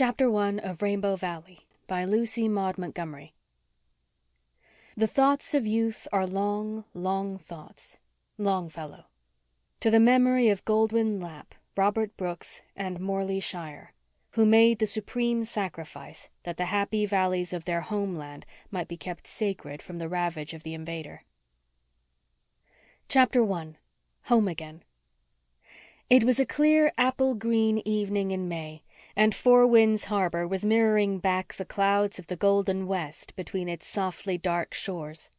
Chapter 1 of Rainbow Valley by Lucy Maud Montgomery. The thoughts of youth are long, long thoughts. Longfellow. To the memory of Goldwin Lapp, Robert Brooks, and Morley Shire, who made the supreme sacrifice that the happy valleys of their homeland might be kept sacred from the ravage of the invader. Chapter 1. Home Again. It was a clear apple-green evening in May, and Four Winds Harbor was mirroring back the clouds of the golden west between its softly dark shores.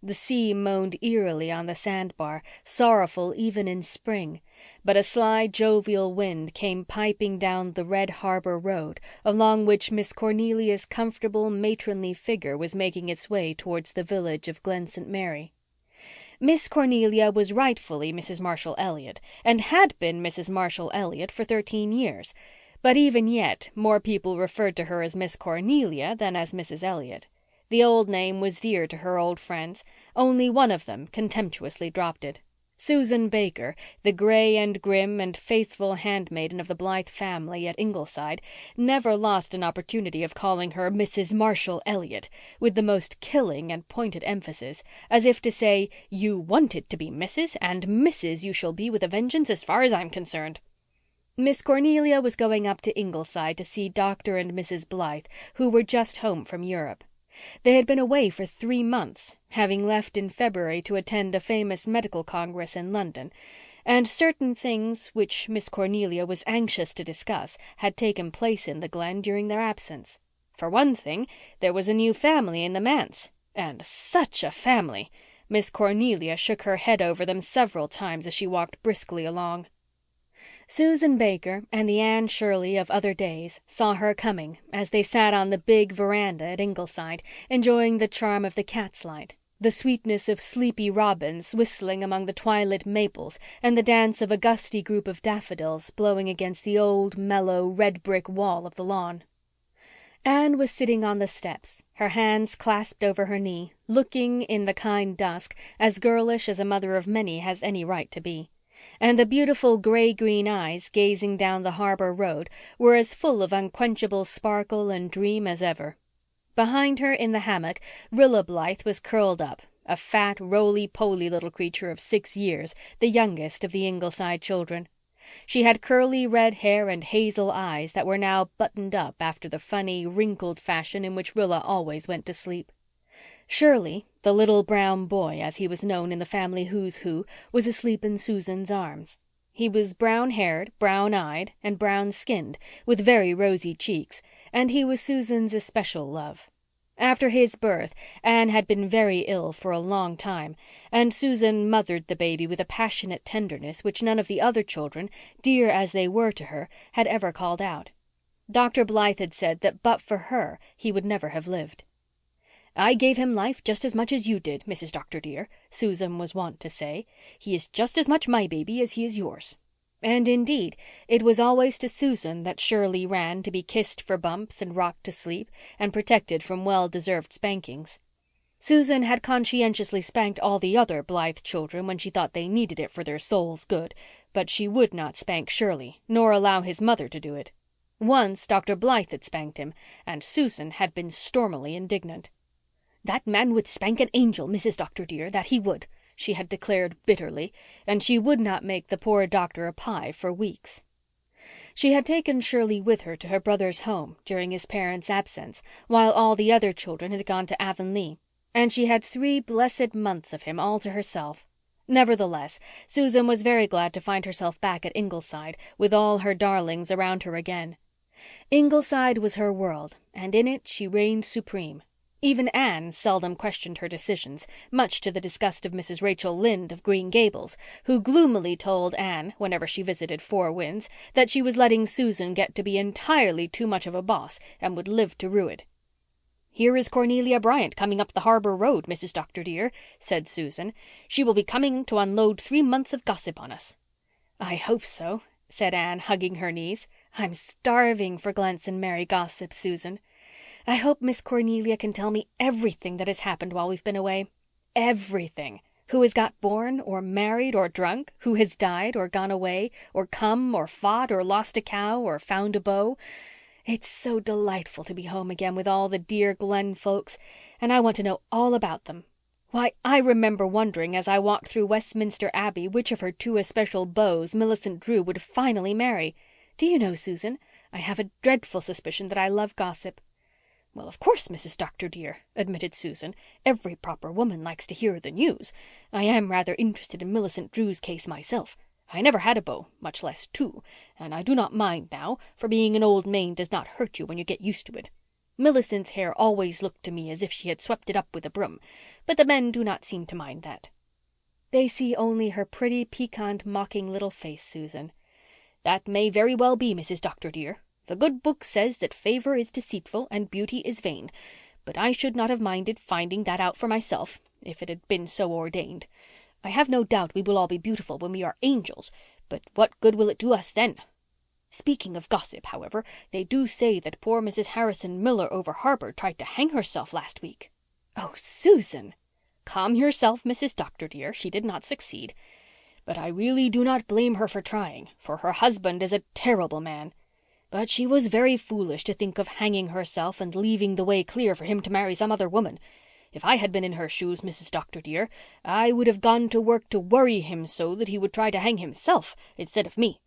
The sea moaned eerily on the sandbar, sorrowful even in spring, but a sly, jovial wind came piping down the red harbor road along which Miss Cornelia's comfortable, matronly figure was making its way towards the village of Glen St. Mary. Miss Cornelia was rightfully Mrs. Marshall Elliott, and had been Mrs. Marshall Elliott for 13 years, but even yet more people referred to her as Miss Cornelia than as Mrs. Elliott. The old name was dear to her old friends. Only one of them contemptuously dropped it. Susan Baker, the gray and grim and faithful handmaiden of the Blythe family at Ingleside, never lost an opportunity of calling her Mrs. Marshall Elliott, with the most killing and pointed emphasis, as if to say, "You wanted to be Mrs., and Mrs. you shall be with a vengeance as far as I'm concerned." Miss Cornelia was going up to Ingleside to see Dr. and Mrs. Blythe, who were just home from Europe. They had been away for 3 months, having left in February to attend a famous medical congress in London, and certain things which Miss Cornelia was anxious to discuss had taken place in the Glen during their absence. For one thing, there was a new family in the Manse, and such a family! Miss Cornelia shook her head over them several times as she walked briskly along. Susan Baker and the Anne Shirley of other days saw her coming as they sat on the big veranda at Ingleside, enjoying the charm of the cat's light, the sweetness of sleepy robins whistling among the twilit maples, and the dance of a gusty group of daffodils blowing against the old, mellow, red brick wall of the lawn. Anne was sitting on the steps, her hands clasped over her knee, looking, in the kind dusk, as girlish as a mother of many has any right to be. And the beautiful gray-green eyes gazing down the harbor road were as full of unquenchable sparkle and dream as ever. Behind her in the hammock, Rilla Blythe was curled up, a fat, roly-poly little creature of 6 years, the youngest of the Ingleside children. She had curly red hair and hazel eyes that were now buttoned up after the funny, wrinkled fashion in which Rilla always went to sleep. Shirley, the little brown boy, as he was known in the family who's who, was asleep in Susan's arms. He was brown-haired, brown-eyed, and brown-skinned, with very rosy cheeks, and he was Susan's especial love. After his birth, Anne had been very ill for a long time, and Susan mothered the baby with a passionate tenderness which none of the other children, dear as they were to her, had ever called out. Dr. Blythe had said that but for her he would never have lived. "I gave him life just as much as you did, Mrs. Dr. dear," Susan was wont to say. "He is just as much my baby as he is yours." And indeed, it was always to Susan that Shirley ran to be kissed for bumps and rocked to sleep and protected from well-deserved spankings. Susan had conscientiously spanked all the other Blythe children when she thought they needed it for their souls' good, but she would not spank Shirley, nor allow his mother to do it. Once Dr. Blythe had spanked him, and Susan had been stormily indignant. "That man would spank an angel, Mrs. Dr. dear, that he would," she had declared bitterly, and she would not make the poor doctor a pie for weeks. She had taken Shirley with her to her brother's home during his parents' absence, while all the other children had gone to Avonlea, and she had 3 blessed months of him all to herself. Nevertheless, Susan was very glad to find herself back at Ingleside, with all her darlings around her again. Ingleside was her world, and in it she reigned supreme. Even Anne seldom questioned her decisions, much to the disgust of Mrs. Rachel Lynde of Green Gables, who gloomily told Anne, whenever she visited Four Winds, that she was letting Susan get to be entirely too much of a boss and would live to rue it. "Here is Cornelia Bryant coming up the harbor road, Mrs. Dr. dear," said Susan. "She will be coming to unload 3 months of gossip on us." "I hope so," said Anne, hugging her knees. "I'm starving for Glen St. Mary gossip, Susan. I hope Miss Cornelia can tell me everything that has happened while we've been away. Everything. Who has got born, or married, or drunk, who has died, or gone away, or come, or fought, or lost a cow, or found a beau. It's so delightful to be home again with all the dear Glen folks, and I want to know all about them. Why, I remember wondering as I walked through Westminster Abbey which of her two especial beaux Millicent Drew would finally marry. Do you know, Susan, I have a dreadful suspicion that I love gossip." "Well, of course, Mrs. Dr. dear," admitted Susan. "Every proper woman likes to hear the news. I am rather interested in Millicent Drew's case myself. I never had a beau, much less two, and I do not mind now, for being an old maid does not hurt you when you get used to it. Millicent's hair always looked to me as if she had swept it up with a broom, but the men do not seem to mind that." "They see only her pretty, piquant, mocking little face, Susan." "That may very well be, Mrs. Dr. dear. The good book says that favor is deceitful and beauty is vain, but I should not have minded finding that out for myself if it had been so ordained. I have no doubt we will all be beautiful when we are angels, but what good will it do us then? Speaking of gossip, however, they do say that poor Mrs. Harrison Miller over harbour tried to hang herself last week." "Oh, Susan!" "Calm yourself, Mrs. Dr. dear. She did not succeed. But I really do not blame her for trying, for her husband is a terrible man. But she was very foolish to think of hanging herself and leaving the way clear for him to marry some other woman. If I had been in her shoes, Mrs. Dr. dear, I would have gone to work to worry him so that he would try to hang himself instead of me.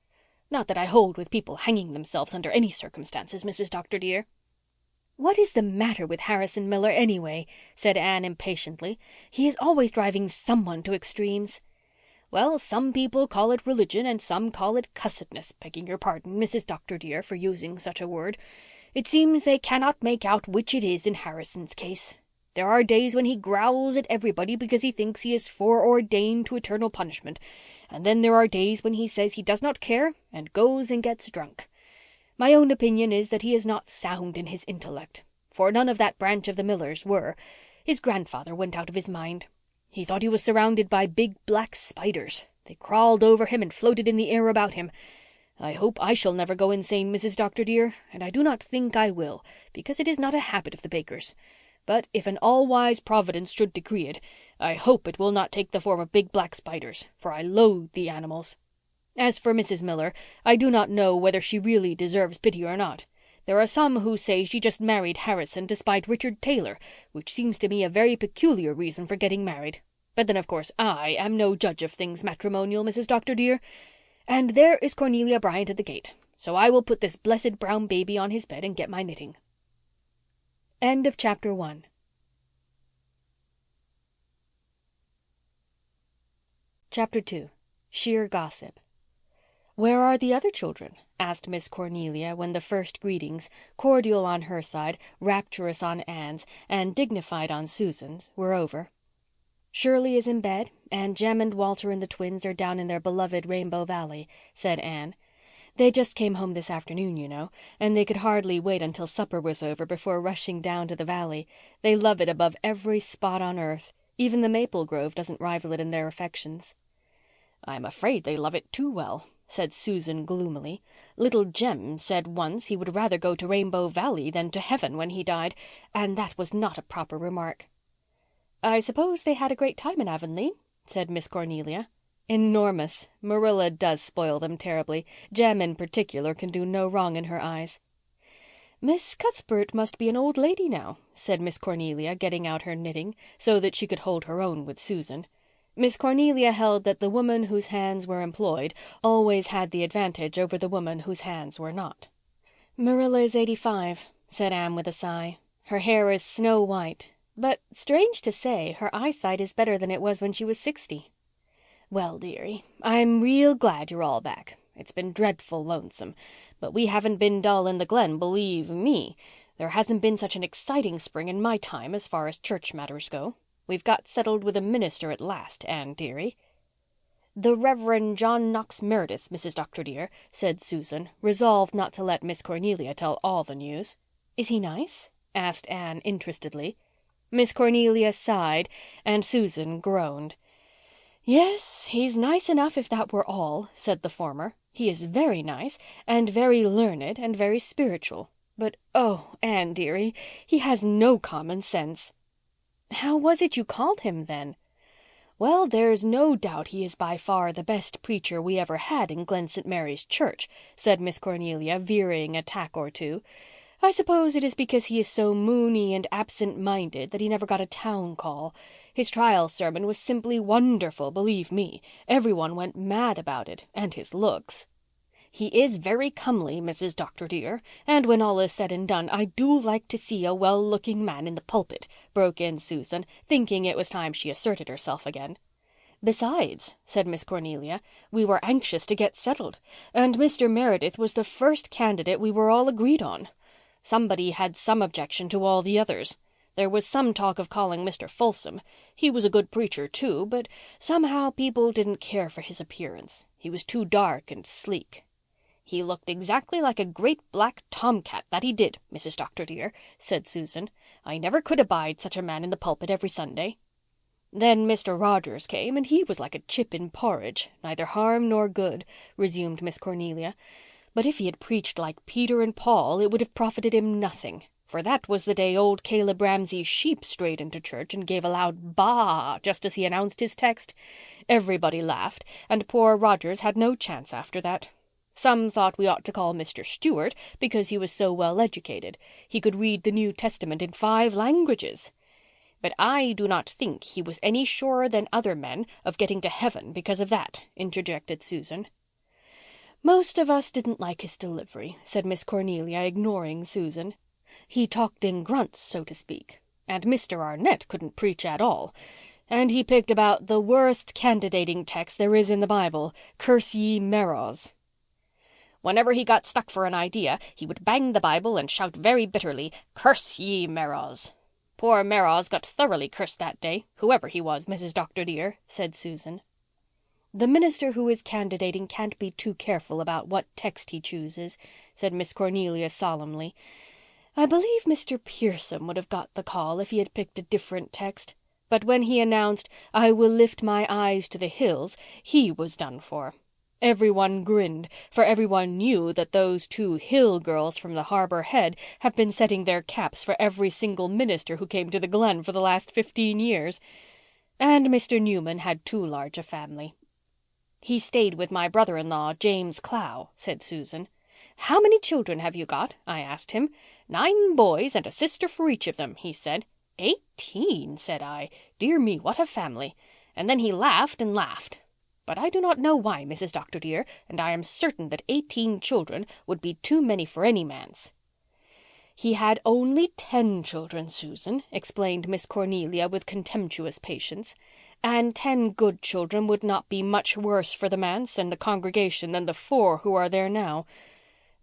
Not that I hold with people hanging themselves under any circumstances, Mrs. Dr. dear." "What is the matter with Harrison Miller anyway?" said Anne impatiently. "He is always driving someone to extremes." "Well, some people call it religion and some call it cussedness, begging your pardon, Mrs. Dr. dear, for using such a word. It seems they cannot make out which it is in Harrison's case. There are days when he growls at everybody because he thinks he is foreordained to eternal punishment, and then there are days when he says he does not care and goes and gets drunk. My own opinion is that he is not sound in his intellect, for none of that branch of the Millers were. His grandfather went out of his mind. He thought he was surrounded by big black spiders. They crawled over him and floated in the air about him. I hope I shall never go insane, Mrs. Dr. dear, and I do not think I will, because it is not a habit of the Bakers. But if an all-wise Providence should decree it, I hope it will not take the form of big black spiders, for I loathe the animals. As for Mrs. Miller, I do not know whether she really deserves pity or not. There are some who say she just married Harrison to spite Richard Taylor, which seems to me a very peculiar reason for getting married. But then, of course, I am no judge of things matrimonial, Mrs. Dr. dear. And there is Cornelia Bryant at the gate, so I will put this blessed brown baby on his bed and get my knitting. End of chapter 1. Chapter 2. Sheer Gossip. "Where are the other children?" asked Miss Cornelia when the first greetings, cordial on her side, rapturous on Anne's, and dignified on Susan's, were over. "Shirley is in bed, and Jem and Walter and the twins are down in their beloved Rainbow Valley," said Anne. "They just came home this afternoon, you know, and they could hardly wait until supper was over before rushing down to the valley. They love it above every spot on earth. Even the maple grove doesn't rival it in their affections." "I'm afraid they love it too well," said Susan gloomily. "Little Jem said once he would rather go to Rainbow Valley than to heaven when he died, and that was not a proper remark." "I suppose they had a great time in Avonlea," said Miss Cornelia. "Enormous. Marilla does spoil them terribly. Jem in particular can do no wrong in her eyes." "Miss Cuthbert must be an old lady now," said Miss Cornelia, getting out her knitting so that she could hold her own with Susan. Miss Cornelia held that the woman whose hands were employed always had the advantage over the woman whose hands were not. "Marilla is 85, said Anne with a sigh. "Her hair is snow white, but, strange to say, her eyesight is better than it was when she was 60. "Well, dearie, I'm real glad you're all back. It's been dreadful lonesome, but we haven't been dull in the Glen, believe me. There hasn't been such an exciting spring in my time as far as church matters go. We've got settled with a minister at last, Anne dearie." "The Reverend John Knox Meredith, Mrs. Dr. dear," said Susan, resolved not to let Miss Cornelia tell all the news. "Is he nice?" asked Anne interestedly. Miss Cornelia sighed and Susan groaned. "Yes, he's nice enough if that were all," said the former. "He is very nice and very learned and very spiritual. But, oh, Anne dearie, he has no common sense." "How was it you called him then?" "Well, there's no doubt he is by far the best preacher we ever had in Glen St. Mary's Church," said Miss Cornelia, veering a tack or two. "I suppose it is because he is so moony and absent-minded that he never got a town call. His trial sermon was simply wonderful, believe me. Everyone went mad about it, and his looks." "He is very comely, Mrs. Dr. dear, and when all is said and done I do like to see a well-looking man in the pulpit," broke in Susan, thinking it was time she asserted herself again. "Besides," said Miss Cornelia, "we were anxious to get settled, and Mr. Meredith was the first candidate we were all agreed on. Somebody had some objection to all the others. There was some talk of calling Mr. Folsom. He was a good preacher too, but somehow people didn't care for his appearance. He was too dark and sleek." "He looked exactly like a great black tomcat, that he did, Mrs. Dr. dear," said Susan. "I never could abide such a man in the pulpit every Sunday." "Then Mr. Rogers came, and he was like a chip in porridge, neither harm nor good," resumed Miss Cornelia. "But if he had preached like Peter and Paul it would have profited him nothing, for that was the day old Caleb Ramsey's sheep strayed into church and gave a loud baa just as he announced his text. Everybody laughed, and poor Rogers had no chance after that. Some thought we ought to call Mr. Stewart because he was so well educated. He could read the New Testament in 5 languages. But I do not think he was any surer than other men of getting to heaven because of that," interjected Susan. "Most of us didn't like his delivery," said Miss Cornelia, ignoring Susan. "He talked in grunts, so to speak. And Mr. Arnett couldn't preach at all. And he picked about the worst candidating text there is in the Bible, 'Curse ye Meroz.' Whenever he got stuck for an idea he would bang the Bible and shout very bitterly, 'Curse ye Meroz.' Poor Meroz got thoroughly cursed that day, whoever he was, Mrs. Dr. dear," said Susan. "The minister who is candidating can't be too careful about what text he chooses," said Miss Cornelia solemnly. "I believe Mr. Pierson would have got the call if he had picked a different text. But when he announced, 'I will lift my eyes to the hills,' he was done for. Everyone grinned, for everyone knew that those 2 Hill girls from the Harbour Head have been setting their caps for every single minister who came to the Glen for the last 15 years. And Mr. Newman had too large a family." "He stayed with my brother-in-law, James Clow," said Susan. "How many children have you got?" I asked him. "9 boys and a sister for each of them," he said. 18, said I. "Dear me, what a family!" And then he laughed and laughed. But I do not know why, Mrs. Dr. dear, and I am certain that 18 children would be too many for any manse." "He had only 10 children, Susan," explained Miss Cornelia with contemptuous patience. "And 10 good children would not be much worse for the manse and the congregation than the 4 who are there now.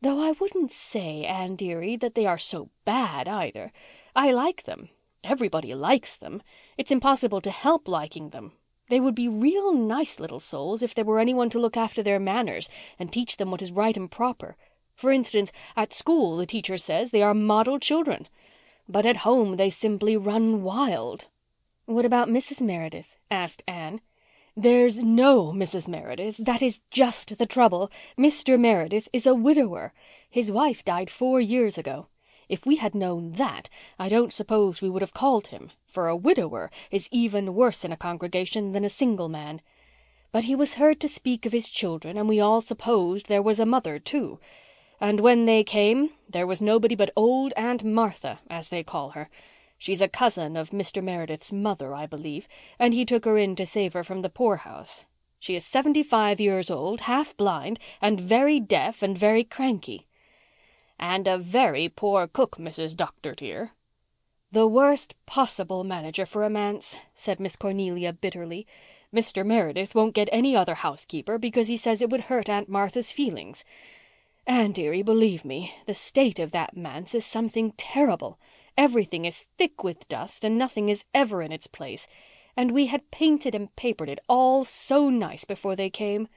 Though I wouldn't say, Anne dearie, that they are so bad either. I like them. Everybody likes them. It's impossible to help liking them. They would be real nice little souls if there were anyone to look after their manners and teach them what is right and proper. For instance, at school the teacher says they are model children. But at home they simply run wild." "What about Mrs. Meredith?" asked Anne. "There's no Mrs. Meredith. That is just the trouble. Mr. Meredith is a widower. His wife died 4 years ago. If we had known that, I don't suppose we would have called him, for a widower is even worse in a congregation than a single man. But he was heard to speak of his children, and we all supposed there was a mother too. And when they came there was nobody but old Aunt Martha, as they call her. She's a cousin of Mr. Meredith's mother, I believe, and he took her in to save her from the poorhouse. She is 75 years old, half blind, and very deaf and very cranky." "And a very poor cook, Mrs. Dr. dear." "The worst possible manager for a manse," said Miss Cornelia bitterly. "Mr. Meredith won't get any other housekeeper because he says it would hurt Aunt Martha's feelings. Anne dearie, believe me, the state of that manse is something terrible. Everything is thick with dust and nothing is ever in its place. And we had painted and papered it all so nice before they came."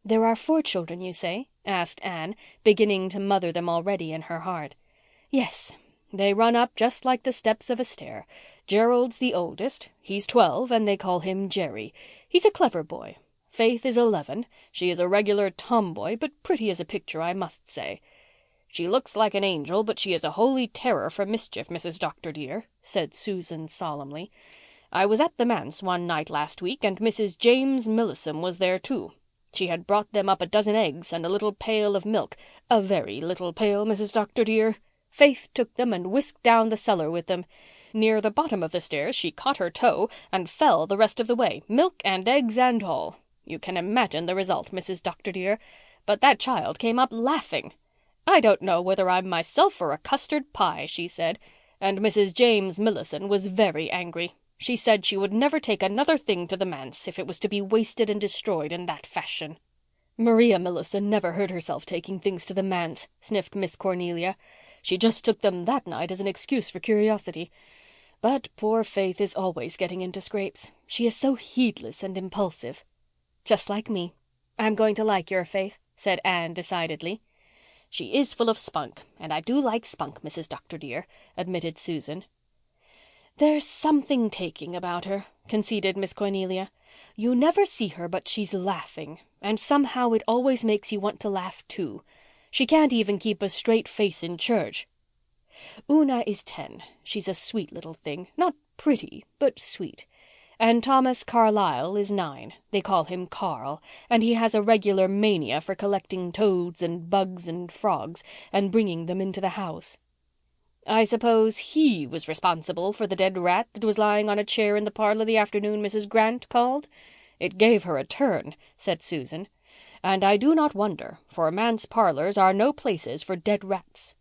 "There are 4 children, you say?" asked Anne, beginning to mother them already in her heart. "Yes. They run up just like the steps of a stair. Gerald's the oldest. He's 12 and they call him Jerry. He's a clever boy. Faith is 11. She is a regular tomboy, but pretty as a picture, I must say." "She looks like an angel, but she is a holy terror for mischief, Mrs. Dr. dear," said Susan solemnly. I was at the manse one night last week, and Mrs. James Millison was there too. She had brought them up a dozen eggs and a little pail of milk, a very little pail, Mrs. Dr. dear. Faith took them and whisked down the cellar with them. Near the bottom of the stairs she caught her toe and fell the rest of the way, milk and eggs and all. You can imagine the result, Mrs. Dr. dear. But that child came up laughing. 'I don't know whether I'm myself or a custard pie,' she said. And Mrs. James Millison was very angry. She said she would never take another thing to the manse if it was to be wasted and destroyed in that fashion." "Maria Millison never hurt herself taking things to the manse," sniffed Miss Cornelia. "She just took them that night as an excuse for curiosity. But poor Faith is always getting into scrapes. She is so heedless and impulsive." "Just like me. I'm going to like your Faith," said Anne decidedly. "She is full of spunk, and I do like spunk, Mrs. Dr. dear," admitted Susan. "There's something taking about her," conceded Miss Cornelia. "You never see her but she's laughing, and somehow it always makes you want to laugh too. She can't even keep a straight face in church. Una is 10. She's a sweet little thing. Not pretty, but sweet. And Thomas Carlyle is 9. They call him Carl, and he has a regular mania for collecting toads and bugs and frogs and bringing them into the house." "I suppose he was responsible for the dead rat that was lying on a chair in the parlour the afternoon Mrs. Grant called? It gave her a turn," said Susan. "And I do not wonder, for manse parlours are no places for dead rats.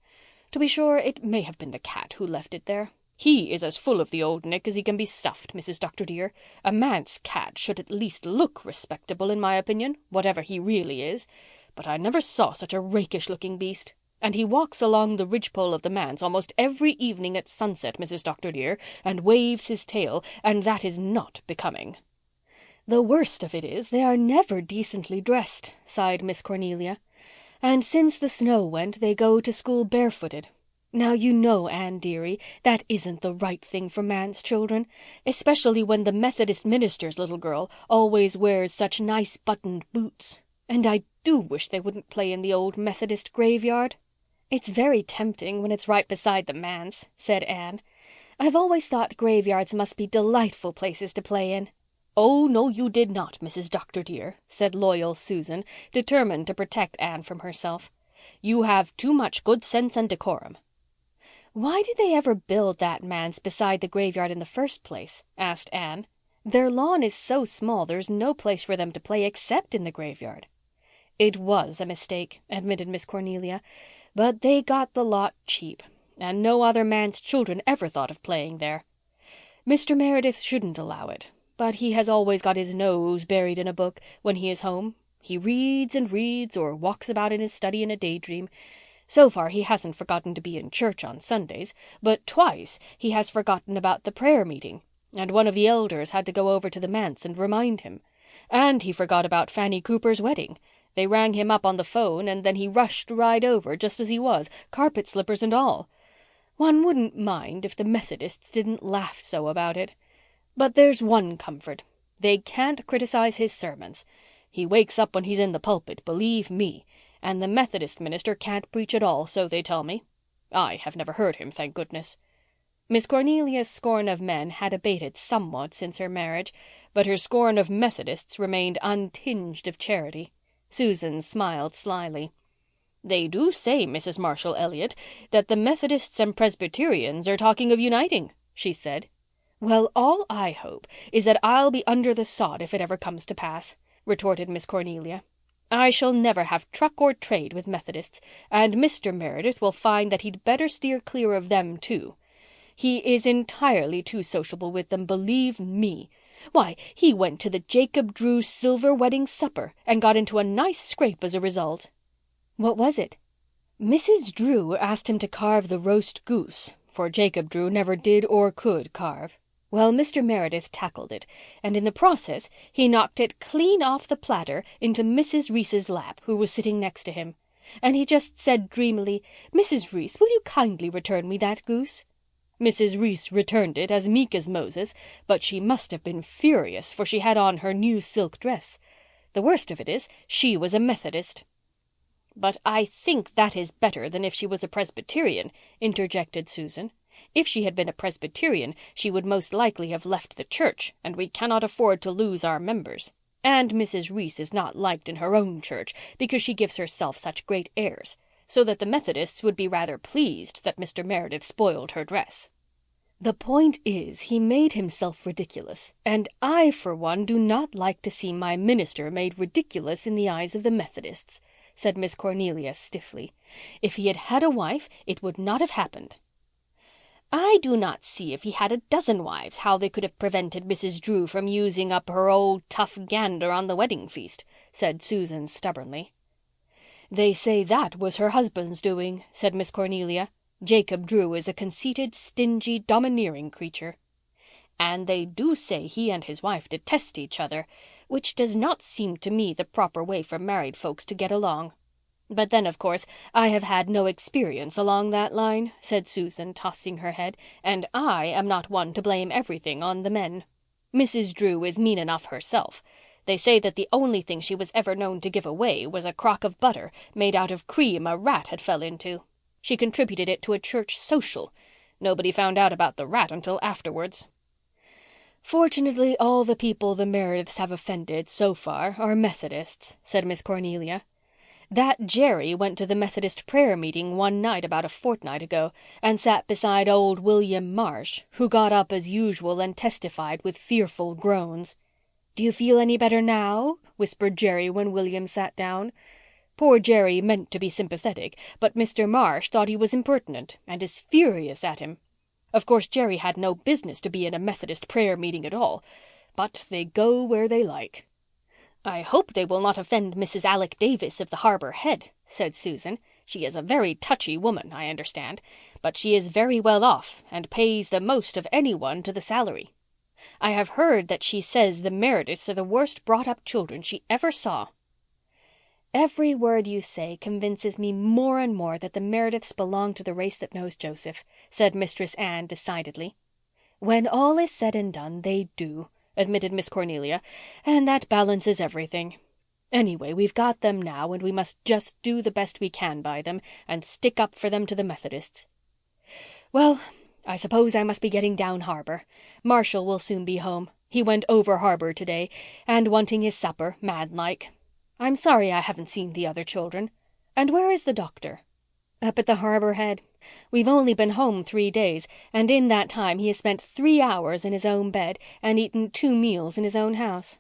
To be sure, it may have been the cat who left it there. He is as full of the old Nick as he can be stuffed, Mrs. Dr. dear. A manse cat should at least look respectable, in my opinion, whatever he really is. But I never saw such a rakish-looking beast. And he walks along the ridgepole of the manse almost every evening at sunset, Mrs. Dr. dear, and waves his tail, and that is not becoming." "The worst of it is they are never decently dressed," sighed Miss Cornelia. "And since the snow went they go to school barefooted. Now you know, Anne dearie, that isn't the right thing for manse children, especially when the Methodist minister's little girl always wears such nice buttoned boots. And I do wish they wouldn't play in the old Methodist graveyard." "It's very tempting when it's right beside the manse," said Anne. "I've always thought graveyards must be delightful places to play in." "Oh, no, you did not, Mrs. Dr. dear," said loyal Susan, determined to protect Anne from herself. "You have too much good sense and decorum." "Why did they ever build that manse beside the graveyard in the first place?" asked Anne. "Their lawn is so small there's no place for them to play except in the graveyard." "It was a mistake," admitted Miss Cornelia. "But they got the lot cheap, and no other manse children ever thought of playing there. Mr. Meredith shouldn't allow it, but he has always got his nose buried in a book when he is home. He reads and reads, or walks about in his study in a daydream. So far he hasn't forgotten to be in church on Sundays, but twice he has forgotten about the prayer meeting, and one of the elders had to go over to the manse and remind him. And he forgot about Fanny Cooper's wedding. They rang him up on the phone and then he rushed right over just as he was, carpet slippers and all. One wouldn't mind if the Methodists didn't laugh so about it. But there's one comfort. They can't criticize his sermons. He wakes up when he's in the pulpit, believe me, and the Methodist minister can't preach at all, so they tell me. I have never heard him, thank goodness." Miss Cornelia's scorn of men had abated somewhat since her marriage, but her scorn of Methodists remained untinged of charity. Susan smiled slyly. "They do say, Mrs. Marshall Elliott, that the Methodists and Presbyterians are talking of uniting," she said. "Well, all I hope is that I'll be under the sod if it ever comes to pass," retorted Miss Cornelia. "I shall never have truck or trade with Methodists, and Mr. Meredith will find that he'd better steer clear of them too. He is entirely too sociable with them, believe me. Why, he went to the Jacob Drew silver wedding supper and got into a nice scrape as a result." "What was it?" "Mrs. Drew asked him to carve the roast goose, for Jacob Drew never did or could carve. Well, Mr. Meredith tackled it, and in the process he knocked it clean off the platter into Mrs. Reese's lap, who was sitting next to him. And he just said dreamily, 'Mrs. Reese, will you kindly return me that goose?' Mrs. Reese returned it as meek as Moses, but she must have been furious, for she had on her new silk dress. The worst of it is, she was a Methodist." "But I think that is better than if she was a Presbyterian," interjected Susan. If she had been a Presbyterian, she would most likely have left the church, and we cannot afford to lose our members. And Mrs. Reese is not liked in her own church because she gives herself such great airs, so that the Methodists would be rather pleased that Mr. Meredith spoiled her dress. The point is, he made himself ridiculous, and I, for one, do not like to see my minister made ridiculous in the eyes of the Methodists," said Miss Cornelia stiffly. "If he had had a wife, it would not have happened." "I do not see if he had a dozen wives how they could have prevented Mrs. Drew from using up her old tough gander on the wedding feast," said Susan stubbornly. "They say that was her husband's doing," said Miss Cornelia. "Jacob Drew is a conceited, stingy, domineering creature." "And they do say he and his wife detest each other, which does not seem to me the proper way for married folks to get along. But then, of course, I have had no experience along that line," said Susan, tossing her head, "and I am not one to blame everything on the men. Mrs. Drew is mean enough herself. They say that the only thing she was ever known to give away was a crock of butter made out of cream a rat had fell into. She contributed it to a church social. Nobody found out about the rat until afterwards." "Fortunately, all the people the Merediths have offended so far are Methodists," said Miss Cornelia. "That Jerry went to the Methodist prayer meeting one night about a fortnight ago and sat beside old William Marsh, who got up as usual and testified with fearful groans. 'Do you feel any better now?' whispered Jerry when William sat down. Poor Jerry meant to be sympathetic, but Mr. Marsh thought he was impertinent and is furious at him. Of course, Jerry had no business to be in a Methodist prayer meeting at all, but they go where they like." "I hope they will not offend Mrs. Alec Davis of the Harbour Head," said Susan. "She is a very touchy woman, I understand, but she is very well off and pays the most of anyone to the salary. I have heard that she says the Merediths are the worst brought-up children she ever saw." "Every word you say convinces me more and more that the Merediths belong to the race that knows Joseph," said Mistress Anne decidedly. "When all is said and done, they do," admitted Miss Cornelia, "and that balances everything. Anyway, we've got them now, and we must just do the best we can by them and stick up for them to the Methodists. Well, I suppose I must be getting down harbour. Marshall will soon be home. He went over harbour today, and wanting his supper, mad-like. I'm sorry I haven't seen the other children. And where is the doctor?" "Up at the Harbour Head. We've only been home 3 days, and in that time he has spent 3 hours in his own bed and eaten 2 meals in his own house."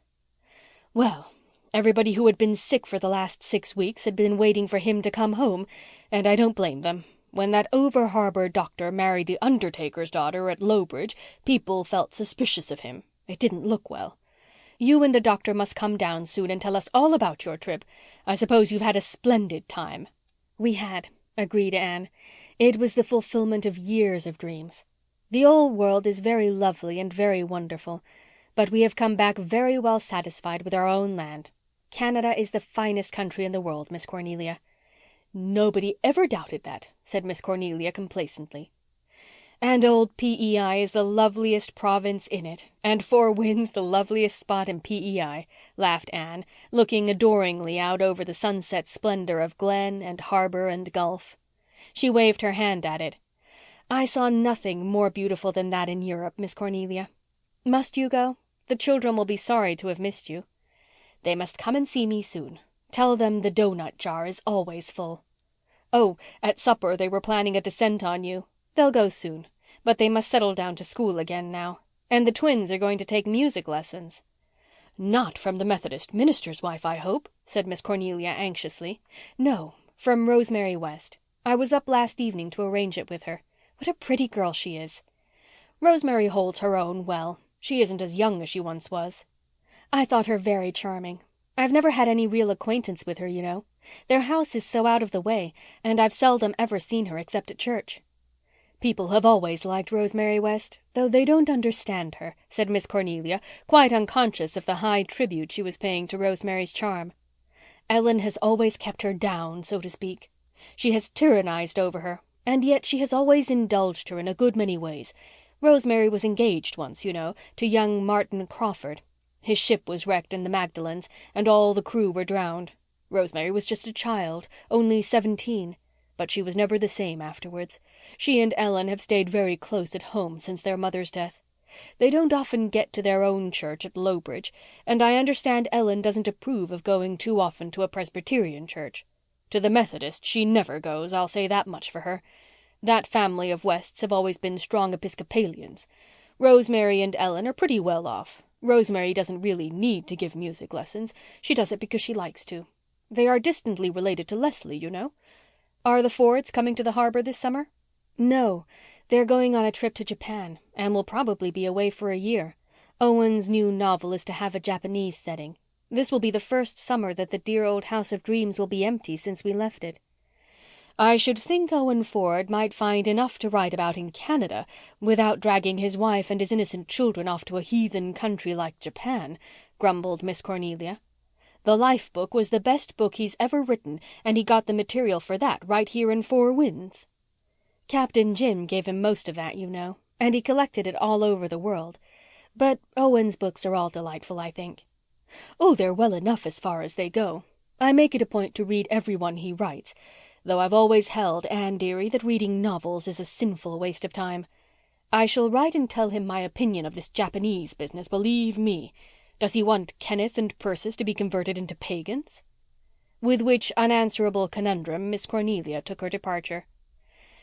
"Well, everybody who had been sick for the last 6 weeks had been waiting for him to come home, and I don't blame them. When that over-harbour doctor married the undertaker's daughter at Lowbridge, people felt suspicious of him. It didn't look well. You and the doctor must come down soon and tell us all about your trip. I suppose you've had a splendid time." "We had," agreed Anne. "It was the fulfillment of years of dreams. The old world is very lovely and very wonderful, but we have come back very well satisfied with our own land. Canada is the finest country in the world, Miss Cornelia." "Nobody ever doubted that," said Miss Cornelia complacently. "And old PEI is the loveliest province in it, and Four Winds the loveliest spot in PEI," laughed Anne, looking adoringly out over the sunset splendor of glen and harbor and gulf. She waved her hand at it. "I saw nothing more beautiful than that in Europe, Miss Cornelia. Must you go? The children will be sorry to have missed you." "They must come and see me soon. Tell them the doughnut jar is always full." "Oh, at supper they were planning a descent on you. They'll go soon. But they must settle down to school again now. And the twins are going to take music lessons." "Not from the Methodist minister's wife, I hope," said Miss Cornelia anxiously. "No, from Rosemary West. I was up last evening to arrange it with her. What a pretty girl she is." "Rosemary holds her own well. She isn't as young as she once was." "I thought her very charming. I've never had any real acquaintance with her, you know. Their house is so out of the way, and I've seldom ever seen her except at church." "People have always liked Rosemary West, though they don't understand her," said Miss Cornelia, quite unconscious of the high tribute she was paying to Rosemary's charm. "Ellen has always kept her down, so to speak. She has tyrannized over her, and yet she has always indulged her in a good many ways. Rosemary was engaged once, you know, to young Martin Crawford. His ship was wrecked in the Magdalens, and all the crew were drowned. Rosemary was just a child, only 17. but she was never the same afterwards. She and Ellen have stayed very close at home since their mother's death. They don't often get to their own church at Lowbridge, and I understand Ellen doesn't approve of going too often to a Presbyterian church. To the Methodist she never goes, I'll say that much for her. That family of Wests have always been strong Episcopalians. Rosemary and Ellen are pretty well off. Rosemary doesn't really need to give music lessons. She does it because she likes to. They are distantly related to Leslie, you know. Are the Fords coming to the harbor this summer? No, they're going on a trip to Japan and will probably be away for a year. Owen's new novel is to have a Japanese setting. This will be the first summer that the dear old House of Dreams will be empty since we left it. I should think Owen Ford might find enough to write about in Canada without dragging his wife and his innocent children off to a heathen country like Japan, grumbled Miss Cornelia. The Life book was the best book he's ever written, and he got the material for that right here in Four Winds. Captain Jim gave him most of that, you know, and he collected it all over the world. But Owen's books are all delightful, I think. Oh, they're well enough as far as they go. I make it a point to read every one he writes, though I've always held, Anne dearie, that reading novels is a sinful waste of time. I shall write and tell him my opinion of this Japanese business, believe me. Does he want Kenneth and Persis to be converted into pagans? With which unanswerable conundrum Miss Cornelia took her departure.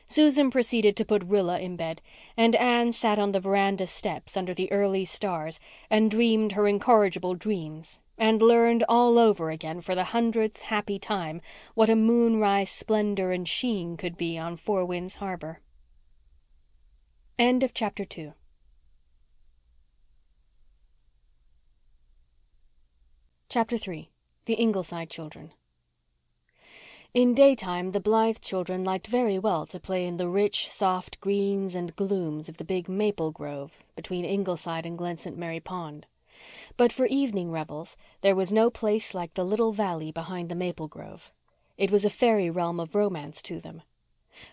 Susan proceeded to put Rilla in bed, and Anne sat on the veranda steps under the early stars and dreamed her incorrigible dreams, and learned all over again for the 100th happy time what a moonrise splendor and sheen could be on Four Winds Harbor. End of Chapter 2. Chapter 3. The Ingleside Children. In daytime the Blythe children liked very well to play in the rich, soft greens and glooms of the big maple grove between Ingleside and Glen St. Mary Pond. But for evening revels there was no place like the little valley behind the maple grove. It was a fairy realm of romance to them.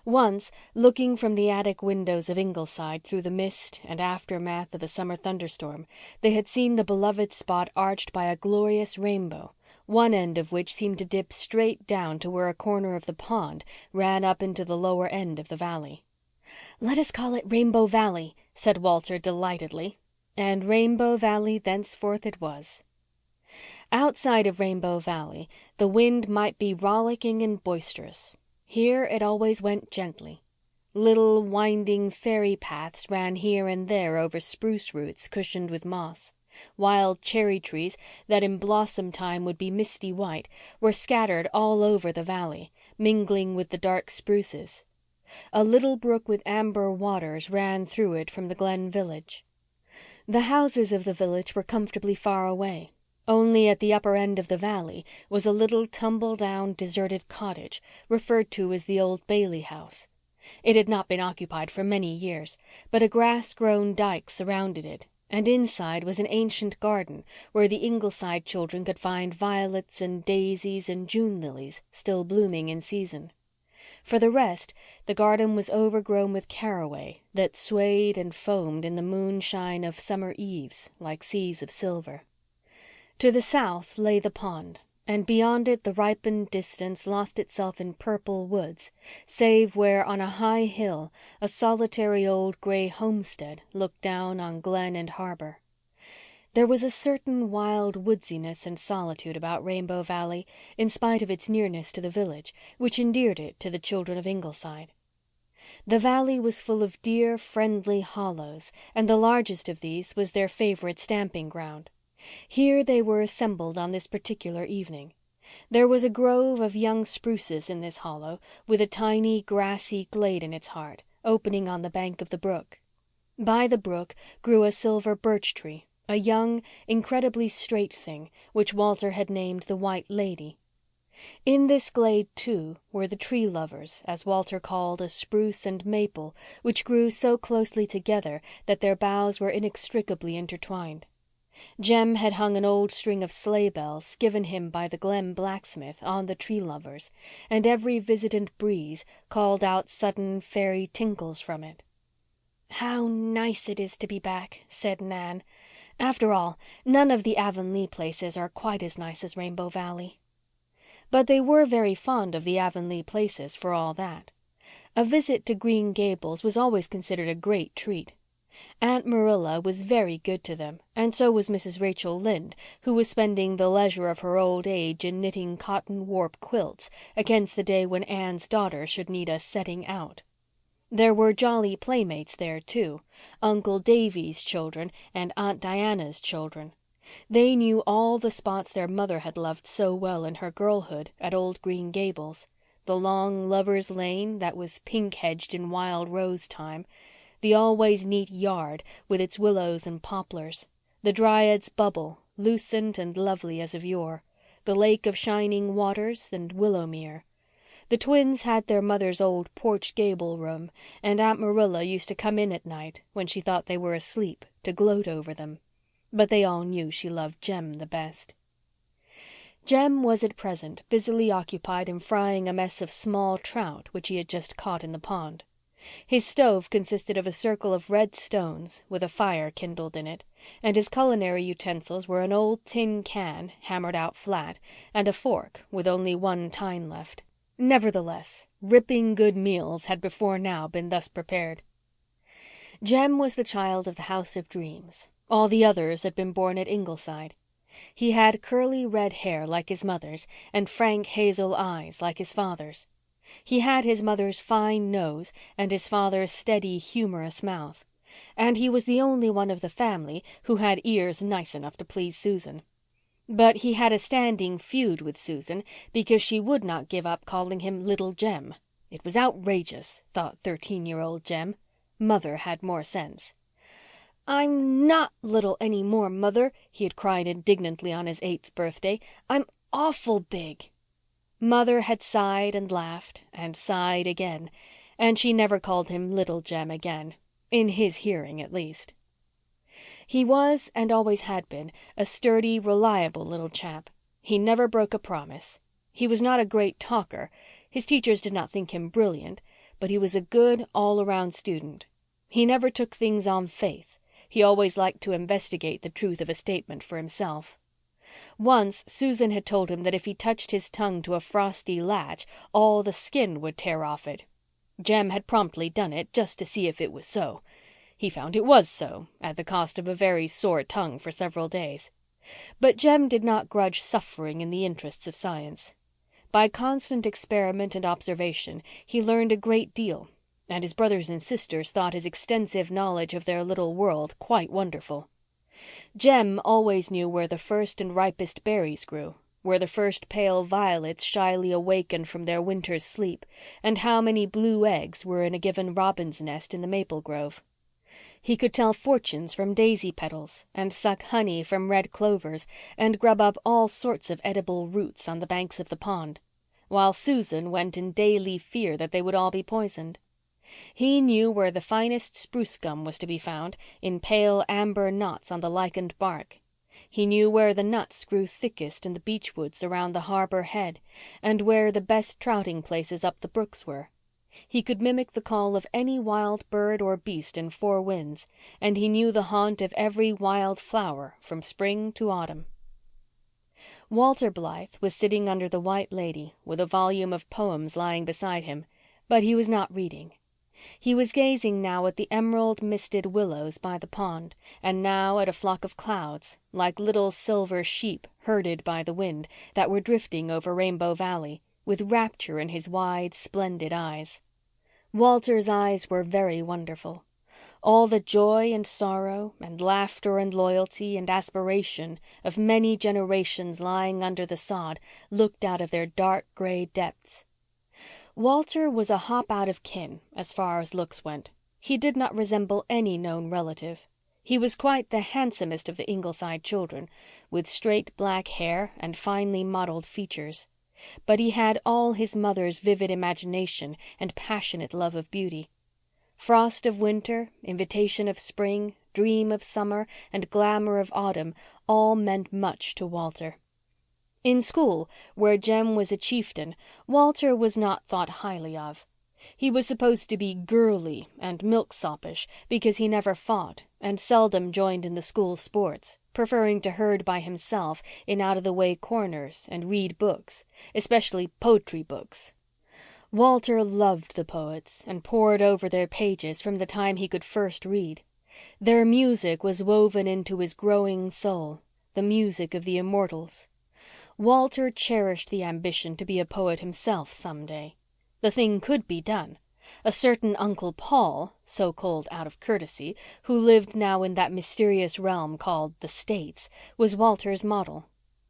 Once, looking from the attic windows of Ingleside through the mist and aftermath of a summer thunderstorm, they had seen the beloved spot arched by a glorious rainbow, one end of which seemed to dip straight down to where a corner of the pond ran up into the lower end of the valley. "Let us call it Rainbow Valley," said Walter delightedly. And Rainbow Valley thenceforth it was. Outside of Rainbow Valley the wind might be rollicking and boisterous. Here it always went gently. Little winding fairy paths ran here and there over spruce roots cushioned with moss. Wild cherry trees that in blossom time would be misty white were scattered all over the valley, mingling with the dark spruces. A little brook with amber waters ran through it from the Glen village. The houses of the village were comfortably far away. Only at the upper end of the valley was a little tumble-down, deserted cottage, referred to as the Old Bailey House. It had not been occupied for many years, but a grass-grown dyke surrounded it, and inside was an ancient garden where the Ingleside children could find violets and daisies and June lilies still blooming in season. For the rest, the garden was overgrown with caraway that swayed and foamed in the moonshine of summer eves like seas of silver. To the south lay the pond, and beyond it the ripened distance lost itself in purple woods, save where on a high hill a solitary old grey homestead looked down on glen and harbour. There was a certain wild woodsiness and solitude about Rainbow Valley, in spite of its nearness to the village, which endeared it to the children of Ingleside. The valley was full of dear, friendly hollows, and the largest of these was their favourite stamping ground. Here they were assembled on this particular evening. There was a grove of young spruces in this hollow, with a tiny grassy glade in its heart, opening on the bank of the brook. By the brook grew a silver birch tree, a young, incredibly straight thing, which Walter had named the White Lady. In this glade, too, were the tree lovers, as Walter called a spruce and maple, which grew so closely together that their boughs were inextricably intertwined. Jem had hung an old string of sleigh bells given him by the Glen blacksmith on the tree lovers, and every visitant breeze called out sudden fairy tinkles from it. "How nice it is to be back," said Nan. "After all, none of the Avonlea places are quite as nice as Rainbow Valley." But they were very fond of the Avonlea places for all that. A visit to Green Gables was always considered a great treat. Aunt Marilla was very good to them, and so was Mrs. Rachel Lynde, who was spending the leisure of her old age in knitting cotton warp quilts against the day when Anne's daughter should need a setting out. There were jolly playmates there, too, Uncle Davy's children and Aunt Diana's children. They knew all the spots their mother had loved so well in her girlhood at old Green Gables. The long Lover's Lane that was pink-hedged in wild rose time, the always neat yard with its willows and poplars, the Dryad's Bubble, lucent and lovely as of yore, the Lake of Shining Waters and Willowmere. The twins had their mother's old porch gable room, and Aunt Marilla used to come in at night, when she thought they were asleep, to gloat over them. But they all knew she loved Jem the best. Jem was at present busily occupied in frying a mess of small trout which he had just caught in the pond. His stove consisted of a circle of red stones with a fire kindled in it, and his culinary utensils were an old tin can, hammered out flat, and a fork with only one tine left. Nevertheless, ripping good meals had before now been thus prepared. Jem was the child of the House of Dreams. All the others had been born at Ingleside. He had curly red hair like his mother's and frank hazel eyes like his father's. He had his mother's fine nose and his father's steady, humorous mouth. And he was the only one of the family who had ears nice enough to please Susan. But he had a standing feud with Susan because she would not give up calling him Little Jem. It was outrageous, thought 13-year-old Jem. Mother had more sense. "I'm not little any more, Mother," he had cried indignantly on his 8th birthday. "I'm awful big." Mother had sighed and laughed and sighed again, and she never called him Little Jem again, in his hearing at least. He was, and always had been, a sturdy, reliable little chap. He never broke a promise. He was not a great talker. His teachers did not think him brilliant, but he was a good, all-around student. He never took things on faith. He always liked to investigate the truth of a statement for himself. Once Susan had told him that if he touched his tongue to a frosty latch, all the skin would tear off it. Jem had promptly done it just to see if it was so. He found it was so, at the cost of a very sore tongue for several days. But Jem did not grudge suffering in the interests of science. By constant experiment and observation he learned a great deal, and his brothers and sisters thought his extensive knowledge of their little world quite wonderful. Jem always knew where the first and ripest berries grew, where the first pale violets shyly awakened from their winter's sleep, and how many blue eggs were in a given robin's nest in the maple grove. He could tell fortunes from daisy petals, and suck honey from red clovers, and grub up all sorts of edible roots on the banks of the pond, while Susan went in daily fear that they would all be poisoned. He knew where the finest spruce gum was to be found, in pale amber knots on the lichened bark. He knew where the nuts grew thickest in the beech woods around the harbour head, and where the best trouting places up the brooks were. He could mimic the call of any wild bird or beast in 4 winds, and he knew the haunt of every wild flower from spring to autumn. Walter Blythe was sitting under the White Lady with a volume of poems lying beside him, but he was not reading. He was gazing now at the emerald-misted willows by the pond, and now at a flock of clouds, like little silver sheep herded by the wind, that were drifting over Rainbow Valley, with rapture in his wide, splendid eyes. Walter's eyes were very wonderful. All the joy and sorrow and laughter and loyalty and aspiration of many generations lying under the sod looked out of their dark gray depths. Walter was a hop out of kin as far as looks went. He did not resemble any known relative. He was quite the handsomest of the Ingleside children, with straight black hair and finely modelled features. But he had all his mother's vivid imagination and passionate love of beauty. Frost of winter, invitation of spring, dream of summer, and glamour of autumn all meant much to Walter. In school, where Jem was a chieftain, Walter was not thought highly of. He was supposed to be girly and milksopish because he never fought and seldom joined in the school sports, preferring to herd by himself in out-of-the-way corners and read books, especially poetry books. Walter loved the poets and pored over their pages from the time he could first read. Their music was woven into his growing soul, the music of the immortals. Walter cherished the ambition to be a poet himself some day. The thing could be done. A certain Uncle Paul, so called out of courtesy, who lived now in that mysterious realm called the States, was Walter's model.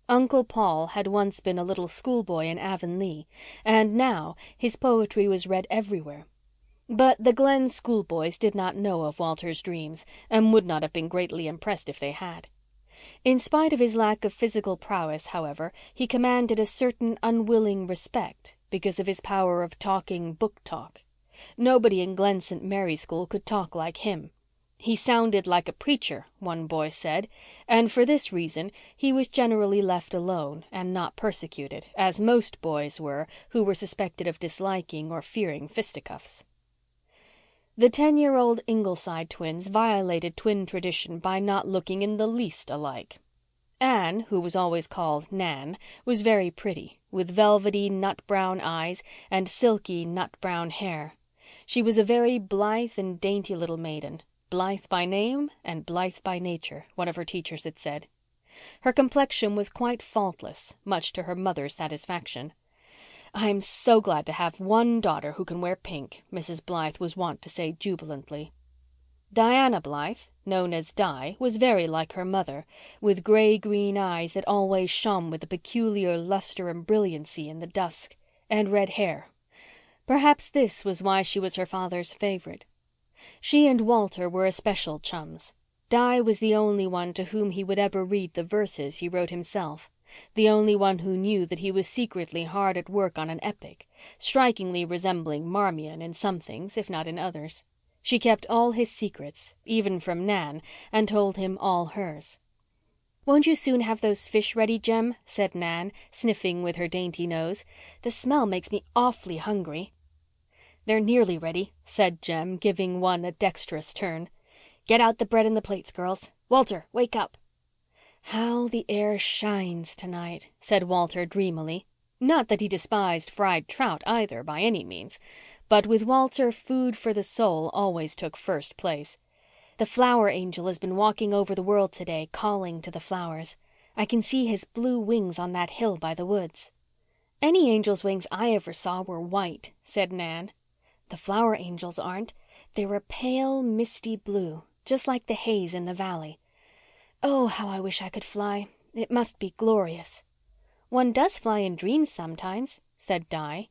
Uncle Paul had once been a little schoolboy in Avonlea, and now his poetry was read everywhere. But the Glen schoolboys did not know of Walter's dreams, and would not have been greatly impressed if they had. In spite of his lack of physical prowess, however, he commanded a certain unwilling respect because of his power of talking book talk. Nobody in Glen St. Mary's School could talk like him. He sounded like a preacher, one boy said, and for this reason he was generally left alone and not persecuted, as most boys were who were suspected of disliking or fearing fisticuffs. The 10-year-old Ingleside twins violated twin tradition by not looking in the least alike. Anne, who was always called Nan, was very pretty, with velvety nut-brown eyes and silky nut-brown hair. She was a very blithe and dainty little maiden, blithe by name and blithe by nature, one of her teachers had said. Her complexion was quite faultless, much to her mother's satisfaction. "I'm so glad to have one daughter who can wear pink," Mrs. Blythe was wont to say jubilantly. Diana Blythe, known as Di, was very like her mother, with grey-green eyes that always shone with a peculiar lustre and brilliancy in the dusk, and red hair. Perhaps this was why she was her father's favourite. She and Walter were especial chums. Di was the only one to whom he would ever read the verses he wrote himself, the only one who knew that he was secretly hard at work on an epic, strikingly resembling Marmion in some things, if not in others. She kept all his secrets, even from Nan, and told him all hers. "Won't you soon have those fish ready, Jem?" said Nan, sniffing with her dainty nose. "The smell makes me awfully hungry." "They're nearly ready," said Jem, giving one a dexterous turn. "Get out the bread and the plates, girls. Walter, wake up." "How the air shines tonight," said Walter dreamily. Not that he despised fried trout either, by any means. But with Walter food for the soul always took first place. "The flower angel has been walking over the world today, calling to the flowers. I can see his blue wings on that hill by the woods." "Any angel's wings I ever saw were white," said Nan. "The flower angels aren't. They're a pale, misty blue, just like the haze in the valley. Oh, how I wish I could fly. It must be glorious." "One does fly in dreams sometimes," said Di.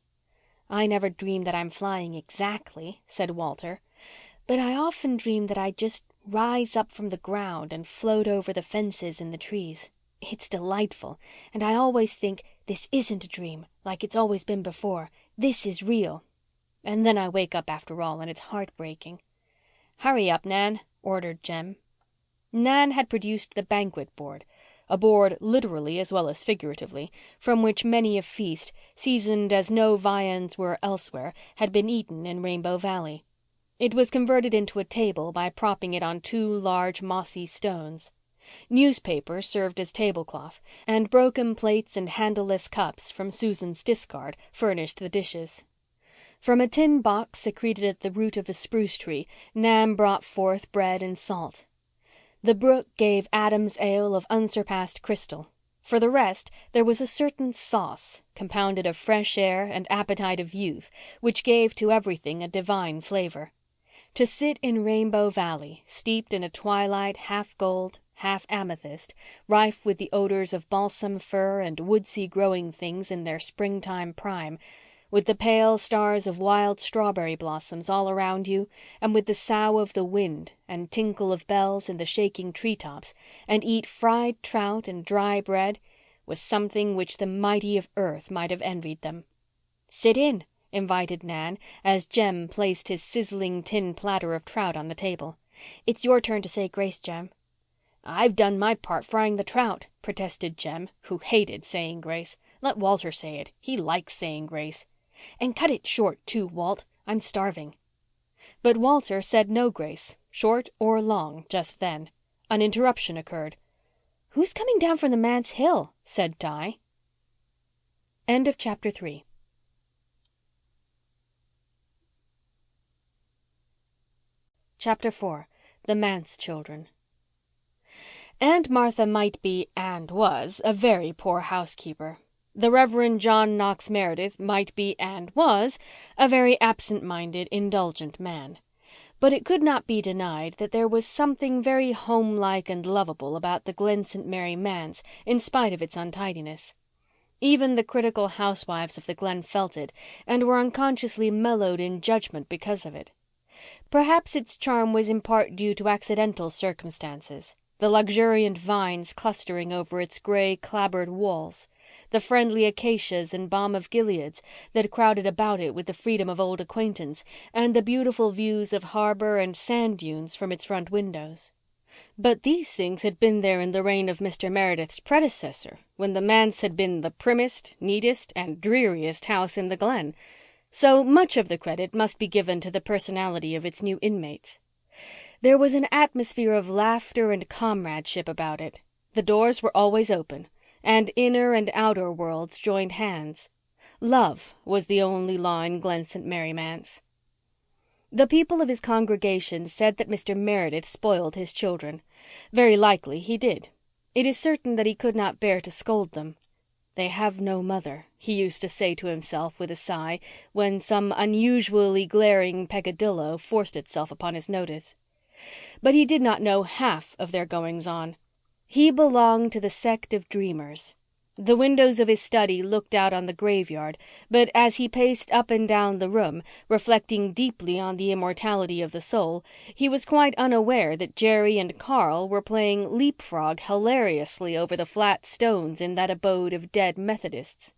"I never dream that I'm flying exactly," said Walter. "But I often dream that I just rise up from the ground and float over the fences and the trees. It's delightful, and I always think, this isn't a dream, like it's always been before. This is real. And then I wake up after all, and it's heartbreaking." "Hurry up, Nan," ordered Jem. Nan had produced the banquet board, a board literally as well as figuratively, from which many a feast, seasoned as no viands were elsewhere, had been eaten in Rainbow Valley. It was converted into a table by propping it on 2 large mossy stones. Newspapers served as tablecloth, and broken plates and handleless cups from Susan's discard furnished the dishes. From a tin box secreted at the root of a spruce tree, Nan brought forth bread and salt. The brook gave Adam's ale of unsurpassed crystal. For the rest, there was a certain sauce, compounded of fresh air and appetite of youth, which gave to everything a divine flavour. To sit in Rainbow Valley, steeped in a twilight half gold, half amethyst, rife with the odours of balsam fir and woodsy growing things in their springtime prime, with the pale stars of wild strawberry blossoms all around you, and with the sough of the wind and tinkle of bells in the shaking treetops, and eat fried trout and dry bread, was something which the mighty of earth might have envied them. "Sit in," invited Nan, as Jem placed his sizzling tin platter of trout on the table. "It's your turn to say grace, Jem." "I've done my part frying the trout," protested Jem, who hated saying grace. "Let Walter say it. He likes saying grace. And cut it short, too, Walt. I'm starving." But Walter said no grace, short or long, just then. An interruption occurred. "Who's coming down from the manse hill?" said Di. End of chapter 3. Chapter 4. The Manse Children. Aunt Martha might be, and was, a very poor housekeeper. The Reverend John Knox Meredith might be, and was, a very absent-minded, indulgent man. But it could not be denied that there was something very homelike and lovable about the Glen St. Mary manse, in spite of its untidiness. Even the critical housewives of the Glen felt it, and were unconsciously mellowed in judgment because of it. Perhaps its charm was in part due to accidental circumstances, the luxuriant vines clustering over its grey, clapboard walls, the friendly acacias and balm of Gileads that crowded about it with the freedom of old acquaintance, and the beautiful views of harbour and sand dunes from its front windows. But these things had been there in the reign of Mr. Meredith's predecessor, when the manse had been the primmest, neatest, and dreariest house in the Glen. So much of the credit must be given to the personality of its new inmates. There was an atmosphere of laughter and comradeship about it. The doors were always open, and inner and outer worlds joined hands. Love was the only law in Glen St. Mary manse. The people of his congregation said that Mr. Meredith spoiled his children. Very likely he did. It is certain that he could not bear to scold them. "They have no mother," he used to say to himself with a sigh, when some unusually glaring peccadillo forced itself upon his notice. But he did not know half of their goings-on. He belonged to the sect of dreamers. The windows of his study looked out on the graveyard, but as he paced up and down the room, reflecting deeply on the immortality of the soul, he was quite unaware that Jerry and Carl were playing leapfrog hilariously over the flat stones in that abode of dead Methodists.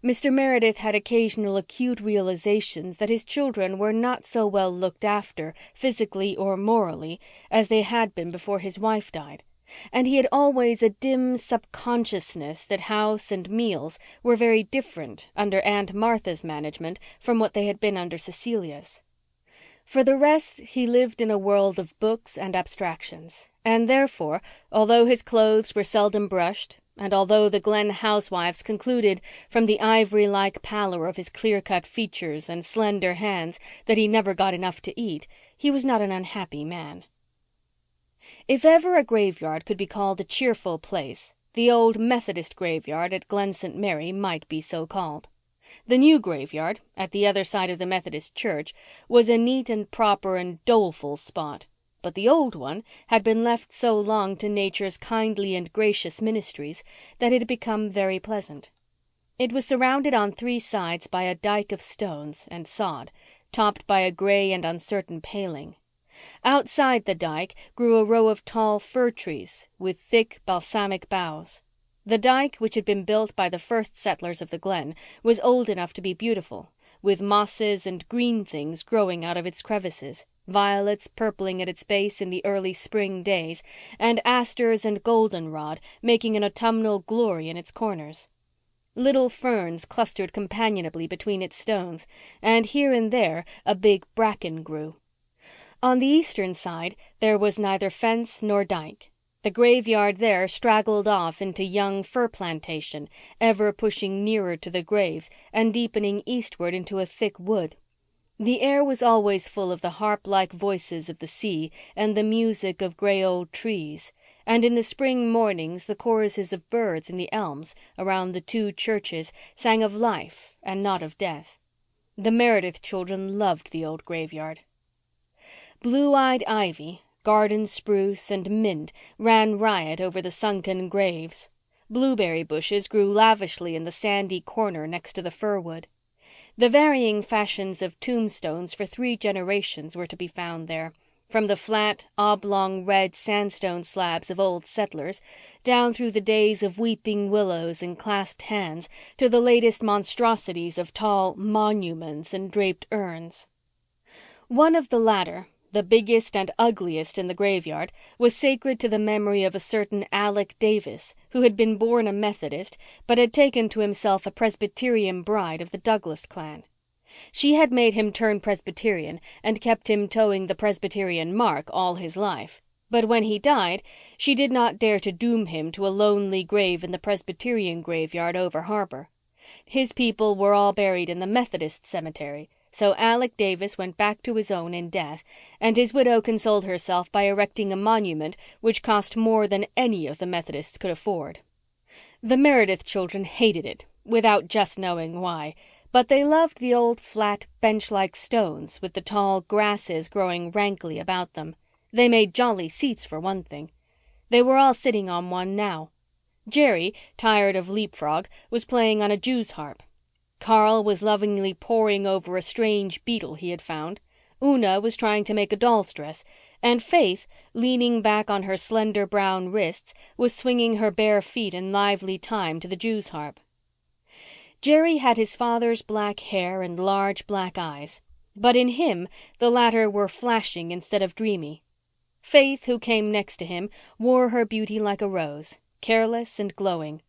Mr. Meredith had occasional acute realizations that his children were not so well looked after, physically or morally, as they had been before his wife died. And he had always a dim subconsciousness that house and meals were very different under Aunt Martha's management from what they had been under Cecilia's. For the rest, he lived in a world of books and abstractions, and therefore, although his clothes were seldom brushed, and although the Glen housewives concluded from the ivory-like pallor of his clear-cut features and slender hands that he never got enough to eat, he was not an unhappy man. If ever a graveyard could be called a cheerful place, the old Methodist graveyard at Glen St. Mary might be so called. The new graveyard, at the other side of the Methodist church, was a neat and proper and doleful spot, but the old one had been left so long to nature's kindly and gracious ministries that it had become very pleasant. It was surrounded on 3 sides by a dyke of stones and sod, topped by a grey and uncertain paling. Outside the dyke grew a row of tall fir trees with thick balsamic boughs. The dyke, which had been built by the first settlers of the Glen, was old enough to be beautiful, with mosses and green things growing out of its crevices, violets purpling at its base in the early spring days, and asters and goldenrod making an autumnal glory in its corners. Little ferns clustered companionably between its stones, and here and there a big bracken grew. On the eastern side there was neither fence nor dyke. The graveyard there straggled off into young fir plantation, ever pushing nearer to the graves and deepening eastward into a thick wood. The air was always full of the harp-like voices of the sea and the music of grey old trees, and in the spring mornings the choruses of birds in the elms around the 2 churches sang of life and not of death. The Meredith children loved the old graveyard. Blue-eyed ivy, garden spruce, and mint ran riot over the sunken graves. Blueberry bushes grew lavishly in the sandy corner next to the fir-wood. The varying fashions of tombstones for 3 generations were to be found there, from the flat, oblong red sandstone slabs of old settlers, down through the days of weeping willows and clasped hands, to the latest monstrosities of tall monuments and draped urns. One of the latter, the biggest and ugliest in the graveyard, was sacred to the memory of a certain Alec Davis, who had been born a Methodist but had taken to himself a Presbyterian bride of the Douglas clan. She had made him turn Presbyterian and kept him towing the Presbyterian mark all his life. But when he died, she did not dare to doom him to a lonely grave in the Presbyterian graveyard over harbour. His people were all buried in the Methodist cemetery, so Alec Davis went back to his own in death, and his widow consoled herself by erecting a monument which cost more than any of the Methodists could afford. The Meredith children hated it, without just knowing why, but they loved the old flat bench-like stones with the tall grasses growing rankly about them. They made jolly seats for one thing. They were all sitting on one now. Jerry, tired of leapfrog, was playing on a Jew's harp. Carl was lovingly poring over a strange beetle he had found. Una was trying to make a doll's dress, and Faith, leaning back on her slender brown wrists, was swinging her bare feet in lively time to the Jew's harp. Jerry had his father's black hair and large black eyes, but in him the latter were flashing instead of dreamy. Faith, who came next to him, wore her beauty like a rose, careless and glowing.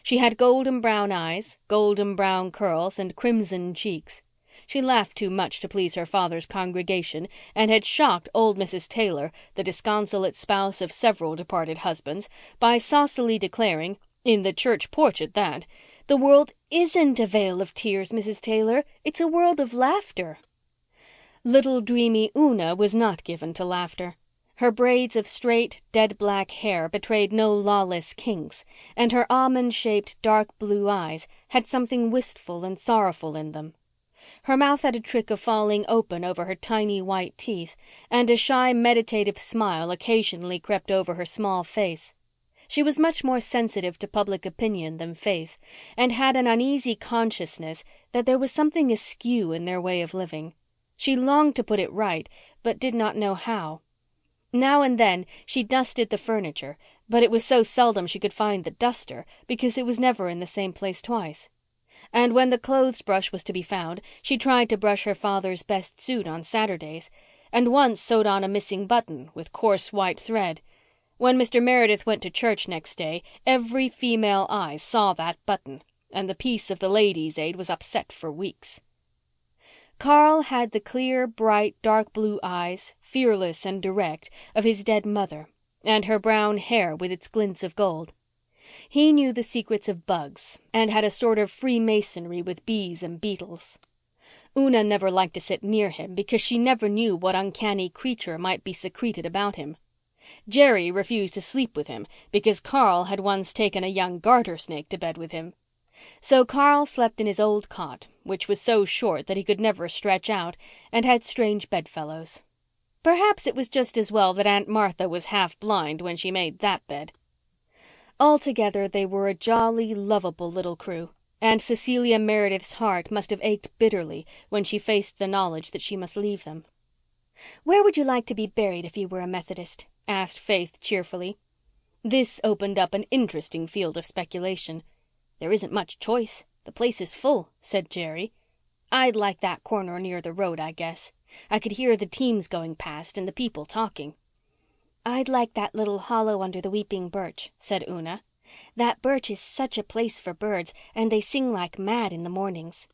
She had golden brown eyes, golden brown curls, and crimson cheeks. She laughed too much to please her father's congregation, and had shocked old Mrs. Taylor, the disconsolate spouse of several departed husbands, by saucily declaring, in the church porch at that, "The world isn't a vale of tears, Mrs. Taylor. It's a world of laughter." Little dreamy Una was not given to laughter. Her braids of straight, dead black hair betrayed no lawless kinks, and her almond-shaped dark blue eyes had something wistful and sorrowful in them. Her mouth had a trick of falling open over her tiny white teeth, and a shy, meditative smile occasionally crept over her small face. She was much more sensitive to public opinion than Faith, and had an uneasy consciousness that there was something askew in their way of living. She longed to put it right, but did not know how. Now and then she dusted the furniture, but it was so seldom she could find the duster because it was never in the same place twice. And when the clothes brush was to be found, she tried to brush her father's best suit on Saturdays, and once sewed on a missing button with coarse white thread. When Mr. Meredith went to church next day, every female eye saw that button, and the peace of the Ladies' Aid was upset for weeks. Carl had the clear, bright, dark blue eyes, fearless and direct, of his dead mother, and her brown hair with its glints of gold. He knew the secrets of bugs and had a sort of freemasonry with bees and beetles. Una never liked to sit near him because she never knew what uncanny creature might be secreted about him. Jerry refused to sleep with him because Carl had once taken a young garter snake to bed with him. So Carl slept in his old cot, which was so short that he could never stretch out, and had strange bedfellows. Perhaps it was just as well that Aunt Martha was half blind when she made that bed. Altogether they were a jolly, lovable little crew, and Cecilia Meredith's heart must have ached bitterly when she faced the knowledge that she must leave them. "Where would you like to be buried if you were a Methodist?" asked Faith cheerfully. This opened up an interesting field of speculation. "There isn't much choice. The place is full," said Jerry. "I'd like that corner near the road, I guess. I could hear the teams going past and the people talking." "I'd like that little hollow under the weeping birch," said Una. "That birch is such a place for birds, and they sing like mad in the mornings."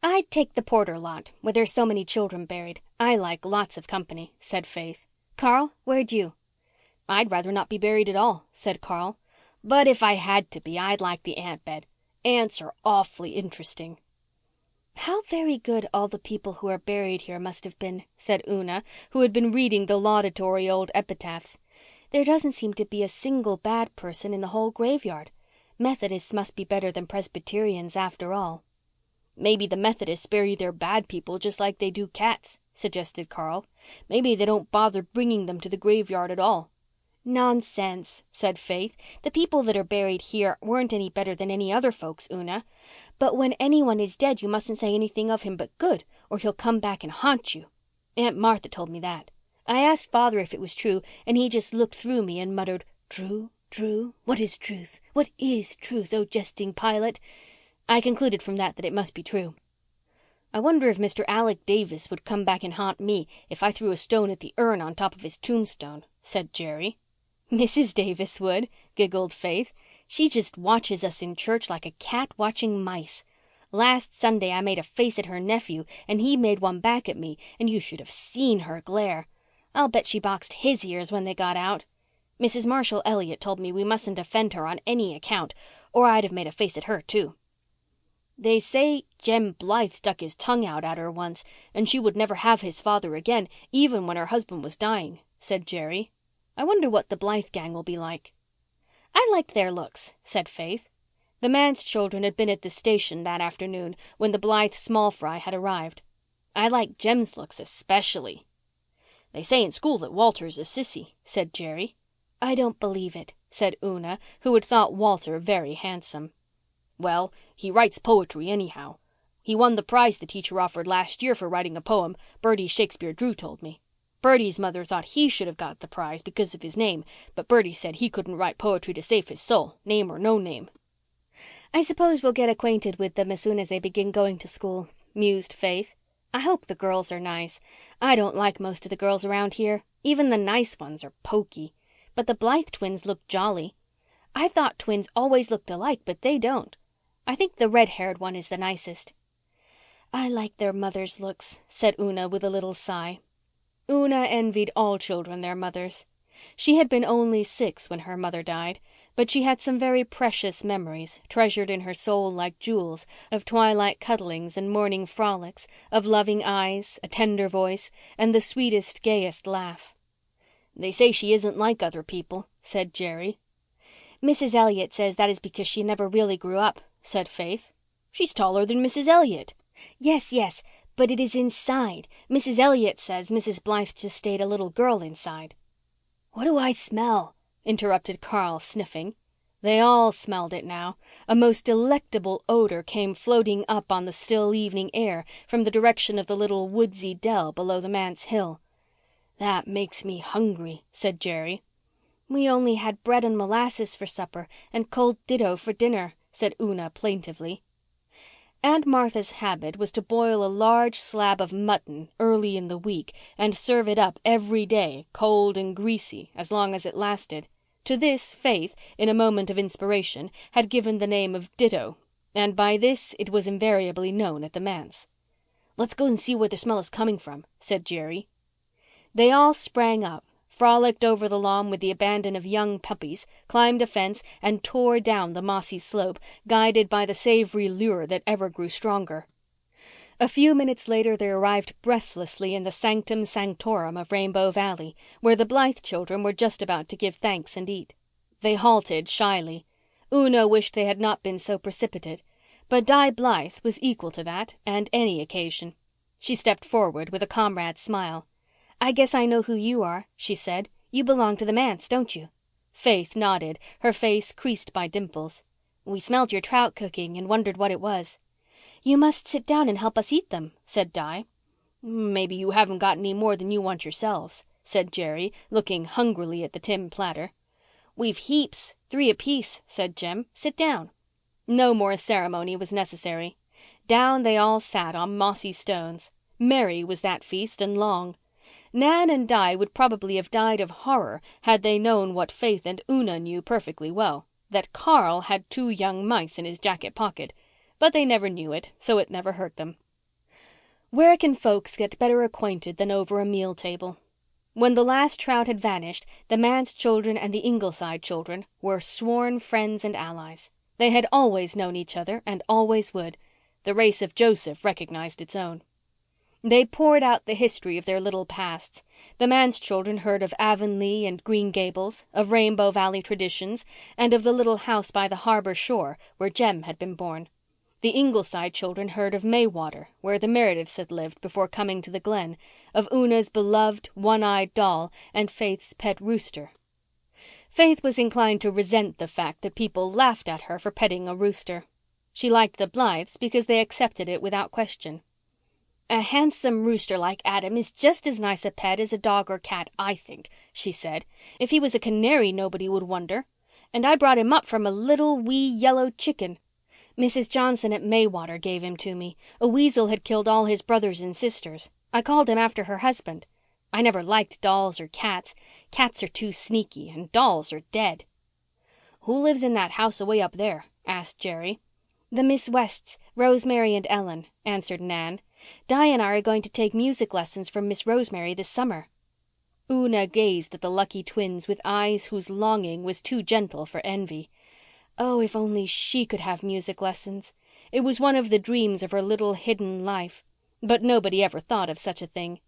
"I'd take the Porter lot, where there's so many children buried. I like lots of company," said Faith. "Carl, where'd you?" "I'd rather not be buried at all," said Carl. "But if I had to be, I'd like the ant bed. Ants are awfully interesting." "How very good all the people who are buried here must have been," said Una, who had been reading the laudatory old epitaphs. "There doesn't seem to be a single bad person in the whole graveyard. Methodists must be better than Presbyterians after all." "Maybe the Methodists bury their bad people just like they do cats," suggested Carl. "Maybe they don't bother bringing them to the graveyard at all." "Nonsense," said Faith. "The people that are buried here weren't any better than any other folks, Una. But when anyone is dead you mustn't say anything of him but good, or he'll come back and haunt you. Aunt Martha told me that. I asked Father if it was true, and he just looked through me and muttered, 'True, true? What is truth? What is truth, O jesting Pilate?' I concluded from that it must be true." "I wonder if Mr. Alec Davis would come back and haunt me if I threw a stone at the urn on top of his tombstone," said Jerry. "Mrs. Davis would," giggled Faith. "She just watches us in church like a cat watching mice. Last Sunday I made a face at her nephew and he made one back at me, and you should have seen her glare. I'll bet she boxed his ears when they got out. Mrs. Marshall Elliott told me we mustn't offend her on any account, or I'd have made a face at her too. They say Jem Blythe stuck his tongue out at her once, and she would never have his father again, even when her husband was dying," said Jerry. "I wonder what the Blythe gang will be like." "I liked their looks," said Faith. The Manse children had been at the station that afternoon when the Blythe small fry had arrived. "I like Jem's looks especially." "They say in school that Walter's a sissy," said Jerry. "I don't believe it," said Una, who had thought Walter very handsome. "Well, he writes poetry anyhow. He won the prize the teacher offered last year for writing a poem, Bertie Shakespeare Drew told me. Bertie's mother thought he should have got the prize because of his name, but Bertie said he couldn't write poetry to save his soul, name or no name." "I suppose we'll get acquainted with them as soon as they begin going to school," mused Faith. "I hope the girls are nice. I don't like most of the girls around here. Even the nice ones are poky. But the Blythe twins look jolly. I thought twins always looked alike, but they don't. I think the red-haired one is the nicest." "I like their mother's looks," said Una with a little sigh. Una envied all children their mothers. She had been only 6 when her mother died, but she had some very precious memories, treasured in her soul like jewels, of twilight cuddlings and morning frolics, of loving eyes, a tender voice, and the sweetest, gayest laugh. "They say she isn't like other people," said Jerry. "Mrs. Elliott says that is because she never really grew up," said Faith. "She's taller than Mrs. Elliott." Yes, but it is inside. Mrs. Elliott says Mrs. Blythe just stayed a little girl inside." "What do I smell?" interrupted Carl, sniffing. They all smelled it now. A most delectable odor came floating up on the still evening air from the direction of the little woodsy dell below the manse hill. "That makes me hungry," said Jerry. "We only had bread and molasses for supper and cold ditto for dinner," said Una plaintively. Aunt Martha's habit was to boil a large slab of mutton early in the week and serve it up every day, cold and greasy, as long as it lasted. To this Faith, in a moment of inspiration, had given the name of ditto, and by this it was invariably known at the manse. "Let's go and see where the smell is coming from," said Jerry. They all sprang up, frolicked over the lawn with the abandon of young puppies, climbed a fence, and tore down the mossy slope, guided by the savory lure that ever grew stronger. A few minutes later they arrived breathlessly in the sanctum sanctorum of Rainbow Valley, where the Blythe children were just about to give thanks and eat. They halted shyly. Una wished they had not been so precipitate, but Di Blythe was equal to that and any occasion. She stepped forward with a comrade's smile. "I guess I know who you are," she said. "You belong to the manse, don't you?" Faith nodded, her face creased by dimples. "We smelled your trout cooking and wondered what it was." "You must sit down and help us eat them," said Di. "Maybe you haven't got any more than you want yourselves," said Jerry, looking hungrily at the tin platter. "We've heaps, 3 apiece," said Jem. "Sit down." No more ceremony was necessary. Down they all sat on mossy stones. Merry was that feast and long. Nan and Di would probably have died of horror had they known what Faith and Una knew perfectly well, that Carl had 2 young mice in his jacket pocket. But they never knew it, so it never hurt them. Where can folks get better acquainted than over a meal table? When the last trout had vanished, the Manse children and the Ingleside children were sworn friends and allies. They had always known each other and always would. The race of Joseph recognized its own. They poured out the history of their little pasts. The Manse children heard of Avonlea and Green Gables, of Rainbow Valley traditions, and of the little house by the harbour shore where Jem had been born. The Ingleside children heard of Maywater, where the Merediths had lived before coming to the Glen, of Una's beloved one-eyed doll and Faith's pet rooster. Faith was inclined to resent the fact that people laughed at her for petting a rooster. She liked the Blythes because they accepted it without question. "A handsome rooster like Adam is just as nice a pet as a dog or cat, I think," she said. "If he was a canary nobody would wonder. And I brought him up from a little wee yellow chicken. Mrs. Johnson at Maywater gave him to me. A weasel had killed all his brothers and sisters. I called him after her husband. I never liked dolls or cats. Cats are too sneaky and dolls are dead." "Who lives in that house away up there?" asked Jerry. "The Miss Wests, Rosemary and Ellen," answered Nan. "Di and I are going to take music lessons from Miss Rosemary this summer." Una gazed at the lucky twins with eyes whose longing was too gentle for envy. Oh, if only she could have music lessons! It was one of the dreams of her little hidden life. But nobody ever thought of such a thing.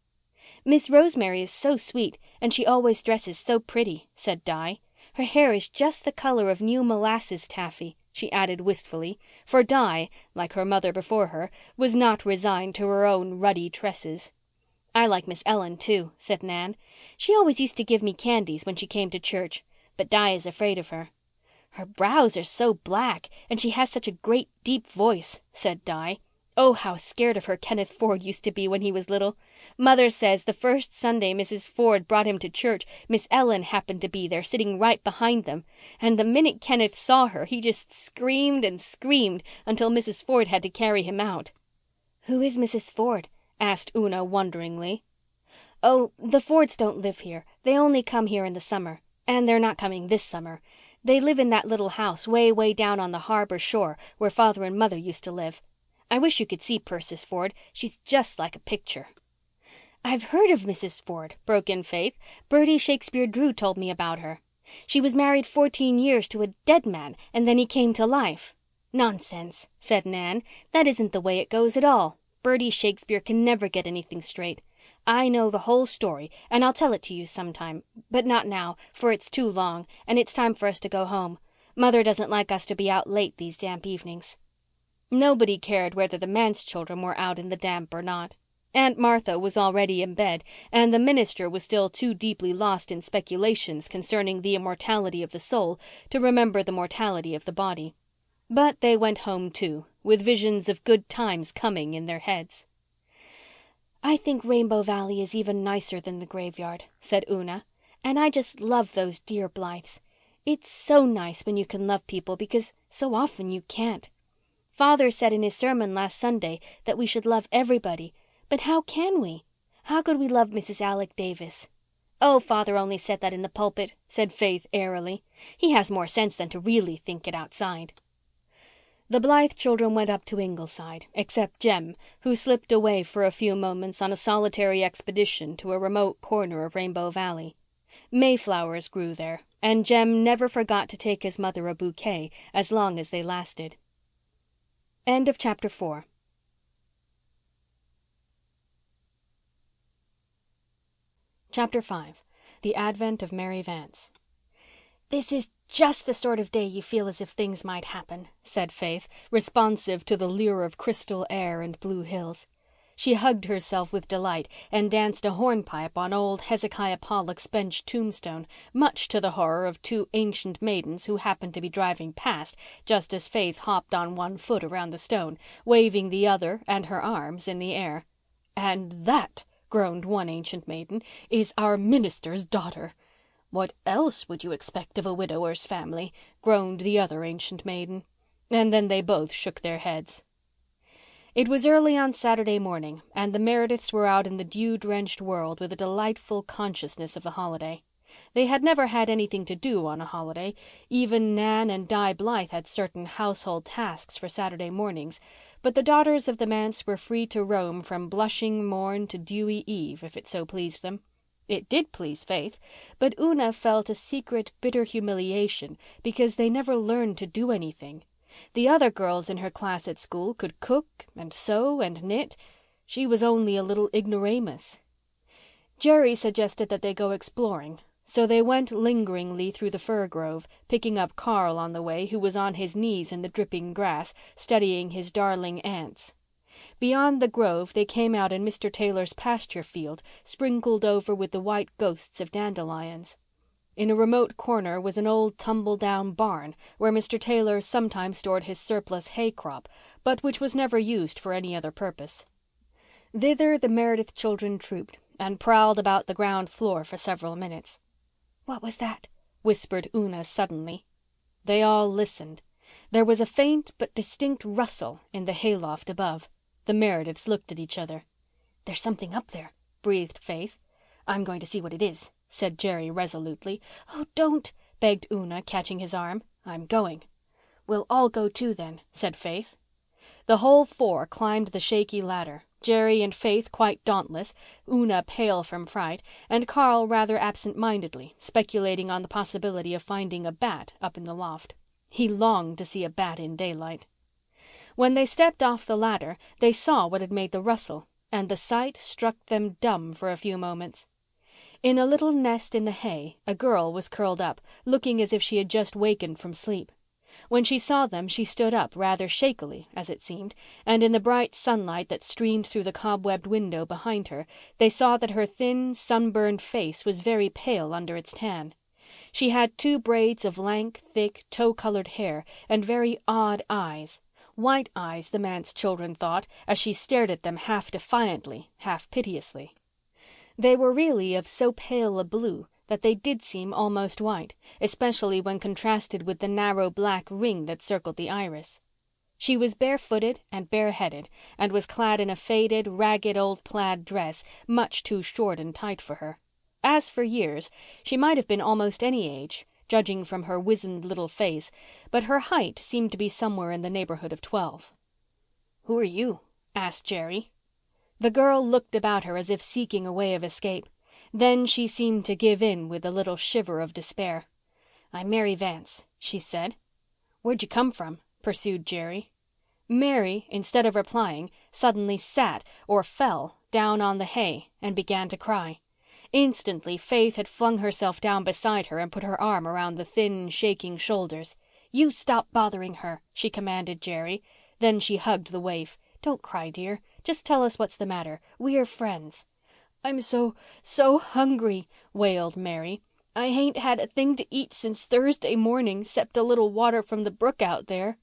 "Miss Rosemary is so sweet, and she always dresses so pretty," said Di. "Her hair is just the color of new molasses taffy," she added wistfully, for Di, like her mother before her, was not resigned to her own ruddy tresses. "I like Miss Ellen, too," said Nan. "She always used to give me candies when she came to church, but Di is afraid of her." "Her brows are so black and she has such a great deep voice," said Di. "Oh, how scared of her Kenneth Ford used to be when he was little. Mother says the first Sunday Mrs. Ford brought him to church Miss Ellen happened to be there sitting right behind them, and the minute Kenneth saw her he just screamed and screamed until Mrs. Ford had to carry him out." "Who is Mrs. Ford?" asked Una wonderingly. "Oh, the Fords don't live here. They only come here in the summer. And they're not coming this summer. They live in that little house way down on the harbor shore where Father and Mother used to live. I wish you could see Persis Ford. She's just like a picture." "I've heard of Mrs. Ford," broke in Faith. "Bertie Shakespeare Drew told me about her. She was married 14 years to a dead man and then he came to life." "Nonsense," said Nan. "That isn't the way it goes at all. Bertie Shakespeare can never get anything straight. I know the whole story and I'll tell it to you sometime, but not now, for it's too long and it's time for us to go home. Mother doesn't like us to be out late these damp evenings." Nobody cared whether the Manse children were out in the damp or not. Aunt Martha was already in bed and the minister was still too deeply lost in speculations concerning the immortality of the soul to remember the mortality of the body. But they went home too, with visions of good times coming in their heads. "I think Rainbow Valley is even nicer than the graveyard," said Una. "And I just love those dear Blythes. It's so nice when you can love people because so often you can't. Father said in his sermon last Sunday that we should love everybody, but how can we? How could we love Mrs. Alec Davis?" "Oh, Father only said that in the pulpit," said Faith airily. "He has more sense than to really think it outside." The Blythe children went up to Ingleside, except Jem, who slipped away for a few moments on a solitary expedition to a remote corner of Rainbow Valley. Mayflowers grew there, and Jem never forgot to take his mother a bouquet as long as they lasted. End of chapter 4. Chapter 5. The Advent of Mary Vanse. "This is just the sort of day you feel as if things might happen," said Faith, responsive to the lure of crystal air and blue hills. She hugged herself with delight and danced a hornpipe on old Hezekiah Pollock's bench tombstone, much to the horror of two ancient maidens who happened to be driving past just as Faith hopped on one foot around the stone, waving the other and her arms in the air. "And that," groaned one ancient maiden, "is our minister's daughter." "What else would you expect of a widower's family?" groaned the other ancient maiden. And then they both shook their heads. It was early on Saturday morning and the Merediths were out in the dew-drenched world with a delightful consciousness of the holiday. They had never had anything to do on a holiday. Even Nan and Di Blythe had certain household tasks for Saturday mornings, but the daughters of the Manse were free to roam from blushing morn to dewy eve if it so pleased them. It did please Faith, but Una felt a secret bitter humiliation because they never learned to do anything. The other girls in her class at school could cook and sew and knit. She was only a little ignoramus. Jerry suggested that they go exploring, so they went lingeringly through the fir grove, picking up Carl on the way, who was on his knees in the dripping grass, studying his darling ants. Beyond the grove they came out in Mr. Taylor's pasture field, sprinkled over with the white ghosts of dandelions. In a remote corner was an old tumble-down barn where Mr. Taylor sometimes stored his surplus hay crop, but which was never used for any other purpose. Thither the Meredith children trooped and prowled about the ground floor for several minutes. "What was that?" whispered Una suddenly. They all listened. There was a faint but distinct rustle in the hayloft above. The Merediths looked at each other. "There's something up there," breathed Faith. "I'm going to see what it is," said Jerry resolutely. "Oh, don't," begged Una, catching his arm. "I'm going." "We'll all go too then," said Faith. The whole four climbed the shaky ladder, Jerry and Faith quite dauntless, Una pale from fright, and Carl rather absent-mindedly, speculating on the possibility of finding a bat up in the loft. He longed to see a bat in daylight. When they stepped off the ladder, they saw what had made the rustle, and the sight struck them dumb for a few moments. In a little nest in the hay, a girl was curled up, looking as if she had just wakened from sleep. When she saw them, she stood up rather shakily, as it seemed, and in the bright sunlight that streamed through the cobwebbed window behind her, they saw that her thin, sunburned face was very pale under its tan. She had 2 braids of lank, thick, tow-colored hair and very odd eyes. White eyes, the manse children thought, as she stared at them half defiantly, half piteously. They were really of so pale a blue that they did seem almost white, especially when contrasted with the narrow black ring that circled the iris. She was barefooted and bareheaded, and was clad in a faded, ragged old plaid dress, much too short and tight for her. As for years, she might have been almost any age, judging from her wizened little face, but her height seemed to be somewhere in the neighborhood of 12. "Who are you?" asked Jerry. The girl looked about her as if seeking a way of escape. Then she seemed to give in with a little shiver of despair. "I'm Mary Vanse," she said. "Where'd you come from?" pursued Jerry. Mary, instead of replying, suddenly sat, or fell, down on the hay and began to cry. Instantly Faith had flung herself down beside her and put her arm around the thin, shaking shoulders. "You stop bothering her," she commanded Jerry. Then she hugged the waif. "Don't cry, dear. Just tell us what's the matter. We're friends." "I'm so hungry," wailed Mary. "I hain't had a thing to eat since Thursday morning, 'cept a little water from the brook out there."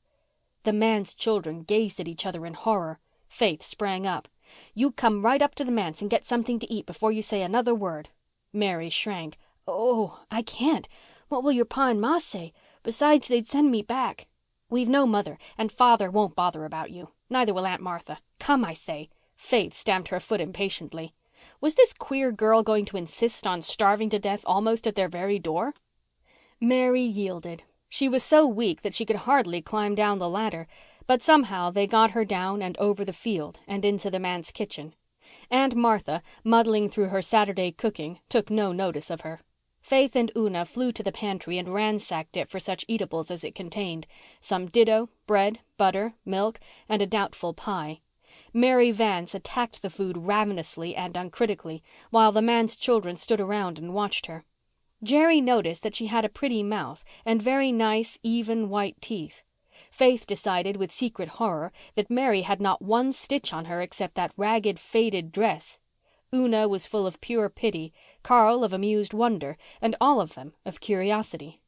The manse children gazed at each other in horror. Faith sprang up. "You come right up to the manse and get something to eat before you say another word." Mary shrank. "Oh, I can't. What will your pa and ma say? Besides, they'd send me back." "We've no mother, and father won't bother about you. Neither will Aunt Martha. Come, I say." Faith stamped her foot impatiently. Was this queer girl going to insist on starving to death almost at their very door? Mary yielded. She was so weak that she could hardly climb down the ladder, but somehow they got her down and over the field and into the manse kitchen. Aunt Martha, muddling through her Saturday cooking, took no notice of her. Faith and Una flew to the pantry and ransacked it for such eatables as it contained, some ditto, bread, butter, milk, and a doubtful pie. Mary Vanse attacked the food ravenously and uncritically, while the manse children stood around and watched her. Jerry noticed that she had a pretty mouth and very nice, even, white teeth. Faith decided with secret horror that Mary had not one stitch on her except that ragged, faded dress. Una was full of pure pity, Carl of amused wonder, and all of them of curiosity.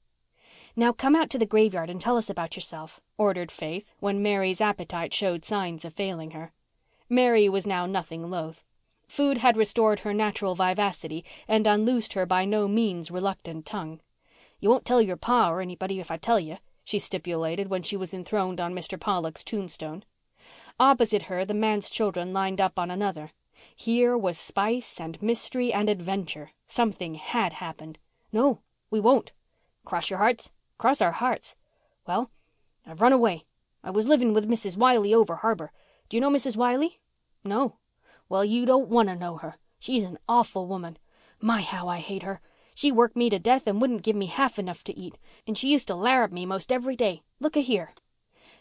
"Now come out to the graveyard and tell us about yourself," ordered Faith, when Mary's appetite showed signs of failing her. Mary was now nothing loath. Food had restored her natural vivacity and unloosed her by no means reluctant tongue. "You won't tell your pa or anybody if I tell you," she stipulated when she was enthroned on Mr. Pollock's tombstone. Opposite her the manse children lined up on another. Here was spice and mystery and adventure. Something had happened. "No, we won't." "Cross your hearts?" "Cross our hearts." "Well, I've run away. I was living with Mrs. Wiley over harbour. Do you know Mrs. Wiley?" "No." "Well, you don't want to know her. She's an awful woman. My, how I hate her. She worked me to death and wouldn't give me half enough to eat. And she used to larrup me most every day. Look-a-here."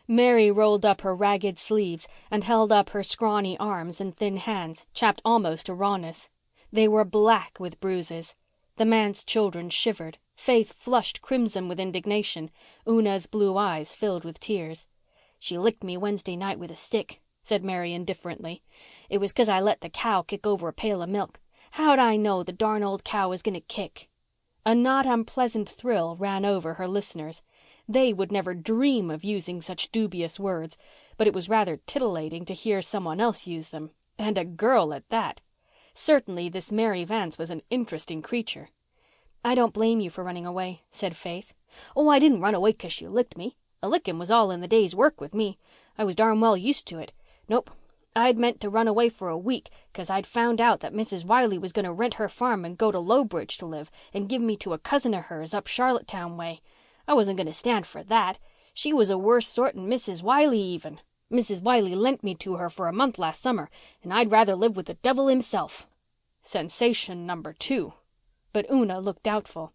Mary rolled up her ragged sleeves and held up her scrawny arms and thin hands, chapped almost to rawness. They were black with bruises. The manse children shivered. Faith flushed crimson with indignation. Una's blue eyes filled with tears. "She licked me Wednesday night with a stick," said Mary indifferently. "It was 'cause I let the cow kick over a pail of milk. How'd I know the darn old cow was going to kick?" A not unpleasant thrill ran over her listeners. They would never dream of using such dubious words, but it was rather titillating to hear someone else use them, and a girl at that. Certainly this Mary Vanse was an interesting creature. "I don't blame you for running away," said Faith. "Oh, I didn't run away 'cause she licked me. A licking was all in the day's work with me. I was darn well used to it. Nope, I'd meant to run away for a week 'cause I'd found out that Mrs. Wiley was going to rent her farm and go to Lowbridge to live and give me to a cousin of hers up Charlottetown way. I wasn't going to stand for that. She was a worse sort than Mrs. Wiley even. Mrs. Wiley lent me to her for a month last summer, and I'd rather live with the devil himself. Sensation number 2. But Una looked doubtful.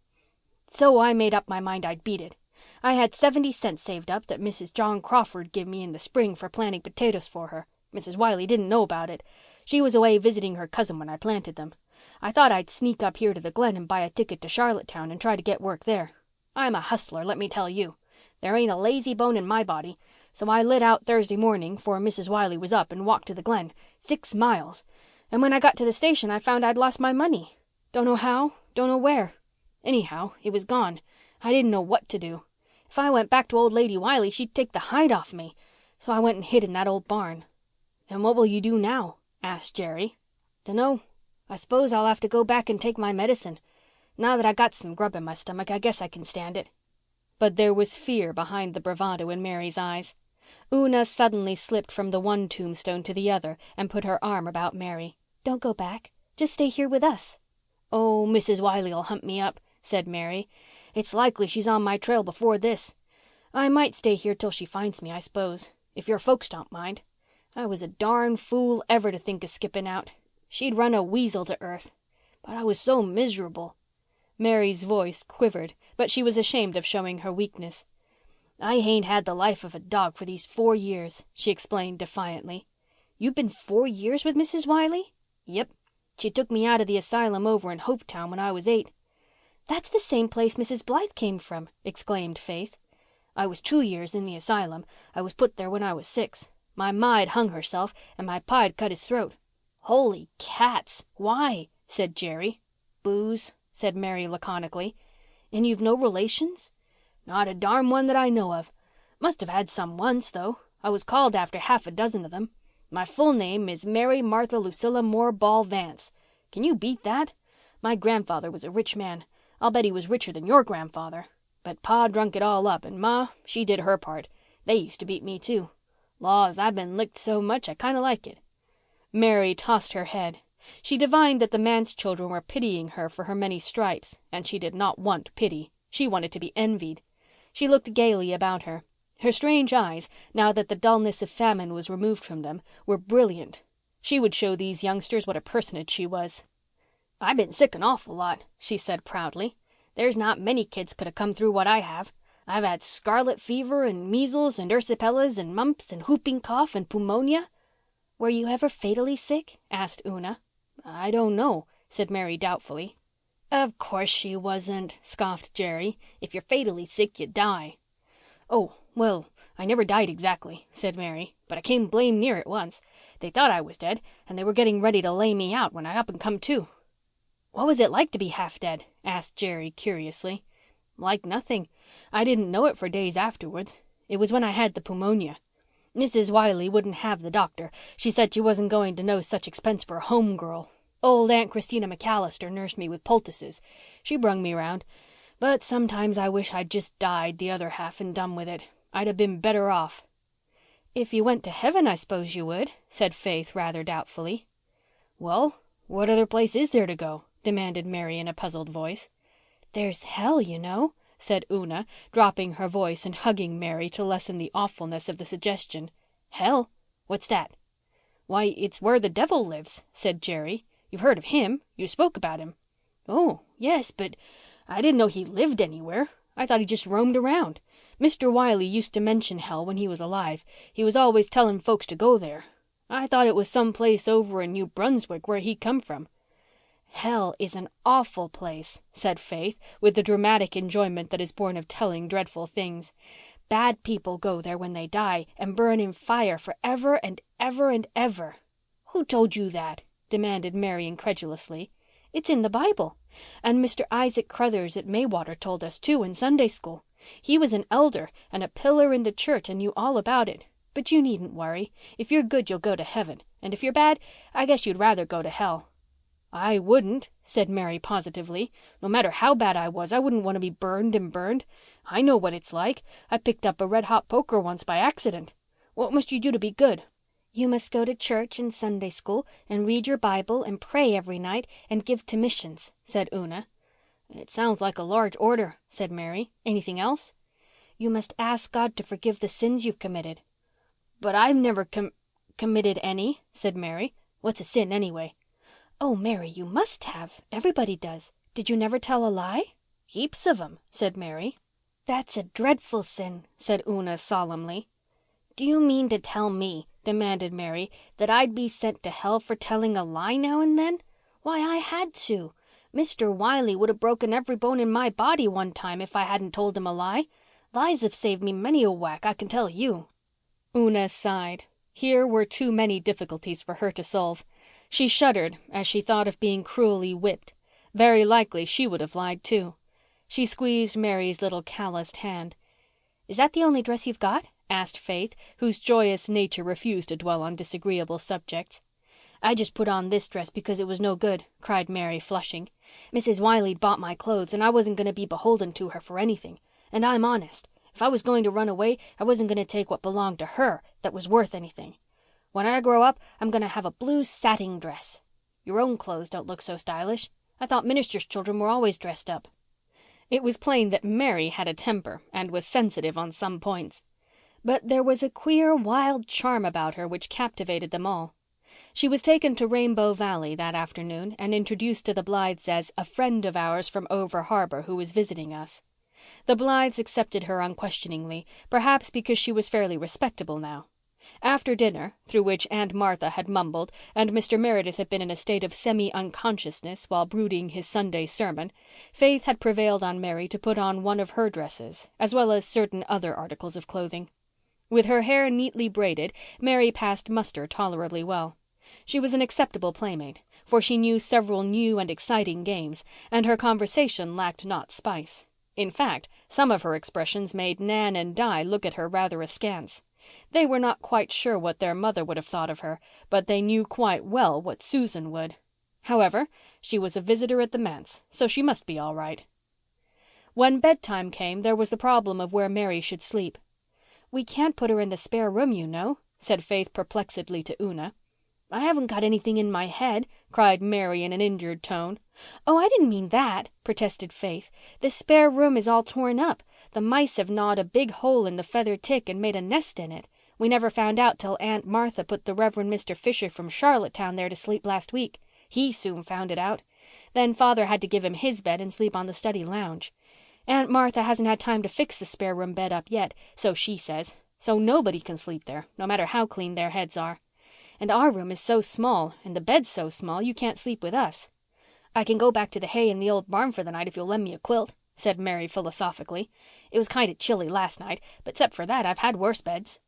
So I made up my mind I'd beat it. I had 70 cents saved up that Mrs. John Crawford give me in the spring for planting potatoes for her. Mrs. Wiley didn't know about it. She was away visiting her cousin when I planted them. I thought I'd sneak up here to the Glen and buy a ticket to Charlottetown and try to get work there. I'm a hustler, let me tell you. There ain't a lazy bone in my body. So I lit out Thursday morning 'fore Mrs. Wiley was up and walked to the Glen, 6 miles. And when I got to the station I found I'd lost my money. Don't know how, don't know where. Anyhow, it was gone. I didn't know what to do. If I went back to old Lady Wiley she'd take the hide off me. So I went and hid in that old barn. "And what will you do now?" asked Jerry. "Dunno. I suppose I'll have to go back and take my medicine. Now that I got some grub in my stomach I guess I can stand it." But there was fear behind the bravado in Mary's eyes. Una suddenly slipped from the one tombstone to the other and put her arm about Mary. "Don't go back. Just stay here with us." "Oh, Mrs. Wiley'll hunt me up," said Mary. "It's likely she's on my trail before this. I might stay here till she finds me, I suppose, if your folks don't mind. I was a darn fool ever to think of skipping out. She'd run a weasel to earth. But I was so miserable." Mary's voice quivered, but she was ashamed of showing her weakness. "I hain't had the life of a dog for these 4 years," she explained defiantly. "You've been 4 years with Mrs. Wiley?" "Yep. She took me out of the asylum over in Hopetown when I was 8. "That's the same place Mrs. Blythe came from," exclaimed Faith. "I was 2 years in the asylum. I was put there when I was 6. My ma'd hung herself and my pa'd cut his throat." "Holy cats! Why?" said Jerry. "Booze," said Mary laconically. "And you've no relations?" "Not a darn one that I know of. Must have had some once, though. I was called after half a dozen of them. My full name is Mary Martha Lucilla Moore Ball Vanse. Can you beat that? My grandfather was a rich man. I'll bet he was richer than your grandfather. But Pa drunk it all up and Ma, she did her part. They used to beat me too. Laws, I've been licked so much I kind of like it." Mary tossed her head. She divined that the Manse children were pitying her for her many stripes, and she did not want pity. She wanted to be envied. She looked gaily about her. Her strange eyes, now that the dullness of famine was removed from them, were brilliant. She would show these youngsters what a personage she was. "I've been sick an awful lot," she said proudly. "There's not many kids could have come through what I have. I've had scarlet fever and measles and erysipelas and mumps and whooping cough and pneumonia." "Were you ever fatally sick?" asked Una. "I don't know," said Mary doubtfully. "Of course she wasn't," scoffed Jerry. "If you're fatally sick you die." "Oh, well, I never died exactly," said Mary, "but I came blame near it once. They thought I was dead and they were getting ready to lay me out when I up and come to." "What was it like to be half dead?" asked Jerry curiously. "Like nothing. I didn't know it for days afterwards. It was when I had the pneumonia. Mrs. Wiley wouldn't have the doctor. She said she wasn't going to no such expense for a home girl. Old Aunt Christina McAllister nursed me with poultices. She brung me round. But sometimes I wish I'd just died the other half and done with it. I'd have been better off." "If you went to heaven I suppose you would," said Faith rather doubtfully. "Well, what other place is there to go?" demanded Mary in a puzzled voice. "There's hell, you know," said Una, dropping her voice and hugging Mary to lessen the awfulness of the suggestion. "Hell? What's that?" "Why, it's where the devil lives," said Jerry. "You've heard of him. You spoke about him." "Oh, yes, but I didn't know he lived anywhere. I thought he just roamed around. Mr. Wiley used to mention hell when he was alive. He was always telling folks to go there. I thought it was some place over in New Brunswick where he come from." "Hell is an awful place," said Faith, with the dramatic enjoyment that is born of telling dreadful things. "Bad people go there when they die and burn in fire for ever and ever and ever." "Who told you that?" demanded Mary incredulously. "It's in the Bible. And Mr. Isaac Crothers at Maywater told us too in Sunday school. He was an elder and a pillar in the church and knew all about it. But you needn't worry. If you're good you'll go to heaven, and if you're bad I guess you'd rather go to hell." "I wouldn't," said Mary positively. "No matter how bad I was, I wouldn't want to be burned and burned. I know what it's like. I picked up a red-hot poker once by accident. What must you do to be good?" "You must go to church and Sunday school and read your Bible and pray every night and give to missions," said Una. "It sounds like a large order," said Mary. "Anything else?" You must ask God to forgive the sins you've committed." "But I've never committed any," said Mary. "What's a sin, anyway?" "Oh, Mary, you must have. Everybody does. Did you never tell a lie?" "Heaps of 'em," said Mary. "That's a dreadful sin," said Una solemnly. "Do you mean to tell me," demanded Mary, "that I'd be sent to hell for telling a lie now and then? Why, I had to. Mr. Wiley would have broken every bone in my body one time if I hadn't told him a lie. Lies have saved me many a whack, I can tell you." Una sighed. Here were too many difficulties for her to solve. She shuddered as she thought of being cruelly whipped. Very likely she would have lied too. She squeezed Mary's little calloused hand. "Is that the only dress you've got?" asked Faith, whose joyous nature refused to dwell on disagreeable subjects. "I just put on this dress because it was no good," cried Mary, flushing. "Mrs. Wiley'd bought my clothes and I wasn't going to be beholden to her for anything. And I'm honest. If I was going to run away, I wasn't going to take what belonged to her that was worth anything. When I grow up, I'm going to have a blue satin dress. Your own clothes don't look so stylish. I thought ministers' children were always dressed up." It was plain that Mary had a temper and was sensitive on some points. But there was a queer, wild charm about her which captivated them all. She was taken to Rainbow Valley that afternoon and introduced to the Blythes as "a friend of ours from over harbour who is visiting us." The Blythes accepted her unquestioningly, perhaps because she was fairly respectable now. After dinner, through which Aunt Martha had mumbled and Mr. Meredith had been in a state of semi-unconsciousness while brooding his Sunday sermon, Faith had prevailed on Mary to put on one of her dresses, as well as certain other articles of clothing. With her hair neatly braided, Mary passed muster tolerably well. She was an acceptable playmate, for she knew several new and exciting games, and her conversation lacked not spice. In fact, some of her expressions made Nan and Di look at her rather askance. They were not quite sure what their mother would have thought of her, but they knew quite well what Susan would. However, she was a visitor at the Manse, so she must be all right. When bedtime came, there was the problem of where Mary should sleep. "We can't put her in the spare room, you know," said Faith perplexedly to Una. "I haven't got anything in my head," cried Mary in an injured tone. "Oh, I didn't mean that," protested Faith. "The spare room is all torn up. The mice have gnawed a big hole in the feather tick and made a nest in it. We never found out till Aunt Martha put the Reverend Mr. Fishy from Charlottetown there to sleep last week. He soon found it out. Then Father had to give him his bed and sleep on the study lounge. Aunt Martha hasn't had time to fix the spare room bed up yet, so she says. So nobody can sleep there, no matter how clean their heads are. And our room is so small and the bed's so small you can't sleep with us." "I can go back to the hay in the old barn for the night if you'll lend me a quilt," said Mary philosophically. "It was kind of chilly last night, but except for that I've had worse beds."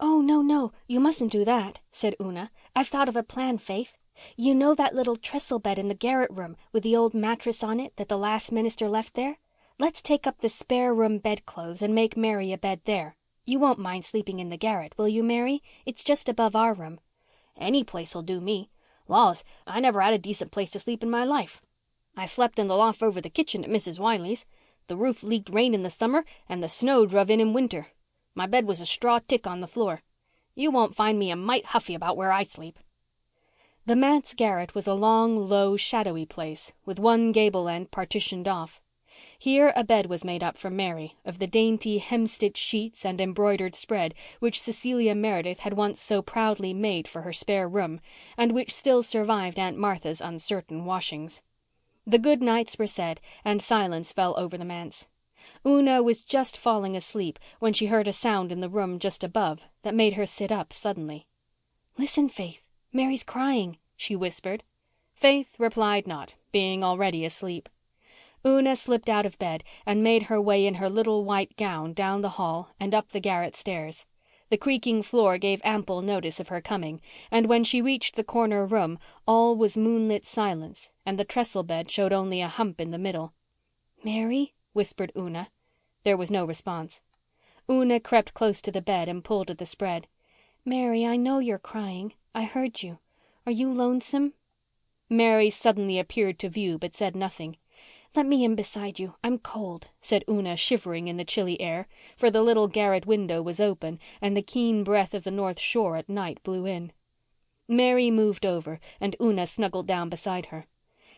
"Oh, no, you mustn't do that," said Una. "I've thought of a plan, Faith. You know that little trestle bed in the garret room with the old mattress on it that the last minister left there? Let's take up the spare room bedclothes and make Mary a bed there. You won't mind sleeping in the garret, will you, Mary? It's just above our room." "Any place'll do me. Laws, I never had a decent place to sleep in my life. I slept in the loft over the kitchen at Mrs. Wiley's. The roof leaked rain in the summer and the snow druv in winter. My bed was a straw tick on the floor. You won't find me a mite huffy about where I sleep." The Manse garret was a long, low, shadowy place, with one gable end partitioned off. Here a bed was made up for Mary of the dainty hemstitched sheets and embroidered spread which Cecilia Meredith had once so proudly made for her spare room and which still survived Aunt Martha's uncertain washings. The good nights were said and silence fell over the manse. Una was just falling asleep when she heard a sound in the room just above that made her sit up suddenly. "Listen, Faith, Mary's crying," she whispered. Faith replied not, being already asleep. Una slipped out of bed and made her way in her little white gown down the hall and up the garret stairs. The creaking floor gave ample notice of her coming, and when she reached the corner room all was moonlit silence and the trestle bed showed only a hump in the middle. "Mary?" whispered Una. There was no response. Una crept close to the bed and pulled at the spread. "Mary, I know you're crying. I heard you. Are you lonesome?" Mary suddenly appeared to view but said nothing. "Let me in beside you. I'm cold," said Una, shivering in the chilly air, for the little garret window was open and the keen breath of the north shore at night blew in. Mary moved over and Una snuggled down beside her.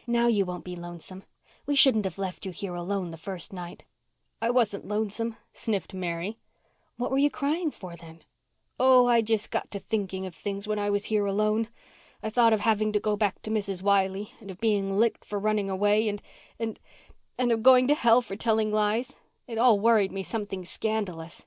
"Now you won't be lonesome. We shouldn't have left you here alone the first night." "I wasn't lonesome," sniffed Mary. "What were you crying for then?" "Oh, I just got to thinking of things when I was here alone. I thought of having to go back to Mrs. Wiley, and of being licked for running away, and of going to hell for telling lies. It all worried me something scandalous."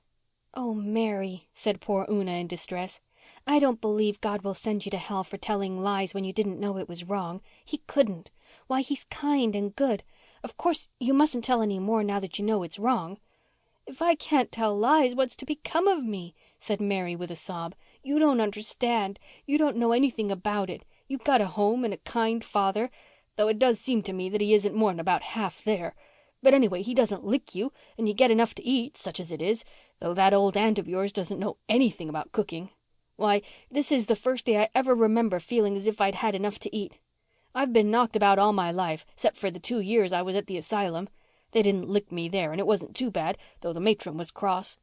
"Oh, Mary," said poor Una in distress. "I don't believe God will send you to hell for telling lies when you didn't know it was wrong. He couldn't. Why, he's kind and good. Of course, you mustn't tell any more now that you know it's wrong." "If I can't tell lies, what's to become of me?" said Mary with a sob. "You don't understand. You don't know anything about it. You've got a home and a kind father, though it does seem to me that he isn't more'n about half there. But anyway, he doesn't lick you, and you get enough to eat, such as it is, though that old aunt of yours doesn't know anything about cooking. Why, this is the first day I ever remember feeling as if I'd had enough to eat. I've been knocked about all my life, except for the 2 years I was at the asylum. They didn't lick me there, and it wasn't too bad, though the matron was cross.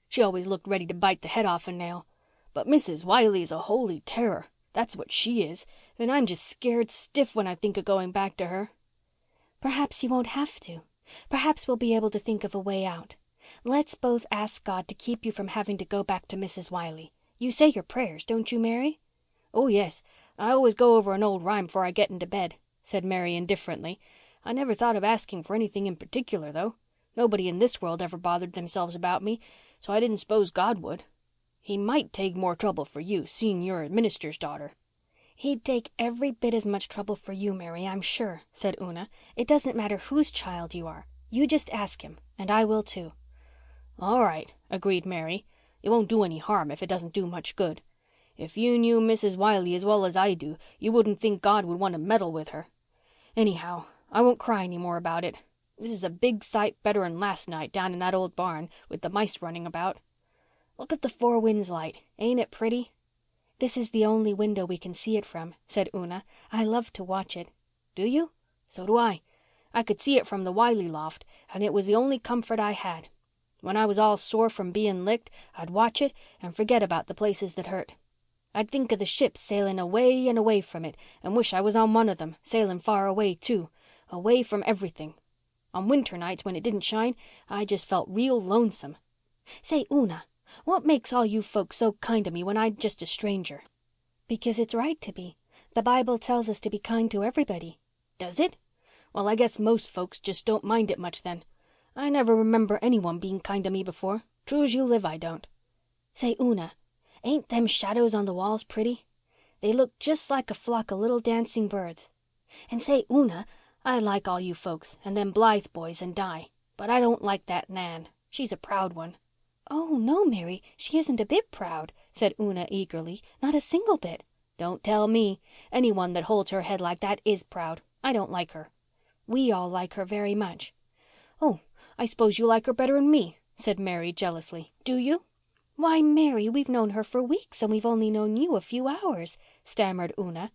She always looked ready to bite the head off a nail. But Mrs. Wiley's a holy terror. That's what she is, and I'm just scared stiff when I think of going back to her." "Perhaps you won't have to. Perhaps we'll be able to think of a way out. Let's both ask God to keep you from having to go back to Mrs. Wiley. You say your prayers, don't you, Mary?" "Oh, yes. I always go over an old rhyme before I get into bed," said Mary indifferently. "I never thought of asking for anything in particular, though. Nobody in this world ever bothered themselves about me, so I didn't s'pose God would. He might take more trouble for you, seeing you're a minister's daughter." "He'd take every bit as much trouble for you, Mary, I'm sure," said Una. "It doesn't matter whose child you are. You just ask him, and I will too." "All right," agreed Mary. "It won't do any harm if it doesn't do much good. If you knew Mrs. Wiley as well as I do, you wouldn't think God would want to meddle with her. Anyhow, I won't cry any more about it. This is a big sight better'n last night down in that old barn with the mice running about. Look at the Four Winds light. Ain't it pretty?" "This is the only window we can see it from," said Una. "I love to watch it." "Do you? So do I. I could see it from the Wiley loft, and it was the only comfort I had. When I was all sore from being licked, I'd watch it and forget about the places that hurt. I'd think of the ships sailing away and away from it and wish I was on one of them, sailing far away too, away from everything. On winter nights when it didn't shine, I just felt real lonesome. Say, Una, what makes all you folks so kind to me when I'm just a stranger?" "Because it's right to be. The Bible tells us to be kind to everybody." "Does it? Well, I guess most folks just don't mind it much then. I never remember anyone being kind to me before. True as you live, I don't." "Say, Una, ain't them shadows on the walls pretty? They look just like a flock of little dancing birds. And say, Una, I like all you folks and them Blythe boys and Di, but I don't like that Nan. She's a proud one." "Oh, no, Mary, she isn't a bit proud," said Una eagerly. "Not a single bit." "Don't tell me. Anyone that holds her head like that is proud. I don't like her." "We all like her very much." "Oh, I s'pose you like her better'n me," said Mary jealously. "Do you?" "Why, Mary, we've known her for weeks and we've only known you a few hours," stammered Una.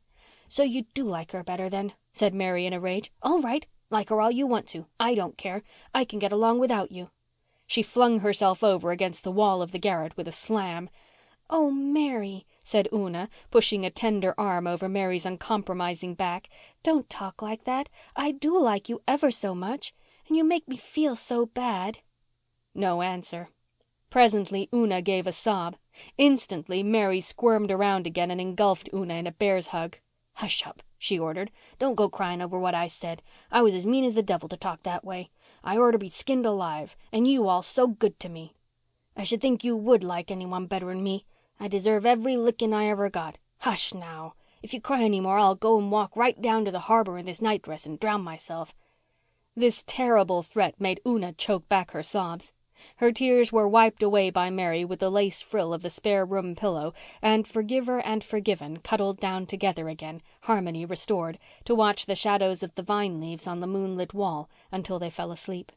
"So you do like her better then," said Mary in a rage. "All right. Like her all you want to. I don't care. I can get along without you." She flung herself over against the wall of the garret with a slam. "Oh, Mary," said Una, pushing a tender arm over Mary's uncompromising back. "don't talk like that. I do like you ever so much, and you make me feel so bad." No answer. Presently Una gave a sob. Instantly Mary squirmed around again and engulfed Una in a bear's hug. "Hush up," she ordered. "Don't go crying over what I said. I was as mean as the devil to talk that way. I ought to be skinned alive. And you all so good to me. I should think you would like anyone better'n me. I deserve every licking I ever got. Hush now. If you cry any more I'll go and walk right down to the harbor in this nightdress and drown myself." This terrible threat made Una choke back her sobs. Her tears were wiped away by Mary with the lace frill of the spare room pillow, and forgiver and forgiven cuddled down together again, harmony restored, to watch the shadows of the vine leaves on the moonlit wall until they fell asleep.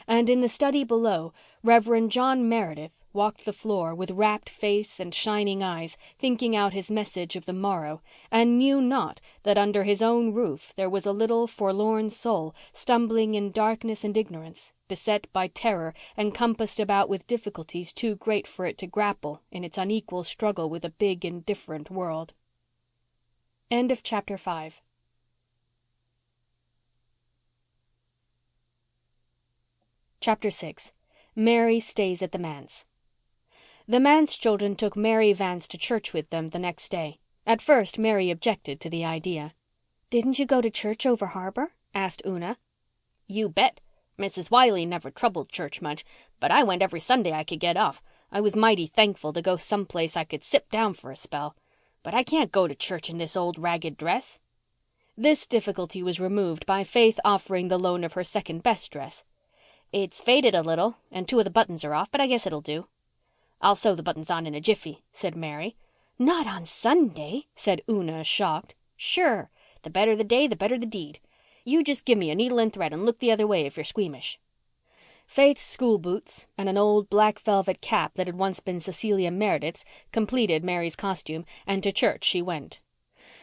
And in the study below, Reverend John Meredith walked the floor with rapt face and shining eyes, thinking out his message of the morrow, and knew not that under his own roof there was a little forlorn soul stumbling in darkness and ignorance, beset by terror and compassed about with difficulties too great for it to grapple in its unequal struggle with a big indifferent world. End of chapter 5. Chapter 6. Mary stays at the Manse. The Manse children took Mary Vanse to church with them the next day. At first Mary objected to the idea. "Didn't you go to church over harbour?" asked Una. "You bet. Mrs. Wiley never troubled church much, but I went every Sunday I could get off. I was mighty thankful to go someplace I could sit down for a spell. But I can't go to church in this old ragged dress." This difficulty was removed by Faith offering the loan of her second-best dress. "It's faded a little and 2 of the buttons are off, but I guess it'll do." "I'll sew the buttons on in a jiffy," said Mary. "Not on Sunday," said Una, shocked. "Sure. The better the day, the better the deed. You just give me a needle and thread and look the other way if you're squeamish." Faith's school boots and an old black velvet cap that had once been Cecilia Meredith's completed Mary's costume, and to church she went.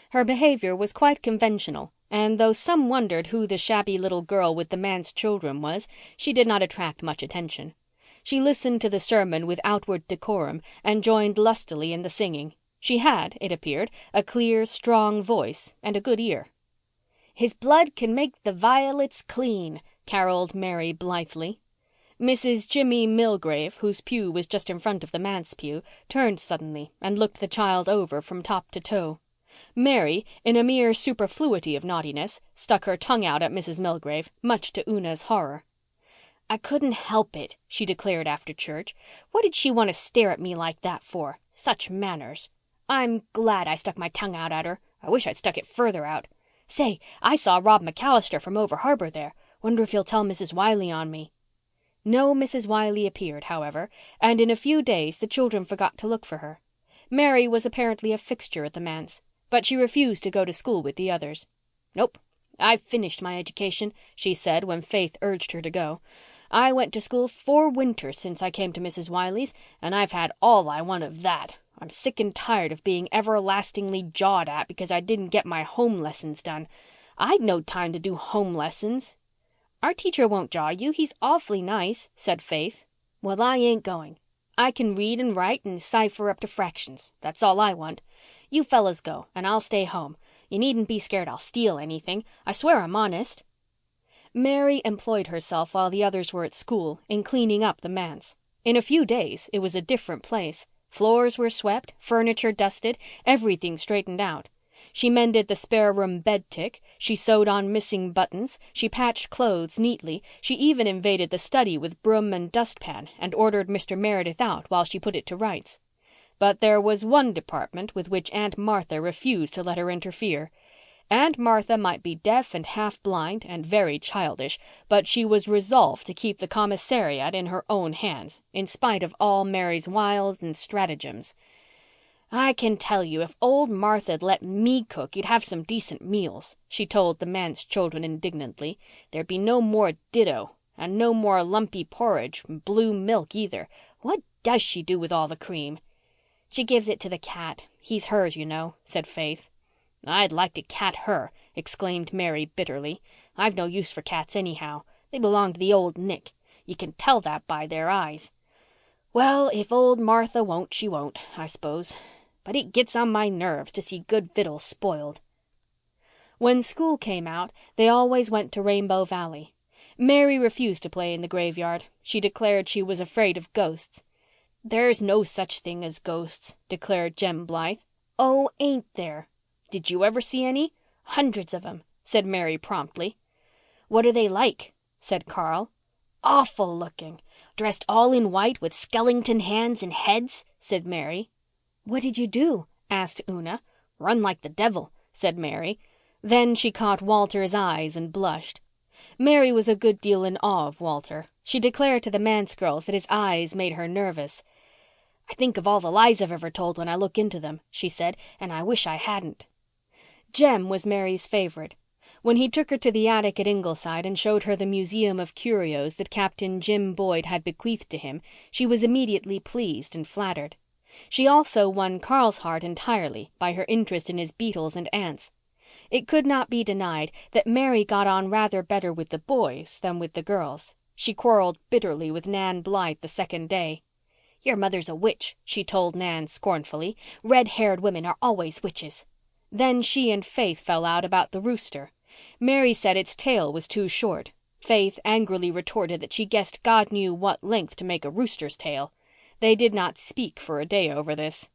Her behaviour was quite conventional, and though some wondered who the shabby little girl with the Manse children was, she did not attract much attention. She listened to the sermon with outward decorum and joined lustily in the singing. She had, it appeared, a clear, strong voice and a good ear. "His blood can make the violets clean," caroled Mary blithely. Mrs. Jimmy Milgrave, whose pew was just in front of the Manse pew, turned suddenly and looked the child over from top to toe. Mary, in a mere superfluity of naughtiness, stuck her tongue out at Mrs. Milgrave, much to Una's horror. "I couldn't help it," she declared after church. "What did she want to stare at me like that for? Such manners. I'm glad I stuck my tongue out at her. I wish I'd stuck it further out. Say, I saw Rob McAllister from over harbour there. Wonder if he'll tell Mrs. Wiley on me." No Mrs. Wiley appeared, however, and in a few days the children forgot to look for her. Mary was apparently a fixture at the Manse, but she refused to go to school with the others. "Nope, I've finished my education," she said when Faith urged her to go. "I went to school 4 winters since I came to Mrs. Wiley's, and I've had all I want of that. I'm sick and tired of being everlastingly jawed at because I didn't get my home lessons done. I'd no time to do home lessons." "Our teacher won't jaw you. He's awfully nice," said Faith. "Well, I ain't going. I can read and write and cipher up to fractions. That's all I want. You fellas go and I'll stay home. You needn't be scared I'll steal anything. I swear I'm honest." Mary employed herself while the others were at school in cleaning up the Manse. In a few days it was a different place. Floors were swept, furniture dusted, everything straightened out. She mended the spare room bed tick, she sewed on missing buttons, she patched clothes neatly, she even invaded the study with broom and dustpan and ordered Mr. Meredith out while she put it to rights. But there was one department with which Aunt Martha refused to let her interfere. Aunt Martha might be deaf and half blind and very childish, but she was resolved to keep the commissariat in her own hands, in spite of all Mary's wiles and stratagems. "I can tell you, if old Martha'd let me cook, you'd have some decent meals," she told the Manse children indignantly. "There'd be no more ditto, and no more lumpy porridge, and blue milk either. What does she do with all the cream?" "She gives it to the cat. He's hers, you know," said Faith. "I'd like to cat her," exclaimed Mary bitterly. "I've no use for cats anyhow. They belong to the old Nick. You can tell that by their eyes. Well, if old Martha won't, she won't, I suppose. But it gets on my nerves to see good victuals spoiled." When school came out, they always went to Rainbow Valley. Mary refused to play in the graveyard. She declared she was afraid of ghosts. "There's no such thing as ghosts," declared Jem Blythe. "Oh, ain't there?" "Did you ever see any?" "Hundreds of 'em," said Mary promptly. "What are they like?" said Carl. "Awful looking. Dressed all in white with skeleton hands and heads," said Mary. "What did you do?" asked Una. "Run like the devil," said Mary. Then she caught Walter's eyes and blushed. Mary was a good deal in awe of Walter. She declared to the Manse girls that his eyes made her nervous. "I think of all the lies I've ever told when I look into them," she said, "and I wish I hadn't." Jem was Mary's favourite. When he took her to the attic at Ingleside and showed her the museum of curios that Captain Jim Boyd had bequeathed to him, she was immediately pleased and flattered. She also won Carl's heart entirely by her interest in his beetles and ants. It could not be denied that Mary got on rather better with the boys than with the girls. She quarrelled bitterly with Nan Blythe the second day. "Your mother's a witch," she told Nan scornfully. "Red-haired women are always witches." Then she and Faith fell out about the rooster. Mary said its tail was too short. Faith angrily retorted that she guessed God knew what length to make a rooster's tail. They did not speak for a day over this.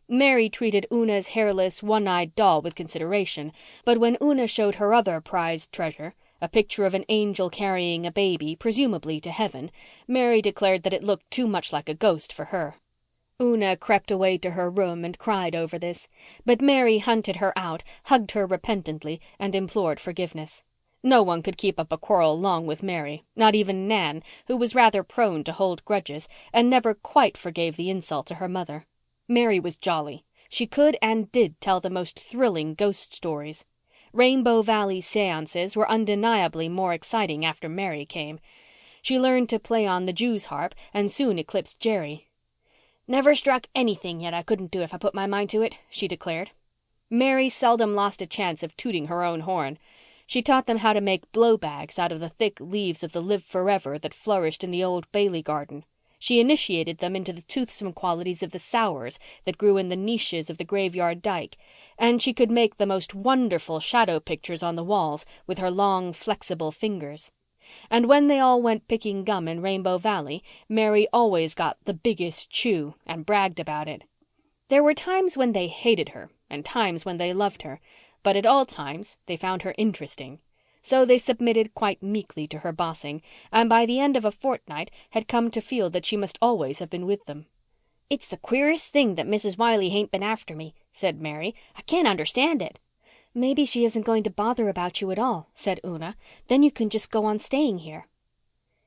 Mary treated Una's hairless, one-eyed doll with consideration, but when Una showed her other prized treasure, a picture of an angel carrying a baby, presumably to heaven, Mary declared that it looked too much like a ghost for her. Una crept away to her room and cried over this, but Mary hunted her out, hugged her repentantly, and implored forgiveness. No one could keep up a quarrel long with Mary, not even Nan, who was rather prone to hold grudges and never quite forgave the insult to her mother. Mary was jolly. She could and did tell the most thrilling ghost stories. Rainbow Valley seances were undeniably more exciting after Mary came. She learned to play on the Jew's harp and soon eclipsed Jerry. "Never struck anything yet I couldn't do if I put my mind to it," she declared. Mary seldom lost a chance of tooting her own horn. She taught them how to make blow bags out of the thick leaves of the live forever that flourished in the old Bailey garden. She initiated them into the toothsome qualities of the sours that grew in the niches of the graveyard dyke, and she could make the most wonderful shadow pictures on the walls with her long, flexible fingers. And when they all went picking gum in Rainbow Valley, Mary always got the biggest chew and bragged about it. There were times when they hated her and times when they loved her, but at all times they found her interesting. So they submitted quite meekly to her bossing, and by the end of a fortnight had come to feel that she must always have been with them. "It's the queerest thing that Mrs. Wiley hain't been after me," said Mary. "I can't understand it." "Maybe she isn't going to bother about you at all," said Una. "Then you can just go on staying here."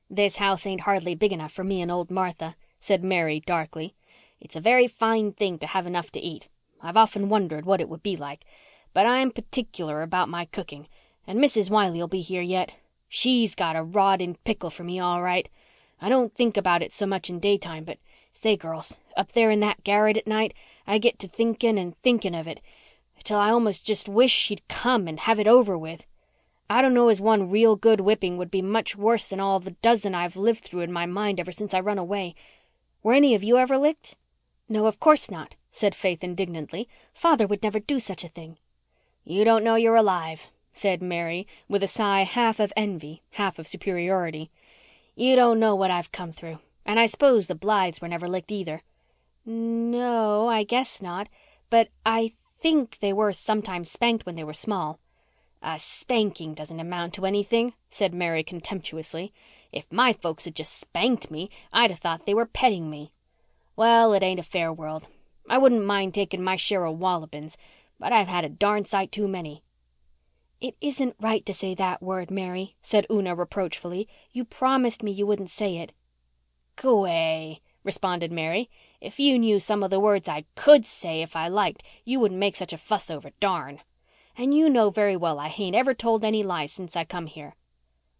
"This house ain't hardly big enough for me and old Martha," said Mary darkly. "It's a very fine thing to have enough to eat. I've often wondered what it would be like. But I'm particular about my cooking. And Mrs. Wiley'll be here yet. She's got a rod in pickle for me, all right. I don't think about it so much in daytime, but say, girls, up there in that garret at night, I get to thinking and thinking of it, till I almost just wish she'd come and have it over with. I don't know as one real good whipping would be much worse than all the dozen I've lived through in my mind ever since I run away. Were any of you ever licked?" "No, of course not," said Faith indignantly. "Father would never do such a thing." "You don't know you're alive," said Mary, with a sigh half of envy, half of superiority. "You don't know what I've come through. And I s'pose the Blythes were never licked either." "No, I guess not. But I think they were sometimes spanked when they were small." "A spanking doesn't amount to anything," said Mary contemptuously. "If my folks had just spanked me, I'd have thought they were petting me. Well, it ain't a fair world. I wouldn't mind taking my share of wallopings, but I've had a darn sight too many." "It isn't right to say that word, Mary," said Una reproachfully. "You promised me you wouldn't say it." "G'way," responded Mary. "If you knew some of the words I could say if I liked, you wouldn't make such a fuss over darn. And you know very well I hain't ever told any lies since I come here."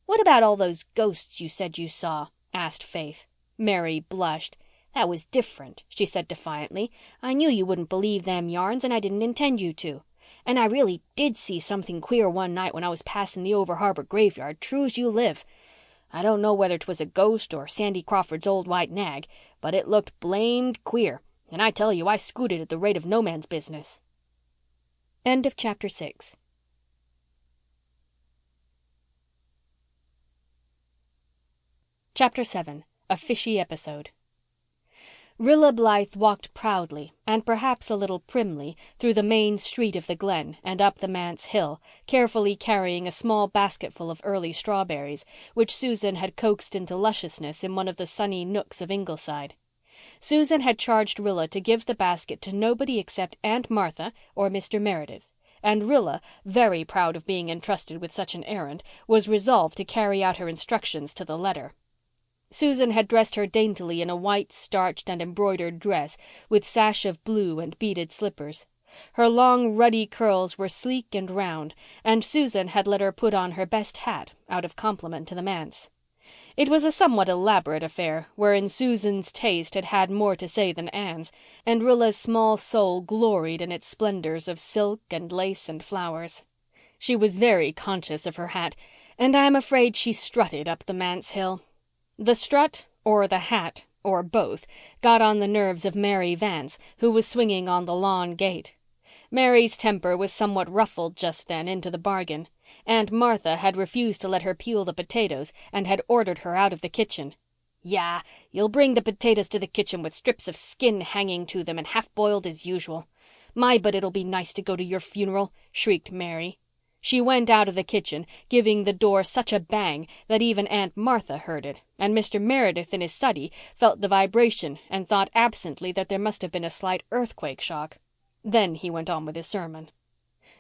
"What about all those ghosts you said you saw?" asked Faith. Mary blushed. "That was different," she said defiantly. "I knew you wouldn't believe them yarns and I didn't intend you to. And I really did see something queer one night when I was passing the over harbour graveyard, true's you live. I don't know whether 'twas a ghost or Sandy Crawford's old white nag, but it looked blamed queer, and I tell you I scooted at the rate of no man's business." End of chapter 6. Chapter 7. A Fishy Episode. Rilla Blythe walked proudly and perhaps a little primly through the main street of the Glen and up the Manse hill, carefully carrying a small basketful of early strawberries, which Susan had coaxed into lusciousness in one of the sunny nooks of Ingleside. Susan had charged Rilla to give the basket to nobody except Aunt Martha or Mr. Meredith, and Rilla, very proud of being entrusted with such an errand, was resolved to carry out her instructions to the letter. Susan had dressed her daintily in a white, starched and embroidered dress with sash of blue and beaded slippers. Her long, ruddy curls were sleek and round, and Susan had let her put on her best hat out of compliment to the manse. It was a somewhat elaborate affair, wherein Susan's taste had had more to say than Anne's, and Rilla's small soul gloried in its splendors of silk and lace and flowers. She was very conscious of her hat, and I am afraid she strutted up the Manse hill. The strut, or the hat, or both, got on the nerves of Mary Vanse, who was swinging on the lawn gate. Mary's temper was somewhat ruffled just then into the bargain. Aunt Martha had refused to let her peel the potatoes and had ordered her out of the kitchen. "Yah, you'll bring the potatoes to the kitchen with strips of skin hanging to them and half boiled as usual. My, but it'll be nice to go to your funeral," shrieked Mary. She went out of the kitchen, giving the door such a bang that even Aunt Martha heard it, and Mr. Meredith in his study felt the vibration and thought absently that there must have been a slight earthquake shock. Then he went on with his sermon.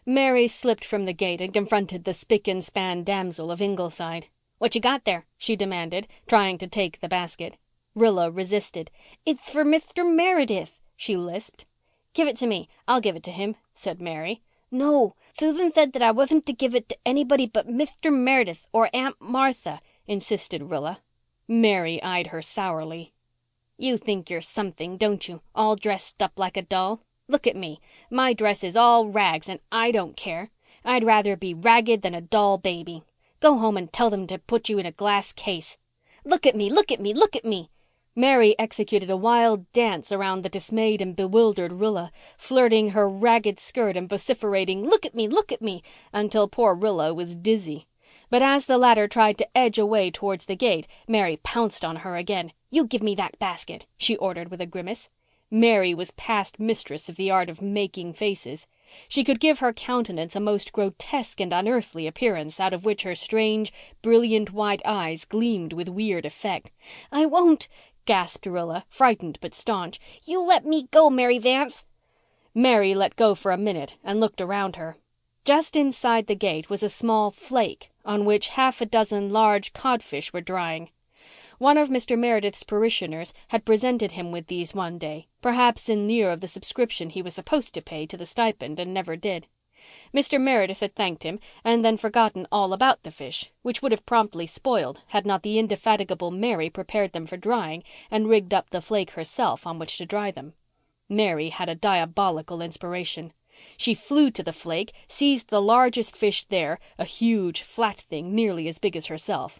Mary slipped from the gate and confronted the spick-and-span damsel of Ingleside. "What you got there?" she demanded, trying to take the basket. Rilla resisted. "It's for Mr. Meredith," she lisped. "Give it to me. I'll give it to him," said Mary. "No, Susan said that I wasn't to give it to anybody but Mr. Meredith or Aunt Martha," insisted Rilla. Mary eyed her sourly. "You think you're something, don't you, all dressed up like a doll? Look at me. My dress is all rags and I don't care. I'd rather be ragged than a doll baby. Go home and tell them to put you in a glass case. Look at me, look at me, look at me." Mary executed a wild dance around the dismayed and bewildered Rilla, flirting her ragged skirt and vociferating, "Look at me," until poor Rilla was dizzy. But as the latter tried to edge away towards the gate, Mary pounced on her again. "You give me that basket," she ordered with a grimace. Mary was past mistress of the art of making faces. She could give her countenance a most grotesque and unearthly appearance out of which her strange, brilliant white eyes gleamed with weird effect. "I won't," gasped Rilla, frightened but staunch. "You let me go, Mary Vance." Mary let go for a minute and looked around her. Just inside the gate was a small flake on which half a dozen large codfish were drying. One of Mr. Meredith's parishioners had presented him with these one day, perhaps in lieu of the subscription he was supposed to pay to the stipend and never did. Mr. Meredith had thanked him and then forgotten all about the fish, which would have promptly spoiled had not the indefatigable Mary prepared them for drying and rigged up the flake herself on which to dry them. Mary had a diabolical inspiration. She flew to the flake, seized the largest fish there, a huge, flat thing nearly as big as herself.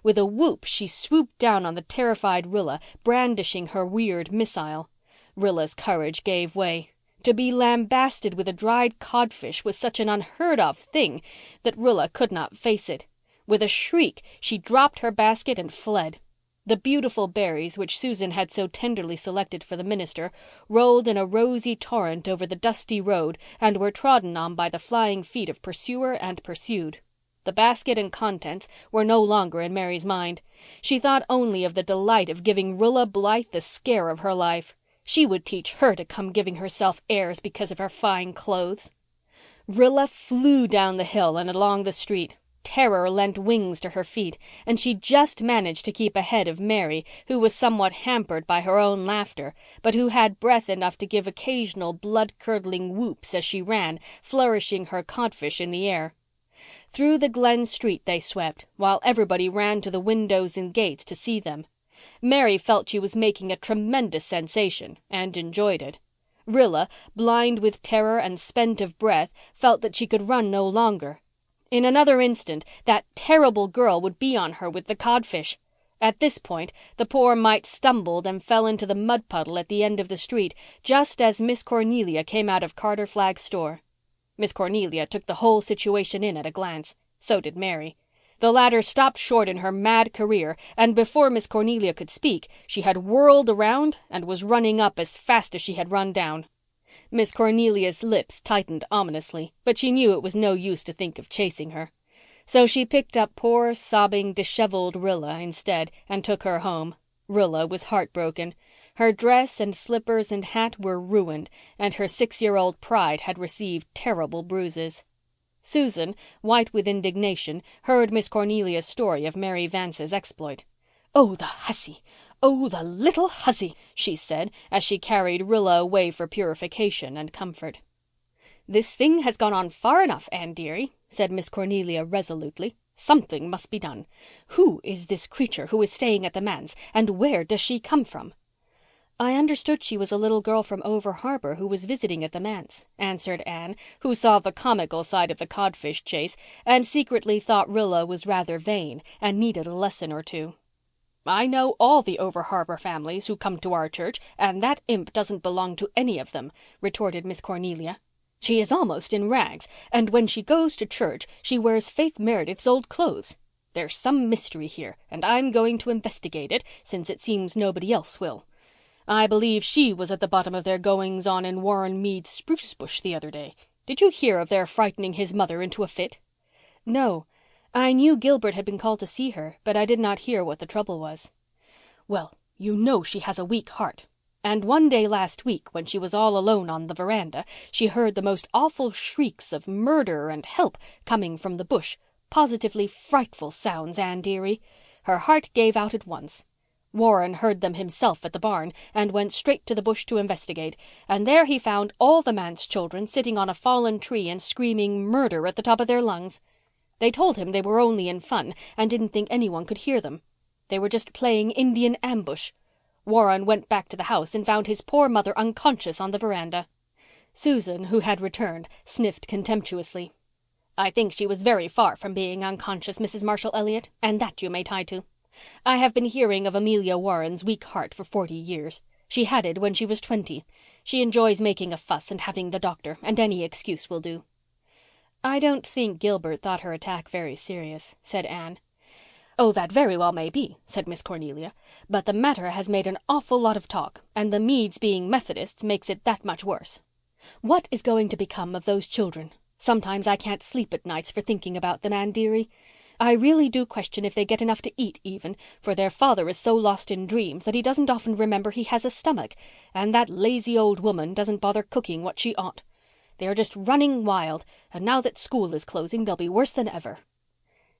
With a whoop she swooped down on the terrified Rilla, brandishing her weird missile. Rilla's courage gave way. To be lambasted with a dried codfish was such an unheard-of thing that Rilla could not face it. With a shriek she dropped her basket and fled. The beautiful berries which Susan had so tenderly selected for the minister rolled in a rosy torrent over the dusty road and were trodden on by the flying feet of pursuer and pursued. The basket and contents were no longer in Mary's mind. She thought only of the delight of giving Rilla Blythe the scare of her life. She would teach her to come giving herself airs because of her fine clothes. Rilla flew down the hill and along the street. Terror lent wings to her feet, and she just managed to keep ahead of Mary, who was somewhat hampered by her own laughter, but who had breath enough to give occasional blood-curdling whoops as she ran, flourishing her codfish in the air. Through the Glen street they swept, while everybody ran to the windows and gates to see them. Mary felt she was making a tremendous sensation and enjoyed it. Rilla, blind with terror and spent of breath, felt that she could run no longer. In another instant that terrible girl would be on her with the codfish. At this point the poor mite stumbled and fell into the mud puddle at the end of the street just as Miss Cornelia came out of Carter Flagg's store. Miss Cornelia took the whole situation in at a glance. So did Mary. The latter stopped short in her mad career, and before Miss Cornelia could speak, she had whirled around and was running up as fast as she had run down. Miss Cornelia's lips tightened ominously, but she knew it was no use to think of chasing her. So she picked up poor, sobbing, disheveled Rilla instead and took her home. Rilla was heartbroken. Her dress and slippers and hat were ruined, and her 6-year-old pride had received terrible bruises. Susan, white with indignation, heard Miss Cornelia's story of Mary Vance's exploit. "Oh, the hussy! Oh, the little hussy!" she said, as she carried Rilla away for purification and comfort. "This thing has gone on far enough, Anne dearie," said Miss Cornelia resolutely. "Something must be done. Who is this creature who is staying at the manse, and where does she come from?" "I understood she was a little girl from over harbour who was visiting at the manse," answered Anne, who saw the comical side of the codfish chase and secretly thought Rilla was rather vain and needed a lesson or two. "I know all the over-harbour families who come to our church, and that imp doesn't belong to any of them," retorted Miss Cornelia. She is almost in rags, and when she goes to church she wears Faith Meredith's old clothes. There's some mystery here, and I'm going to investigate it, since it seems nobody else will. I believe she was at the bottom of their goings-on in Warren Mead's spruce bush the other day. Did you hear of their frightening his mother into a fit?" "No. I knew Gilbert had been called to see her, but I did not hear what the trouble was." "Well, you know she has a weak heart. And one day last week, when she was all alone on the veranda, she heard the most awful shrieks of murder and help coming from the bush. Positively frightful sounds, Anne dearie. Her heart gave out at once. Warren heard them himself at the barn and went straight to the bush to investigate, and there he found all the Manse children sitting on a fallen tree and screaming murder at the top of their lungs. They told him they were only in fun and didn't think anyone could hear them. They were just playing Indian ambush. Warren went back to the house and found his poor mother unconscious on the veranda." Susan, who had returned, sniffed contemptuously. "I think she was very far from being unconscious, Mrs. Marshall Elliott, and that you may tie to. I have been hearing of Amelia Warren's weak heart for 40 years. She had it when she was 20. She enjoys making a fuss and having the doctor, and any excuse will do." "I don't think Gilbert thought her attack very serious," said Anne. "Oh, that very well may be," said Miss Cornelia, "but the matter has made an awful lot of talk, and the Meads being Methodists makes it that much worse. What is going to become of those children? Sometimes I can't sleep at nights for thinking about them, Anne dearie. I really do question if they get enough to eat even, for their father is so lost in dreams that he doesn't often remember he has a stomach, and that lazy old woman doesn't bother cooking what she ought. They are just running wild, and now that school is closing they'll be worse than ever."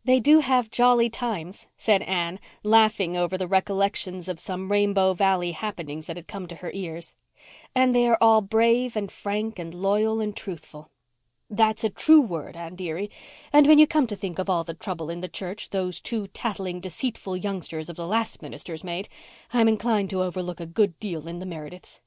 "They do have jolly times," said Anne, laughing over the recollections of some Rainbow Valley happenings that had come to her ears. "And they are all brave and frank and loyal and truthful." "That's a true word, Anne dearie, and when you come to think of all the trouble in the church those two tattling, deceitful youngsters of the last ministers made, I'm inclined to overlook a good deal in the Merediths."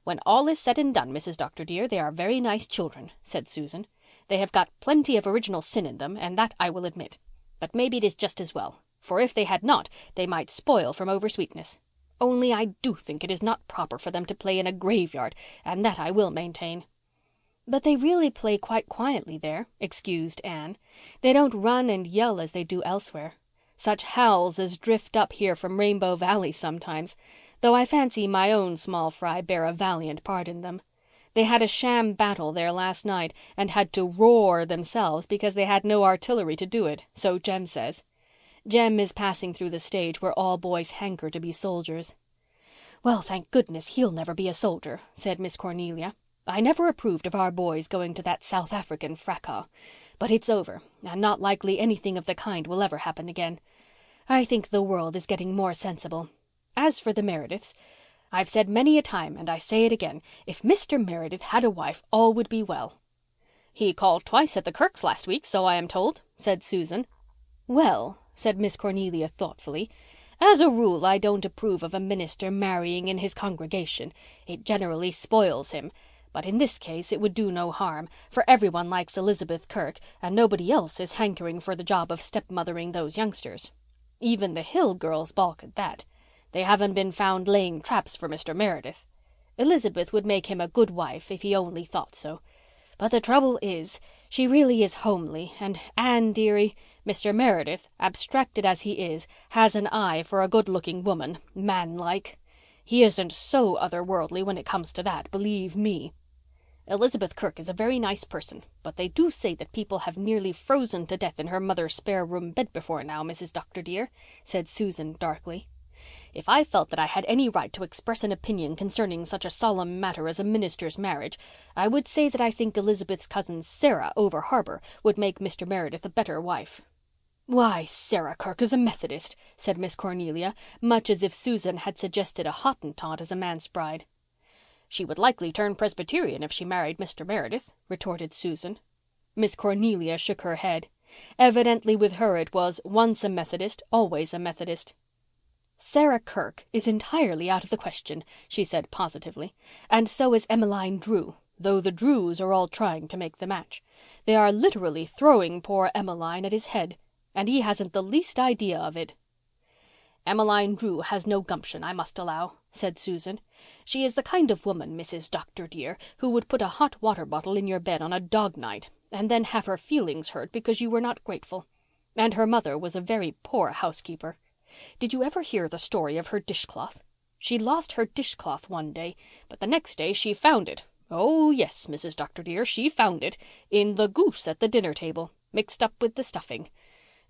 "When all is said and done, Mrs. Dr. dear, they are very nice children," said Susan. "They have got plenty of original sin in them, and that I will admit. But maybe it is just as well, for if they had not they might spoil from oversweetness. Only I do think it is not proper for them to play in a graveyard, and that I will maintain." "But they really play quite quietly there," excused Anne. "They don't run and yell as they do elsewhere. Such howls as drift up here from Rainbow Valley sometimes, though I fancy my own small fry bear a valiant part in them. They had a sham battle there last night and had to roar themselves because they had no artillery to do it, so Jem says. Jem is passing through the stage where all boys hanker to be soldiers." "Well, thank goodness he'll never be a soldier," said Miss Cornelia. "I never approved of our boys going to that South African fracas. But it's over, and not likely anything of the kind will ever happen again. I think the world is getting more sensible. As for the Merediths, I've said many a time, and I say it again, if Mr. Meredith had a wife all would be well." "He called twice at the Kirks last week, so I am told," said Susan. "Well," said Miss Cornelia thoughtfully, "as a rule I don't approve of a minister marrying in his congregation. It generally spoils him. But in this case it would do no harm, for everyone likes Elizabeth Kirk and nobody else is hankering for the job of stepmothering those youngsters. Even the Hill girls balk at that. They haven't been found laying traps for Mr. Meredith. Elizabeth would make him a good wife if he only thought so. But the trouble is, she really is homely, and Anne dearie, Mr. Meredith, abstracted as he is, has an eye for a good-looking woman, man-like. He isn't so otherworldly when it comes to that, believe me. Elizabeth Kirk is a very nice person, but they do say that people have nearly frozen to death in her mother's spare-room bed before now, Mrs. Dr. dear," said Susan darkly. "If I felt that I had any right to express an opinion concerning such a solemn matter as a minister's marriage, I would say that I think Elizabeth's cousin Sarah over harbour would make Mr. Meredith a better wife." "Why, Sarah Kirk is a Methodist," said Miss Cornelia, much as if Susan had suggested a Hottentot as a manse bride. "She would likely turn Presbyterian if she married Mr. Meredith," retorted Susan. Miss Cornelia shook her head. Evidently with her it was once a Methodist, always a Methodist. "Sarah Kirk is entirely out of the question," she said positively. "And so is Emmeline Drew, though the Drews are all trying to make the match. They are literally throwing poor Emmeline at his head, and he hasn't the least idea of it." "Emmeline Drew has no gumption, I must allow," said Susan. "She is the kind of woman, Mrs. Dr. dear, who would put a hot water bottle in your bed on a dog night and then have her feelings hurt because you were not grateful. And her mother was a very poor housekeeper. Did you ever hear the story of her dishcloth? She lost her dishcloth one day, but the next day she found it. Oh, yes, Mrs. Dr. dear, she found it in the goose at the dinner table, mixed up with the stuffing.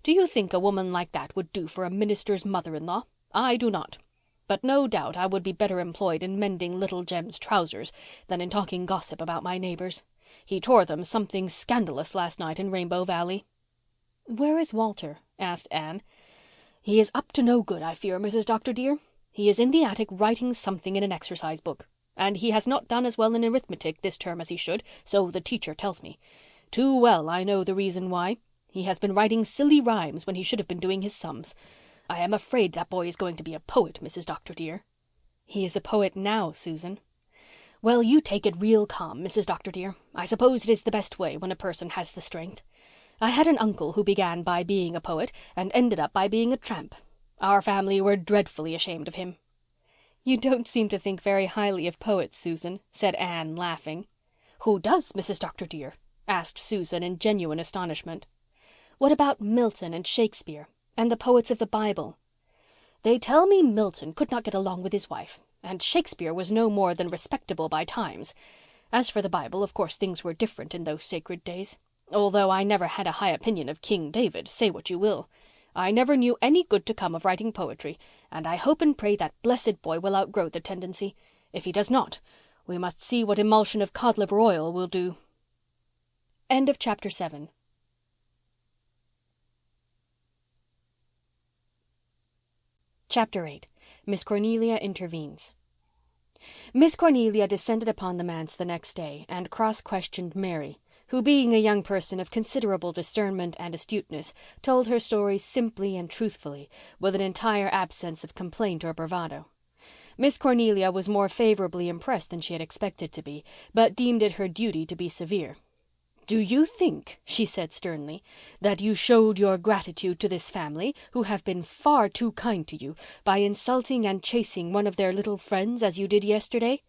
Do you think a woman like that would do for a minister's mother-in-law? I do not. But no doubt I would be better employed in mending little Jem's trousers than in talking gossip about my neighbours. He tore them something scandalous last night in Rainbow Valley." "Where is Walter?" asked Anne. "He is up to no good, I fear, Mrs. Dr. dear. He is in the attic writing something in an exercise book. And he has not done as well in arithmetic this term as he should, so the teacher tells me. Too well I know the reason why. He has been writing silly rhymes when he should have been doing his sums. I am afraid that boy is going to be a poet, Mrs. Dr. dear." "He is a poet now, Susan." "Well, you take it real calm, Mrs. Dr. dear. I suppose it is the best way when a person has the strength. I had an uncle who began by being a poet and ended up by being a tramp. Our family were dreadfully ashamed of him." "You don't seem to think very highly of poets, Susan," said Anne, laughing. "Who does, Mrs. Dr. dear?" asked Susan in genuine astonishment. "What about Milton and Shakespeare and the poets of the Bible?" "They tell me Milton could not get along with his wife, and Shakespeare was no more than respectable by times. As for the Bible, of course things were different in those sacred days. Although I never had a high opinion of King David, say what you will. I never knew any good to come of writing poetry, and I hope and pray that blessed boy will outgrow the tendency. If he does not, we must see what emulsion of cod liver oil will do." End of chapter 7. Chapter 8. Miss Cornelia Intervenes. Miss Cornelia descended upon the manse the next day and cross-questioned Mary, who, being a young person of considerable discernment and astuteness, told her story simply and truthfully, with an entire absence of complaint or bravado. Miss Cornelia was more favourably impressed than she had expected to be, but deemed it her duty to be severe. "Do you think," she said sternly, "that you showed your gratitude to this family, who have been far too kind to you, by insulting and chasing one of their little friends as you did yesterday?"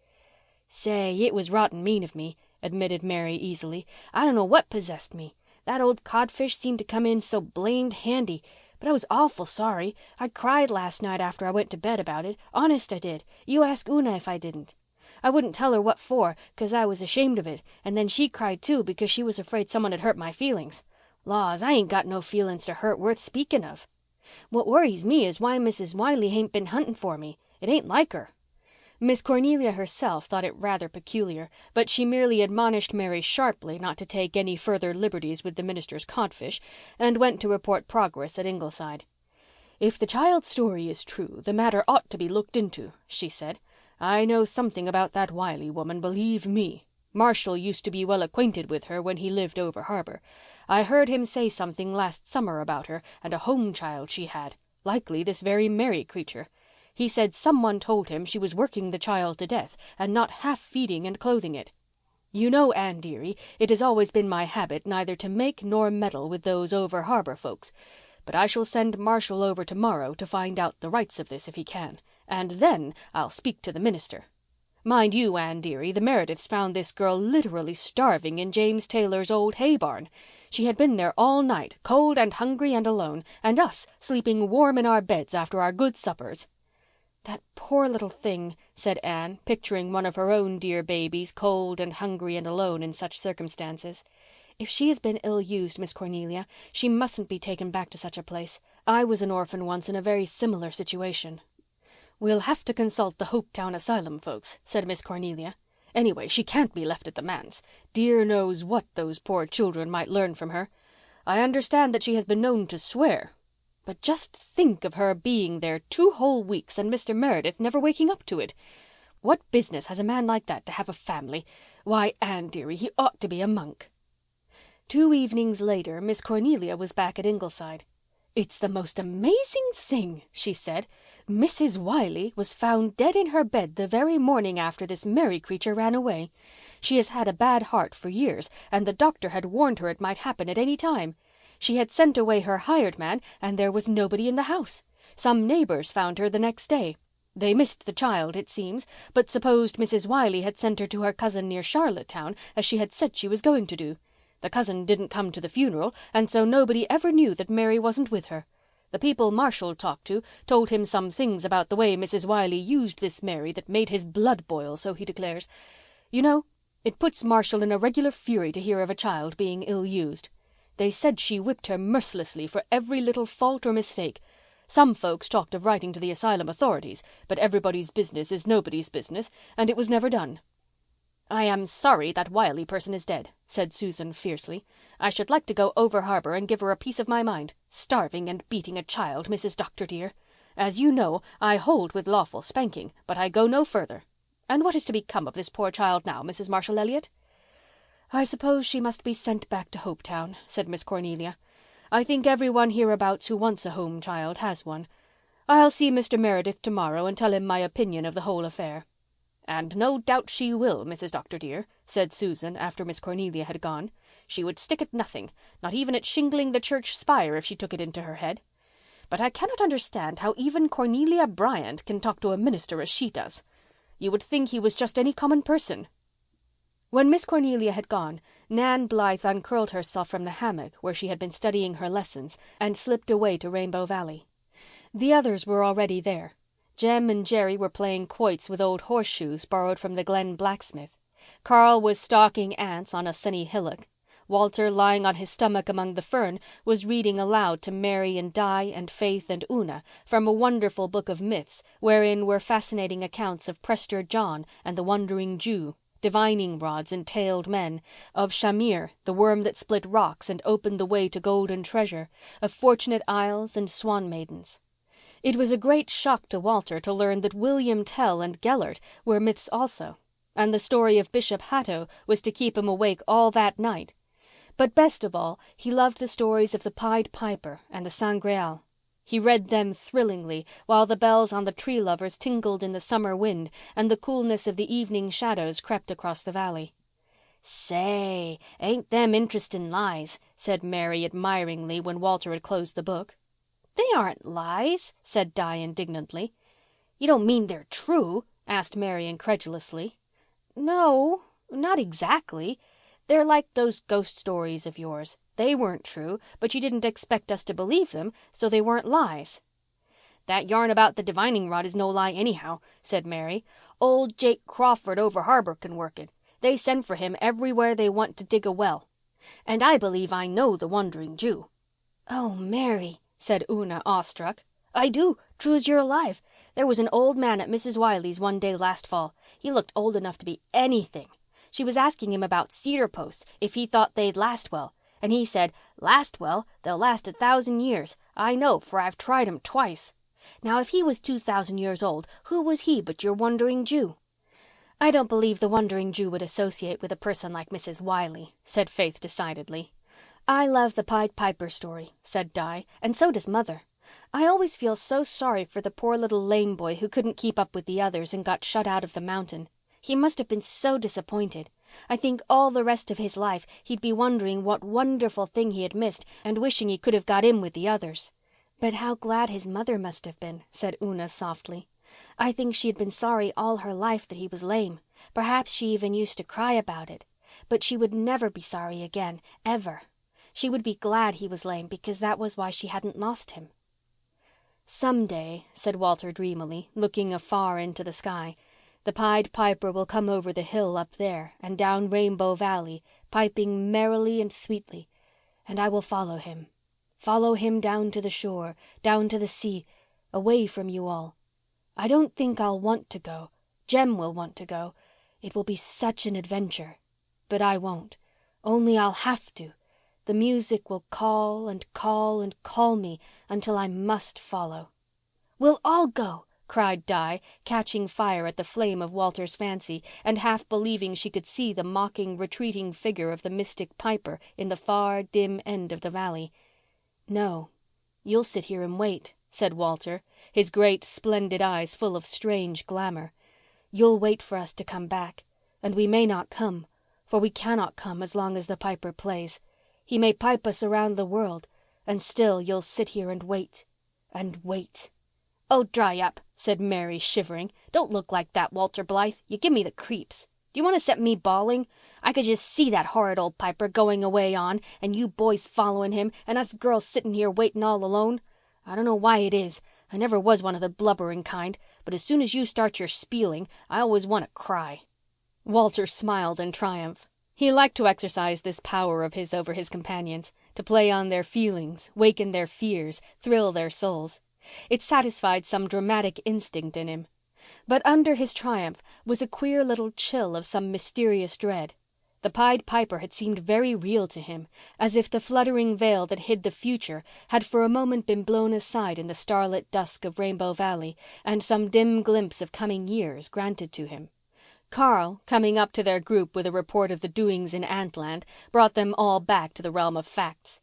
"Say, it was rotten mean of me," admitted Mary easily. "I don't know what possessed me. That old codfish seemed to come in so blamed handy. But I was awful sorry. I cried last night after I went to bed about it. Honest I did. You ask Una if I didn't. I wouldn't tell her what for, 'cause I was ashamed of it, and then she cried too because she was afraid someone had hurt my feelings. Laws, I ain't got no feelings to hurt worth speaking of. What worries me is why Mrs. Wiley hain't been hunting for me. It ain't like her." Miss Cornelia herself thought it rather peculiar, but she merely admonished Mary sharply not to take any further liberties with the minister's codfish, and went to report progress at Ingleside. "If the child's story is true, the matter ought to be looked into," she said. "I know something about that Wiley woman, believe me. Marshall used to be well acquainted with her when he lived over harbour. I heard him say something last summer about her and a home child she had. Likely this very Mary creature. He said someone told him she was working the child to death and not half feeding and clothing it. You know, Anne dearie, it has always been my habit neither to make nor meddle with those over harbour folks. But I shall send Marshall over tomorrow to find out the rights of this if he can. And then I'll speak to the minister. Mind you, Anne dearie, the Merediths found this girl literally starving in James Taylor's old hay barn. She had been there all night, cold and hungry and alone, and us sleeping warm in our beds after our good suppers." "That poor little thing," said Anne, picturing one of her own dear babies, cold and hungry and alone in such circumstances. "If she has been ill-used, Miss Cornelia, she mustn't be taken back to such a place. I was an orphan once in a very similar situation." "We'll have to consult the Hopetown Asylum folks," said Miss Cornelia. "Anyway, she can't be left at the manse. Dear knows what those poor children might learn from her. I understand that she has been known to swear. But just think of her being there 2 whole weeks and Mr. Meredith never waking up to it. What business has a man like that to have a family? Why, Anne dearie, he ought to be a monk." 2 evenings later Miss Cornelia was back at Ingleside. "It's the most amazing thing," she said. "Mrs. Wiley was found dead in her bed the very morning after this Mary creature ran away. She has had a bad heart for years, and the doctor had warned her it might happen at any time. She had sent away her hired man, and there was nobody in the house. Some neighbours found her the next day. They missed the child, it seems, but supposed Mrs. Wiley had sent her to her cousin near Charlottetown, as she had said she was going to do. The cousin didn't come to the funeral, and so nobody ever knew that Mary wasn't with her. The people Marshall talked to told him some things about the way Mrs. Wiley used this Mary that made his blood boil, so he declares. You know, it puts Marshall in a regular fury to hear of a child being ill-used. They said she whipped her mercilessly for every little fault or mistake. Some folks talked of writing to the asylum authorities, but everybody's business is nobody's business, and it was never done. "I am sorry that Wiley person is dead," said Susan fiercely. "I should like to go over harbour and give her a piece of my mind. Starving and beating a child, Mrs. Dr. dear. As you know, I hold with lawful spanking, but I go no further. And what is to become of this poor child now, Mrs. Marshall Elliott?" "I suppose she must be sent back to Hopetown," said Miss Cornelia. "I think everyone hereabouts who wants a home child has one. I'll see Mr. Meredith tomorrow and tell him my opinion of the whole affair." "And no doubt she will, Mrs. Dr. dear," said Susan after Miss Cornelia had gone. "She would stick at nothing, not even at shingling the church spire if she took it into her head. But I cannot understand how even Cornelia Bryant can talk to a minister as she does. You would think he was just any common person." When Miss Cornelia had gone, Nan Blythe uncurled herself from the hammock where she had been studying her lessons and slipped away to Rainbow Valley. The others were already there. Jem and Jerry were playing quoits with old horseshoes borrowed from the Glen blacksmith. Carl was stalking ants on a sunny hillock. Walter, lying on his stomach among the fern, was reading aloud to Mary and Di and Faith and Una from a wonderful book of myths wherein were fascinating accounts of Prester John and the Wandering Jew, divining rods and tailed men, of Shamir, the worm that split rocks and opened the way to golden treasure, of Fortunate Isles and Swan Maidens. It was a great shock to Walter to learn that William Tell and Gellert were myths also, and the story of Bishop Hatto was to keep him awake all that night. But best of all, he loved the stories of the Pied Piper and the Sangreal. He read them thrillingly while the bells on the Tree Lovers tinkled in the summer wind and the coolness of the evening shadows crept across the valley. "Say, ain't them interesting lies," said Mary admiringly when Walter had closed the book. "They aren't lies," said Di indignantly. "You don't mean they're true?" asked Mary incredulously. "No, not exactly. They're like those ghost stories of yours. They weren't true, but you didn't expect us to believe them, so they weren't lies." "That yarn about the divining rod is no lie anyhow," said Mary. "Old Jake Crawford over harbour can work it. They send for him everywhere they want to dig a well. And I believe I know the Wandering Jew." "Oh, Mary," said Una, awestruck. "I do, true's you're alive. There was an old man at Mrs. Wiley's one day last fall. He looked old enough to be anything. She was asking him about cedar posts, if he thought they'd last well. And he said, 'Last well? They'll last 1,000 years. I know, for I've tried 'em twice.' Now, if he was 2,000 years old, who was he but your Wandering Jew?" "I don't believe the Wandering Jew would associate with a person like Mrs. Wiley," said Faith decidedly. "I love the Pied Piper story," said Di, "and so does Mother. I always feel so sorry for the poor little lame boy who couldn't keep up with the others and got shut out of the mountain. He must have been so disappointed. I think all the rest of his life he'd be wondering what wonderful thing he had missed and wishing he could have got in with the others." "But how glad his mother must have been," said Una softly. "I think she had been sorry all her life that he was lame. Perhaps she even used to cry about it. But she would never be sorry again, ever. She would be glad he was lame because that was why she hadn't lost him." "Someday," said Walter dreamily, looking afar into the sky, "the Pied Piper will come over the hill up there and down Rainbow Valley, piping merrily and sweetly, and I will follow him down to the shore, down to the sea, away from you all. I don't think I'll want to go. Jem will want to go. It will be such an adventure. But I won't. Only I'll have to. The music will call and call and call me until I must follow." "We'll all go," cried Di, catching fire at the flame of Walter's fancy and half believing she could see the mocking, retreating figure of the mystic Piper in the far, dim end of the valley. "No, you'll sit here and wait," said Walter, his great, splendid eyes full of strange glamour. "You'll wait for us to come back, and we may not come, for we cannot come as long as the Piper plays. He may pipe us around the world, and still you'll sit here and wait and wait." "Oh, dry up," said Mary, shivering. "Don't look like that, Walter Blythe. You give me the creeps. Do you want to set me bawling? I could just see that horrid old Piper going away on, and you boys following him, and us girls sitting here waiting all alone. I don't know why it is. I never was one of the blubbering kind, but as soon as you start your spieling, I always want to cry." Walter smiled in triumph. He liked to exercise this power of his over his companions, to play on their feelings, waken their fears, thrill their souls. It satisfied some dramatic instinct in him. But under his triumph was a queer little chill of some mysterious dread. The Pied Piper had seemed very real to him, as if the fluttering veil that hid the future had for a moment been blown aside in the starlit dusk of Rainbow Valley, and some dim glimpse of coming years granted to him. Carl, coming up to their group with a report of the doings in Antland, brought them all back to the realm of facts.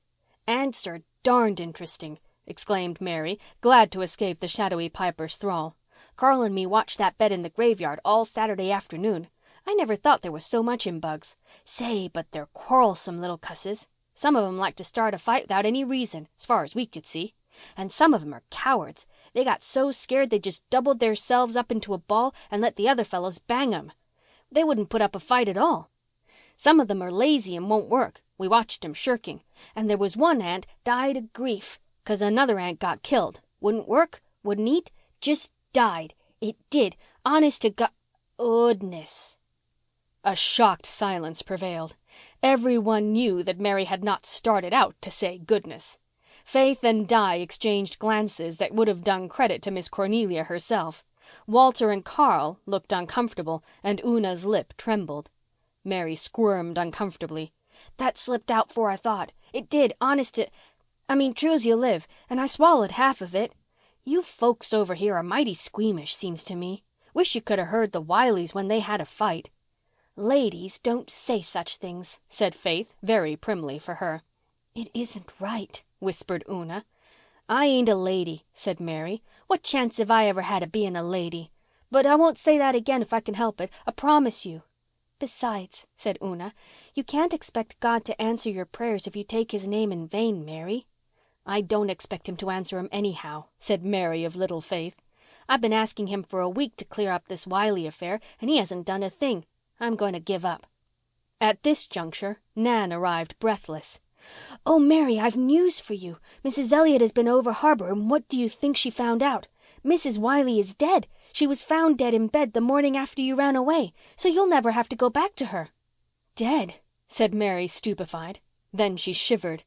"Ants are darned interesting," exclaimed Mary, glad to escape the shadowy Piper's thrall. "Carl and me watched that bed in the graveyard all Saturday afternoon. I never thought there was so much in bugs. Say, but they're quarrelsome little cusses. Some of 'em like to start a fight without any reason, as far as we could see. And some of 'em are cowards. They got so scared they just doubled theirselves up into a ball and let the other fellows bang 'em. They wouldn't put up a fight at all. Some of them are lazy and won't work. We watched 'em shirking. And there was one ant died of grief 'cause another ant got killed. Wouldn't work, wouldn't eat, just died. It did. Honest to goodness." A shocked silence prevailed. Everyone knew that Mary had not started out to say goodness. Faith and Di exchanged glances that would have done credit to Miss Cornelia herself. Walter and Carl looked uncomfortable and Una's lip trembled. Mary squirmed uncomfortably. "That slipped out 'fore I thought. It did, honest to... true's you live, and I swallowed half of it. You folks over here are mighty squeamish, seems to me. Wish you could have heard the Wileys when they had a fight." "Ladies don't say such things," said Faith, very primly for her. "It isn't right," whispered Una. "I ain't a lady," said Mary. "What chance have I ever had of being a lady? But I won't say that again if I can help it. I promise you." "Besides," said Una, "you can't expect God to answer your prayers if you take his name in vain, Mary." "I don't expect him to answer 'em anyhow," said Mary of little faith. "I've been asking him for a week to clear up this Wiley affair and he hasn't done a thing. I'm going to give up." At this juncture Nan arrived breathless. "Oh, Mary, I've news for you. Mrs. Elliott has been over harbour and what do you think she found out? Mrs. Wiley is dead. She was found dead in bed the morning after you ran away, so you'll never have to go back to her." "Dead?" said Mary, stupefied. Then she shivered.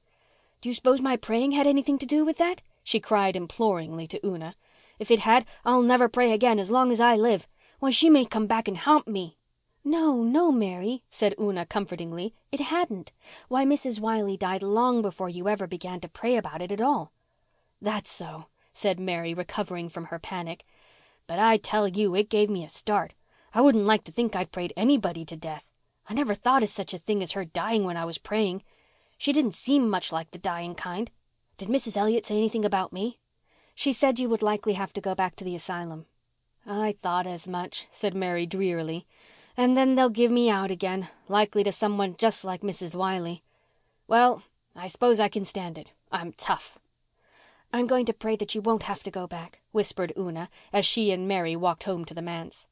"Do you suppose my praying had anything to do with that?" she cried imploringly to Una. "If it had, I'll never pray again as long as I live. Why, she may come back and haunt me." "No, no, Mary," said Una comfortingly. "It hadn't. Why, Mrs. Wiley died long before you ever began to pray about it at all." "That's so," said Mary, recovering from her panic. "But I tell you it gave me a start. I wouldn't like to think I'd prayed anybody to death. I never thought of such a thing as her dying when I was praying. She didn't seem much like the dying kind. Did Mrs. Elliott say anything about me?" "She said you would likely have to go back to the asylum." "I thought as much," said Mary drearily. "And then they'll give me out again, likely to someone just like Mrs. Wiley. Well, I suppose I can stand it. I'm tough." "I'm going to pray that you won't have to go back," whispered Una, as she and Mary walked home to the manse.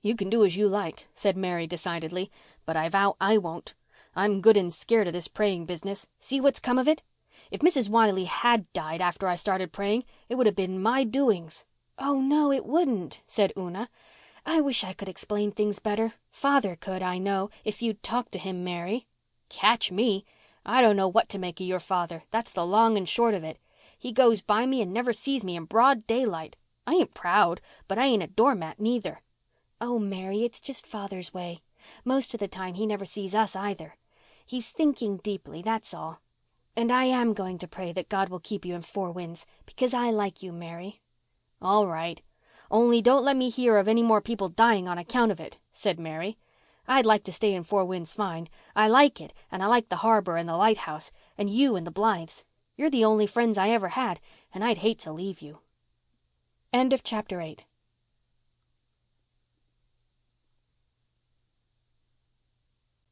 "You can do as you like," said Mary decidedly, "but I vow I won't. I'm good and scared of this praying business. See what's come of it? If Mrs. Wiley had died after I started praying, it would have been my doings." "Oh, no, it wouldn't," said Una. "I wish I could explain things better. Father could, I know, if you'd talk to him, Mary." "Catch me. I don't know what to make of your father. That's the long and short of it. He goes by me and never sees me in broad daylight. I ain't proud, but I ain't a doormat neither." "Oh, Mary, it's just Father's way. Most of the time he never sees us either. He's thinking deeply, that's all. And I am going to pray that God will keep you in Four Winds because I like you, Mary." "All right. Only don't let me hear of any more people dying on account of it," said Mary. "I'd like to stay in Four Winds fine. I like it, and I like the harbour and the lighthouse and you and the Blythes. You're the only friends I ever had, and I'd hate to leave you." End of chapter 8.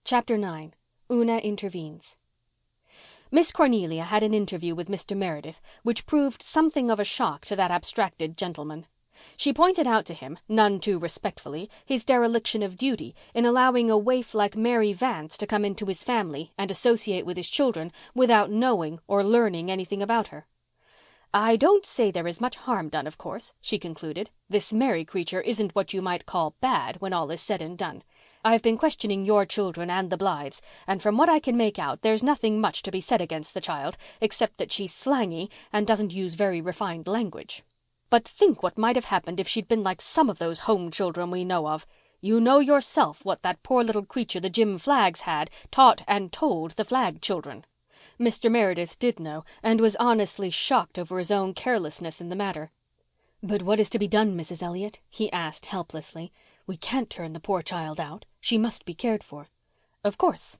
Chapter 9. Una intervenes. Miss Cornelia had an interview with Mr. Meredith, which proved something of a shock to that abstracted gentleman. She pointed out to him, none too respectfully, his dereliction of duty in allowing a waif like Mary Vanse to come into his family and associate with his children without knowing or learning anything about her. "I don't say there is much harm done, of course," she concluded. "This Mary creature isn't what you might call bad when all is said and done. I've been questioning your children and the Blythes, and from what I can make out there's nothing much to be said against the child, except that she's slangy and doesn't use very refined language. But think what might have happened if she'd been like some of those home children we know of. You know yourself what that poor little creature the Jim Flaggs had taught and told the Flagg children." Mr. Meredith did know, and was honestly shocked over his own carelessness in the matter. "But what is to be done, Mrs. Elliott?" he asked helplessly. "We can't turn the poor child out. She must be cared for." "Of course.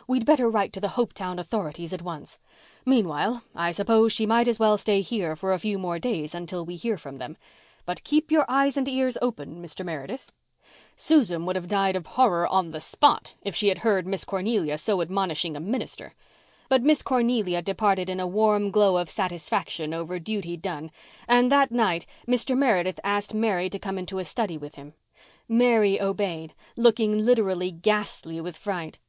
We'd better write to the Hopetown authorities at once. Meanwhile, I suppose she might as well stay here for a few more days until we hear from them. But keep your eyes and ears open, Mr. Meredith." Susan would have died of horror on the spot if she had heard Miss Cornelia so admonishing a minister. But Miss Cornelia departed in a warm glow of satisfaction over duty done, and that night Mr. Meredith asked Mary to come into his study with him. Mary obeyed, looking literally ghastly with fright.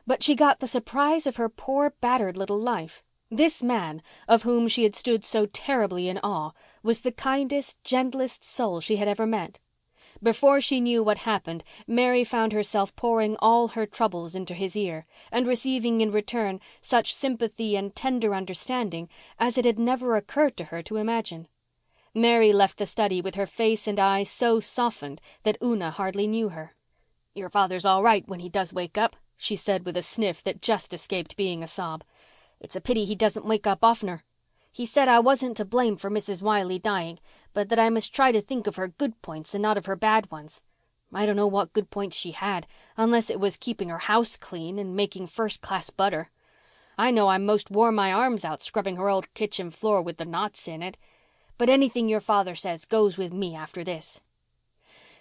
But she got the surprise of her poor battered little life. This man, of whom she had stood so terribly in awe, was the kindest, gentlest soul she had ever met. Before she knew what happened, Mary found herself pouring all her troubles into his ear and receiving in return such sympathy and tender understanding as it had never occurred to her to imagine. Mary left the study with her face and eyes so softened that Una hardly knew her. "Your father's all right when he does wake up," she said with a sniff that just escaped being a sob. "It's a pity he doesn't wake up oftener. He said I wasn't to blame for Mrs. Wiley dying, but that I must try to think of her good points and not of her bad ones. I don't know what good points she had, unless it was keeping her house clean and making first-class butter. I know I most wore my arms out scrubbing her old kitchen floor with the knots in it. But anything your father says goes with me after this."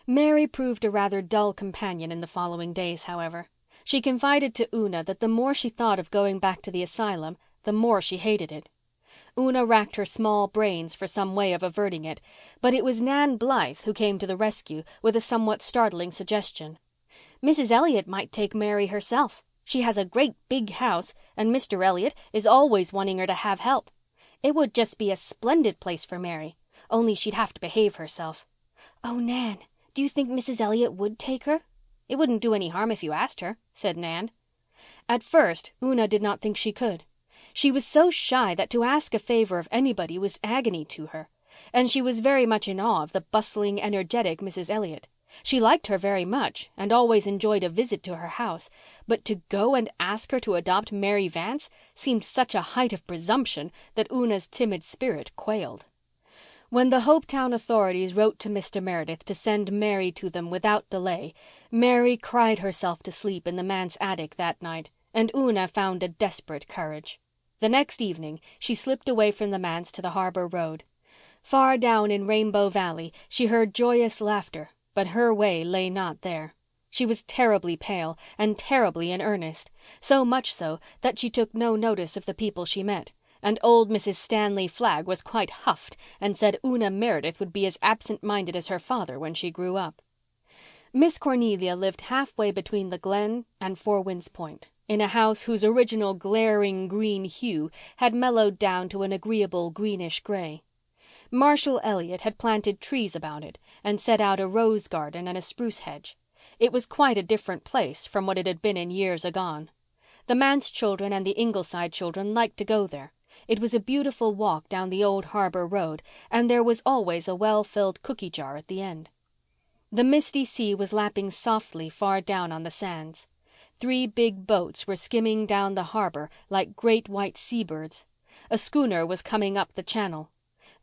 Mary proved a rather dull companion in the following days, however. She confided to Una that the more she thought of going back to the asylum, the more she hated it. Una racked her small brains for some way of averting it, but it was Nan Blythe who came to the rescue with a somewhat startling suggestion. "Mrs. Elliott might take Mary herself. She has a great big house, and Mr. Elliott is always wanting her to have help. It would just be a splendid place for Mary, only she'd have to behave herself." "Oh, Nan, do you think Mrs. Elliott would take her?" "It wouldn't do any harm if you asked her," said Nan. At first Una did not think she could. She was so shy that to ask a favor of anybody was agony to her, and she was very much in awe of the bustling, energetic Mrs. Elliott. She liked her very much and always enjoyed a visit to her house, but to go and ask her to adopt Mary Vanse seemed such a height of presumption that Una's timid spirit quailed. When the Hopetown authorities wrote to Mr. Meredith to send Mary to them without delay, Mary cried herself to sleep in the manse attic that night, and Una found a desperate courage. The next evening she slipped away from the manse to the harbour road. Far down in Rainbow Valley she heard joyous laughter, but her way lay not there. She was terribly pale and terribly in earnest, so much so that she took no notice of the people she met, and old Mrs. Stanley Flagg was quite huffed and said Una Meredith would be as absent-minded as her father when she grew up. Miss Cornelia lived halfway between the Glen and Four Winds Point, in a house whose original glaring green hue had mellowed down to an agreeable greenish gray. Marshall Elliott had planted trees about it and set out a rose garden and a spruce hedge. It was quite a different place from what it had been in years agone. The Manse children and the Ingleside children liked to go there. It was a beautiful walk down the old harbour road, and there was always a well-filled cookie jar at the end. The misty sea was lapping softly far down on the sands. 3 big boats were skimming down the harbour like great white seabirds. A schooner was coming up the channel.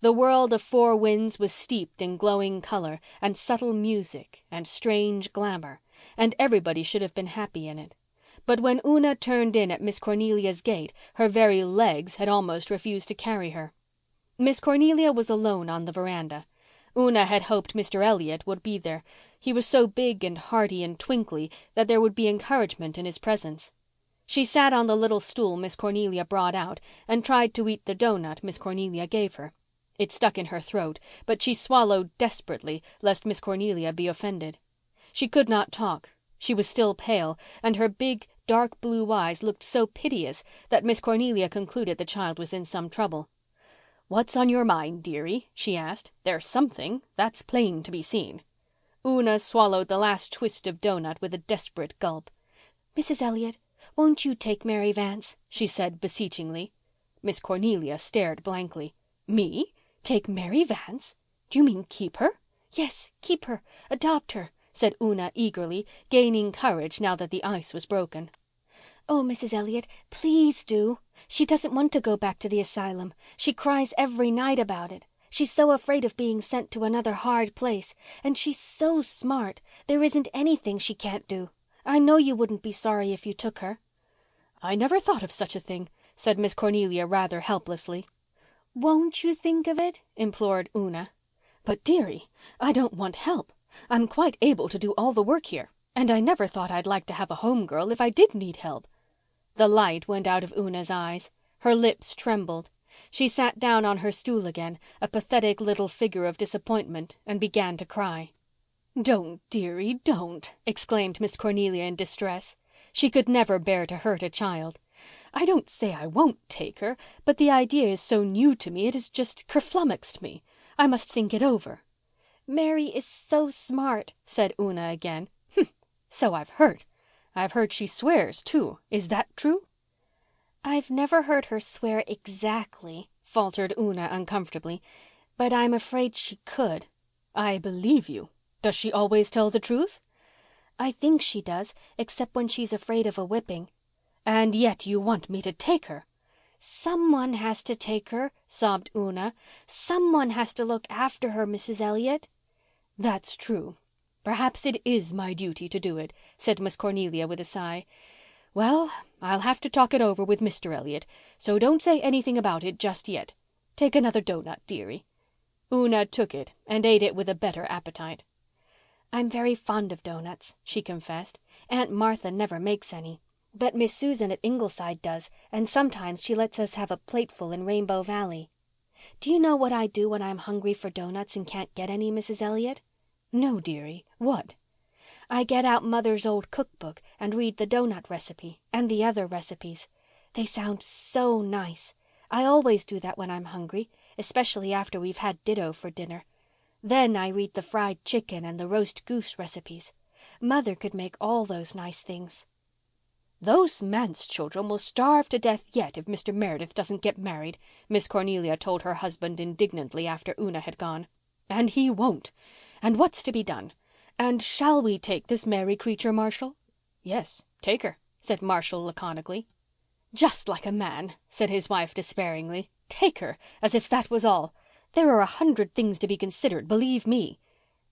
The world of Four Winds was steeped in glowing colour and subtle music and strange glamour, and everybody should have been happy in it. But when Una turned in at Miss Cornelia's gate, her very legs had almost refused to carry her. Miss Cornelia was alone on the veranda. Una had hoped Mr. Elliott would be there. He was so big and hearty and twinkly that there would be encouragement in his presence. She sat on the little stool Miss Cornelia brought out and tried to eat the doughnut Miss Cornelia gave her. It stuck in her throat, but she swallowed desperately lest Miss Cornelia be offended. She could not talk. She was still pale, and her big, dark blue eyes looked so piteous that Miss Cornelia concluded the child was in some trouble. "What's on your mind, dearie?" she asked. "There's something, that's plain to be seen." Una swallowed the last twist of doughnut with a desperate gulp. "Mrs. Elliott, won't you take Mary Vance?" she said beseechingly. Miss Cornelia stared blankly. "Me? Take Mary Vance? Do you mean keep her?" "Yes, keep her. Adopt her," said Una eagerly, gaining courage now that the ice was broken. "Oh, Mrs. Elliott, please do. She doesn't want to go back to the asylum. She cries every night about it. She's so afraid of being sent to another hard place. And she's so smart. There isn't anything she can't do. I know you wouldn't be sorry if you took her." "I never thought of such a thing," said Miss Cornelia rather helplessly. "Won't you think of it?" implored Una. "But, dearie, I don't want help. I'm quite able to do all the work here. And I never thought I'd like to have a home girl if I did need help." The light went out of Una's eyes. Her lips trembled. She sat down on her stool again, a pathetic little figure of disappointment, and began to cry. "Don't, dearie, don't," exclaimed Miss Cornelia in distress. She could never bear to hurt a child. "I don't say I won't take her, but the idea is so new to me it has just kerflummoxed me. I must think it over." "Mary is so smart," said Una again. "Humph, so I've heard. I've heard she swears, too. Is that true?" "I've never heard her swear exactly," faltered Una uncomfortably, "but I'm afraid she could." "I believe you. Does she always tell the truth?" "I think she does, except when she's afraid of a whipping." "And yet you want me to take her." "Someone has to take her," sobbed Una. "Someone has to look after her, Mrs. Elliott." "That's true. Perhaps it is my duty to do it," said Miss Cornelia with a sigh. "Well, I'll have to talk it over with Mr. Elliott, so don't say anything about it just yet. Take another doughnut, dearie." Una took it and ate it with a better appetite. "I'm very fond of doughnuts," she confessed. "Aunt Martha never makes any. But Miss Susan at Ingleside does, and sometimes she lets us have a plateful in Rainbow Valley. Do you know what I do when I'm hungry for doughnuts and can't get any, Mrs. Elliott?" "No, dearie. What?" "I get out Mother's old cookbook and read the doughnut recipe and the other recipes. They sound so nice. I always do that when I'm hungry, especially after we've had ditto for dinner. Then I read the fried chicken and the roast goose recipes. Mother could make all those nice things." "Those Manse children will starve to death yet if Mr. Meredith doesn't get married," Miss Cornelia told her husband indignantly after Una had gone. "And he won't. And what's to be done? And shall we take this Mary creature, Marshall?" "Yes, take her," said Marshall laconically. "Just like a man," said his wife despairingly. "Take her, as if that was all. There are 100 things to be considered, believe me."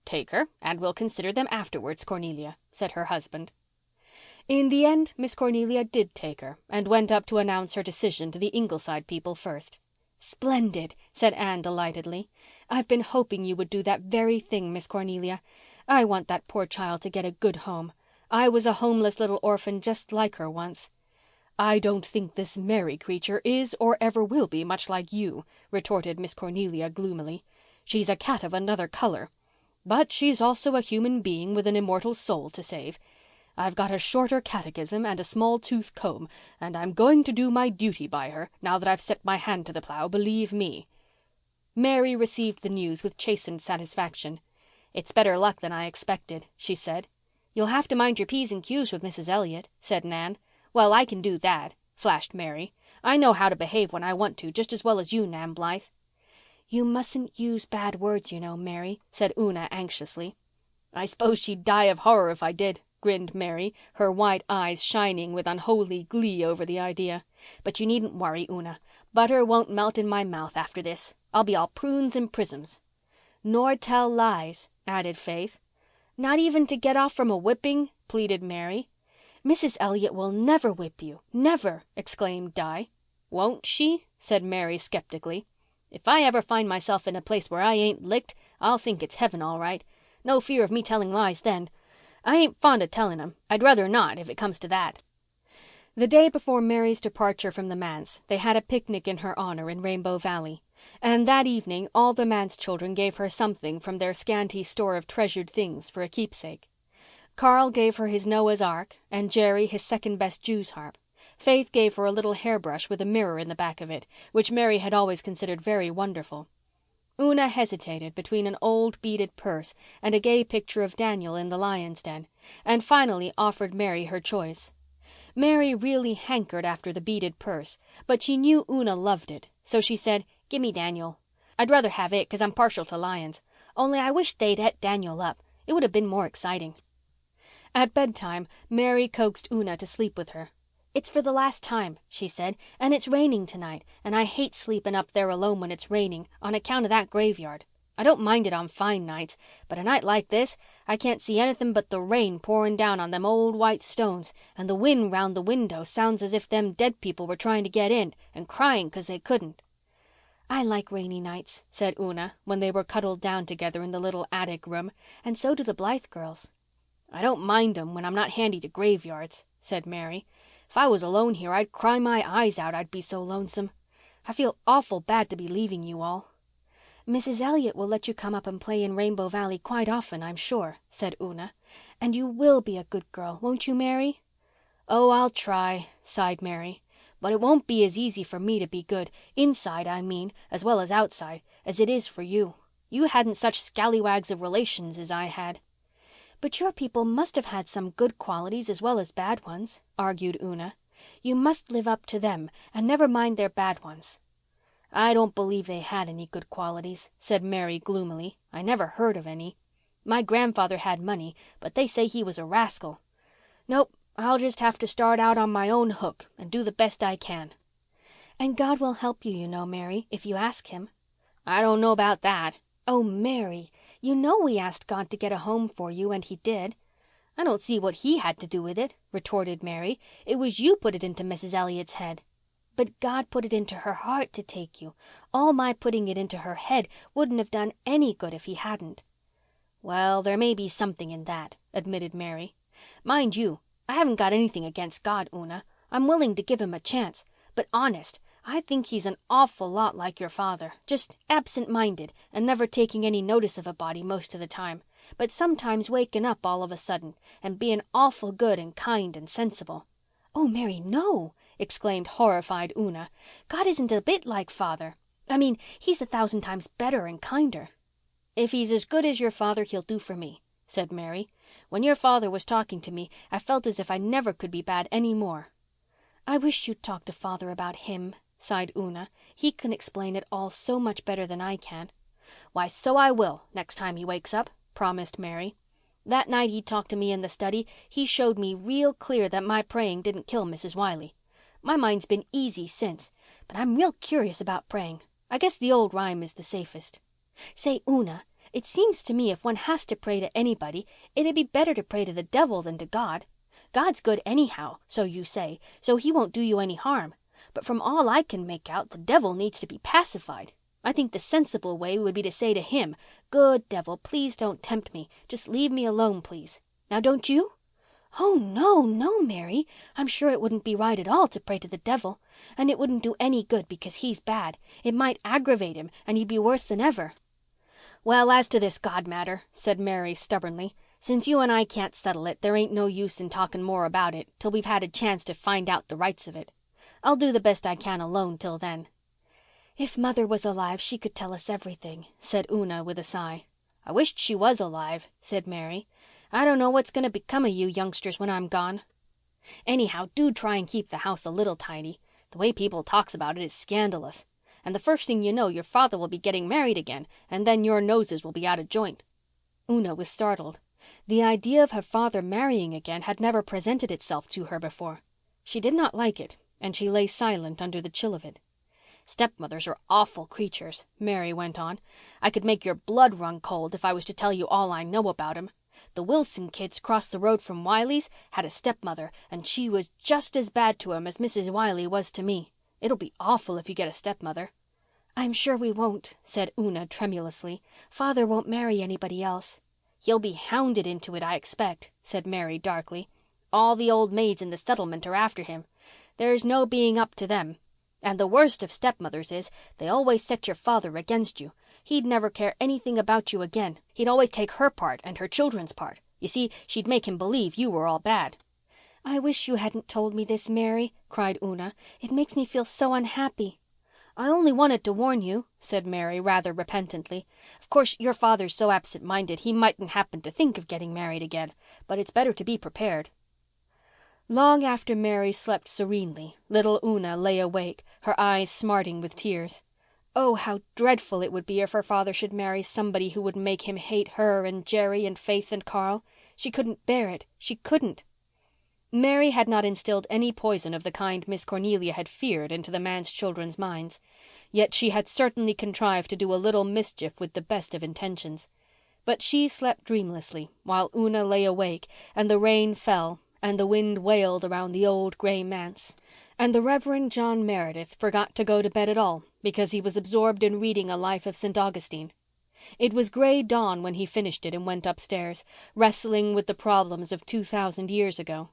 "Take her, and we'll consider them afterwards, Cornelia," said her husband. In the end, Miss Cornelia did take her and went up to announce her decision to the Ingleside people first. "Splendid," said Anne delightedly. "I've been hoping you would do that very thing, Miss Cornelia. I want that poor child to get a good home. I was a homeless little orphan just like her once." "I don't think this Mary creature is or ever will be much like you," retorted Miss Cornelia gloomily. "She's a cat of another colour. But she's also a human being with an immortal soul to save. I've got a shorter catechism and a small tooth comb, and I'm going to do my duty by her, now that I've set my hand to the plough, believe me." Mary received the news with chastened satisfaction. "It's better luck than I expected," she said. "You'll have to mind your P's and Q's with Mrs. Elliott," said Nan. "Well, I can do that," flashed Mary. "I know how to behave when I want to, just as well as you, Nan Blythe." "You mustn't use bad words, you know, Mary," said Una anxiously. "I s'pose she'd die of horror if I did," grinned Mary, her white eyes shining with unholy glee over the idea. "But you needn't worry, Una. Butter won't melt in my mouth after this. I'll be all prunes and prisms." "Nor tell lies," added Faith. "Not even to get off from a whipping?" pleaded Mary. "Mrs. Elliott will never whip you, never," exclaimed Di. "Won't she?" said Mary skeptically. "If I ever find myself in a place where I ain't licked, I'll think it's heaven all right. No fear of me telling lies then. I ain't fond of telling 'em. I'd rather not, if it comes to that." The day before Mary's departure from the Manse, they had a picnic in her honor in Rainbow Valley. And that evening all the Manse children gave her something from their scanty store of treasured things for a keepsake. Carl gave her his Noah's Ark and Jerry his second-best Jew's harp. Faith gave her a little hairbrush with a mirror in the back of it, which Mary had always considered very wonderful. Una hesitated between an old beaded purse and a gay picture of Daniel in the lion's den, and finally offered Mary her choice. Mary really hankered after the beaded purse, but she knew Una loved it, so she said, "Gimme Daniel. I'd rather have it 'cause I'm partial to lions. Only I wish they'd et Daniel up. It would have been more exciting." At bedtime, Mary coaxed Una to sleep with her. "It's for the last time," she said, "and it's raining tonight, and I hate sleeping up there alone when it's raining, on account of that graveyard. I don't mind it on fine nights, but a night like this I can't see anything but the rain pouring down on them old white stones, and the wind round the window sounds as if them dead people were trying to get in and crying 'cause they couldn't." "I like rainy nights," said Una, when they were cuddled down together in the little attic room, "and so do the Blythe girls." "I don't mind 'em when I'm not handy to graveyards," said Mary. "If I was alone here I'd cry my eyes out, I'd be so lonesome. I feel awful bad to be leaving you all." "Mrs. Elliott will let you come up and play in Rainbow Valley quite often, I'm sure," said Una. "And you will be a good girl, won't you, Mary?" "Oh, I'll try," sighed Mary. "But it won't be as easy for me to be good, inside I mean, as well as outside, as it is for you. You hadn't such scallywags of relations as I had." "But your people must have had some good qualities as well as bad ones," argued Una. "You must live up to them and never mind their bad ones." "I don't believe they had any good qualities," said Mary gloomily. "I never heard of any. My grandfather had money, but they say he was a rascal. Nope, I'll just have to start out on my own hook and do the best I can." "And God will help you, you know, Mary, if you ask him." "I don't know about that." "Oh, Mary, you know we asked God to get a home for you and he did." "I don't see what he had to do with it," retorted Mary. "It was you put it into Mrs. Elliott's head." "But God put it into her heart to take you. All my putting it into her head wouldn't have done any good if he hadn't." "Well, there may be something in that," admitted Mary. "Mind you, I haven't got anything against God, Una. I'm willing to give him a chance. But honest, I think he's an awful lot like your father, just absent-minded and never taking any notice of a body most of the time, but sometimes waking up all of a sudden and being awful good and kind and sensible." "Oh, Mary, no," exclaimed horrified Una. "God isn't a bit like father. I mean, he's 1,000 times better and kinder." "If he's as good as your father he'll do for me," said Mary. "When your father was talking to me I felt as if I never could be bad any more." "I wish you'd talk to father about him," sighed Una. "He can explain it all so much better than I can." "Why, so I will, next time he wakes up," promised Mary. "That night he talked to me in the study he showed me real clear that my praying didn't kill Mrs. Wiley. My mind's been easy since, but I'm real curious about praying. I guess the old rhyme is the safest. Say, Una, it seems to me if one has to pray to anybody it'd be better to pray to the devil than to God. God's good anyhow, so you say, so he won't do you any harm. But from all I can make out the devil needs to be pacified. I think the sensible way would be to say to him, 'Good devil, please don't tempt me. Just leave me alone, please.' Now don't you?" "Oh, no, no, Mary. I'm sure it wouldn't be right at all to pray to the devil. And it wouldn't do any good because he's bad. It might aggravate him and he'd be worse than ever." "Well, as to this God matter," said Mary stubbornly, "since you and I can't settle it there ain't no use in talking more about it till we've had a chance to find out the rights of it. I'll do the best I can alone till then." "If Mother was alive she could tell us everything," said Una with a sigh. "I wisht she was alive," said Mary. "I don't know what's going to become of you youngsters when I'm gone. Anyhow, do try and keep the house a little tidy. The way people talks about it is scandalous. And the first thing you know your father will be getting married again and then your noses will be out of joint." Una was startled. The idea of her father marrying again had never presented itself to her before. She did not like it and she lay silent under the chill of it. "Stepmothers are awful creatures," Mary went on. "I could make your blood run cold if I was to tell you all I know about 'em. The Wilson kids across the road from Wiley's had a stepmother and she was just as bad to 'em as Mrs. Wiley was to me. It'll be awful if you get a stepmother." "I'm sure we won't," said Una tremulously. "Father won't marry anybody else." "He'll be hounded into it, I expect," said Mary darkly. All the old maids in the settlement are after him. There's no being up to them. And the worst of stepmothers is they always set your father against you. He'd never care anything about you again. He'd always take her part and her children's part. You see, she'd make him believe you were all bad." "I wish you hadn't told me this, Mary," cried Una. "It makes me feel so unhappy." "I only wanted to warn you," said Mary, rather repentantly. "Of course, your father's so absent-minded he mightn't happen to think of getting married again. But it's better to be prepared." Long after Mary slept serenely, little Una lay awake, her eyes smarting with tears. Oh, how dreadful it would be if her father should marry somebody who would make him hate her and Jerry and Faith and Carl. She couldn't bear it. She couldn't. Mary had not instilled any poison of the kind Miss Cornelia had feared into the Manse children's minds. Yet she had certainly contrived to do a little mischief with the best of intentions. But she slept dreamlessly while Una lay awake and the rain fell and the wind wailed around the old grey manse. And the Reverend John Meredith forgot to go to bed at all because he was absorbed in reading a life of St. Augustine. It was grey dawn when he finished it and went upstairs, wrestling with the problems of 2,000 years ago.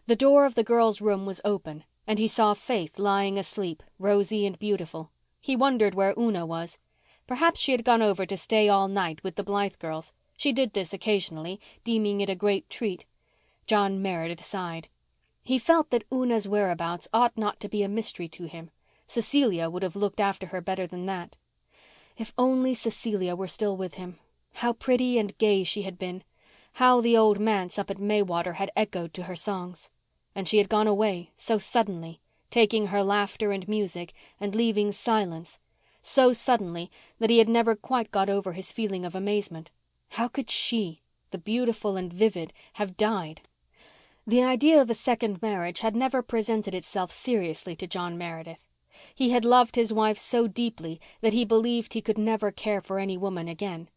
The door of the girls' room was open and he saw Faith lying asleep, rosy and beautiful. He wondered where Una was. Perhaps she had gone over to stay all night with the Blythe girls. She did this occasionally, deeming it a great treat. John Meredith sighed. He felt that Una's whereabouts ought not to be a mystery to him. Cecilia would have looked after her better than that. If only Cecilia were still with him. How pretty and gay she had been. How the old manse up at Maywater had echoed to her songs. And she had gone away so suddenly, taking her laughter and music and leaving silence, so suddenly that he had never quite got over his feeling of amazement. How could she, the beautiful and vivid, have died? The idea of a second marriage had never presented itself seriously to John Meredith. He had loved his wife so deeply that he believed he could never care for any woman again.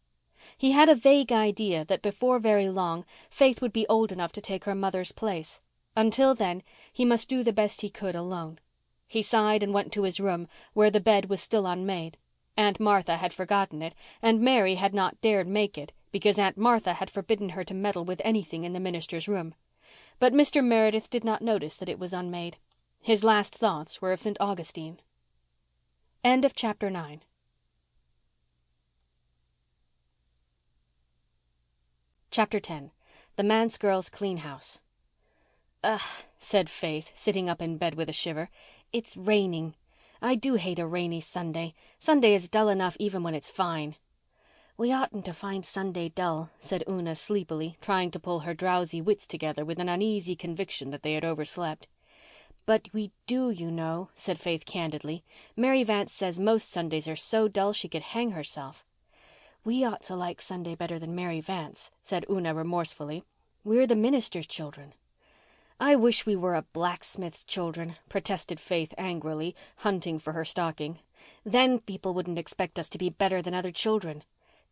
He had a vague idea that before very long Faith would be old enough to take her mother's place. Until then, he must do the best he could alone. He sighed and went to his room, where the bed was still unmade. Aunt Martha had forgotten it, and Mary had not dared make it because Aunt Martha had forbidden her to meddle with anything in the minister's room. But Mr. Meredith did not notice that it was unmade. His last thoughts were of St. Augustine. End of chapter 9. Chapter 10. The Manse Girls' Clean House. "Ugh," said Faith, sitting up in bed with a shiver. "It's raining. I do hate a rainy Sunday. Sunday is dull enough even when it's fine." "We oughtn't to find Sunday dull," said Una sleepily, trying to pull her drowsy wits together with an uneasy conviction that they had overslept. "But we do, you know," said Faith candidly. "Mary Vanse says most Sundays are so dull she could hang herself." "We ought to like Sunday better than Mary Vanse," said Una remorsefully. "We're the minister's children." "I wish we were a blacksmith's children," protested Faith angrily, hunting for her stocking. "Then people wouldn't expect us to be better than other children.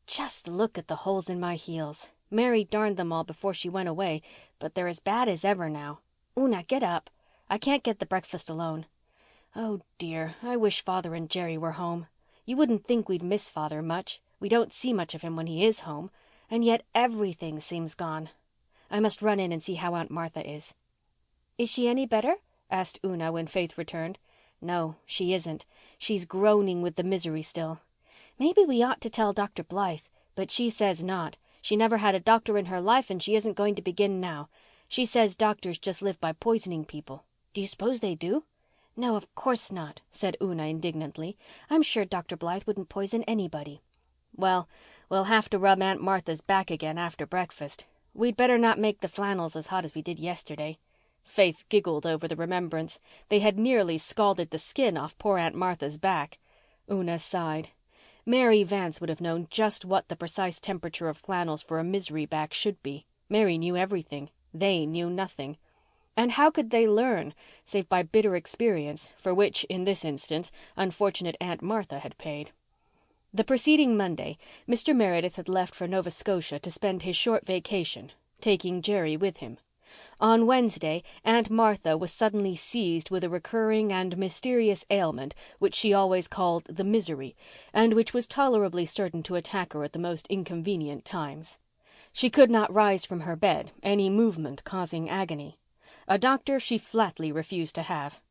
Just look at the holes in my heels. Mary darned them all before she went away, but they're as bad as ever now. Una, get up. I can't get the breakfast alone. Oh, dear, I wish Father and Jerry were home. You wouldn't think we'd miss Father much. We don't see much of him when he is home. And yet everything seems gone. I must run in and see how Aunt Martha is." "Is she any better?" asked Una when Faith returned. "No, she isn't. She's groaning with the misery still. Maybe we ought to tell Dr. Blythe, but she says not. She never had a doctor in her life and she isn't going to begin now. She says doctors just live by poisoning people. Do you suppose they do?" "No, of course not," said Una indignantly. "I'm sure Dr. Blythe wouldn't poison anybody." "Well, we'll have to rub Aunt Martha's back again after breakfast. We'd better not make the flannels as hot as we did yesterday." Faith giggled over the remembrance. They had nearly scalded the skin off poor Aunt Martha's back. Una sighed. Mary Vanse would have known just what the precise temperature of flannels for a misery back should be. Mary knew everything. They knew nothing. And how could they learn, save by bitter experience, for which, in this instance, unfortunate Aunt Martha had paid? The preceding Monday, Mr. Meredith had left for Nova Scotia to spend his short vacation, taking Jerry with him. On Wednesday, Aunt Martha was suddenly seized with a recurring and mysterious ailment which she always called the misery, and which was tolerably certain to attack her at the most inconvenient times. She could not rise from her bed, any movement causing agony. A doctor she flatly refused to have.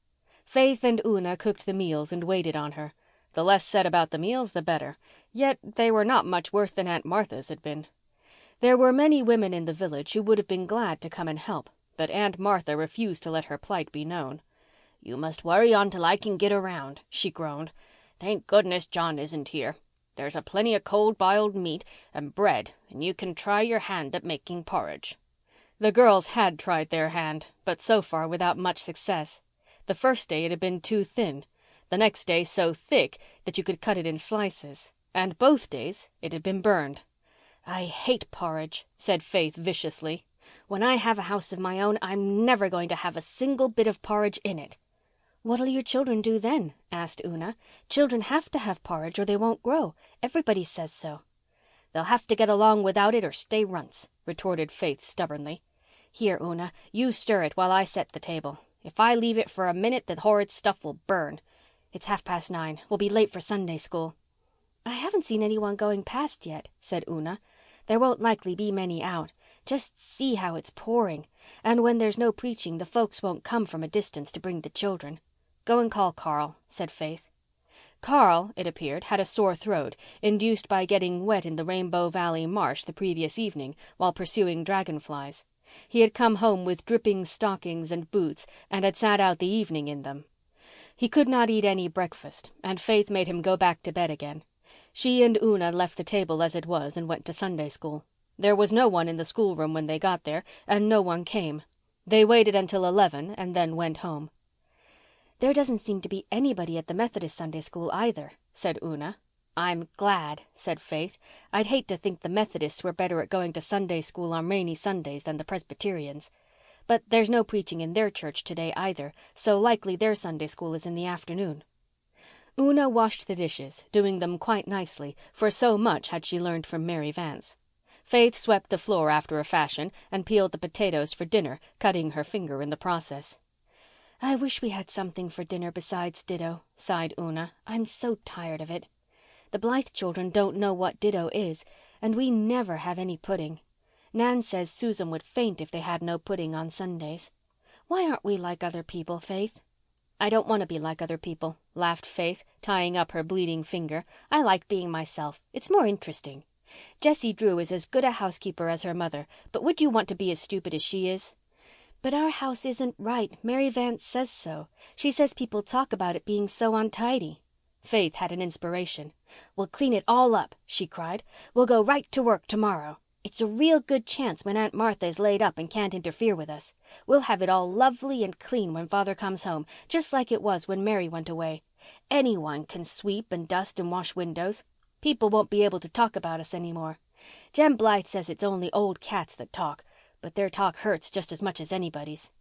Faith and Una cooked the meals and waited on her. The less said about the meals, the better. Yet they were not much worse than Aunt Martha's had been. There were many women in the village who would have been glad to come and help, but Aunt Martha refused to let her plight be known. "You must worry on till I can get around," she groaned. "Thank goodness John isn't here. There's a plenty of cold biled meat and bread, and you can try your hand at making porridge." The girls had tried their hand, but so far without much success. The first day it had been too thin, the next day so thick that you could cut it in slices, and both days it had been burned. "I hate porridge," said Faith viciously. "When I have a house of my own I'm never going to have a single bit of porridge in it." "What'll your children do then?" asked Una. "Children have to have porridge or they won't grow. Everybody says so." "They'll have to get along without it or stay runts," retorted Faith stubbornly. "Here, Una, you stir it while I set the table. If I leave it for a minute the horrid stuff will burn. It's 9:30. We'll be late for Sunday school." "I haven't seen anyone going past yet," said Una. "There won't likely be many out. Just see how it's pouring. And when there's no preaching the folks won't come from a distance to bring the children." "Go and call Carl," said Faith. Carl, it appeared, had a sore throat, induced by getting wet in the Rainbow Valley marsh the previous evening while pursuing dragonflies. He had come home with dripping stockings and boots and had sat out the evening in them. He could not eat any breakfast, and Faith made him go back to bed again. She and Una left the table as it was and went to Sunday school. There was no one in the schoolroom when they got there, and no one came. They waited until 11 and then went home. "There doesn't seem to be anybody at the Methodist Sunday school either," said Una. "I'm glad," said Faith. "I'd hate to think the Methodists were better at going to Sunday school on rainy Sundays than the Presbyterians. But there's no preaching in their church today either, so likely their Sunday school is in the afternoon." Una washed the dishes, doing them quite nicely, for so much had she learned from Mary Vanse. Faith swept the floor after a fashion and peeled the potatoes for dinner, cutting her finger in the process. "I wish we had something for dinner besides ditto," sighed Una. "I'm so tired of it. The Blythe children don't know what ditto is, and we never have any pudding. Nan says Susan would faint if they had no pudding on Sundays. Why aren't we like other people, Faith?" "I don't want to be like other people," laughed Faith, tying up her bleeding finger. "I like being myself. It's more interesting. Jessie Drew is as good a housekeeper as her mother, but would you want to be as stupid as she is?" "But our house isn't right. Mary Vanse says so. She says people talk about it being so untidy." Faith had an inspiration. "We'll clean it all up," she cried. "We'll go right to work tomorrow. It's a real good chance when Aunt Martha is laid up and can't interfere with us. We'll have it all lovely and clean when Father comes home, just like it was when Mary went away. Anyone can sweep and dust and wash windows. People won't be able to talk about us anymore. Jem Blythe says it's only old cats that talk, but their talk hurts just as much as anybody's."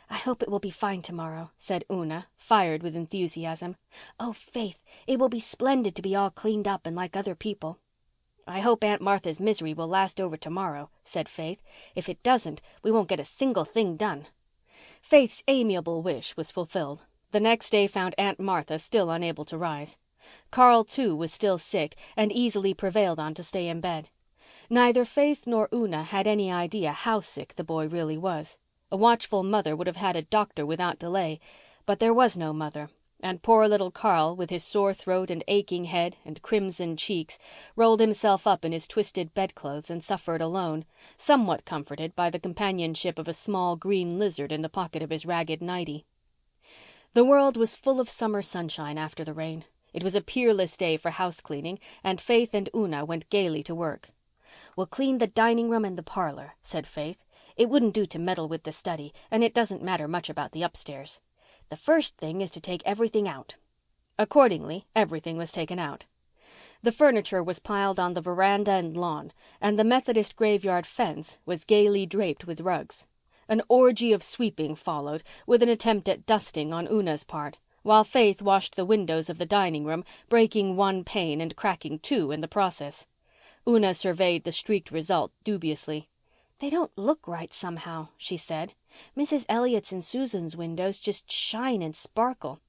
"I hope it will be fine tomorrow," said Una, fired with enthusiasm. "Oh, Faith, it will be splendid to be all cleaned up and like other people." "I hope Aunt Martha's misery will last over tomorrow," said Faith. "If it doesn't, we won't get a single thing done." Faith's amiable wish was fulfilled. The next day found Aunt Martha still unable to rise. Carl, too, was still sick and easily prevailed on to stay in bed. Neither Faith nor Una had any idea how sick the boy really was. A watchful mother would have had a doctor without delay, but there was no mother, and poor little Carl, with his sore throat and aching head and crimson cheeks, rolled himself up in his twisted bedclothes and suffered alone, somewhat comforted by the companionship of a small green lizard in the pocket of his ragged nightie. The world was full of summer sunshine after the rain. It was a peerless day for house cleaning, and Faith and Una went gaily to work. "We'll clean the dining room and the parlor," said Faith. "It wouldn't do to meddle with the study, and it doesn't matter much about the upstairs. The first thing is to take everything out." Accordingly, everything was taken out. The furniture was piled on the veranda and lawn, and the Methodist graveyard fence was gaily draped with rugs. An orgy of sweeping followed, with an attempt at dusting on Una's part, while Faith washed the windows of the dining room, breaking one pane and cracking two in the process. Una surveyed the streaked result dubiously. "They don't look right somehow," she said. "Mrs. Elliott's and Susan's windows just shine and sparkle."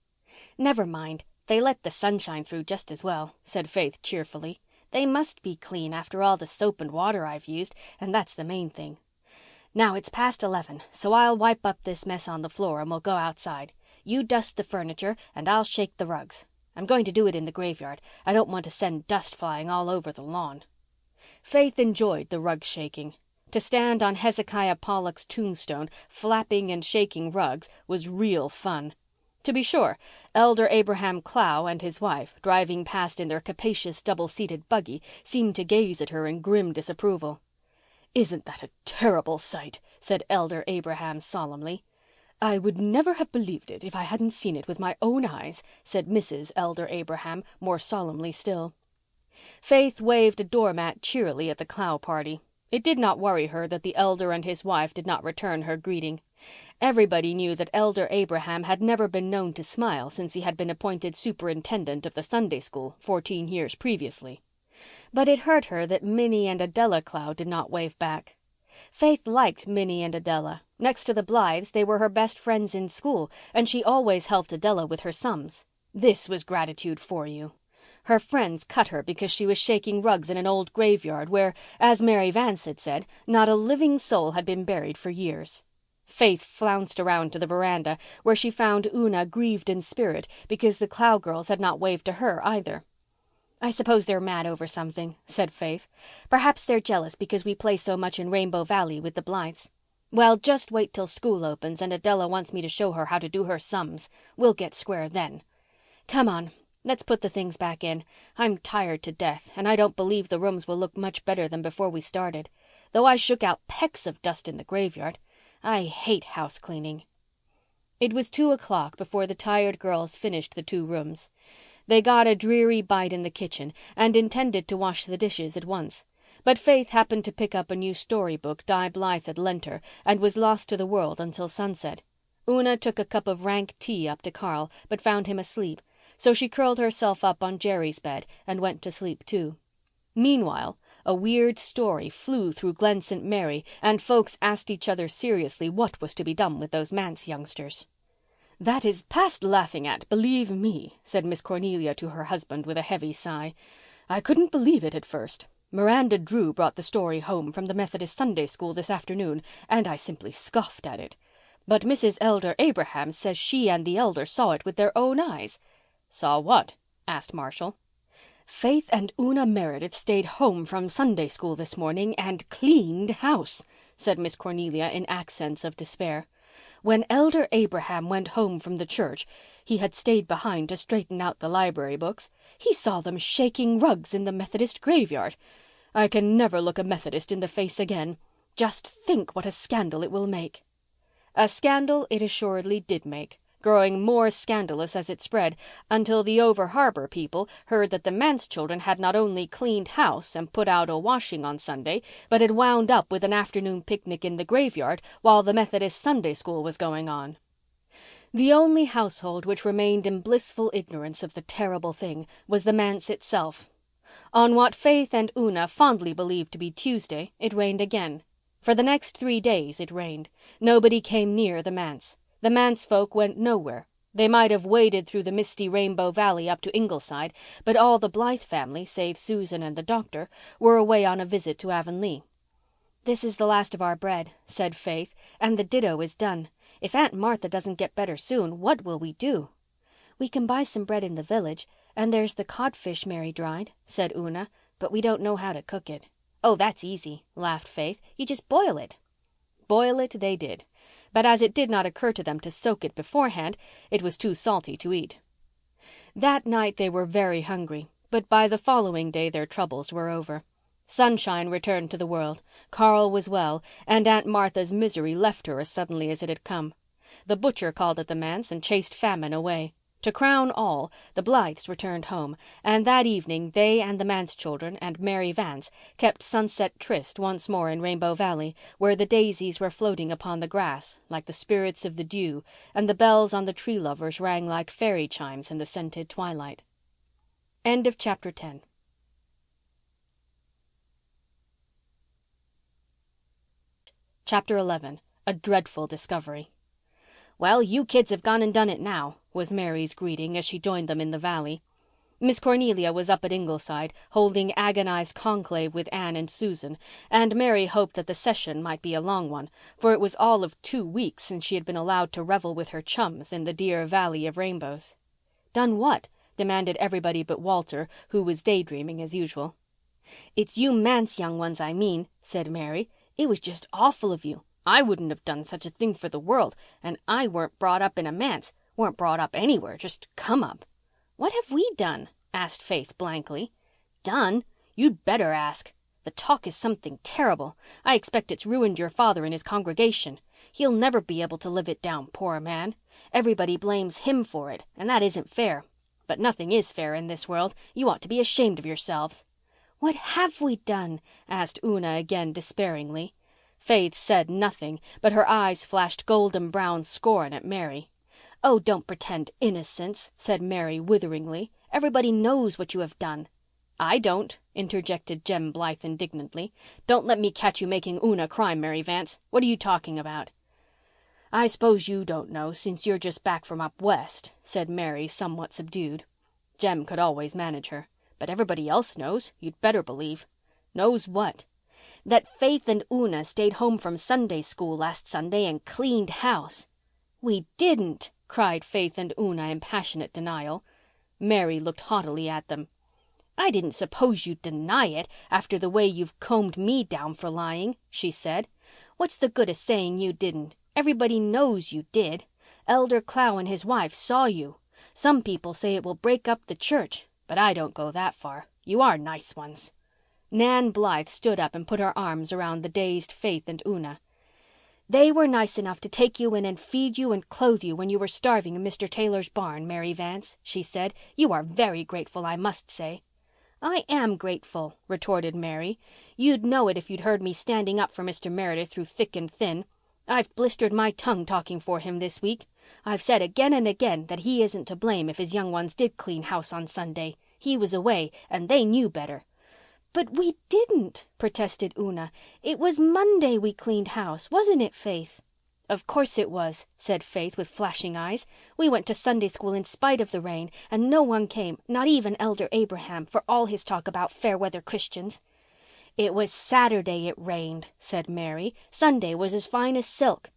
"Never mind. They let the sunshine through just as well," said Faith cheerfully. They must be clean after all the soap and water I've used, and that's the main thing. Now it's past 11, so I'll wipe up this mess on the floor and we'll go outside. You dust the furniture and I'll shake the rugs. I'm going to do it in the graveyard. I don't want to send dust flying all over the lawn." Faith enjoyed the rug shaking. To stand on Hezekiah Pollock's tombstone, flapping and shaking rugs, was real fun. To be sure, Elder Abraham Clow and his wife, driving past in their capacious double-seated buggy, seemed to gaze at her in grim disapproval. "Isn't that a terrible sight?" said Elder Abraham solemnly. "I would never have believed it if I hadn't seen it with my own eyes," said Mrs. Elder Abraham, more solemnly still. Faith waved a doormat cheerily at the Clow party. It did not worry her that the elder and his wife did not return her greeting. Everybody knew that Elder Abraham had never been known to smile since he had been appointed superintendent of the Sunday school 14 years previously. But it hurt her that Minnie and Adella Clow did not wave back. Faith liked Minnie and Adella. Next to the Blythes, they were her best friends in school, and she always helped Adella with her sums. This was gratitude for you. Her friends cut her because she was shaking rugs in an old graveyard where, as Mary Vanse had said, not a living soul had been buried for years. Faith flounced around to the veranda, where she found Una grieved in spirit because the Clow girls had not waved to her either. "I suppose they're mad over something," said Faith. "Perhaps they're jealous because we play so much in Rainbow Valley with the Blythes. Well, just wait till school opens and Adella wants me to show her how to do her sums. We'll get square then. Come on. Let's put the things back in. I'm tired to death, and I don't believe the rooms will look much better than before we started, though I shook out pecks of dust in the graveyard. I hate house cleaning." It was 2 o'clock before the tired girls finished the 2 rooms. They got a dreary bite in the kitchen and intended to wash the dishes at once. But Faith happened to pick up a new storybook Di Blythe had lent her and was lost to the world until sunset. Una took a cup of rank tea up to Carl, but found him asleep, so she curled herself up on Jerry's bed and went to sleep too. Meanwhile, a weird story flew through Glen St. Mary and folks asked each other seriously what was to be done with those Manse youngsters. "That is past laughing at, believe me," said Miss Cornelia to her husband with a heavy sigh. "I couldn't believe it at first. Miranda Drew brought the story home from the Methodist Sunday school this afternoon and I simply scoffed at it. But Mrs. Elder Abraham says she and the elder saw it with their own eyes." "Saw what?" asked Marshall. "Faith and Una Meredith stayed home from Sunday school this morning and cleaned house," said Miss Cornelia in accents of despair. "When Elder Abraham went home from the church, he had stayed behind to straighten out the library books. He saw them shaking rugs in the Methodist graveyard. I can never look a Methodist in the face again. Just think what a scandal it will make." A scandal it assuredly did make, growing more scandalous as it spread until the over-harbour people heard that the Manse children had not only cleaned house and put out a washing on Sunday, but had wound up with an afternoon picnic in the graveyard while the Methodist Sunday school was going on. The only household which remained in blissful ignorance of the terrible thing was the Manse itself. On what Faith and Una fondly believed to be Tuesday, it rained again. For the next 3 days it rained. Nobody came near the Manse. The Manse folk went nowhere. They might have waded through the misty Rainbow Valley up to Ingleside, but all the Blythe family, save Susan and the doctor, were away on a visit to Avonlea. "This is the last of our bread," said Faith, "and the ditto is done. If Aunt Martha doesn't get better soon, what will we do?" "We can buy some bread in the village, and there's the codfish Mary dried," said Una, "but we don't know how to cook it." "Oh, that's easy," laughed Faith. "You just boil it." Boil it they did, but as it did not occur to them to soak it beforehand, it was too salty to eat. That night they were very hungry, but by the following day their troubles were over. Sunshine returned to the world, Carl was well, and Aunt Martha's misery left her as suddenly as it had come. The butcher called at the manse and chased famine away. To crown all, the Blythes returned home, and that evening they and the Manse children and Mary Vanse kept sunset tryst once more in Rainbow Valley, where the daisies were floating upon the grass like the spirits of the dew, and the bells on the tree lovers rang like fairy chimes in the scented twilight. End of chapter 10. Chapter 11. A Dreadful Discovery. "Well, you kids have gone and done it now," was Mary's greeting as she joined them in the valley. Miss Cornelia was up at Ingleside, holding agonized conclave with Anne and Susan, and Mary hoped that the session might be a long one, for it was all of 2 weeks since she had been allowed to revel with her chums in the dear Valley of Rainbows. "Done what?" demanded everybody but Walter, who was daydreaming as usual. "It's you Manse young ones, I mean," said Mary. "It was just awful of you. I wouldn't have done such a thing for the world, and I weren't brought up in a manse, weren't brought up anywhere, just come up." "What have we done?" asked Faith blankly. "Done? You'd better ask. The talk is something terrible. I expect it's ruined your father and his congregation. He'll never be able to live it down, poor man. Everybody blames him for it, and that isn't fair. But nothing is fair in this world. You ought to be ashamed of yourselves." "What have we done?" asked Una again despairingly. Faith said nothing, but her eyes flashed golden brown scorn at Mary. "Oh, don't pretend innocence," said Mary witheringly. "Everybody knows what you have done." "I don't," interjected Jem Blythe indignantly. "Don't let me catch you making Una cry, Mary Vance. What are you talking about?" "I s'pose you don't know, since you're just back from up west," said Mary, somewhat subdued. Jem could always manage her. "But everybody else knows, you'd better believe." "Knows what?" "That Faith and Una stayed home from Sunday school last Sunday and cleaned house." "We didn't," cried Faith and Una in passionate denial. Mary looked haughtily at them. "I didn't suppose you'd deny it after the way you've combed me down for lying," she said. "What's the good of saying you didn't? Everybody knows you did. Elder Clow and his wife saw you. Some people say it will break up the church, but I don't go that far. You are nice ones." Nan Blythe stood up and put her arms around the dazed Faith and Una. "They were nice enough to take you in and feed you and clothe you when you were starving in Mr. Taylor's barn, Mary Vance," she said. "You are very grateful, I must say." "I am grateful," retorted Mary. "You'd know it if you'd heard me standing up for Mr. Meredith through thick and thin. I've blistered my tongue talking for him this week. I've said again and again that he isn't to blame if his young ones did clean house on Sunday. He was away and they knew better." "But we didn't," protested Una. "It was Monday we cleaned house, wasn't it, Faith?" "Of course it was," said Faith with flashing eyes. "We went to Sunday school in spite of the rain, and no one came, not even Elder Abraham, for all his talk about fair weather Christians." "It was Saturday it rained," said Mary. "Sunday was as fine as silk.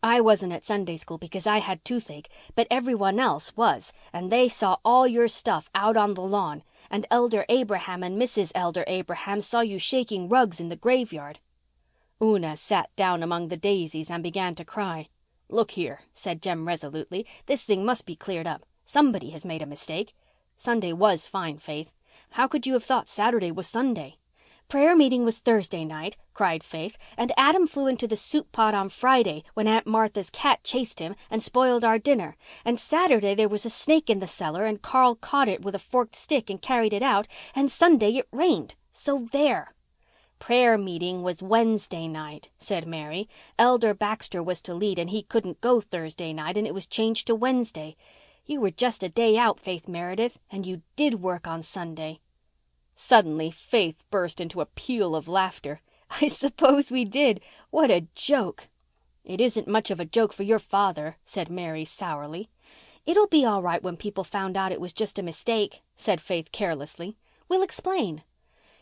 I wasn't at Sunday school because I had toothache, but everyone else was, and they saw all your stuff out on the lawn, and Elder Abraham and Mrs. Elder Abraham saw you shaking rugs in the graveyard." Una sat down among the daisies and began to cry. "Look here," said Jem resolutely, "this thing must be cleared up. Somebody has made a mistake. Sunday was fine, Faith. How could you have thought Saturday was Sunday?" "Prayer meeting was Thursday night," cried Faith, "and Adam flew into the soup pot on Friday when Aunt Martha's cat chased him and spoiled our dinner. And Saturday there was a snake in the cellar and Carl caught it with a forked stick and carried it out, and Sunday it rained. So there." "Prayer meeting was Wednesday night," said Mary. "Elder Baxter was to lead and he couldn't go Thursday night and it was changed to Wednesday. You were just a day out, Faith Meredith, and you did work on Sunday." Suddenly Faith burst into a peal of laughter. "I suppose we did. What a joke!" "It isn't much of a joke for your father," said Mary sourly. "It'll be all right when people found out it was just a mistake," said Faith carelessly. "We'll explain."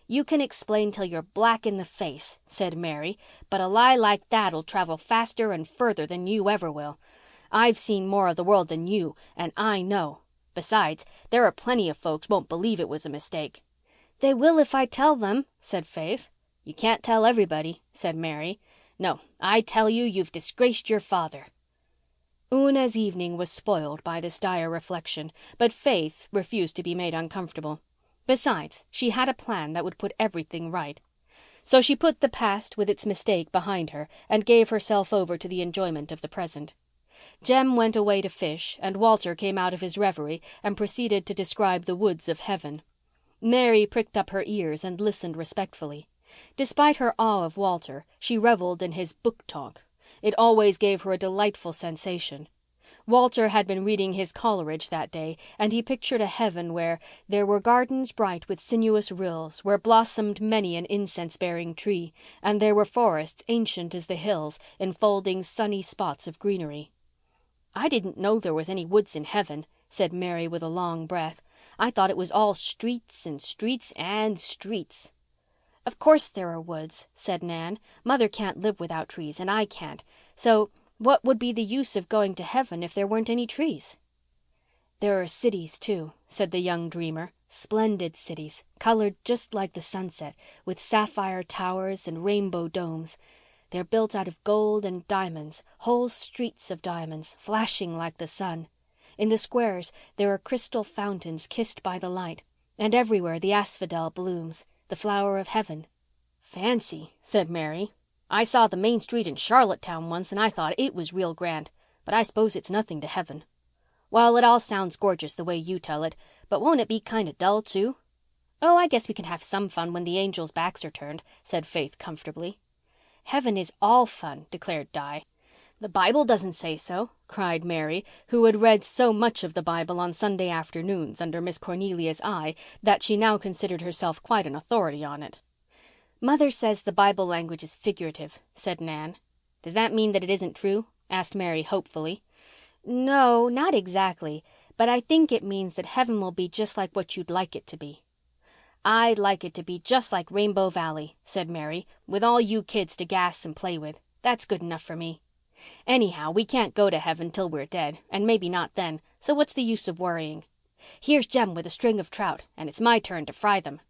"You can explain till you're black in the face," said Mary, "but a lie like that'll travel faster and further than you ever will. I've seen more of the world than you, and I know. Besides, there are plenty of folks won't believe it was a mistake." "They will if I tell them," said Faith. "You can't tell everybody," said Mary. "No, I tell you, you've disgraced your father." Una's evening was spoiled by this dire reflection, but Faith refused to be made uncomfortable. Besides, she had a plan that would put everything right. So she put the past with its mistake behind her and gave herself over to the enjoyment of the present. Jem went away to fish, and Walter came out of his reverie and proceeded to describe the woods of heaven. Mary pricked up her ears and listened respectfully. Despite her awe of Walter, she revelled in his book talk. It always gave her a delightful sensation. Walter had been reading his Coleridge that day, and he pictured a heaven where there were gardens bright with sinuous rills, where blossomed many an incense-bearing tree, and there were forests ancient as the hills, enfolding sunny spots of greenery. "I didn't know there was any woods in heaven," said Mary with a long breath. I thought it was all streets and streets and streets." "Of course there are woods," said Nan. "Mother can't live without trees and I can't. So what would be the use of going to heaven if there weren't any trees?" "There are cities, too," said the young dreamer. "Splendid cities, coloured just like the sunset, with sapphire towers and rainbow domes. They're built out of gold and diamonds, whole streets of diamonds, flashing like the sun. In the squares there are crystal fountains kissed by the light, and everywhere the asphodel blooms, the flower of heaven." "Fancy," said Mary. "I saw the main street in Charlottetown once and I thought it was real grand, but I suppose it's nothing to heaven." "Well, it all sounds gorgeous the way you tell it, but won't it be kind of dull too?" "Oh, I guess we can have some fun when the angels' backs are turned," said Faith comfortably. "Heaven is all fun," declared Di. "The Bible doesn't say so," cried Mary, who had read so much of the Bible on Sunday afternoons under Miss Cornelia's eye that she now considered herself quite an authority on it. "Mother says the Bible language is figurative," said Nan. "Does that mean that it isn't true?" asked Mary hopefully. "No, not exactly, but I think it means that heaven will be just like what you'd like it to be." "I'd like it to be just like Rainbow Valley," said Mary, "with all you kids to gas and play with. That's good enough for me. Anyhow, we can't go to heaven till we're dead, and maybe not then, so what's the use of worrying? Here's Jem with a string of trout, and it's my turn to fry them."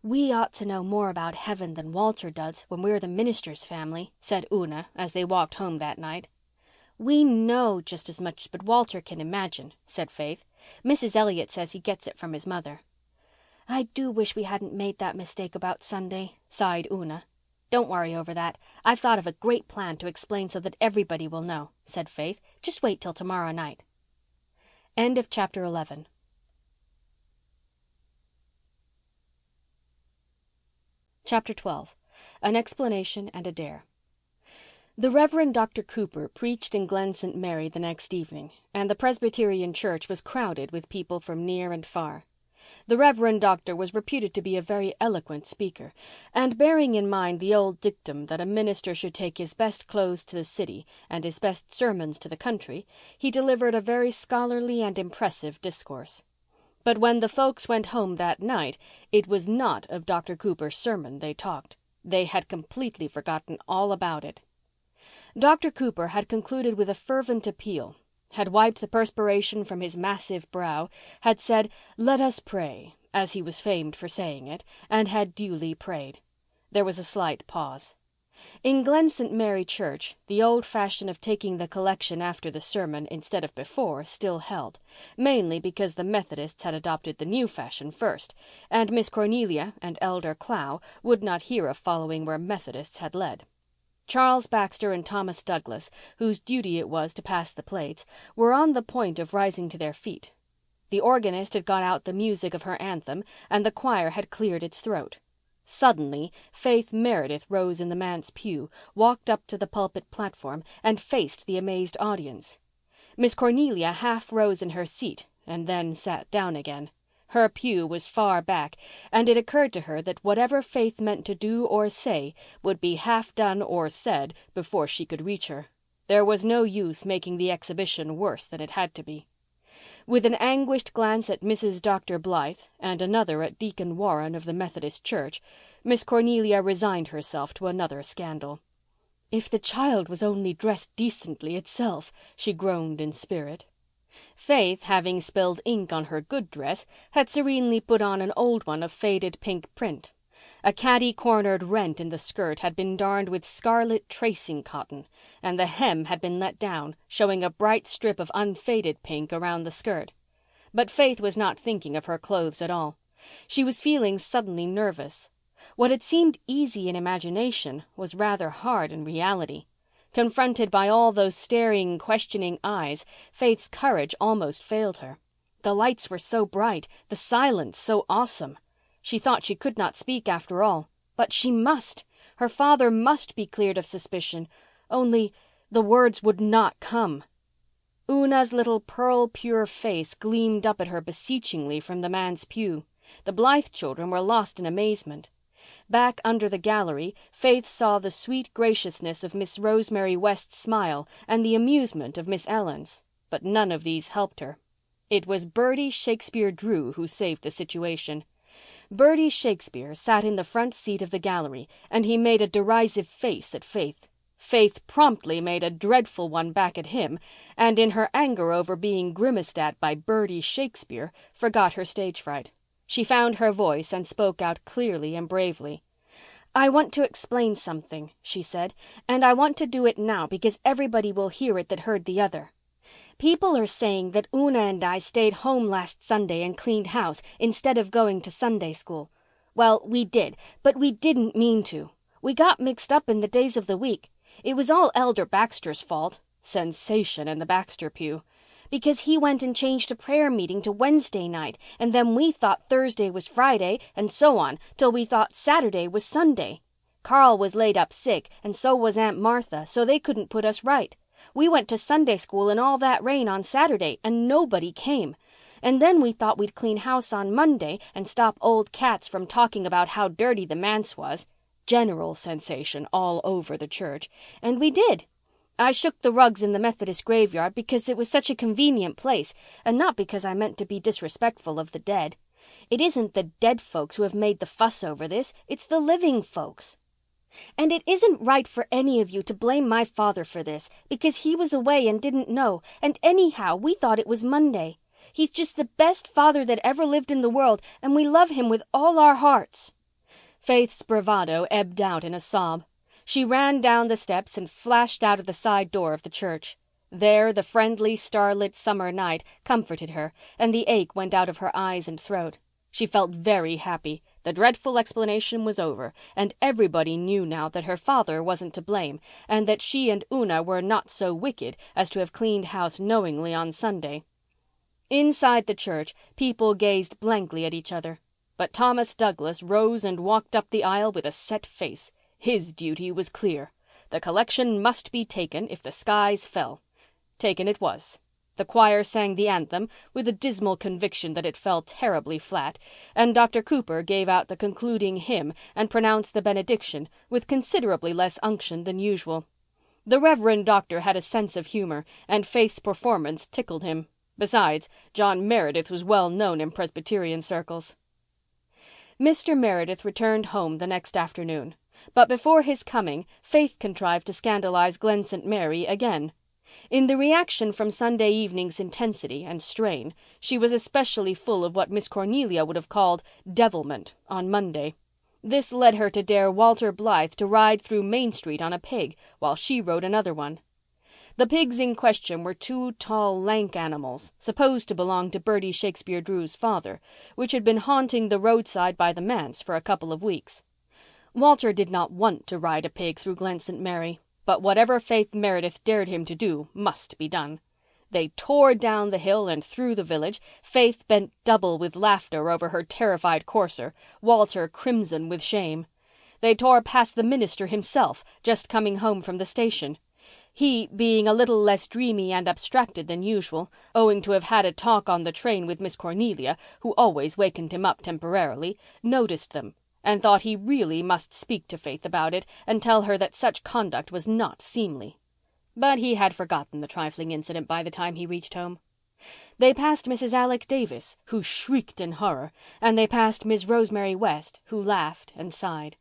"We ought to know more about heaven than Walter does when we're the minister's family," said Una as they walked home that night. "We know just as much, but Walter can imagine," said Faith. "Mrs. Elliott says he gets it from his mother." "I do wish we hadn't made that mistake about Sunday," sighed Una. "Don't worry over that. I've thought of a great plan to explain so that everybody will know," said Faith. "Just wait till tomorrow night." End of chapter 11. Chapter 12. An Explanation and a Dare. The Reverend Dr. Cooper preached in Glen St. Mary the next evening, and the Presbyterian church was crowded with people from near and far. The Reverend Doctor was reputed to be a very eloquent speaker, and bearing in mind the old dictum that a minister should take his best clothes to the city and his best sermons to the country, he delivered a very scholarly and impressive discourse. But when the folks went home that night, it was not of Dr. Cooper's sermon they talked. They had completely forgotten all about it. Dr. Cooper had concluded with a fervent appeal, had wiped the perspiration from his massive brow, had said, "Let us pray," as he was famed for saying it, and had duly prayed. There was a slight pause. In Glen St. Mary Church, the old fashion of taking the collection after the sermon instead of before still held, mainly because the Methodists had adopted the new fashion first, and Miss Cornelia and Elder Clow would not hear of following where Methodists had led. Charles Baxter and Thomas Douglas, whose duty it was to pass the plates, were on the point of rising to their feet. The organist had got out the music of her anthem and the choir had cleared its throat. Suddenly Faith Meredith rose in the manse pew, walked up to the pulpit platform, and faced the amazed audience. Miss Cornelia half rose in her seat and then sat down again. Her pew was far back, and it occurred to her that whatever Faith meant to do or say would be half done or said before she could reach her. There was no use making the exhibition worse than it had to be. With an anguished glance at Mrs. Dr. Blythe and another at Deacon Warren of the Methodist Church, Miss Cornelia resigned herself to another scandal. "If the child was only dressed decently itself," she groaned in spirit. Faith, having spilled ink on her good dress, had serenely put on an old one of faded pink print. A catty-cornered rent in the skirt had been darned with scarlet tracing cotton, and the hem had been let down, showing a bright strip of unfaded pink around the skirt. But Faith was not thinking of her clothes at all. She was feeling suddenly nervous. What had seemed easy in imagination was rather hard in reality. Confronted by all those staring, questioning eyes, Faith's courage almost failed her. The lights were so bright, the silence so awesome. She thought she could not speak after all. But she must. Her father must be cleared of suspicion. Only the words would not come. Una's little pearl-pure face gleamed up at her beseechingly from the man's pew. The Blythe children were lost in amazement. Back under the gallery, Faith saw the sweet graciousness of Miss Rosemary West's smile and the amusement of Miss Ellen's, but none of these helped her. It was Bertie Shakespeare Drew who saved the situation. Bertie Shakespeare sat in the front seat of the gallery, and he made a derisive face at Faith. Faith promptly made a dreadful one back at him, and in her anger over being grimaced at by Bertie Shakespeare, forgot her stage fright. She found her voice and spoke out clearly and bravely. "I want to explain something," she said, "and I want to do it now because everybody will hear it that heard the other. People are saying that Una and I stayed home last Sunday and cleaned house instead of going to Sunday school. Well, we did, but we didn't mean to. We got mixed up in the days of the week. It was all Elder Baxter's fault." Sensation in the Baxter pew. "Because he went and changed a prayer meeting to Wednesday night, and then we thought Thursday was Friday, and so on, till we thought Saturday was Sunday. Carl was laid up sick, and so was Aunt Martha, so they couldn't put us right. We went to Sunday school in all that rain on Saturday, and nobody came. And then we thought we'd clean house on Monday and stop old cats from talking about how dirty the manse was." General sensation all over the church. "And we did. I shook the rugs in the Methodist graveyard because it was such a convenient place, and not because I meant to be disrespectful of the dead. It isn't the dead folks who have made the fuss over this. It's the living folks. And it isn't right for any of you to blame my father for this, because he was away and didn't know, and anyhow we thought it was Monday. He's just the best father that ever lived in the world, and we love him with all our hearts." Faith's bravado ebbed out in a sob. She ran down the steps and flashed out of the side door of the church. There the friendly starlit summer night comforted her, and the ache went out of her eyes and throat. She felt very happy. The dreadful explanation was over, and everybody knew now that her father wasn't to blame, and that she and Una were not so wicked as to have cleaned house knowingly on Sunday. Inside the church, people gazed blankly at each other. But Thomas Douglas rose and walked up the aisle with a set face. His duty was clear. The collection must be taken if the skies fell. Taken it was. The choir sang the anthem with a dismal conviction that it fell terribly flat, and Dr. Cooper gave out the concluding hymn and pronounced the benediction with considerably less unction than usual. The Reverend Doctor had a sense of humor, and Faith's performance tickled him. Besides, John Meredith was well known in Presbyterian circles. Mr. Meredith returned home the next afternoon, but before his coming Faith contrived to scandalize Glen St. Mary again. In the reaction from Sunday evening's intensity and strain, she was especially full of what Miss Cornelia would have called devilment on Monday. This led her to dare Walter Blythe to ride through Main Street on a pig while she rode another one. The pigs in question were two tall, lank animals, supposed to belong to Bertie Shakespeare Drew's father, which had been haunting the roadside by the manse for a couple of weeks. Walter did not want to ride a pig through Glen St. Mary, but whatever Faith Meredith dared him to do must be done. They tore down the hill and through the village, Faith bent double with laughter over her terrified courser, Walter crimson with shame. They tore past the minister himself, just coming home from the station. He, being a little less dreamy and abstracted than usual, owing to have had a talk on the train with Miss Cornelia, who always wakened him up temporarily, noticed them and thought he really must speak to Faith about it and tell her that such conduct was not seemly. But he had forgotten the trifling incident by the time he reached home. They passed Mrs. Alec Davis, who shrieked in horror, and they passed Miss Rosemary West, who laughed and sighed.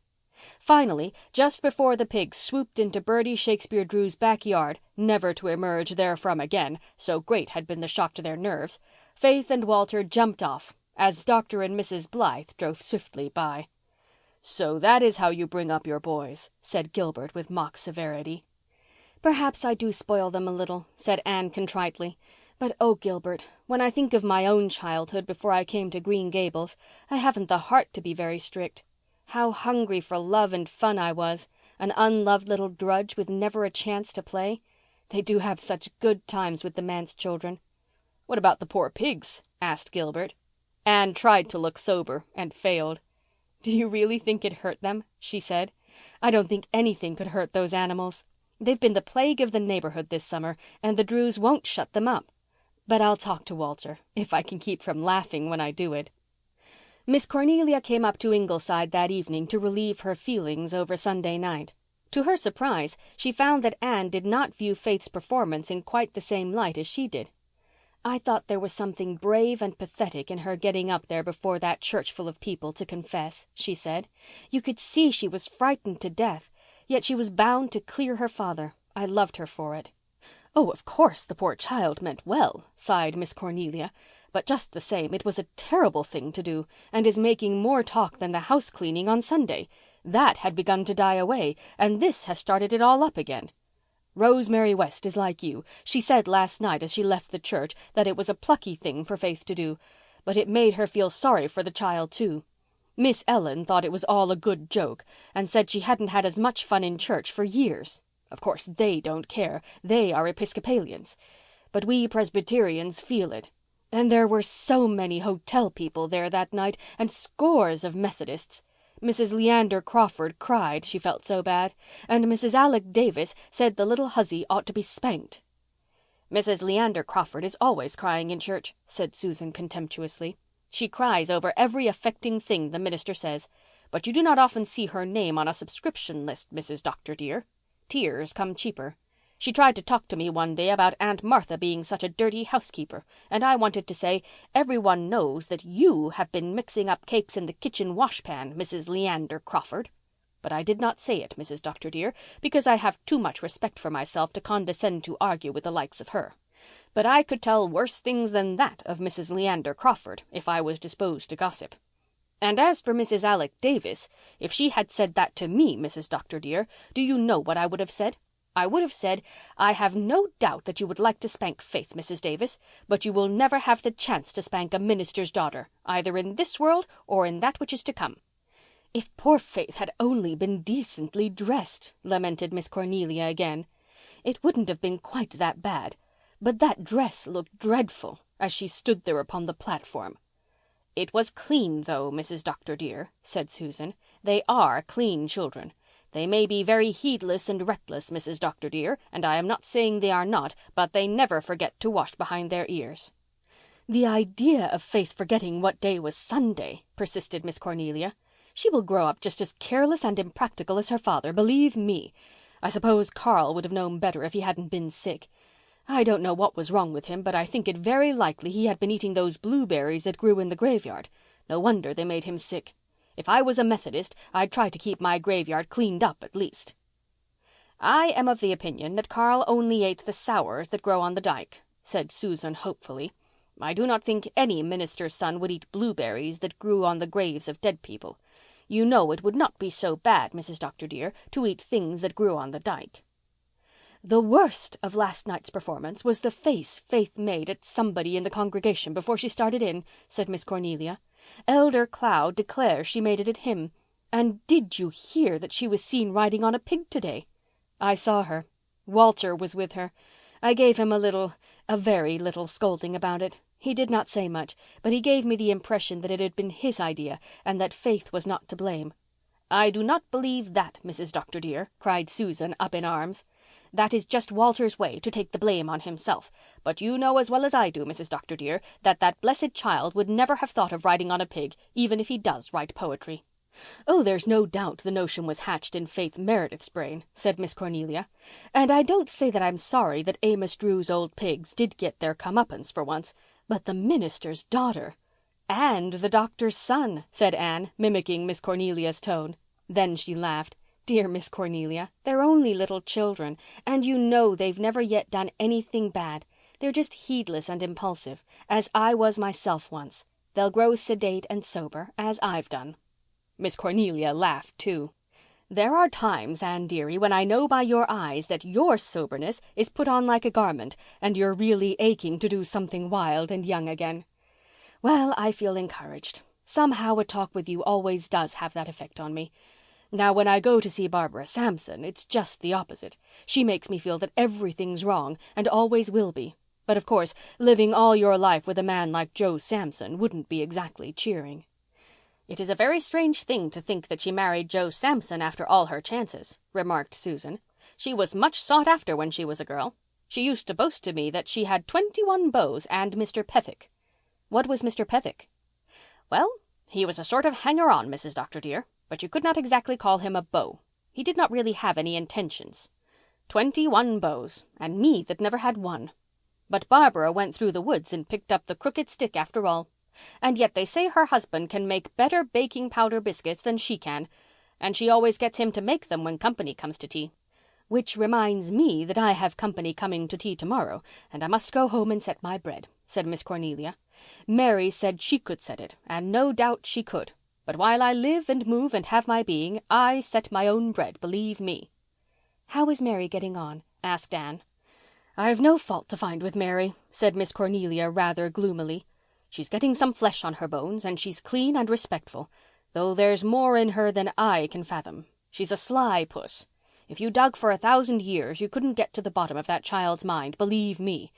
Finally, just before the pigs swooped into Bertie Shakespeare Drew's backyard, never to emerge therefrom again, so great had been the shock to their nerves, Faith and Walter jumped off as Dr. and Mrs. Blythe drove swiftly by. "So that is how you bring up your boys," said Gilbert with mock severity. "Perhaps I do spoil them a little," said Anne contritely. "But, oh, Gilbert, when I think of my own childhood before I came to Green Gables, I haven't the heart to be very strict. How hungry for love and fun I was, an unloved little drudge with never a chance to play. They do have such good times with the Manse children." "What about the poor pigs?" asked Gilbert. Anne tried to look sober and failed. "Do you really think it hurt them?" she said. "I don't think anything could hurt those animals. They've been the plague of the neighborhood this summer, and the Drews won't shut them up. But I'll talk to Walter, if I can keep from laughing when I do it." Miss Cornelia came up to Ingleside that evening to relieve her feelings over Sunday night. To her surprise, she found that Anne did not view Faith's performance in quite the same light as she did. I thought there was something brave and pathetic in her getting up there before that church full of people to confess," she said. "You could see she was frightened to death, yet she was bound to clear her father. I loved her for it." "Oh, of course, the poor child meant well," sighed Miss Cornelia. "But just the same, it was a terrible thing to do, and is making more talk than the house cleaning on Sunday. That had begun to die away, and this has started it all up again. Rosemary West is like you. She said last night as she left the church that it was a plucky thing for Faith to do, but it made her feel sorry for the child too. Miss Ellen thought it was all a good joke and said she hadn't had as much fun in church for years. Of course, they don't care. They are Episcopalians. But we Presbyterians feel it. And there were so many hotel people there that night and scores of Methodists. Mrs. Leander Crawford cried, she felt so bad, and Mrs. Alec Davis said the little hussy ought to be spanked." "Mrs. Leander Crawford is always crying in church," said Susan contemptuously. "She cries over every affecting thing the minister says. But you do not often see her name on a subscription list, Mrs. Dr. dear. Tears come cheaper. She tried to talk to me one day about Aunt Martha being such a dirty housekeeper, and I wanted to say, 'Everyone knows that you have been mixing up cakes in the kitchen washpan, Mrs. Leander Crawford.' But I did not say it, Mrs. Dr. dear, because I have too much respect for myself to condescend to argue with the likes of her. But I could tell worse things than that of Mrs. Leander Crawford if I was disposed to gossip. And as for Mrs. Alec Davis, if she had said that to me, Mrs. Dr. dear, do you know what I would have said? I would have said, 'I have no doubt that you would like to spank Faith, Mrs. Davis, but you will never have the chance to spank a minister's daughter, either in this world or in that which is to come.'" "If poor Faith had only been decently dressed," lamented Miss Cornelia again, "it wouldn't have been quite that bad. But that dress looked dreadful as she stood there upon the platform." "It was clean, though, Mrs. Dr. dear," said Susan. "They are clean children. They may be very heedless and reckless, Mrs. Dr. dear, and I am not saying they are not, but they never forget to wash behind their ears." "The idea of Faith forgetting what day was Sunday," persisted Miss Cornelia. "She will grow up just as careless and impractical as her father, believe me. I suppose Carl would have known better if he hadn't been sick. I don't know what was wrong with him, but I think it very likely he had been eating those blueberries that grew in the graveyard. No wonder they made him sick. If I was a Methodist, I'd try to keep my graveyard cleaned up at least." "I am of the opinion that Carl only ate the sours that grow on the Dyke," said Susan hopefully. "I do not think any minister's son would eat blueberries that grew on the graves of dead people. You know it would not be so bad, Mrs. Dr. dear, to eat things that grew on the Dyke." "The worst of last night's performance was the face Faith made at somebody in the congregation before she started in," said Miss Cornelia. "Elder Clow declares she made it at him. And did you hear that she was seen riding on a pig today?" "I saw her. Walter was with her. I gave him a very little scolding about it. He did not say much, but he gave me the impression that it had been his idea and that Faith was not to blame." "I do not believe that, Mrs. Dr. dear," cried Susan, up in arms. "That is just Walter's way, to take the blame on himself. But you know as well as I do, Mrs. Dr. dear, that that blessed child would never have thought of riding on a pig, even if he does write poetry." "Oh, there's no doubt the notion was hatched in Faith Meredith's brain," said Miss Cornelia. "And I don't say that I'm sorry that Amos Drew's old pigs did get their comeuppance for once. But the minister's daughter—" "And the doctor's son," said Anne, mimicking Miss Cornelia's tone. Then she laughed. "Dear Miss Cornelia, they're only little children, and you know they've never yet done anything bad. They're just heedless and impulsive, as I was myself once. They'll grow sedate and sober, as I've done." Miss Cornelia laughed too. "There are times, Anne dearie, when I know by your eyes that your soberness is put on like a garment and you're really aching to do something wild and young again. Well, I feel encouraged. Somehow a talk with you always does have that effect on me. Now, when I go to see Barbara Sampson, it's just the opposite. She makes me feel that everything's wrong and always will be. But, of course, living all your life with a man like Joe Sampson wouldn't be exactly cheering." "It is a very strange thing to think that she married Joe Sampson after all her chances," remarked Susan. "She was much sought after when she was a girl. She used to boast to me that she had 21 beaux and Mr. Pethick." "What was Mr. Pethick?" "Well, he was a sort of hanger-on, Mrs. Dr. dear, but you could not exactly call him a beau. He did not really have any intentions. 21 beaux, and me that never had one." But Barbara went through the woods and picked up the crooked stick after all. And yet they say her husband can make better baking powder biscuits than she can, and she always gets him to make them when company comes to tea. Which reminds me that I have company coming to tea tomorrow, and I must go home and set my bread," said Miss Cornelia. "Mary said she could set it, and no doubt she could. But while I live and move and have my being, I set my own bread, believe me." "How is Mary getting on?" asked Anne. "I've no fault to find with Mary," said Miss Cornelia rather gloomily. "She's getting some flesh on her bones, and she's clean and respectful, though there's more in her than I can fathom. She's a sly puss. If you dug for 1,000 years you couldn't get to the bottom of that child's mind, believe me.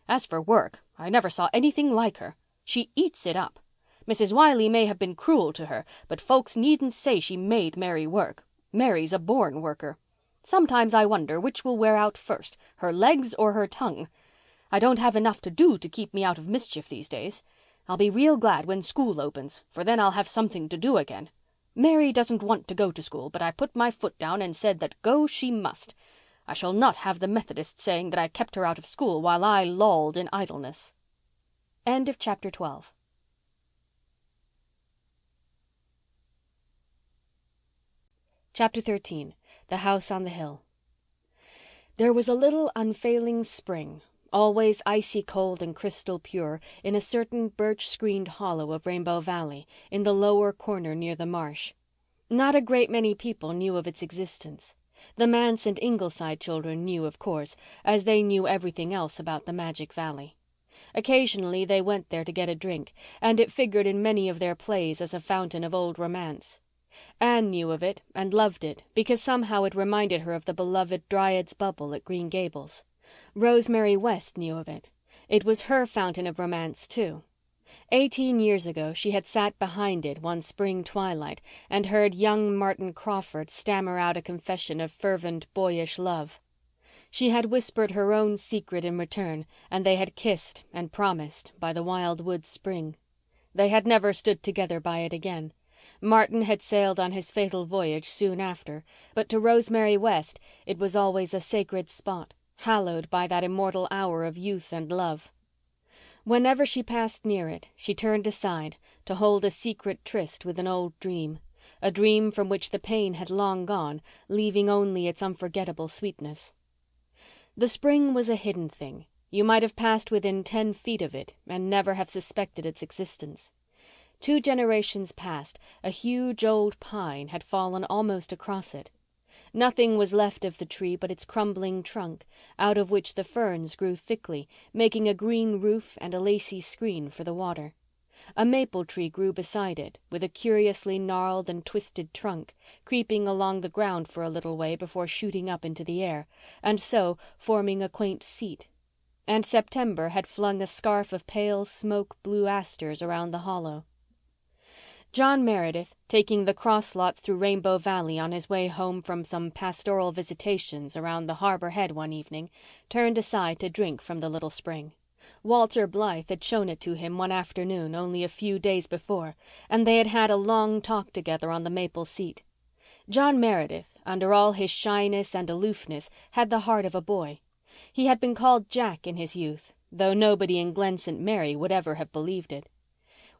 As for work, I never saw anything like her. She eats it up. Mrs. Wiley may have been cruel to her, but folks needn't say she made Mary work. Mary's a born worker. Sometimes I wonder which will wear out first, her legs or her tongue. I don't have enough to do to keep me out of mischief these days. I'll be real glad when school opens, for then I'll have something to do again. Mary doesn't want to go to school, but I put my foot down and said that go she must. I shall not have the Methodists saying that I kept her out of school while I lolled in idleness." End of chapter 12. Chapter 13. The House on the Hill. There was a little unfailing spring, always icy cold and crystal pure, in a certain birch-screened hollow of Rainbow Valley, in the lower corner near the marsh. Not a great many people knew of its existence. The Manse and Ingleside children knew, of course, as they knew everything else about the Magic Valley. Occasionally they went there to get a drink, and it figured in many of their plays as a fountain of old romance. Anne knew of it and loved it because somehow it reminded her of the beloved Dryad's Bubble at Green Gables. Rosemary West knew of it. It was her fountain of romance, too. 18 years ago she had sat behind it one spring twilight and heard young Martin Crawford stammer out a confession of fervent, boyish love. She had whispered her own secret in return, and they had kissed and promised by the wild wood spring. They had never stood together by it again. Martin had sailed on his fatal voyage soon after, but to Rosemary West it was always a sacred spot, hallowed by that immortal hour of youth and love. Whenever she passed near it, she turned aside to hold a secret tryst with an old dream, a dream from which the pain had long gone, leaving only its unforgettable sweetness. The spring was a hidden thing. You might have passed within 10 feet of it and never have suspected its existence. 2 generations past, a huge old pine had fallen almost across it. Nothing was left of the tree but its crumbling trunk, out of which the ferns grew thickly, making a green roof and a lacy screen for the water. A maple tree grew beside it, with a curiously gnarled and twisted trunk, creeping along the ground for a little way before shooting up into the air, and so forming a quaint seat. And September had flung a scarf of pale smoke-blue asters around the hollow. John Meredith, taking the cross lots through Rainbow Valley on his way home from some pastoral visitations around the Harbour Head one evening, turned aside to drink from the little spring. Walter Blythe had shown it to him one afternoon only a few days before, and they had had a long talk together on the maple seat. John Meredith, under all his shyness and aloofness, had the heart of a boy. He had been called Jack in his youth, though nobody in Glen St. Mary would ever have believed it.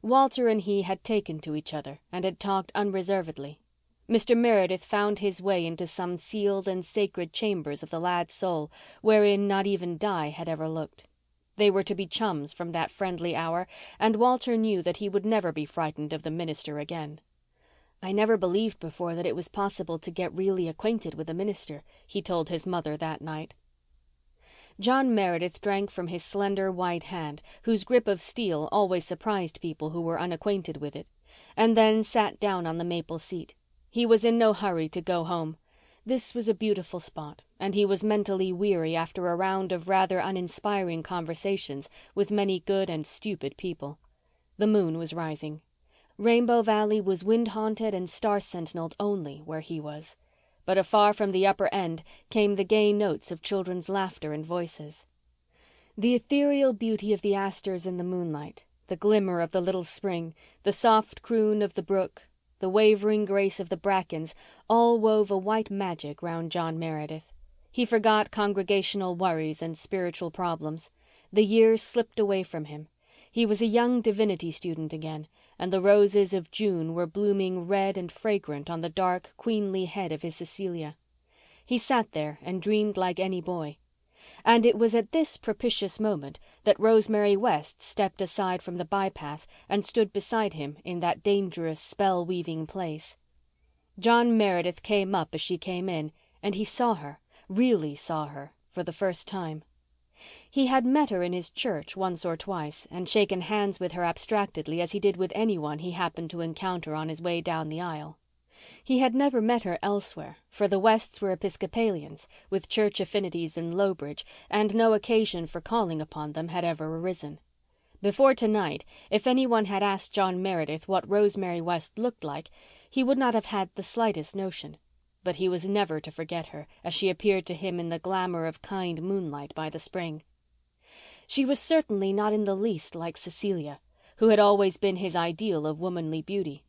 Walter and he had taken to each other and had talked unreservedly. Mr. Meredith found his way into some sealed and sacred chambers of the lad's soul, wherein not even Di had ever looked. They were to be chums from that friendly hour, and Walter knew that he would never be frightened of the minister again. "I never believed before that it was possible to get really acquainted with a minister," he told his mother that night. John Meredith drank from his slender white hand, whose grip of steel always surprised people who were unacquainted with it, and then sat down on the maple seat. He was in no hurry to go home. This was a beautiful spot, and he was mentally weary after a round of rather uninspiring conversations with many good and stupid people. The moon was rising. Rainbow Valley was wind-haunted and star-sentineled only where he was. But afar from the upper end came the gay notes of children's laughter and voices. The ethereal beauty of the asters in the moonlight, the glimmer of the little spring, the soft croon of the brook, the wavering grace of the brackens, all wove a white magic round John Meredith. He forgot congregational worries and spiritual problems. The years slipped away from him. He was a young divinity student again, and the roses of June were blooming red and fragrant on the dark, queenly head of his Cecilia. He sat there and dreamed like any boy. And it was at this propitious moment that Rosemary West stepped aside from the bypath and stood beside him in that dangerous, spell-weaving place. John Meredith came up as she came in, and he saw her, really saw her, for the first time. He had met her in his church once or twice and shaken hands with her abstractedly as he did with anyone he happened to encounter on his way down the aisle. He had never met her elsewhere, for the Wests were Episcopalians, with church affinities in Lowbridge, and no occasion for calling upon them had ever arisen. Before tonight, if anyone had asked John Meredith what Rosemary West looked like, he would not have had the slightest notion. But he was never to forget her as she appeared to him in the glamour of kind moonlight by the spring. She was certainly not in the least like Cecilia, who had always been his ideal of womanly beauty.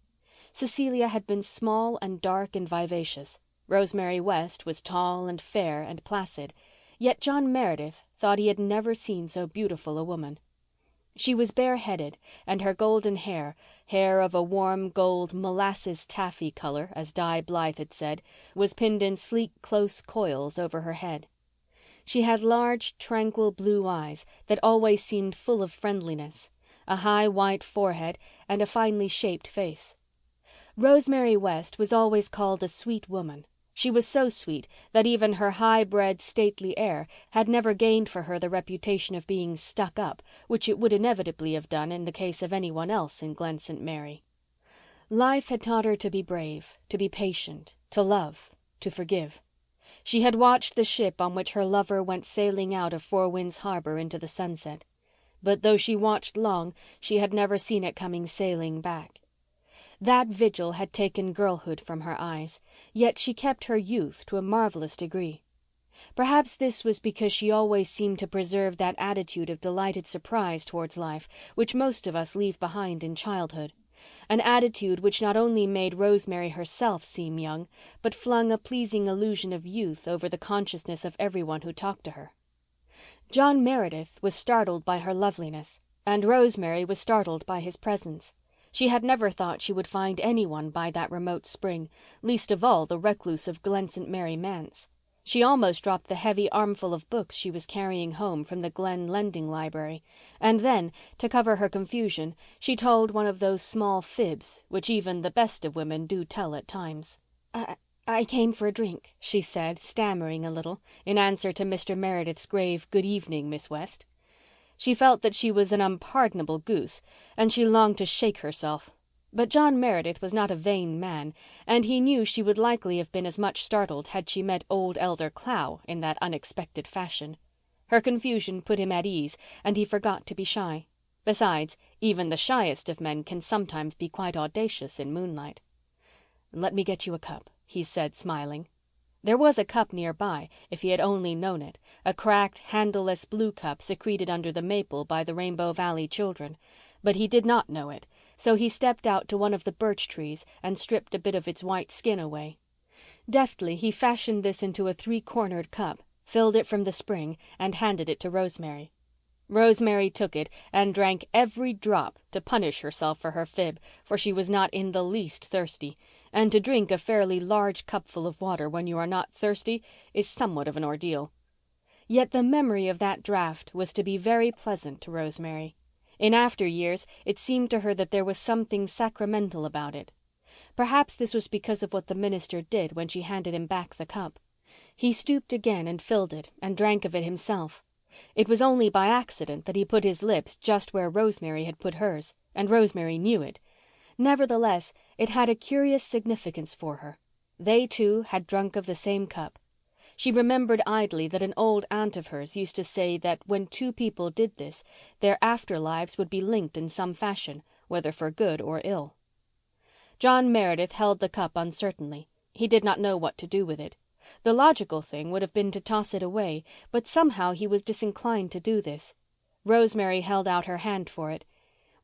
Cecilia had been small and dark and vivacious. Rosemary West was tall and fair and placid, yet John Meredith thought he had never seen so beautiful a woman. She was bareheaded, and her golden hair of a warm gold molasses taffy colour, as Blythe had said, was pinned in sleek close coils over her head. She had large, tranquil blue eyes that always seemed full of friendliness, a high white forehead, and a finely shaped face. Rosemary West was always called a sweet woman. She was so sweet that even her high-bred, stately air had never gained for her the reputation of being stuck up, which it would inevitably have done in the case of anyone else in Glen St. Mary. Life had taught her to be brave, to be patient, to love, to forgive. She had watched the ship on which her lover went sailing out of Four Winds Harbour into the sunset. But though she watched long, she had never seen it coming sailing back. That vigil had taken girlhood from her eyes, yet she kept her youth to a marvellous degree. Perhaps this was because she always seemed to preserve that attitude of delighted surprise towards life which most of us leave behind in childhood, an attitude which not only made Rosemary herself seem young, but flung a pleasing illusion of youth over the consciousness of everyone who talked to her. John Meredith was startled by her loveliness, and Rosemary was startled by his presence. She had never thought she would find anyone by that remote spring, least of all the recluse of Glen St. Mary Manse. She almost dropped the heavy armful of books she was carrying home from the Glen Lending Library, and then, to cover her confusion, she told one of those small fibs which even the best of women do tell at times. I came for a drink," she said, stammering a little, in answer to Mr. Meredith's grave "Good evening, Miss West." She felt that she was an unpardonable goose, and she longed to shake herself. But John Meredith was not a vain man, and he knew she would likely have been as much startled had she met old Elder Clow in that unexpected fashion. Her confusion put him at ease, and he forgot to be shy. Besides, even the shyest of men can sometimes be quite audacious in moonlight. "Let me get you a cup," he said, smiling. There was a cup nearby, if he had only known it, a cracked, handleless blue cup secreted under the maple by the Rainbow Valley children. But he did not know it, so he stepped out to one of the birch trees and stripped a bit of its white skin away. Deftly he fashioned this into a three-cornered cup, filled it from the spring, and handed it to Rosemary. Rosemary took it and drank every drop to punish herself for her fib, for she was not in the least thirsty, and to drink a fairly large cupful of water when you are not thirsty is somewhat of an ordeal. Yet the memory of that draught was to be very pleasant to Rosemary. In after years it seemed to her that there was something sacramental about it. Perhaps this was because of what the minister did when she handed him back the cup. He stooped again and filled it and drank of it himself. It was only by accident that he put his lips just where Rosemary had put hers, and Rosemary knew it. Nevertheless, it had a curious significance for her. They two had drunk of the same cup. She remembered idly that an old aunt of hers used to say that when two people did this, their afterlives would be linked in some fashion, whether for good or ill. John Meredith held the cup uncertainly. He did not know what to do with it. The logical thing would have been to toss it away, but somehow he was disinclined to do this. Rosemary held out her hand for it.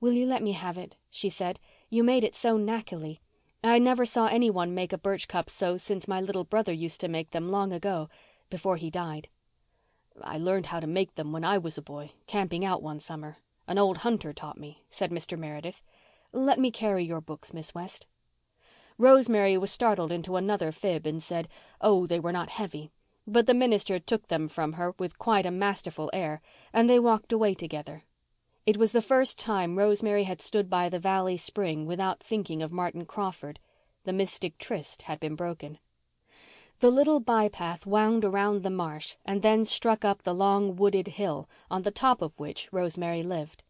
"Will you let me have it?" she said. "You made it so knackily. I never saw anyone make a birch cup so since my little brother used to make them long ago, before he died." "I learned how to make them when I was a boy, camping out one summer. An old hunter taught me," said Mr. Meredith. "Let me carry your books, Miss West." Rosemary was startled into another fib and said, oh, they were not heavy. But the minister took them from her with quite a masterful air, and they walked away together. It was the first time Rosemary had stood by the valley spring without thinking of Martin Crawford. The mystic tryst had been broken. The little bypath wound around the marsh and then struck up the long wooded hill on the top of which Rosemary lived.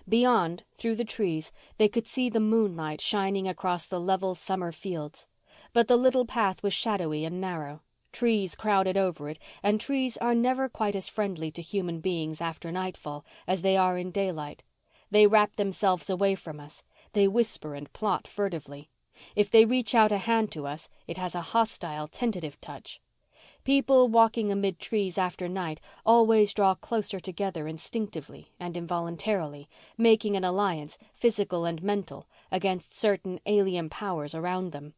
Beyond, through the trees, they could see the moonlight shining across the level summer fields. But the little path was shadowy and narrow. Trees crowded over it, and trees are never quite as friendly to human beings after nightfall as they are in daylight. They wrap themselves away from us. They whisper and plot furtively. If they reach out a hand to us, it has a hostile, tentative touch. People walking amid trees after night always draw closer together instinctively and involuntarily, making an alliance, physical and mental, against certain alien powers around them.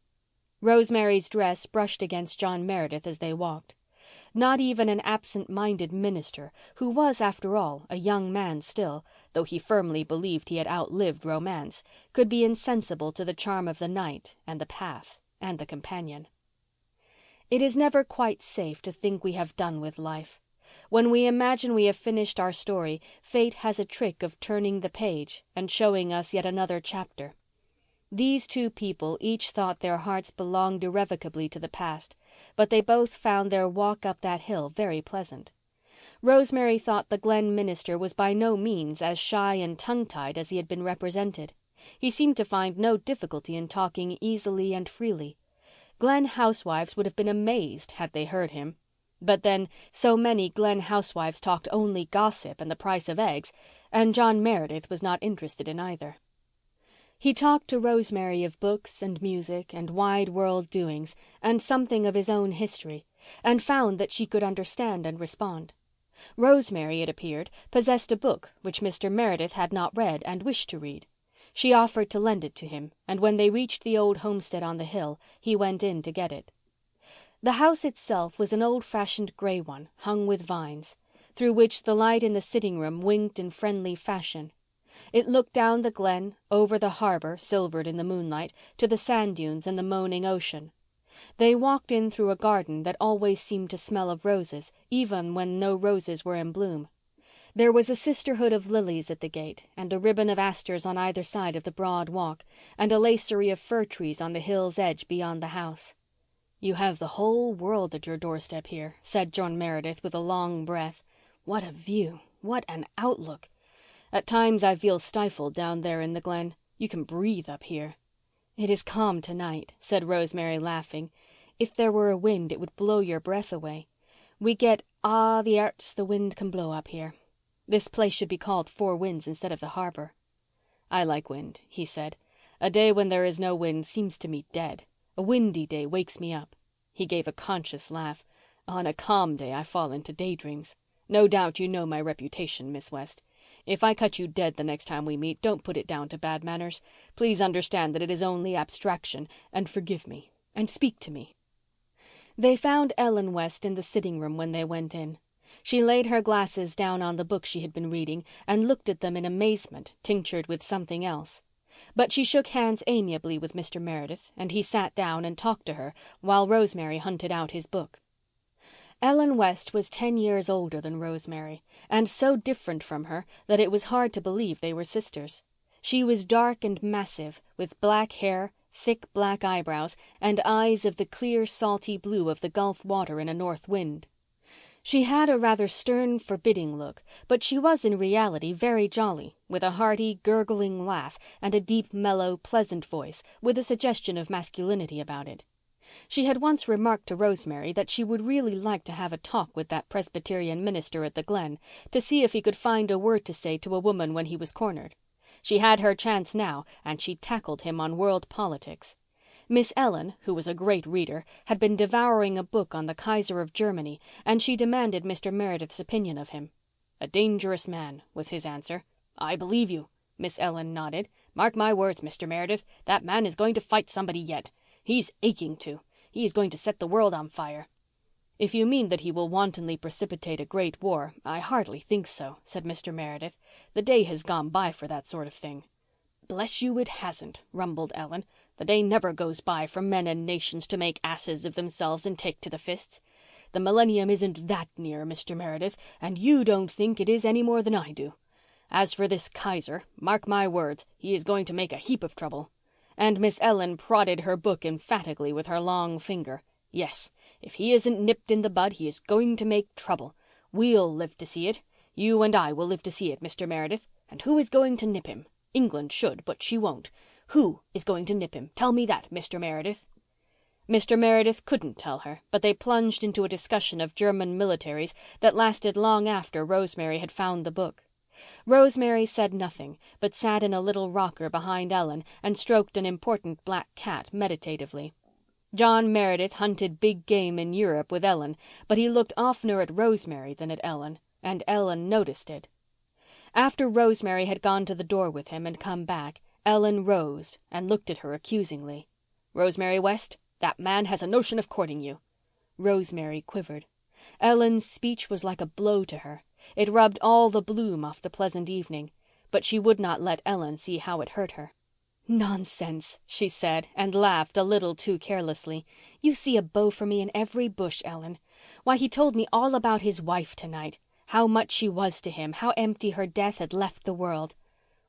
Rosemary's dress brushed against John Meredith as they walked. Not even an absent-minded minister, who was, after all, a young man still, though he firmly believed he had outlived romance, could be insensible to the charm of the night and the path and the companion. It is never quite safe to think we have done with life. When we imagine we have finished our story, fate has a trick of turning the page and showing us yet another chapter. These two people each thought their hearts belonged irrevocably to the past, but they both found their walk up that hill very pleasant. Rosemary thought the Glen minister was by no means as shy and tongue-tied as he had been represented. He seemed to find no difficulty in talking easily and freely. Glen housewives would have been amazed had they heard him. But then so many Glen housewives talked only gossip and the price of eggs, and John Meredith was not interested in either. He talked to Rosemary of books and music and wide-world doings and something of his own history, and found that she could understand and respond. Rosemary, it appeared, possessed a book which Mr. Meredith had not read and wished to read. She offered to lend it to him, and when they reached the old homestead on the hill, he went in to get it. The house itself was an old-fashioned grey one, hung with vines, through which the light in the sitting-room winked in friendly fashion. It looked down the glen, over the harbour, silvered in the moonlight, to the sand dunes and the moaning ocean. They walked in through a garden that always seemed to smell of roses, even when no roses were in bloom. There was a sisterhood of lilies at the gate, and a ribbon of asters on either side of the broad walk, and a lacery of fir trees on the hill's edge beyond the house. "You have the whole world at your doorstep here," said John Meredith with a long breath. "What a view! What an outlook! At times I feel stifled down there in the glen. You can breathe up here." "It is calm tonight," said Rosemary, laughing. "If there were a wind it would blow your breath away. We get the arts the wind can blow up here. This place should be called Four Winds instead of the harbour." "I like wind," he said. "A day when there is no wind seems to me dead. A windy day wakes me up." He gave a conscious laugh. "On a calm day I fall into daydreams. No doubt you know my reputation, Miss West. If I cut you dead the next time we meet, don't put it down to bad manners. Please understand that it is only abstraction, and forgive me, and speak to me." They found Ellen West in the sitting-room when they went in. She laid her glasses down on the book she had been reading and looked at them in amazement, tinctured with something else. But she shook hands amiably with Mr. Meredith, and he sat down and talked to her while Rosemary hunted out his book. Ellen West was 10 years older than Rosemary, and so different from her that it was hard to believe they were sisters. She was dark and massive, with black hair, thick black eyebrows, and eyes of the clear, salty blue of the Gulf water in a north wind. She had a rather stern, forbidding look, but she was in reality very jolly, with a hearty, gurgling laugh and a deep, mellow, pleasant voice with a suggestion of masculinity about it. She had once remarked to Rosemary that she would really like to have a talk with that Presbyterian minister at the Glen to see if he could find a word to say to a woman when he was cornered. She had her chance now, and she tackled him on world politics. Miss Ellen, who was a great reader, had been devouring a book on the Kaiser of Germany, and she demanded Mr. Meredith's opinion of him. "A dangerous man," was his answer. "I believe you," Miss Ellen nodded. "Mark my words, Mr. Meredith, that man is going to fight somebody yet. He's aching to. He is going to set the world on fire." "If you mean that he will wantonly precipitate a great war, I hardly think so," said Mr. Meredith. "The day has gone by for that sort of thing." "Bless you, it hasn't," rumbled Ellen. "The day never goes by for men and nations to make asses of themselves and take to the fists. The millennium isn't that near, Mr. Meredith, and you don't think it is any more than I do. As for this Kaiser, mark my words, he is going to make a heap of trouble." And Miss Ellen prodded her book emphatically with her long finger. "Yes, if he isn't nipped in the bud he is going to make trouble. We'll live to see it. You and I will live to see it, Mr. Meredith. And who is going to nip him? England should, but she won't. Who is going to nip him? Tell me that, Mr. Meredith." Mr. Meredith couldn't tell her, but they plunged into a discussion of German militaries that lasted long after Rosemary had found the book. Rosemary said nothing, but sat in a little rocker behind Ellen and stroked an important black cat meditatively. John Meredith hunted big game in Europe with Ellen, but he looked oftener at Rosemary than at Ellen, and Ellen noticed it. After Rosemary had gone to the door with him and come back, Ellen rose and looked at her accusingly. "Rosemary West, that man has a notion of courting you." Rosemary quivered. Ellen's speech was like a blow to her. It rubbed all the bloom off the pleasant evening, but she would not let Ellen see how it hurt her. "Nonsense," she said, and laughed a little too carelessly. "You see a beau for me in every bush, Ellen. Why, he told me all about his wife tonight, how much she was to him, how empty her death had left the world."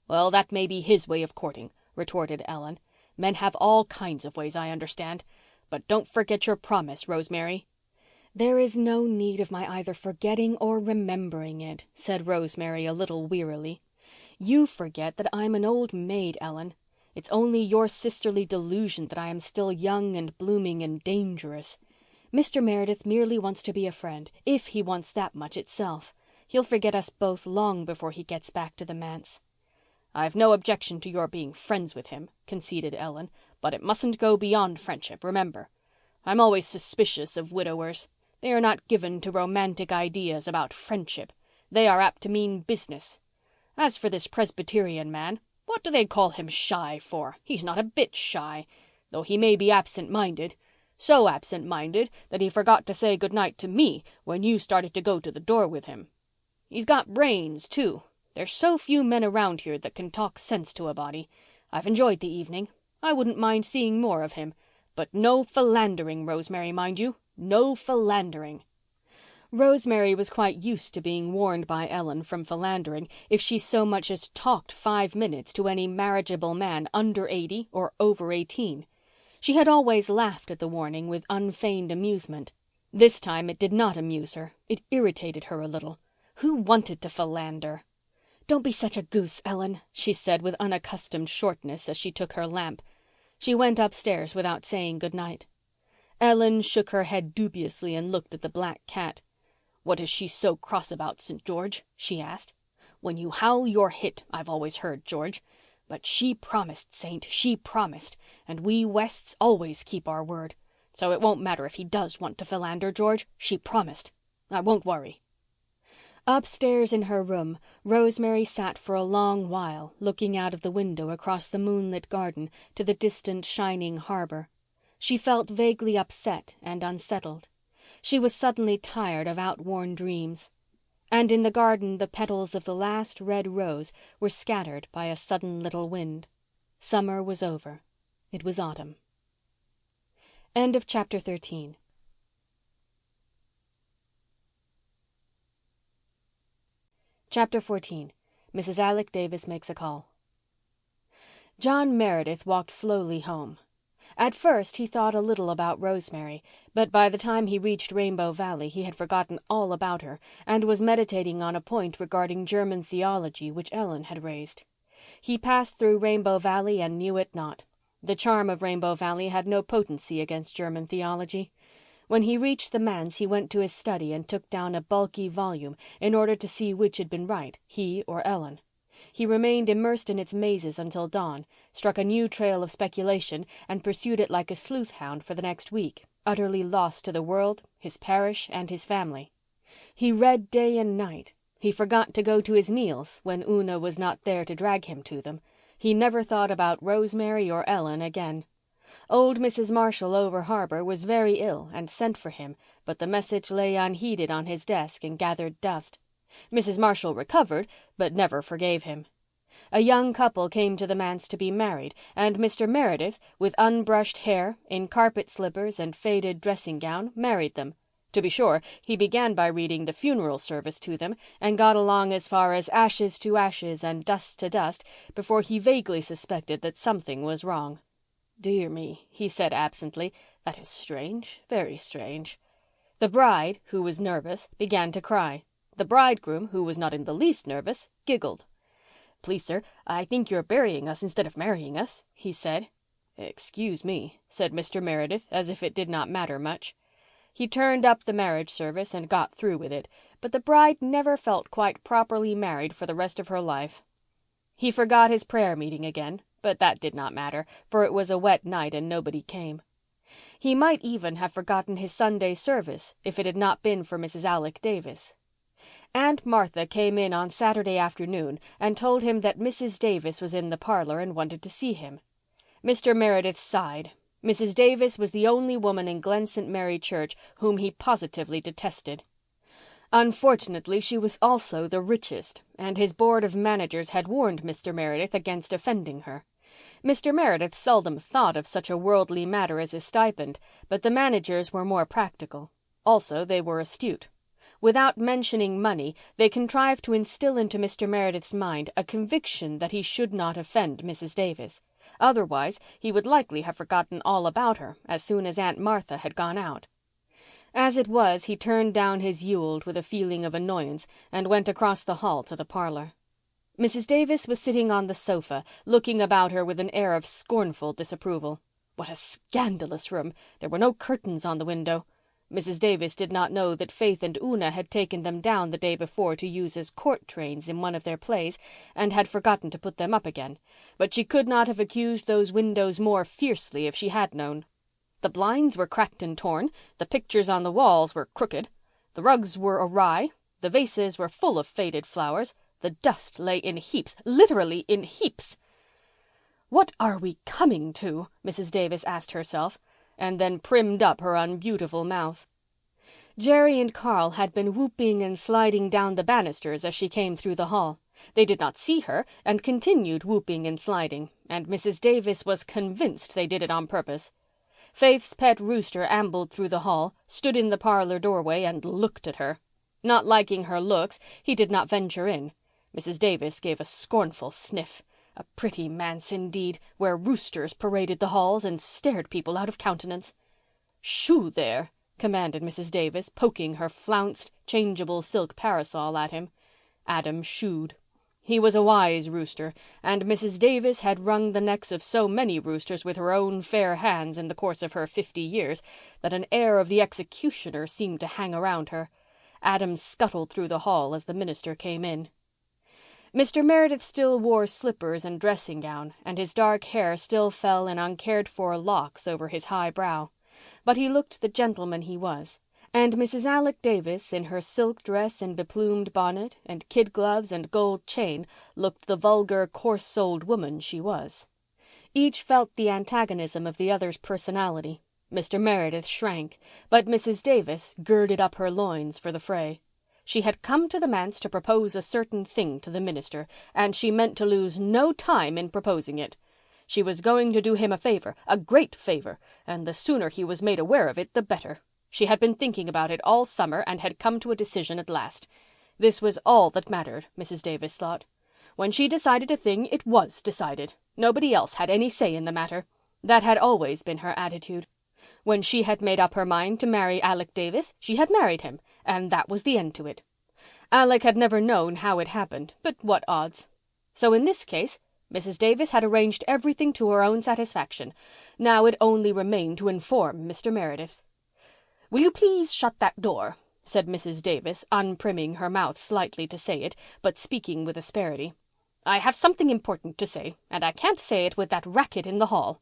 "Well, that may be his way of courting," retorted Ellen. "Men have all kinds of ways, I understand. But don't forget your promise, Rosemary." "There is no need of my either forgetting or remembering it," said Rosemary a little wearily. "You forget that I'm an old maid, Ellen. It's only your sisterly delusion that I am still young and blooming and dangerous. Mr. Meredith merely wants to be a friend, if he wants that much itself. He'll forget us both long before he gets back to the manse." "I've no objection to your being friends with him," conceded Ellen, "but it mustn't go beyond friendship, remember. I'm always suspicious of widowers. They are not given to romantic ideas about friendship. They are apt to mean business. As for this Presbyterian man, what do they call him shy for? He's not a bit shy, though he may be absent-minded. So absent-minded that he forgot to say goodnight to me when you started to go to the door with him. He's got brains, too. There's so few men around here that can talk sense to a body. I've enjoyed the evening. I wouldn't mind seeing more of him. But no philandering, Rosemary, mind you. No philandering." Rosemary was quite used to being warned by Ellen from philandering if she so much as talked 5 minutes to any marriageable man under 80 or over 18. She had always laughed at the warning with unfeigned amusement. This time it did not amuse her. It irritated her a little. Who wanted to philander? "Don't be such a goose, Ellen," she said with unaccustomed shortness as she took her lamp. She went upstairs without saying goodnight. Ellen shook her head dubiously and looked at the black cat. "What is she so cross about, St. George?" she asked. "When you howl, you're hit, I've always heard, George. But she promised, Saint, she promised, and we Wests always keep our word. So it won't matter if he does want to philander, George. She promised. I won't worry." Upstairs in her room, Rosemary sat for a long while, looking out of the window across the moonlit garden to the distant shining harbour. She felt vaguely upset and unsettled. She was suddenly tired of outworn dreams. And in the garden the petals of the last red rose were scattered by a sudden little wind. Summer was over. It was autumn. End of chapter 13. Chapter 14. Mrs. Alec Davis Makes a Call. John Meredith walked slowly home. At first he thought a little about Rosemary, but by the time he reached Rainbow Valley he had forgotten all about her and was meditating on a point regarding German theology which Ellen had raised. He passed through Rainbow Valley and knew it not. The charm of Rainbow Valley had no potency against German theology. When he reached the manse he went to his study and took down a bulky volume in order to see which had been right, he or Ellen. He remained immersed in its mazes until dawn, struck a new trail of speculation, and pursued it like a sleuth hound for the next week, utterly lost to the world, his parish, and his family. He read day and night. He forgot to go to his meals when Una was not there to drag him to them. He never thought about Rosemary or Ellen again. Old Mrs. Marshall over harbour was very ill and sent for him, but the message lay unheeded on his desk and gathered dust. Mrs. Marshall recovered, but never forgave him. A young couple came to the manse to be married, and Mr. Meredith, with unbrushed hair, in carpet slippers and faded dressing gown, married them. To be sure, he began by reading the funeral service to them and got along as far as ashes to ashes and dust to dust before he vaguely suspected that something was wrong. "Dear me," he said absently, "that is strange, very strange." The bride, who was nervous, began to cry. The bridegroom, who was not in the least nervous, giggled. "Please, sir, I think you're burying us instead of marrying us," he said. "Excuse me," said Mr. Meredith, as if it did not matter much. He turned up the marriage service and got through with it, but the bride never felt quite properly married for the rest of her life. He forgot his prayer meeting again, but that did not matter, for it was a wet night and nobody came. He might even have forgotten his Sunday service if it had not been for Mrs. Alec Davis. Aunt Martha came in on Saturday afternoon and told him that Mrs. Davis was in the parlour and wanted to see him. Mr. Meredith sighed. Mrs. Davis was the only woman in Glen St. Mary Church whom he positively detested. Unfortunately, she was also the richest, and his board of managers had warned Mr. Meredith against offending her. Mr. Meredith seldom thought of such a worldly matter as his stipend, but the managers were more practical. Also, they were astute. Without mentioning money, they contrived to instill into Mr. Meredith's mind a conviction that he should not offend Mrs. Davis. Otherwise, he would likely have forgotten all about her as soon as Aunt Martha had gone out. As it was, he turned down his Ewald with a feeling of annoyance and went across the hall to the parlour. Mrs. Davis was sitting on the sofa, looking about her with an air of scornful disapproval. What a scandalous room! There were no curtains on the window. Mrs. Davis did not know that Faith and Una had taken them down the day before to use as court trains in one of their plays and had forgotten to put them up again, but she could not have accused those windows more fiercely if she had known. The blinds were cracked and torn, the pictures on the walls were crooked, the rugs were awry, the vases were full of faded flowers, the dust lay in heaps, literally in heaps. "What are we coming to?" Mrs. Davis asked herself, and then primmed up her unbeautiful mouth. Jerry and Carl had been whooping and sliding down the banisters as she came through the hall. They did not see her and continued whooping and sliding, and Mrs. Davis was convinced they did it on purpose. Faith's pet rooster ambled through the hall, stood in the parlour doorway and looked at her. Not liking her looks, he did not venture in. Mrs. Davis gave a scornful sniff. A pretty manse indeed, where roosters paraded the halls and stared people out of countenance. "Shoo there," commanded Mrs. Davis, poking her flounced, changeable silk parasol at him. Adam shooed. He was a wise rooster, and Mrs. Davis had wrung the necks of so many roosters with her own fair hands in the course of her 50 years that an air of the executioner seemed to hang around her. Adam scuttled through the hall as the minister came in. Mr. Meredith still wore slippers and dressing gown, and his dark hair still fell in uncared-for locks over his high brow. But he looked the gentleman he was, and Mrs. Alec Davis, in her silk dress and beplumed bonnet and kid gloves and gold chain, looked the vulgar, coarse-souled woman she was. Each felt the antagonism of the other's personality. Mr. Meredith shrank, but Mrs. Davis girded up her loins for the fray. She had come to the manse to propose a certain thing to the minister, and she meant to lose no time in proposing it. She was going to do him a favour, a great favour, and the sooner he was made aware of it, the better. She had been thinking about it all summer and had come to a decision at last. This was all that mattered, Mrs. Davis thought. When she decided a thing, it was decided. Nobody else had any say in the matter. That had always been her attitude. When she had made up her mind to marry Alec Davis, she had married him, and that was the end to it. Alec had never known how it happened, but what odds? So in this case, Mrs. Davis had arranged everything to her own satisfaction. Now it only remained to inform Mr. Meredith. "Will you please shut that door?" said Mrs. Davis, unprimming her mouth slightly to say it, but speaking with asperity. "I have something important to say, and I can't say it with that racket in the hall."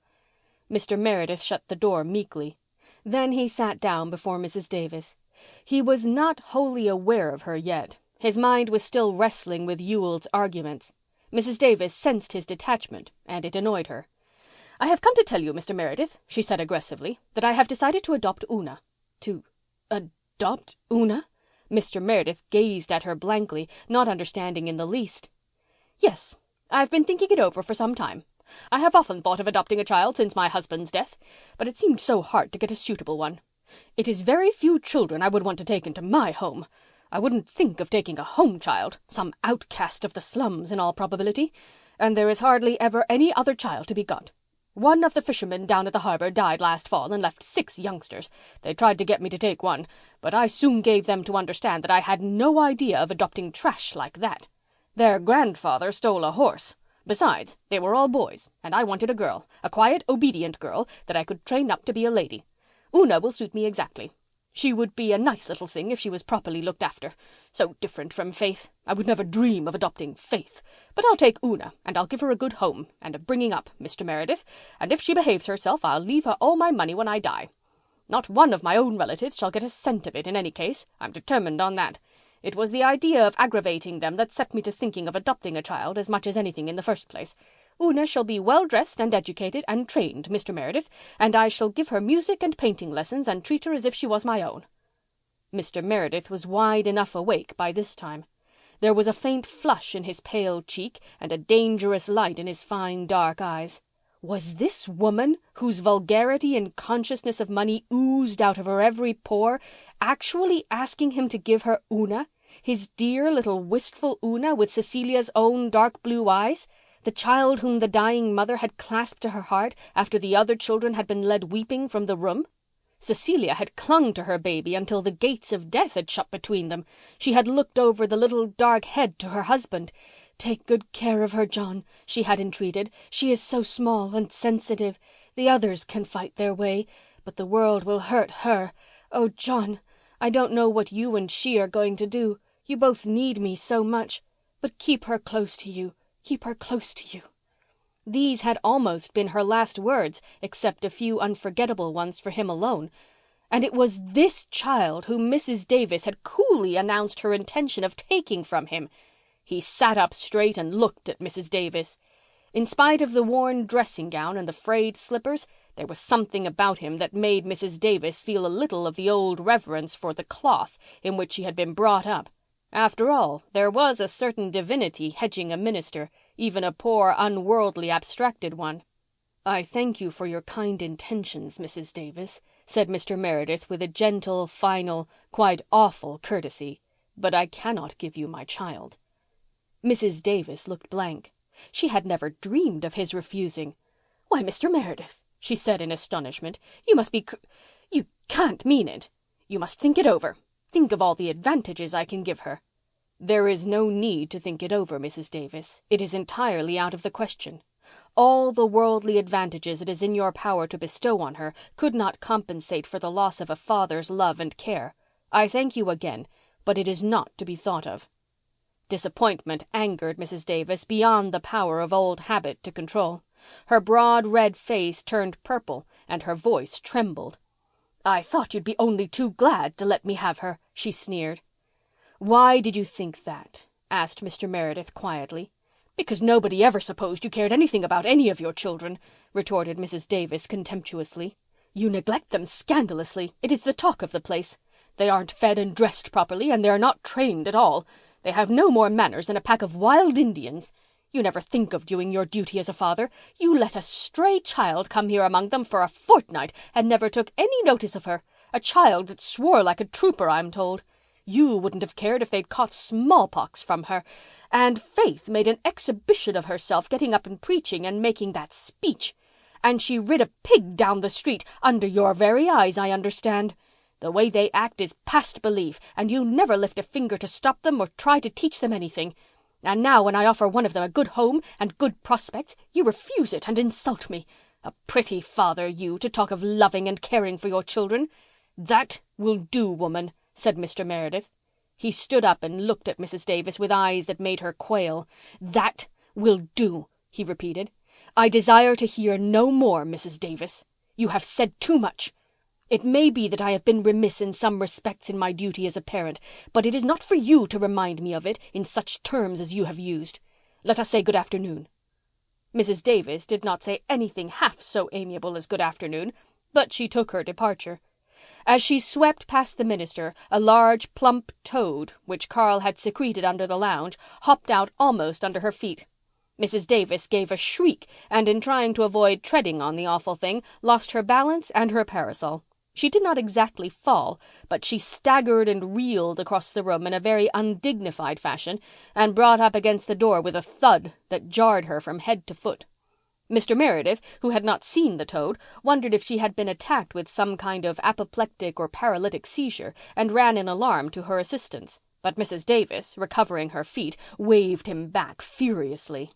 Mr. Meredith shut the door meekly. Then he sat down before Mrs. Davis. He was not wholly aware of her yet. His mind was still wrestling with Ewald's arguments. Mrs. Davis sensed his detachment, and it annoyed her. "I have come to tell you, Mr. Meredith," she said aggressively, "that I have decided to adopt Una." "To adopt Una?" Mr. Meredith gazed at her blankly, not understanding in the least. "Yes. I've been thinking it over for some time. I have often thought of adopting a child since my husband's death, but it seemed so hard to get a suitable one. It is very few children I would want to take into my home. I wouldn't think of taking a home child, some outcast of the slums in all probability, and there is hardly ever any other child to be got. One of the fishermen down at the harbour died last fall and left 6 youngsters. They tried to get me to take one, but I soon gave them to understand that I had no idea of adopting trash like that. Their grandfather stole a horse. Besides, they were all boys, and I wanted a girl, a quiet, obedient girl that I could train up to be a lady. Una will suit me exactly. She would be a nice little thing if she was properly looked after. So different from Faith. I would never dream of adopting Faith. But I'll take Una, and I'll give her a good home and a bringing up, Mr. Meredith, and if she behaves herself I'll leave her all my money when I die. Not one of my own relatives shall get a cent of it in any case. I'm determined on that. It was the idea of aggravating them that set me to thinking of adopting a child as much as anything in the first place. Una shall be well dressed and educated and trained, Mr. Meredith, and I shall give her music and painting lessons and treat her as if she was my own." Mr. Meredith was wide enough awake by this time. There was a faint flush in his pale cheek and a dangerous light in his fine dark eyes. Was this woman, whose vulgarity and consciousness of money oozed out of her every pore, actually asking him to give her Una, his dear little wistful Una with Cecilia's own dark blue eyes? The child whom the dying mother had clasped to her heart after the other children had been led weeping from the room? Cecilia had clung to her baby until the gates of death had shut between them. She had looked over the little dark head to her husband. "Take good care of her, John," she had entreated. "She is so small and sensitive. The others can fight their way, but the world will hurt her. Oh, John, I don't know what you and she are going to do. You both need me so much. But keep her close to you. Keep her close to you." These had almost been her last words, except a few unforgettable ones for him alone. And it was this child whom Mrs. Davis had coolly announced her intention of taking from him. He sat up straight and looked at Mrs. Davis. In spite of the worn dressing gown and the frayed slippers, there was something about him that made Mrs. Davis feel a little of the old reverence for the cloth in which she had been brought up. After all, there was a certain divinity hedging a minister, even a poor, unworldly, abstracted one. "I thank you for your kind intentions, Mrs. Davis," said Mr. Meredith with a gentle, final, quite awful courtesy, "but I cannot give you my child." Mrs. Davis looked blank. She had never dreamed of his refusing. "Why, Mr. Meredith," she said in astonishment, "you must be you can't mean it. You must think it over. Think of all the advantages I can give her." "There is no need to think it over, Mrs. Davis. It is entirely out of the question. All the worldly advantages it is in your power to bestow on her could not compensate for the loss of a father's love and care. I thank you again, but it is not to be thought of." Disappointment angered Mrs. Davis beyond the power of old habit to control. Her broad red face turned purple and her voice trembled. "I thought you'd be only too glad to let me have her," she sneered. "Why did you think that?" asked Mr. Meredith quietly. "Because nobody ever supposed you cared anything about any of your children," retorted Mrs. Davis contemptuously. "You neglect them scandalously. It is the talk of the place. They aren't fed and dressed properly, and they're not trained at all. They have no more manners than a pack of wild Indians. You never think of doing your duty as a father. You let a stray child come here among them for a fortnight and never took any notice of her. A child that swore like a trooper, I'm told. You wouldn't have cared if they'd caught smallpox from her. And Faith made an exhibition of herself getting up and preaching and making that speech. And she rid a pig down the street under your very eyes, I understand. The way they act is past belief, and you never lift a finger to stop them or try to teach them anything. And now when I offer one of them a good home and good prospects, you refuse it and insult me. A pretty father, you, to talk of loving and caring for your children." "That will do, woman," said Mr. Meredith. He stood up and looked at Mrs. Davis with eyes that made her quail. "That will do," he repeated. "I desire to hear no more, Mrs. Davis. You have said too much. It may be that I have been remiss in some respects in my duty as a parent, but it is not for you to remind me of it in such terms as you have used. Let us say good afternoon." Mrs. Davis did not say anything half so amiable as good afternoon, but she took her departure. As she swept past the minister, a large, plump toad, which Carl had secreted under the lounge, hopped out almost under her feet. Mrs. Davis gave a shriek and, in trying to avoid treading on the awful thing, lost her balance and her parasol. She did not exactly fall, but she staggered and reeled across the room in a very undignified fashion and brought up against the door with a thud that jarred her from head to foot. Mr. Meredith, who had not seen the toad, wondered if she had been attacked with some kind of apoplectic or paralytic seizure and ran in alarm to her assistance. But Mrs. Davis, recovering her feet, waved him back furiously.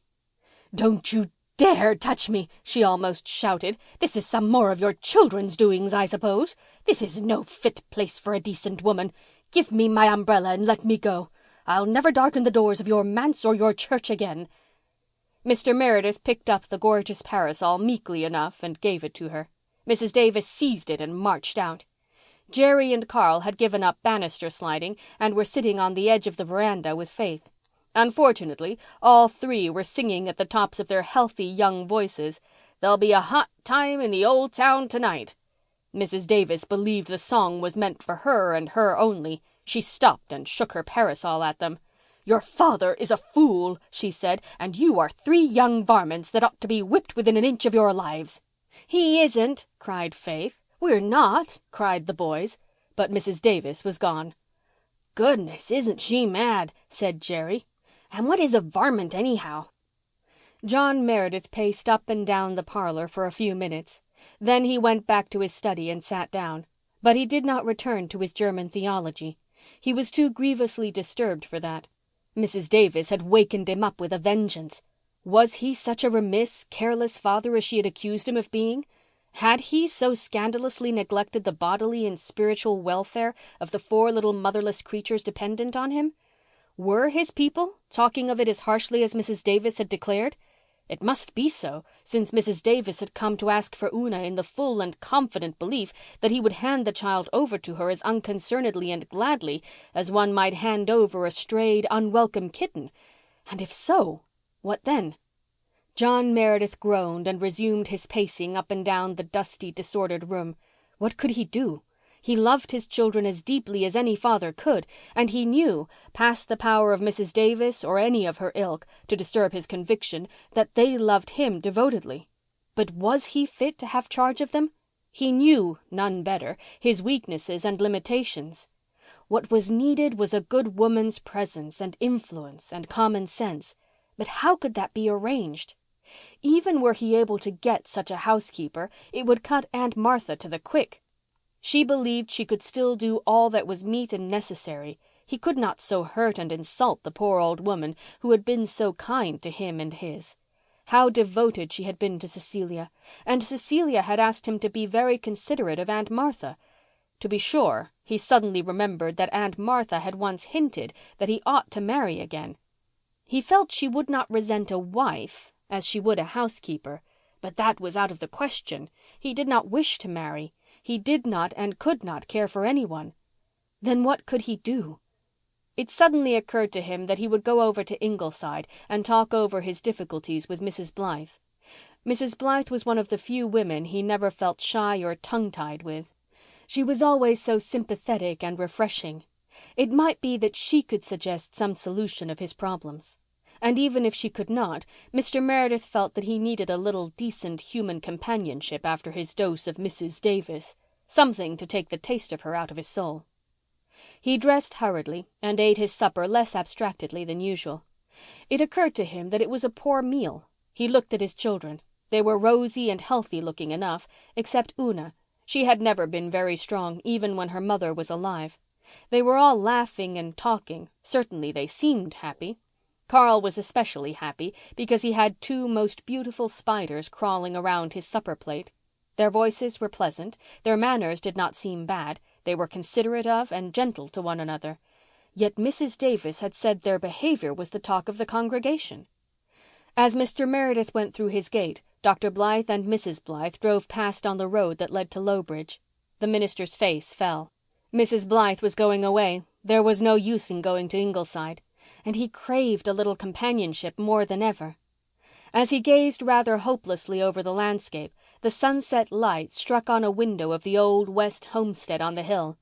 "Don't you dare touch me," she almost shouted. "This is some more of your children's doings, I suppose. This is no fit place for a decent woman. Give me my umbrella and let me go. I'll never darken the doors of your manse or your church again." Mr. Meredith picked up the gorgeous parasol meekly enough and gave it to her. Mrs. Davis seized it and marched out. Jerry and Carl had given up banister sliding and were sitting on the edge of the veranda with Faith. Unfortunately, all three were singing at the tops of their healthy young voices, "There'll be a hot time in the old town tonight." Mrs. Davis believed the song was meant for her and her only. She stopped and shook her parasol at them. "Your father is a fool," she said, "and you are 3 young varmints that ought to be whipped within an inch of your lives." "He isn't," cried Faith. "We're not," cried the boys. But Mrs. Davis was gone. "Goodness, isn't she mad?" said Jerry. "And what is a varmint anyhow?" John Meredith paced up and down the parlour for a few minutes. Then he went back to his study and sat down. But he did not return to his German theology. He was too grievously disturbed for that. Mrs. Davis had wakened him up with a vengeance. Was he such a remiss, careless father as she had accused him of being? Had he so scandalously neglected the bodily and spiritual welfare of the 4 little motherless creatures dependent on him? Were his people talking of it as harshly as Mrs. Davis had declared? It must be so, since Mrs. Davis had come to ask for Una in the full and confident belief that he would hand the child over to her as unconcernedly and gladly as one might hand over a strayed, unwelcome kitten. And if so, what then? John Meredith groaned and resumed his pacing up and down the dusty, disordered room. What could he do? He loved his children as deeply as any father could, and he knew, past the power of Mrs. Davis or any of her ilk to disturb his conviction, that they loved him devotedly. But was he fit to have charge of them? He knew, none better, his weaknesses and limitations. What was needed was a good woman's presence and influence and common sense. But how could that be arranged? Even were he able to get such a housekeeper, it would cut Aunt Martha to the quick. She believed she could still do all that was meet and necessary. He could not so hurt and insult the poor old woman who had been so kind to him and his. How devoted she had been to Cecilia, and Cecilia had asked him to be very considerate of Aunt Martha. To be sure, he suddenly remembered that Aunt Martha had once hinted that he ought to marry again. He felt she would not resent a wife as she would a housekeeper, but that was out of the question. He did not wish to marry. He did not and could not care for anyone. Then what could he do? It suddenly occurred to him that he would go over to Ingleside and talk over his difficulties with Mrs. Blythe. Mrs. Blythe was one of the few women he never felt shy or tongue-tied with. She was always so sympathetic and refreshing. It might be that she could suggest some solution of his problems. And even if she could not, Mr. Meredith felt that he needed a little decent human companionship after his dose of Mrs. Davis, something to take the taste of her out of his soul. He dressed hurriedly and ate his supper less abstractedly than usual. It occurred to him that it was a poor meal. He looked at his children. They were rosy and healthy looking enough, except Una. She had never been very strong, even when her mother was alive. They were all laughing and talking. Certainly they seemed happy. Carl was especially happy because he had 2 most beautiful spiders crawling around his supper plate. Their voices were pleasant, their manners did not seem bad, they were considerate of and gentle to one another. Yet Mrs. Davis had said their behaviour was the talk of the congregation. As Mr. Meredith went through his gate, Dr. Blythe and Mrs. Blythe drove past on the road that led to Lowbridge. The minister's face fell. Mrs. Blythe was going away. There was no use in going to Ingleside. And he craved a little companionship more than ever. As he gazed rather hopelessly over the landscape, the sunset light struck on a window of the old West homestead on the hill.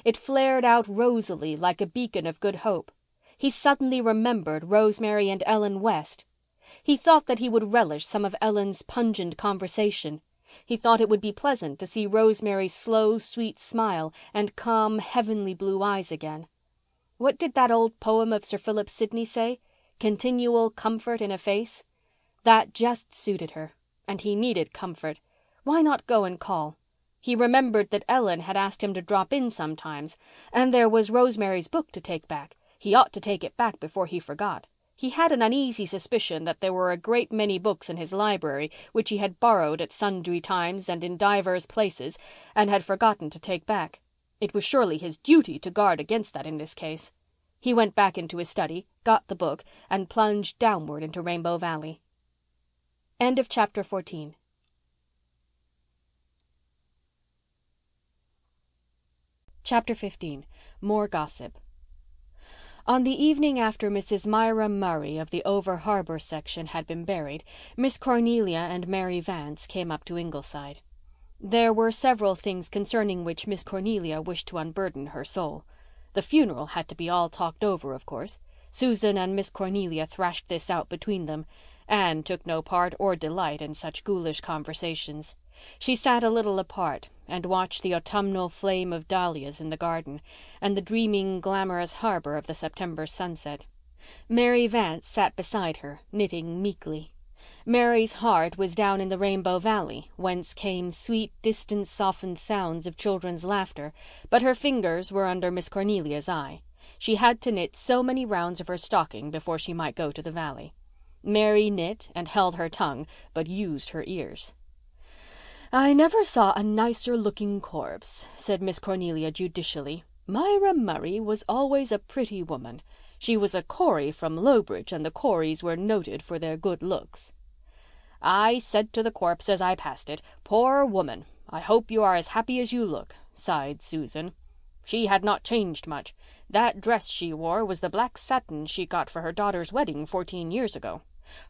It flared out rosily like a beacon of good hope. He suddenly remembered Rosemary and Ellen West. He thought that he would relish some of Ellen's pungent conversation. He thought it would be pleasant to see Rosemary's slow, sweet smile and calm, heavenly blue eyes again. What did that old poem of Sir Philip Sidney say? Continual comfort in a face? That just suited her. And he needed comfort. Why not go and call? He remembered that Ellen had asked him to drop in sometimes, and there was Rosemary's book to take back. He ought to take it back before he forgot. He had an uneasy suspicion that there were a great many books in his library which he had borrowed at sundry times and in divers places and had forgotten to take back. It was surely his duty to guard against that in this case. He went back into his study, got the book, and plunged downward into Rainbow Valley. End of chapter 14. Chapter 15. More Gossip. On the evening after Mrs. Myra Murray of the Over Harbour section had been buried, Miss Cornelia and Mary Vanse came up to Ingleside. There were several things concerning which Miss Cornelia wished to unburden her soul. The funeral had to be all talked over, of course. Susan and Miss Cornelia thrashed this out between them. Anne took no part or delight in such ghoulish conversations. She sat a little apart and watched the autumnal flame of dahlias in the garden and the dreaming, glamorous harbour of the September sunset. Mary Vanse sat beside her, knitting meekly. Mary's heart was down in the Rainbow Valley, whence came sweet, distant, softened sounds of children's laughter, but her fingers were under Miss Cornelia's eye. She had to knit so many rounds of her stocking before she might go to the valley. Mary knit and held her tongue, but used her ears. "I never saw a nicer-looking corpse," said Miss Cornelia judicially. "Myra Murray was always a pretty woman. She was a Corey from Lowbridge, and the Coreys were noted for their good looks." "I said to the corpse as I passed it, 'Poor woman, I hope you are as happy as you look,'" sighed Susan. "She had not changed much. That dress she wore was the black satin she got for her daughter's wedding 14 years ago.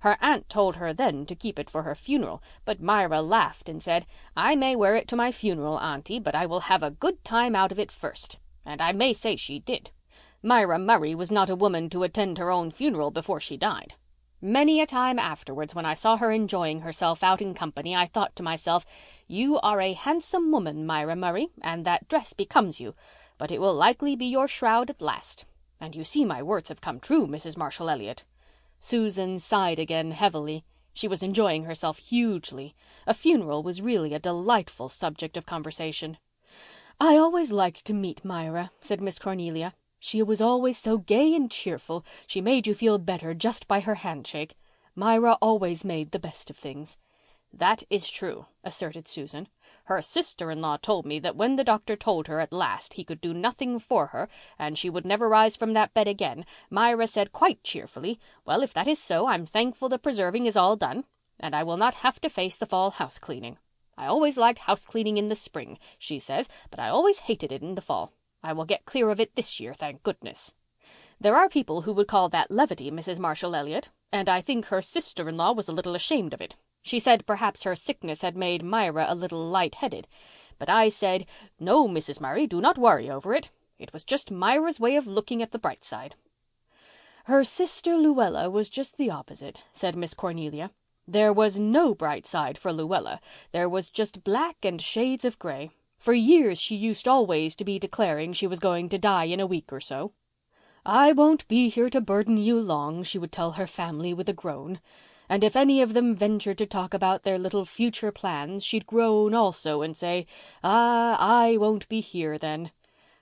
Her aunt told her then to keep it for her funeral, but Myra laughed and said, 'I may wear it to my funeral, Aunty, but I will have a good time out of it first.' And I may say she did. Myra Murray was not a woman to attend her own funeral before she died. Many a time afterwards, when I saw her enjoying herself out in company, I thought to myself, 'You are a handsome woman, Myra Murray, and that dress becomes you, but it will likely be your shroud at last.' And you see my words have come true, Mrs. Marshall Elliott." Susan sighed again heavily. She was enjoying herself hugely. A funeral was really a delightful subject of conversation. "I always liked to meet Myra," said Miss Cornelia. "She was always so gay and cheerful. She made you feel better just by her handshake. Myra always made the best of things." "That is true," asserted Susan. "Her sister-in-law told me that when the doctor told her at last he could do nothing for her and she would never rise from that bed again, Myra said quite cheerfully, 'Well, if that is so, I'm thankful the preserving is all done and I will not have to face the fall house cleaning. I always liked house cleaning in the spring,' she says, 'but I always hated it in the fall. I will get clear of it this year, thank goodness.' There are people who would call that levity, Mrs. Marshall Elliott, and I think her sister-in-law was a little ashamed of it. She said perhaps her sickness had made Myra a little light-headed. But I said, 'No, Mrs. Murray, do not worry over it. It was just Myra's way of looking at the bright side.'" "Her sister Luella was just the opposite," said Miss Cornelia. "There was no bright side for Luella. There was just black and shades of gray. For years she used always to be declaring she was going to die in a week or so. 'I won't be here to burden you long,' she would tell her family with a groan. And if any of them ventured to talk about their little future plans, she'd groan also and say, 'Ah, I won't be here then.'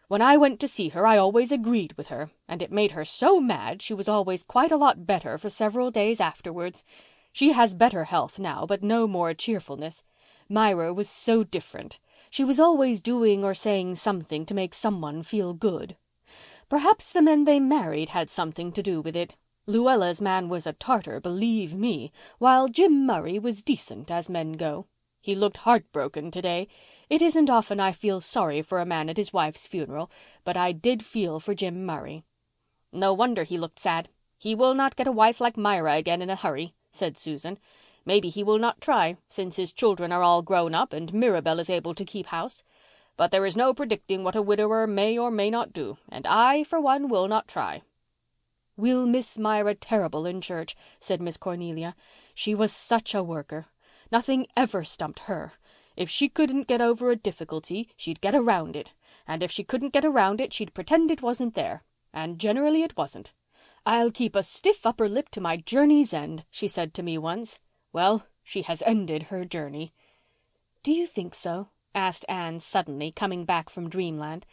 When I went to see her I always agreed with her, and it made her so mad she was always quite a lot better for several days afterwards. She has better health now, but no more cheerfulness. Myra was so different. She was always doing or saying something to make someone feel good. Perhaps the men they married had something to do with it. Luella's man was a tartar, believe me, while Jim Murray was decent, as men go. He looked heartbroken today. It isn't often I feel sorry for a man at his wife's funeral, but I did feel for Jim Murray." "No wonder he looked sad. He will not get a wife like Myra again in a hurry," said Susan. "Maybe he will not try, since his children are all grown up and Mirabel is able to keep house. But there is no predicting what a widower may or may not do, and I, for one, will not try." "We'll miss Myra terrible in church," said Miss Cornelia. "She was such a worker. Nothing ever stumped her. If she couldn't get over a difficulty, she'd get around it. And if she couldn't get around it, she'd pretend it wasn't there. And generally it wasn't. 'I'll keep a stiff upper lip to my journey's end,' she said to me once. Well, she has ended her journey." "Do you think so?" asked Anne suddenly, coming back from dreamland.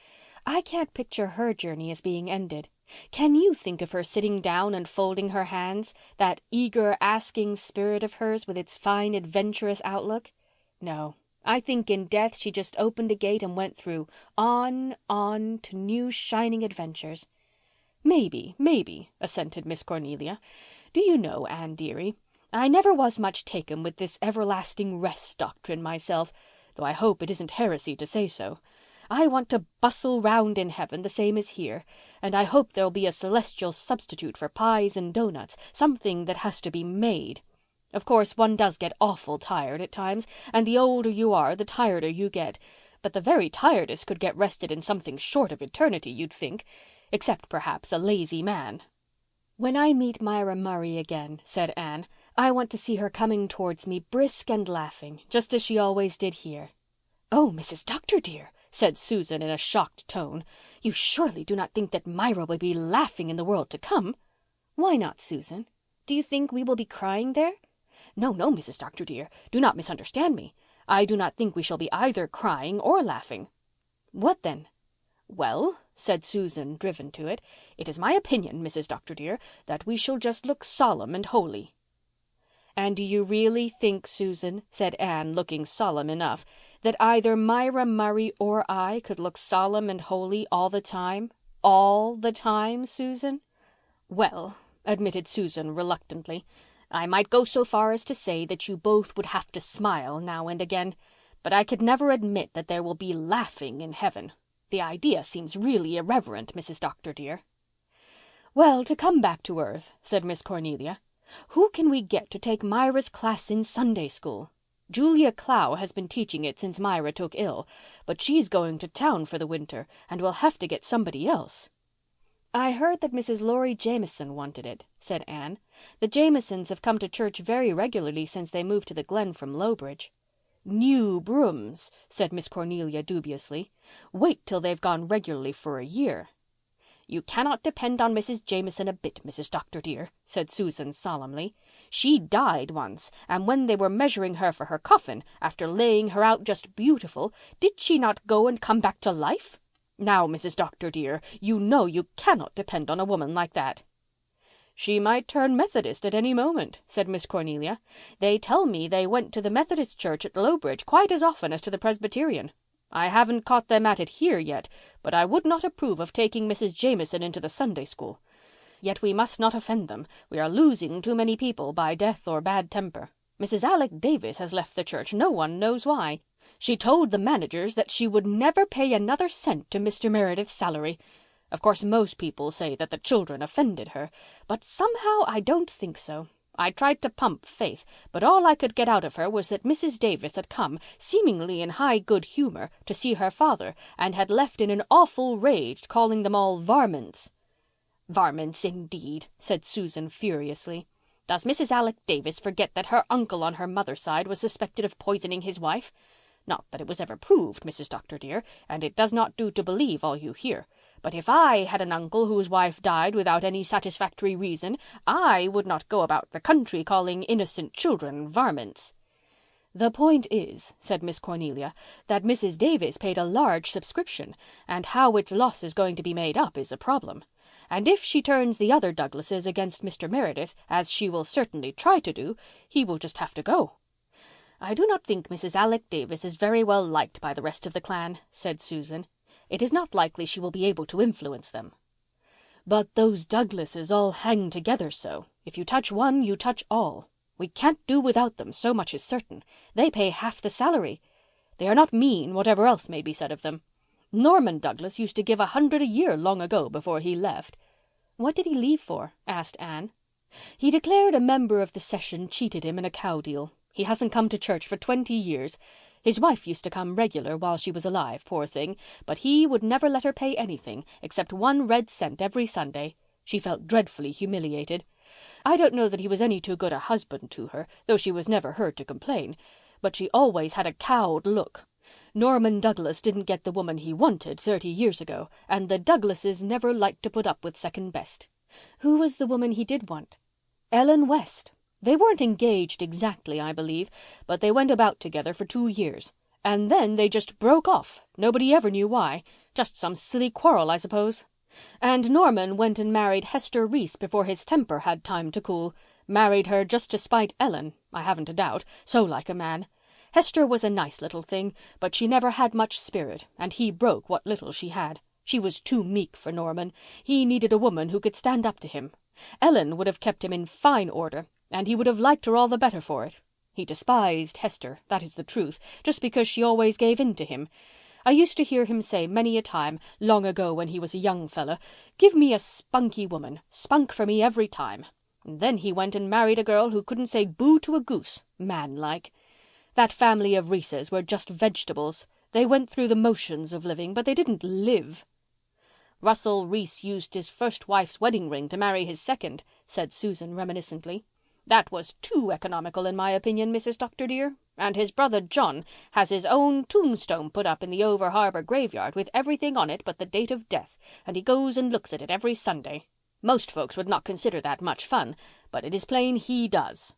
"I can't picture her journey as being ended. Can you think of her sitting down and folding her hands, that eager asking spirit of hers with its fine adventurous outlook? No, I think in death she just opened a gate and went through, on, to new shining adventures." Maybe, assented Miss Cornelia. "Do you know, Anne dearie, I never was much taken with this everlasting rest doctrine myself, though I hope it isn't heresy to say so. I want to bustle round in heaven the same as here, and I hope there'll be a celestial substitute for pies and doughnuts, something that has to be made. Of course, one does get awful tired at times, and the older you are, the tireder you get. But the very tiredest could get rested in something short of eternity, you'd think, except perhaps a lazy man." "When I meet Myra Murray again," said Anne, "I want to see her coming towards me brisk and laughing, just as she always did here." "Oh, Mrs. Dr. dear," said Susan in a shocked tone, "you surely do not think that Myra will be laughing in the world to come?" "Why not, Susan? Do you think we will be crying there?" No, Mrs. Dr. dear, do not misunderstand me. I do not think we shall be either crying or laughing." "What then?" "Well," said Susan, driven to it, "it is my opinion, Mrs. Dr. dear, that we shall just look solemn and holy." "And do you really think, Susan," said Anne, looking solemn enough, "that either Myra Murray or I could look solemn and holy all the time? All the time, Susan?" "Well," admitted Susan reluctantly, "I might go so far as to say that you both would have to smile now and again. But I could never admit that there will be laughing in heaven. The idea seems really irreverent, Mrs. Dr. dear." "Well, to come back to earth," said Miss Cornelia, "who can we get to take Myra's class in Sunday school? Julia Clow has been teaching it since Myra took ill, but she's going to town for the winter and we'll have to get somebody else." "I heard that Mrs. Laurie Jameson wanted it," said Anne. "The Jamesons have come to church very regularly since they moved to the Glen from Lowbridge." "New brooms," said Miss Cornelia dubiously. "Wait till they've gone regularly for a year." "You cannot depend on Mrs. Jameson a bit, Mrs. Dr. dear," said Susan solemnly. "She died once, and when they were measuring her for her coffin, after laying her out just beautiful, did she not go and come back to life? Now, Mrs. Dr. dear, you know you cannot depend on a woman like that." "She might turn Methodist at any moment," said Miss Cornelia. "They tell me they went to the Methodist church at Lowbridge quite as often as to the Presbyterian. I haven't caught them at it here yet, but I would not approve of taking Mrs. Jameson into the Sunday school. Yet we must not offend them. We are losing too many people by death or bad temper. Mrs. Alec Davis has left the church, no one knows why. She told the managers that she would never pay another cent to Mr. Meredith's salary. Of course, most people say that the children offended her, but somehow I don't think so. I tried to pump Faith, but all I could get out of her was that Mrs. Davis had come, seemingly in high good humour, to see her father, and had left in an awful rage, calling them all varmints." "Varmints, indeed," said Susan furiously. "Does Mrs. Alec Davis forget that her uncle on her mother's side was suspected of poisoning his wife? Not that it was ever proved, Mrs. Dr. dear, and it does not do to believe all you hear. But if I had an uncle whose wife died without any satisfactory reason, I would not go about the country calling innocent children varmints." "The point is," said Miss Cornelia, "that Mrs. Davis paid a large subscription, and how its loss is going to be made up is a problem. And if she turns the other Douglases against Mr. Meredith, as she will certainly try to do, he will just have to go." "I do not think Mrs. Alec Davis is very well liked by the rest of the clan," said Susan. "It is not likely she will be able to influence them." "But those Douglases all hang together so. If you touch one, you touch all. We can't do without them, so much is certain. They pay half the salary. They are not mean, whatever else may be said of them. Norman Douglas used to give $100 a year long ago before he left." "What did he leave for?" asked Anne. He declared a member of the session cheated him in a cow deal. He hasn't come to church for 20 years. His wife used to come regular while she was alive, poor thing, but he would never let her pay anything except 1 red cent every Sunday. She felt dreadfully humiliated. I don't know that he was any too good a husband to her, though she was never heard to complain, but she always had a cowed look. Norman Douglas didn't get the woman he wanted 30 years ago, and the Douglases never liked to put up with second best. Who was the woman he did want? Ellen West. They weren't engaged exactly, I believe, but they went about together for 2 years. And then they just broke off. Nobody ever knew why. Just some silly quarrel, I suppose. And Norman went and married Hester Reese before his temper had time to cool. Married her just to spite Ellen, I haven't a doubt. So like a man. Hester was a nice little thing, but she never had much spirit, and he broke what little she had. She was too meek for Norman. He needed a woman who could stand up to him. Ellen would have kept him in fine order, and he would have liked her all the better for it. He despised Hester, that is the truth, just because she always gave in to him. I used to hear him say many a time, long ago when he was a young fella, "Give me a spunky woman, spunk for me every time." And then he went and married a girl who couldn't say boo to a goose, man-like. That family of Reeses were just vegetables. They went through the motions of living, but they didn't live. "Russell Reese used his first wife's wedding ring to marry his second," said Susan reminiscently. "That was too economical in my opinion, Mrs. Dr. dear. And his brother John has his own tombstone put up in the over-harbour graveyard with everything on it but the date of death, and he goes and looks at it every Sunday. Most folks would not consider that much fun, but it is plain he does.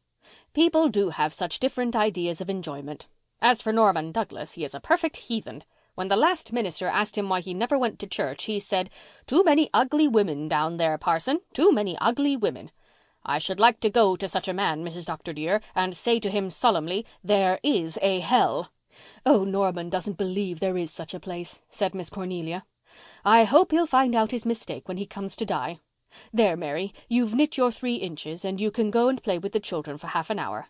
People do have such different ideas of enjoyment. As for Norman Douglas, he is a perfect heathen. When the last minister asked him why he never went to church, he said, 'Too many ugly women down there, parson, too many ugly women.' I should like to go to such a man, Mrs. Dr. dear, and say to him solemnly, 'There is a hell.'" "Oh, Norman doesn't believe there is such a place," said Miss Cornelia. "I hope he'll find out his mistake when he comes to die. There, Mary, you've knit your 3 inches and you can go and play with the children for half an hour."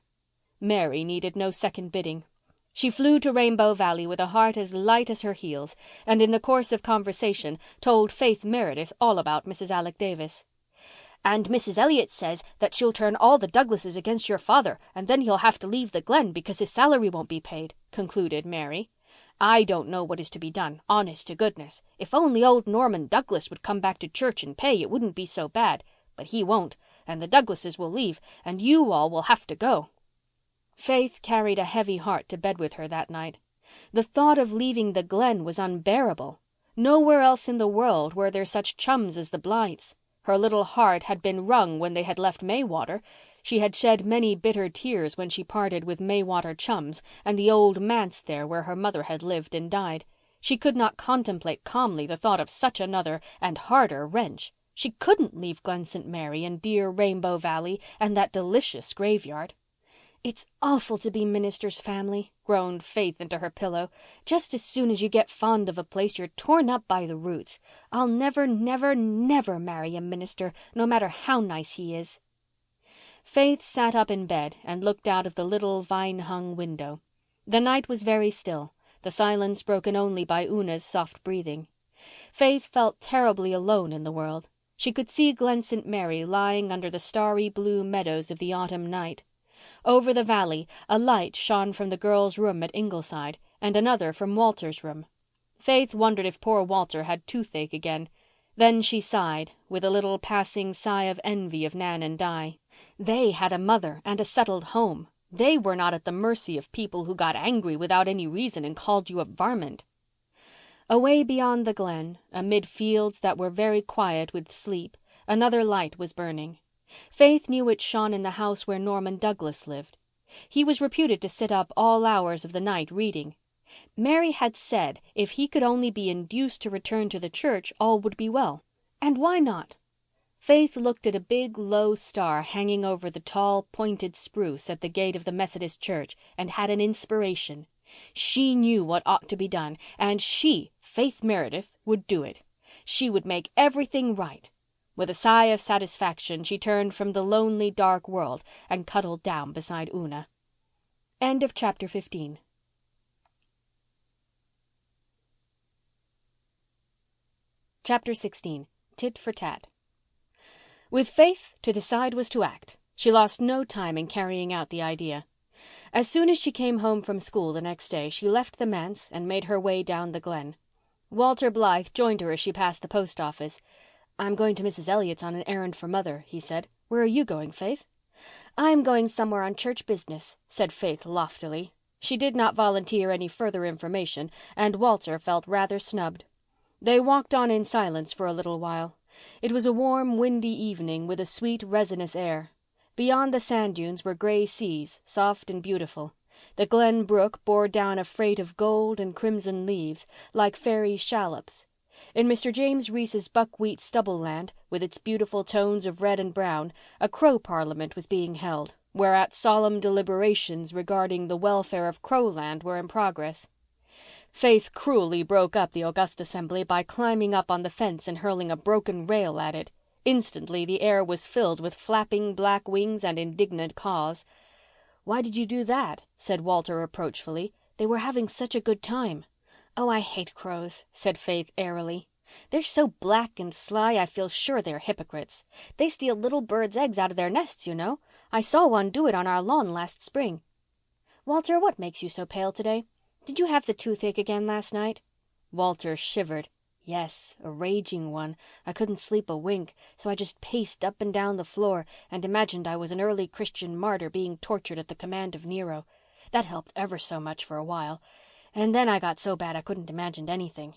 Mary needed no second bidding. She flew to Rainbow Valley with a heart as light as her heels, and in the course of conversation told Faith Meredith all about Mrs. Alec Davis. "And Mrs. Elliott says that she'll turn all the Douglases against your father, and then he'll have to leave the Glen because his salary won't be paid," concluded Mary. "I don't know what is to be done, honest to goodness. If only old Norman Douglas would come back to church and pay it wouldn't be so bad. But he won't, and the Douglases will leave, and you all will have to go." Faith carried a heavy heart to bed with her that night. The thought of leaving the Glen was unbearable. Nowhere else in the world were there such chums as the Blythes. Her little heart had been wrung when they had left Maywater. She had shed many bitter tears when she parted with Maywater chums and the old manse there where her mother had lived and died. She could not contemplate calmly the thought of such another and harder wrench. She couldn't leave Glen St. Mary and dear Rainbow Valley and that delicious graveyard. "It's awful to be minister's family," groaned Faith into her pillow. "Just as soon as you get fond of a place you're torn up by the roots. I'll never, never, never marry a minister, no matter how nice he is." Faith sat up in bed and looked out of the little vine-hung window. The night was very still, the silence broken only by Una's soft breathing. Faith felt terribly alone in the world. She could see Glen St. Mary lying under the starry blue meadows of the autumn night. Over the valley a light shone from the girls' room at Ingleside and another from Walter's room. Faith wondered if poor Walter had toothache again. Then she sighed, with a little passing sigh of envy of Nan and Di. They had a mother and a settled home. They were not at the mercy of people who got angry without any reason and called you a varmint. Away beyond the Glen, amid fields that were very quiet with sleep, another light was burning. Faith knew it shone in the house where Norman Douglas lived. He was reputed to sit up all hours of the night reading. Mary had said if he could only be induced to return to the church all would be well. And why not? Faith looked at a big low star hanging over the tall pointed spruce at the gate of the Methodist church and had an inspiration. She knew what ought to be done, and she, Faith Meredith, would do it. She would make everything right. With a sigh of satisfaction she turned from the lonely dark world and cuddled down beside Una. End of chapter 15. Chapter 16. Tit for Tat. With Faith, to decide was to act. She lost no time in carrying out the idea. As soon as she came home from school the next day, she left the manse and made her way down the glen. Walter Blythe joined her as she passed the post office. "I'm going to Mrs. Elliott's on an errand for Mother," he said. "Where are you going, Faith?" "I'm going somewhere on church business," said Faith loftily. She did not volunteer any further information, and Walter felt rather snubbed. They walked on in silence for a little while. It was a warm, windy evening with a sweet, resinous air. Beyond the sand dunes were grey seas, soft and beautiful. The Glen brook bore down a freight of gold and crimson leaves, like fairy shallops. In Mr. James Reese's buckwheat stubble land, with its beautiful tones of red and brown, a crow parliament was being held, whereat solemn deliberations regarding the welfare of crowland were in progress. Faith cruelly broke up the august assembly by climbing up on the fence and hurling a broken rail at it. Instantly the air was filled with flapping black wings and indignant caws. "Why did you do that?" said Walter reproachfully. "They were having such a good time." "Oh, I hate crows," said Faith airily. "They're so black and sly I feel sure they're hypocrites. They steal little birds' eggs out of their nests, you know. I saw one do it on our lawn last spring. Walter, what makes you so pale today? Did you have the toothache again last night?" Walter shivered. "Yes, a raging one. I couldn't sleep a wink, so I just paced up and down the floor and imagined I was an early Christian martyr being tortured at the command of Nero. That helped ever so much for a while. And then I got so bad I couldn't imagine anything."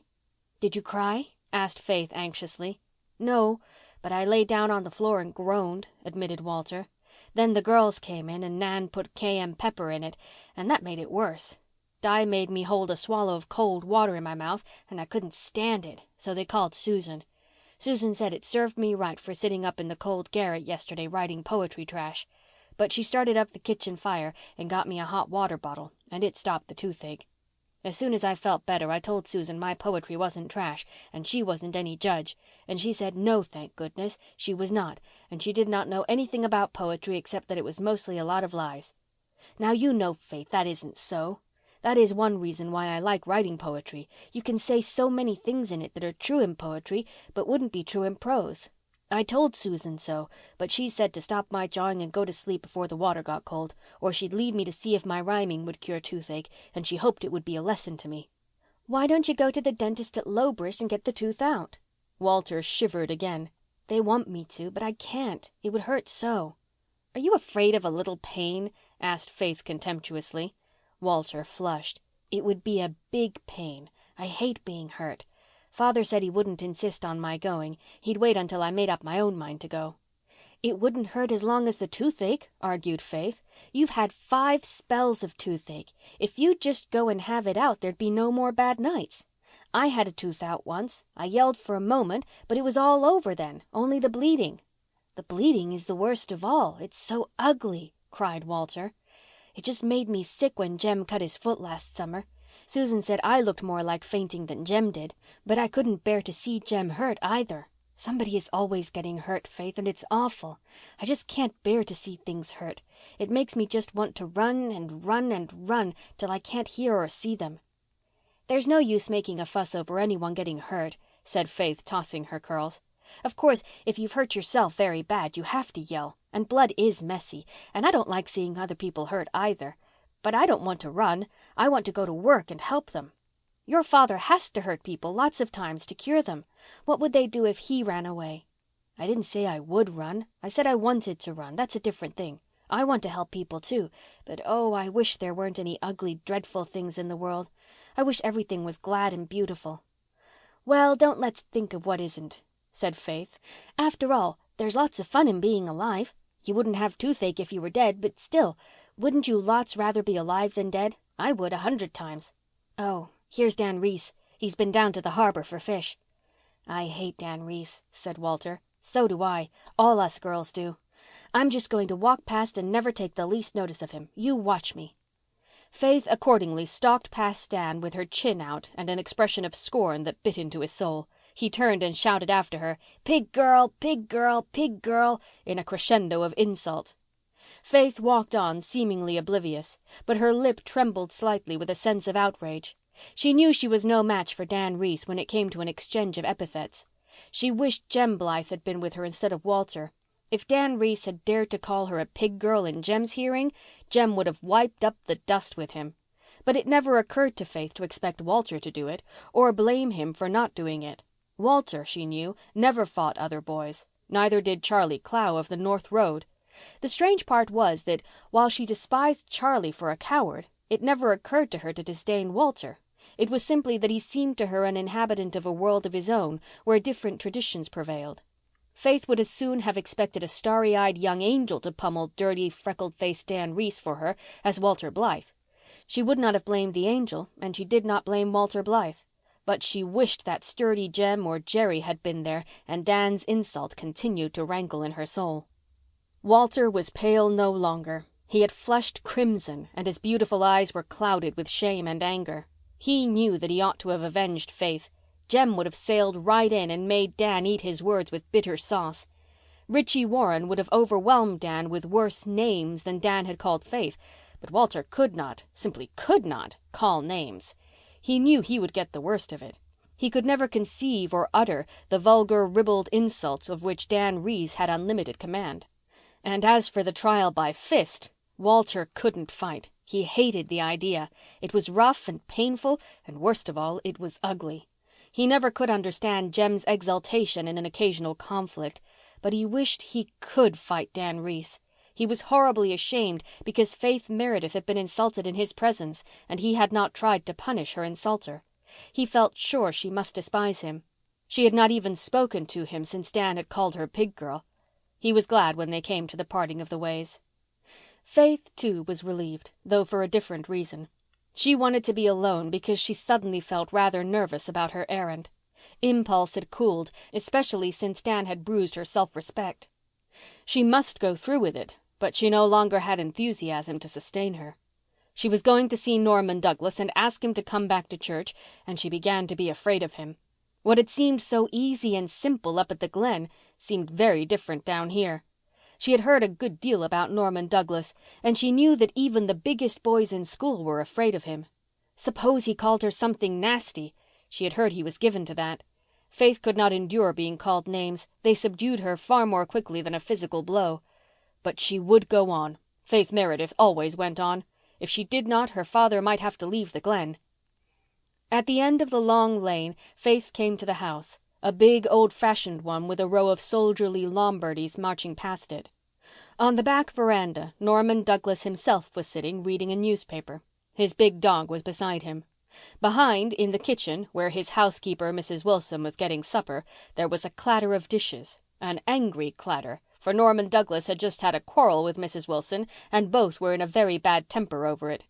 "Did you cry?" asked Faith anxiously. "No, but I lay down on the floor and groaned," admitted Walter. "Then the girls came in and Nan put cayenne pepper in it, and that made it worse. Di made me hold a swallow of cold water in my mouth and I couldn't stand it, so they called Susan. Susan said it served me right for sitting up in the cold garret yesterday writing poetry trash. But she started up the kitchen fire and got me a hot water bottle, and it stopped the toothache. As soon as I felt better I told Susan my poetry wasn't trash and she wasn't any judge, and she said no, thank goodness, she was not, and she did not know anything about poetry except that it was mostly a lot of lies. Now you know, Faith, that isn't so. That is one reason why I like writing poetry. You can say so many things in it that are true in poetry but wouldn't be true in prose. I told Susan so, but she said to stop my jawing and go to sleep before the water got cold, or she'd leave me to see if my rhyming would cure toothache, and she hoped it would be a lesson to me." "Why don't you go to the dentist at Lowbridge and get the tooth out?" Walter shivered again. "They want me to, but I can't. It would hurt so." "Are you afraid of a little pain?" asked Faith contemptuously. Walter flushed. "It would be a big pain. I hate being hurt. Father said he wouldn't insist on my going. He'd wait until I made up my own mind to go." "It wouldn't hurt as long as the toothache," argued Faith. "You've had 5 spells of toothache. If you'd just go and have it out there'd be no more bad nights. I had a tooth out once. I yelled for a moment, but it was all over then, only the bleeding." "The bleeding is the worst of all. It's so ugly," cried Walter. "It just made me sick when Jem cut his foot last summer. Susan said I looked more like fainting than Jem did, but I couldn't bear to see Jem hurt either. Somebody is always getting hurt, Faith, and it's awful. I just can't bear to see things hurt. It makes me just want to run and run and run till I can't hear or see them." "There's no use making a fuss over anyone getting hurt," said Faith, tossing her curls. "Of course, if you've hurt yourself very bad you have to yell, and blood is messy, and I don't like seeing other people hurt either. But I don't want to run. I want to go to work and help them. Your father has to hurt people lots of times to cure them. What would they do if he ran away?" "I didn't say I would run. I said I wanted to run. That's a different thing. I want to help people too, but oh, I wish there weren't any ugly, dreadful things in the world. I wish everything was glad and beautiful." "Well, don't let's think of what isn't," said Faith. "After all, there's lots of fun in being alive. You wouldn't have toothache if you were dead, but still, wouldn't you lots rather be alive than dead? I would 100 times. Oh, here's Dan Reese. He's been down to the harbor for fish." "I hate Dan Reese," said Walter. "So do I. All us girls do. I'm just going to walk past and never take the least notice of him. You watch me." Faith accordingly stalked past Dan with her chin out and an expression of scorn that bit into his soul. He turned and shouted after her, "Pig girl, pig girl, pig girl," in a crescendo of insult. Faith walked on, seemingly oblivious, but her lip trembled slightly with a sense of outrage. She knew she was no match for Dan Reese when it came to an exchange of epithets. She wished Jem Blythe had been with her instead of Walter. If Dan Reese had dared to call her a pig girl in Jem's hearing, Jem would have wiped up the dust with him. But it never occurred to Faith to expect Walter to do it, or blame him for not doing it. Walter, she knew, never fought other boys. Neither did Charlie Clow of the North Road. The strange part was that, while she despised Charlie for a coward, it never occurred to her to disdain Walter. It was simply that he seemed to her an inhabitant of a world of his own, where different traditions prevailed. Faith would as soon have expected a starry-eyed young angel to pummel dirty, freckled-faced Dan Reese for her as Walter Blythe. She would not have blamed the angel, and she did not blame Walter Blythe. But she wished that sturdy Jem or Jerry had been there, and Dan's insult continued to rankle in her soul. Walter was pale no longer. He had flushed crimson, and his beautiful eyes were clouded with shame and anger. He knew that he ought to have avenged Faith. Jem would have sailed right in and made Dan eat his words with bitter sauce. Richie Warren would have overwhelmed Dan with worse names than Dan had called Faith, but Walter could not, simply could not, call names. He knew he would get the worst of it. He could never conceive or utter the vulgar, ribald insults of which Dan Reese had unlimited command. And as for the trial by fist, Walter couldn't fight. He hated the idea. It was rough and painful, and worst of all, it was ugly. He never could understand Jem's exultation in an occasional conflict, but he wished he could fight Dan Reese. He was horribly ashamed because Faith Meredith had been insulted in his presence, and he had not tried to punish her insulter. He felt sure she must despise him. She had not even spoken to him since Dan had called her pig girl. He was glad when they came to the parting of the ways. Faith, too, was relieved, though for a different reason. She wanted to be alone because she suddenly felt rather nervous about her errand. Impulse had cooled, especially since Dan had bruised her self-respect. She must go through with it, but she no longer had enthusiasm to sustain her. She was going to see Norman Douglas and ask him to come back to church, and she began to be afraid of him. What had seemed so easy and simple up at the Glen seemed very different down here. She had heard a good deal about Norman Douglas, and she knew that even the biggest boys in school were afraid of him. Suppose he called her something nasty? She had heard he was given to that. Faith could not endure being called names. They subdued her far more quickly than a physical blow. But she would go on. Faith Meredith always went on. If she did not, her father might have to leave the Glen. At the end of the long lane, Faith came to the house, a big old-fashioned one with a row of soldierly Lombardies marching past it. On the back veranda, Norman Douglas himself was sitting reading a newspaper. His big dog was beside him. Behind, in the kitchen, where his housekeeper, Mrs. Wilson, was getting supper, there was a clatter of dishes, an angry clatter, for Norman Douglas had just had a quarrel with Mrs. Wilson, and both were in a very bad temper over it.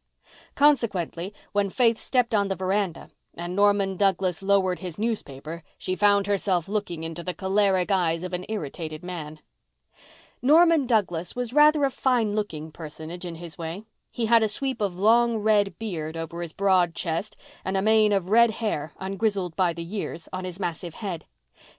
Consequently, when Faith stepped on the veranda and Norman Douglas lowered his newspaper, she found herself looking into the choleric eyes of an irritated man. Norman Douglas was rather a fine-looking personage in his way. He had a sweep of long red beard over his broad chest and a mane of red hair, ungrizzled by the years, on his massive head.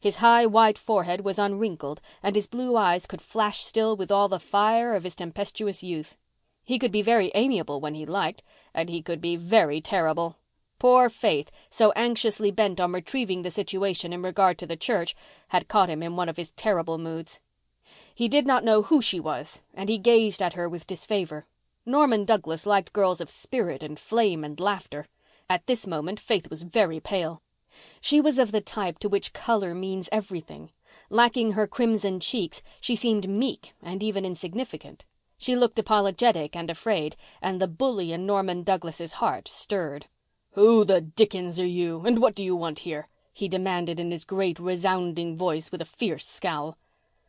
His high white forehead was unwrinkled, and his blue eyes could flash still with all the fire of his tempestuous youth. He could be very amiable when he liked, and he could be very terrible. Poor Faith, so anxiously bent on retrieving the situation in regard to the church, had caught him in one of his terrible moods. He did not know who she was, and he gazed at her with disfavour. Norman Douglas liked girls of spirit and flame and laughter. At this moment Faith was very pale. She was of the type to which colour means everything. Lacking her crimson cheeks, she seemed meek and even insignificant. She looked apologetic and afraid, and the bully in Norman Douglas's heart stirred. "Who the dickens are you, and what do you want here?" he demanded in his great resounding voice with a fierce scowl.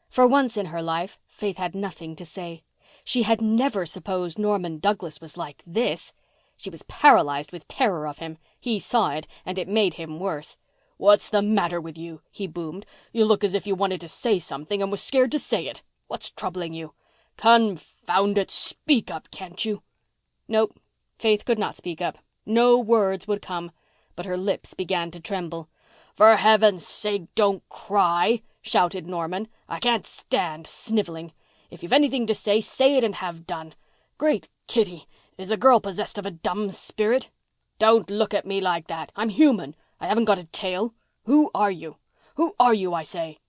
For once in her life, Faith had nothing to say. She had never supposed Norman Douglas was like this. She was paralyzed with terror of him. He saw it, and it made him worse. "What's the matter with you?" he boomed. "You look as if you wanted to say something and was scared to say it. What's troubling you? Confound it, speak up, can't you?" Nope, Faith could not speak up. No words would come, but her lips began to tremble. "For heaven's sake, don't cry," shouted Norman. "I can't stand snivelling. If you've anything to say, say it and have done. Great Kitty, is the girl possessed of a dumb spirit? Don't look at me like that. I'm human. I haven't got a tail. Who are you? Who are you, I say?"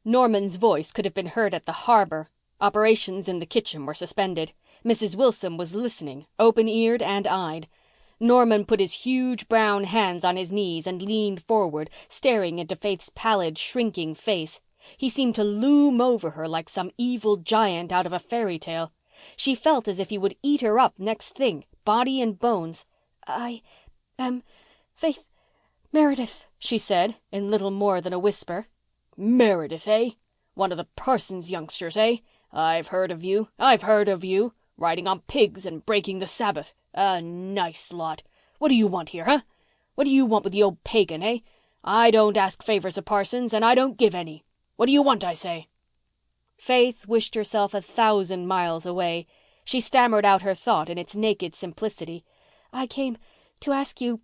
Norman's voice could have been heard at the harbour. Operations in the kitchen were suspended. Mrs. Wilson was listening, open-eared and eyed. Norman put his huge brown hands on his knees and leaned forward, staring into Faith's pallid, shrinking face. He seemed to loom over her like some evil giant out of a fairy tale. She felt as if he would eat her up next thing, body and bones. "I am Faith Meredith," she said, in little more than a whisper. Meredith, eh? One of the parson's youngsters, eh? I've heard of you. Riding on pigs and breaking the Sabbath. A nice lot. What do you want here, huh? What do you want with the old pagan, eh? I don't ask favours of parsons, and I don't give any. What do you want, I say?" Faith wished herself 1,000 miles away. She stammered out her thought in its naked simplicity. "I came to ask you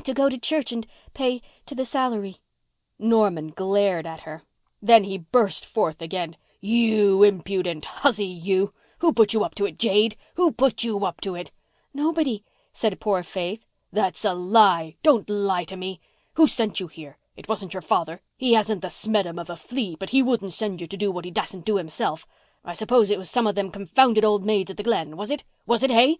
to go to church and pay to the salary." Norman glared at her. Then he burst forth again. "You impudent hussy, you! Who put you up to it, Jade? Who put you up to it?" "Nobody," said poor Faith. "That's a lie. Don't lie to me. Who sent you here? It wasn't your father. He hasn't the smedum of a flea, but he wouldn't send you to do what he dasn't do himself. I suppose it was some of them confounded old maids at the Glen, was it? Was it, hey?"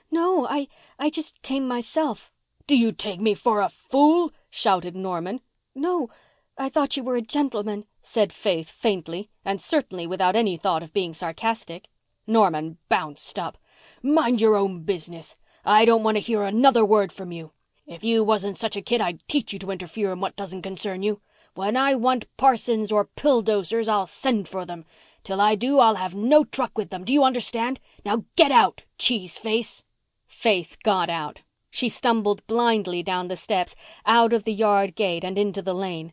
"No, I just came myself." "Do you take me for a fool?" shouted Norman. "No, I thought you were a gentleman," said Faith faintly, and certainly without any thought of being sarcastic. Norman bounced up. "Mind your own business. I don't want to hear another word from you. If you wasn't such a kid, I'd teach you to interfere in what doesn't concern you. When I want parsons or pill-dosers, I'll send for them. Till I do, I'll have no truck with them. Do you understand? Now get out, cheese-face." Faith got out. She stumbled blindly down the steps, out of the yard gate and into the lane.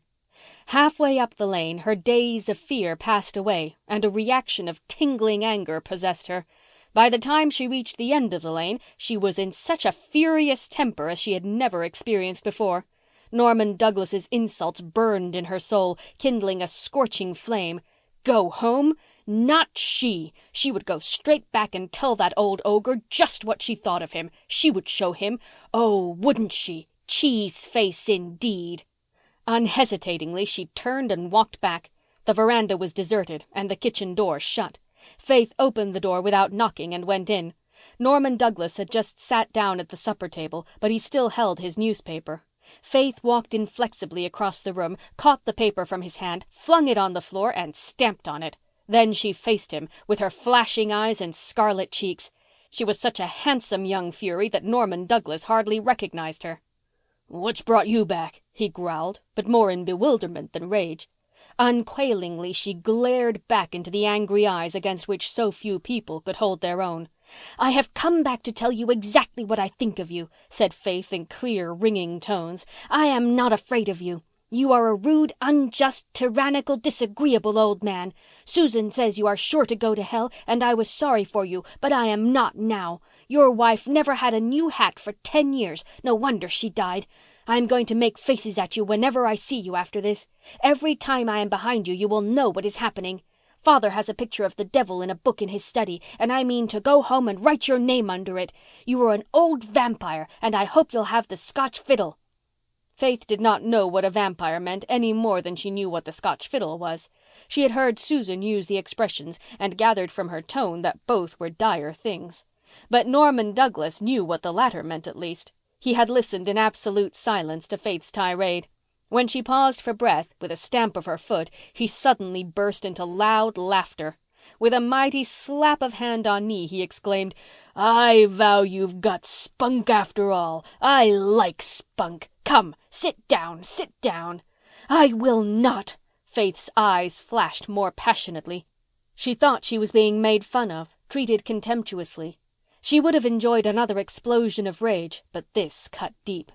Halfway up the lane, her daze of fear passed away and a reaction of tingling anger possessed her. By the time she reached the end of the lane, she was in such a furious temper as she had never experienced before. Norman Douglas's insults burned in her soul, kindling a scorching flame. Go home? Not she. She would go straight back and tell that old ogre just what she thought of him. She would show him. Oh, wouldn't she? Cheese-face indeed. Unhesitatingly, she turned and walked back. The veranda was deserted and the kitchen door shut. Faith opened the door without knocking and went in. Norman Douglas had just sat down at the supper table, but he still held his newspaper. Faith walked inflexibly across the room, caught the paper from his hand, flung it on the floor, and stamped on it. Then she faced him, with her flashing eyes and scarlet cheeks. She was such a handsome young fury that Norman Douglas hardly recognized her. "What's brought you back?" he growled, but more in bewilderment than rage. Unquailingly she glared back into the angry eyes against which so few people could hold their own. "I have come back to tell you exactly what I think of you," said Faith in clear, ringing tones. "I am not afraid of you. You are a rude, unjust, tyrannical, disagreeable old man. Susan says you are sure to go to hell, and I was sorry for you, but I am not now. Your wife never had a new hat for 10 years. No wonder she died. I am going to make faces at you whenever I see you after this. Every time I am behind you, you will know what is happening. Father has a picture of the devil in a book in his study, and I mean to go home and write your name under it. You are an old vampire, and I hope you'll have the Scotch fiddle." Faith did not know what a vampire meant any more than she knew what the Scotch fiddle was. She had heard Susan use the expressions and gathered from her tone that both were dire things. But Norman Douglas knew what the latter meant at least. He had listened in absolute silence to Faith's tirade. When she paused for breath, with a stamp of her foot, he suddenly burst into loud laughter. With a mighty slap of hand on knee, he exclaimed, "I vow you've got spunk after all. I like spunk. Come, sit down, sit down." "I will not." Faith's eyes flashed more passionately. She thought she was being made fun of, treated contemptuously. She would have enjoyed another explosion of rage, but this cut deep.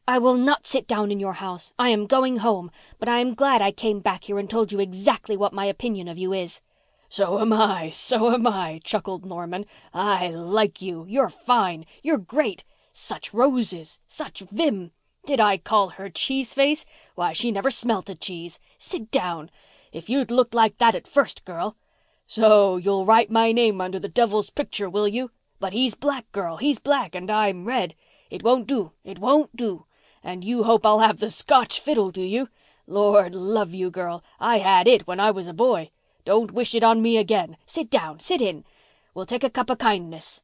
"I will not sit down in your house. I am going home, but I am glad I came back here and told you exactly what my opinion of you is." So am I, chuckled Norman. "I like you. You're fine. You're great. Such roses, such vim. Did I call her cheese-face? Why, she never smelt a cheese. Sit down. If you'd looked like that at first, girl. So you'll write my name under the devil's picture, will you? But he's black, girl, he's black, and I'm red. It won't do, it won't do. And you hope I'll have the Scotch fiddle, do you? Lord love you, girl, I had it when I was a boy. Don't wish it on me again. Sit down, sit in. We'll take a cup of kindness."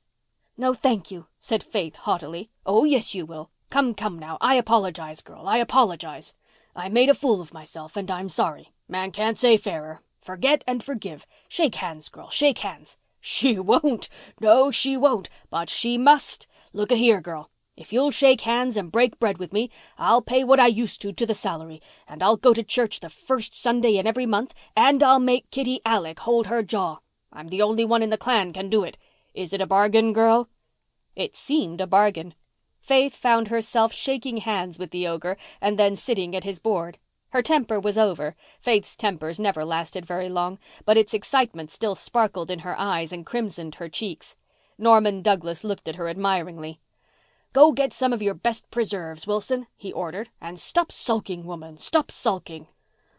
"No, thank you," said Faith haughtily. "Oh, yes, you will. Come now. I apologize, girl. I apologize. I made a fool of myself and I'm sorry. Man can't say fairer. Forget and forgive. Shake hands, girl. Shake hands." "She won't. No, she won't. But she must. Look a-here, girl. If you'll shake hands and break bread with me, I'll pay what I used to the salary, and I'll go to church the first Sunday in every month, and I'll make Kitty Alec hold her jaw. I'm the only one in the clan can do it. Is it a bargain, girl?" It seemed a bargain. Faith found herself shaking hands with the ogre and then sitting at his board. Her temper was over. Faith's tempers never lasted very long, but its excitement still sparkled in her eyes and crimsoned her cheeks. Norman Douglas looked at her admiringly. "Go get some of your best preserves, Wilson," he ordered, "and stop sulking, woman. Stop sulking.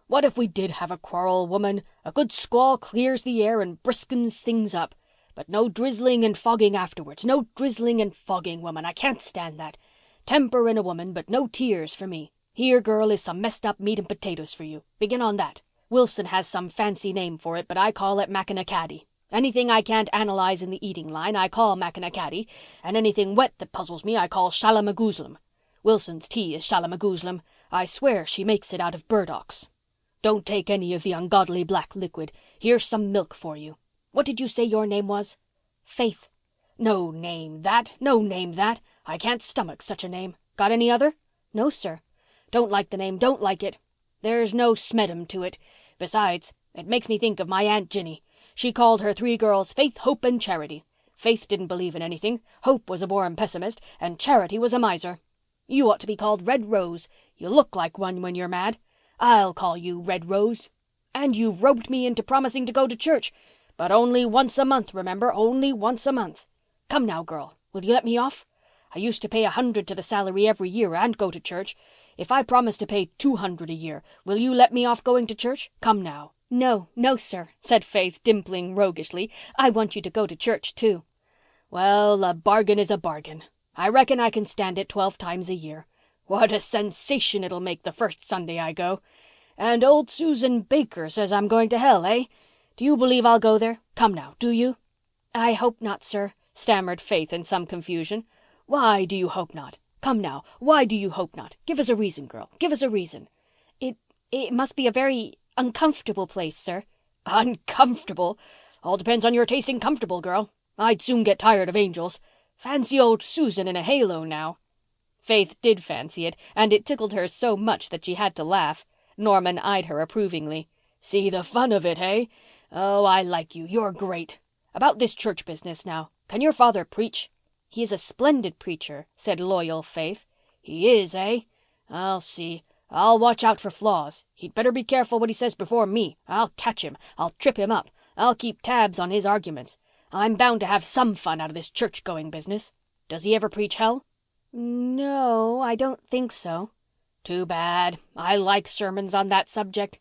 What if we did have a quarrel, woman? A good squall clears the air and briskens things up. But no drizzling and fogging afterwards. No drizzling and fogging, woman. I can't stand that. Temper in a woman, but no tears for me. Here, girl, is some messed up meat and potatoes for you. Begin on that. Wilson has some fancy name for it, but I call it macanaccady. Anything I can't analyze in the eating line I call macanaccady, and anything wet that puzzles me I call shalamagoozlem. Wilson's tea is shalamagoozlem. I swear she makes it out of burdocks. Don't take any of the ungodly black liquid. Here's some milk for you. What did you say your name was?" "Faith." "No name that. No name that. I can't stomach such a name. Got any other?" "No, sir." "Don't like the name. Don't like it. There's no smedum to it. Besides, it makes me think of my Aunt Ginny. She called her 3 girls Faith, Hope and Charity. Faith didn't believe in anything. Hope was a born pessimist and Charity was a miser. You ought to be called Red Rose. You look like one when you're mad. I'll call you Red Rose. And you've roped me into promising to go to church. But only once a month, remember, only once a month. Come now, girl, will you let me off? I used to pay 100 to the salary every year and go to church. If I promise to pay 200 a year, will you let me off going to church? Come now." No, sir," said Faith, dimpling roguishly. "I want you to go to church, too." "Well, a bargain is a bargain. I reckon I can stand it 12 times a year. What a sensation it'll make the first Sunday I go. And old Susan Baker says I'm going to hell, eh? Do you believe I'll go there? Come now, do you?" "I hope not, sir," stammered Faith in some confusion. "Why do you hope not? Come now, why do you hope not? Give us a reason, girl. Give us a reason." It must be a very uncomfortable place, sir." "Uncomfortable? All depends on your taste in comfortable, girl. I'd soon get tired of angels. Fancy old Susan in a halo now." Faith did fancy it, and it tickled her so much that she had to laugh. Norman eyed her approvingly. "See the fun of it, eh? Oh, I like you. You're great. About this church business now. Can your father preach?" "He is a splendid preacher," said loyal Faith. "He is, eh? I'll see. I'll watch out for flaws. He'd better be careful what he says before me. I'll catch him. I'll trip him up. I'll keep tabs on his arguments. I'm bound to have some fun out of this church-going business. Does he ever preach hell?" "No, I don't think so." "Too bad. I like sermons on that subject.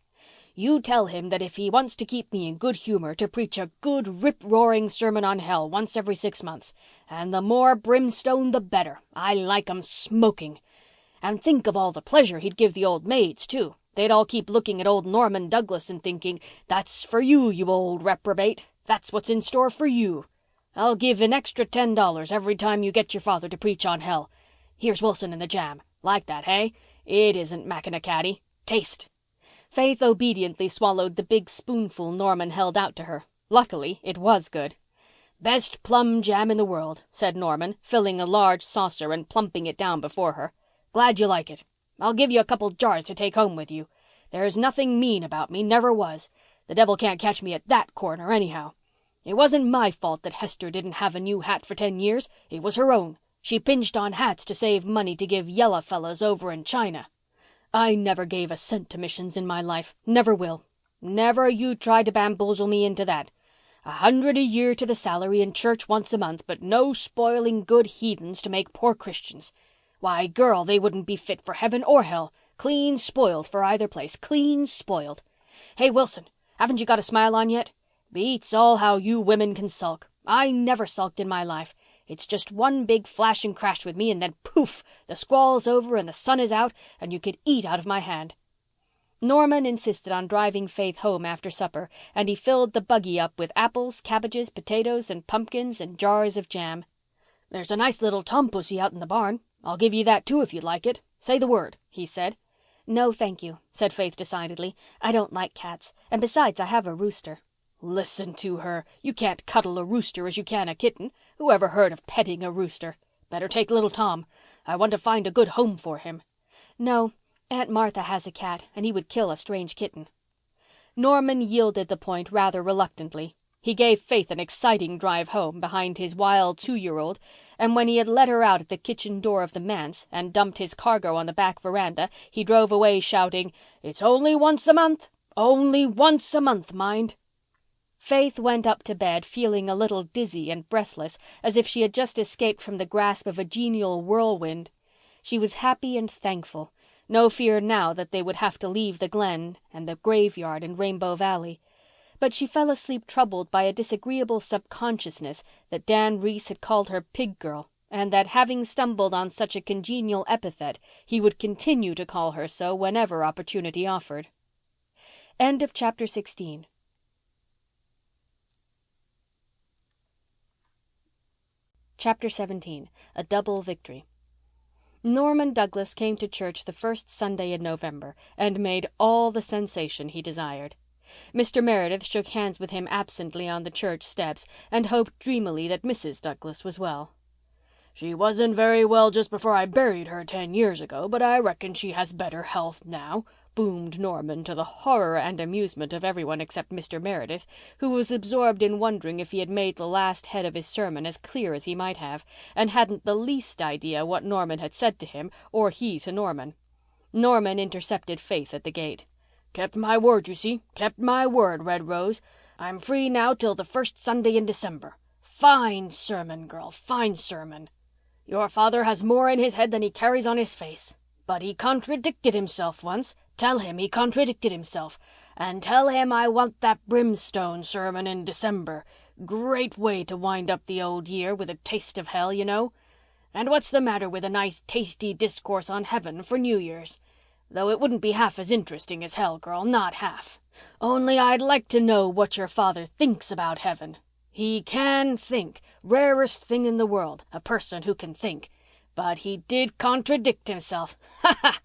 You tell him that if he wants to keep me in good humour to preach a good rip-roaring sermon on hell once every 6 months. And the more brimstone the better. I like 'em smoking. And think of all the pleasure he'd give the old maids, too. They'd all keep looking at old Norman Douglas and thinking, 'That's for you, you old reprobate. That's what's in store for you. I'll give an extra $10 every time you get your father to preach on hell. Here's Wilson and the jam. Like that, hey? It isn't macanaccady. Taste." Faith obediently swallowed the big spoonful Norman held out to her. Luckily, it was good. "Best plum jam in the world," said Norman, filling a large saucer and plumping it down before her. "Glad you like it. I'll give you a couple jars to take home with you. There's nothing mean about me, never was. The devil can't catch me at that corner anyhow. It wasn't my fault that Hester didn't have a new hat for 10 years. It was her own. She pinched on hats to save money to give yellow fellas over in China. I never gave a cent to missions in my life. Never will. Never you try to bamboozle me into that. 100 a year to the salary and church once a month, but no spoiling good heathens to make poor Christians. Why, girl, they wouldn't be fit for heaven or hell. Clean spoiled for either place. Clean spoiled. Hey, Wilson, haven't you got a smile on yet? Beats all how you women can sulk. I never sulked in my life. It's just one big flash and crash with me and then poof, the squall's over and the sun is out and you could eat out of my hand." Norman insisted on driving Faith home after supper, and he filled the buggy up with apples, cabbages, potatoes, and pumpkins and jars of jam. "There's a nice little tompussy out in the barn. I'll give you that too if you'd like it. Say the word," he said. "No, thank you," said Faith decidedly. "I don't like cats. And besides, I have a rooster." Listen to her. You can't cuddle a rooster as you can a kitten. Who ever heard of petting a rooster? Better take little Tom. I want to find a good home for him. "No, Aunt Martha has a cat and he would kill a strange kitten." Norman yielded the point rather reluctantly. He gave Faith an exciting drive home behind his wild 2-year-old, and when he had let her out at the kitchen door of the manse and dumped his cargo on the back veranda, he drove away shouting, "It's only once a month. Only once a month, mind." Faith went up to bed feeling a little dizzy and breathless, as if she had just escaped from the grasp of a genial whirlwind. She was happy and thankful. No fear now that they would have to leave the Glen and the graveyard in Rainbow Valley. But she fell asleep troubled by a disagreeable subconsciousness that Dan Reese had called her pig girl, and that having stumbled on such a congenial epithet, he would continue to call her so whenever opportunity offered. End of chapter 16. Chapter 17. A Double Victory. Norman Douglas came to church the first Sunday in November and made all the sensation he desired. Mr. Meredith shook hands with him absently on the church steps and hoped dreamily that Mrs. Douglas was well. "She wasn't very well just before I buried her 10 years ago, but I reckon she has better health now," boomed Norman, to the horror and amusement of everyone except Mr. Meredith, who was absorbed in wondering if he had made the last head of his sermon as clear as he might have, and hadn't the least idea what Norman had said to him or he to Norman. Norman intercepted Faith at the gate. "Kept my word, you see. Kept my word, Red Rose. I'm free now till the first Sunday in December. Fine sermon, girl, fine sermon. Your father has more in his head than he carries on his face. But he contradicted himself once. Tell him he contradicted himself. And tell him I want that brimstone sermon in December. Great way to wind up the old year, with a taste of hell, you know. And what's the matter with a nice tasty discourse on heaven for New Year's? Though it wouldn't be half as interesting as hell, girl, not half. Only I'd like to know what your father thinks about heaven. He can think. Rarest thing in the world, a person who can think. But he did contradict himself. Ha ha!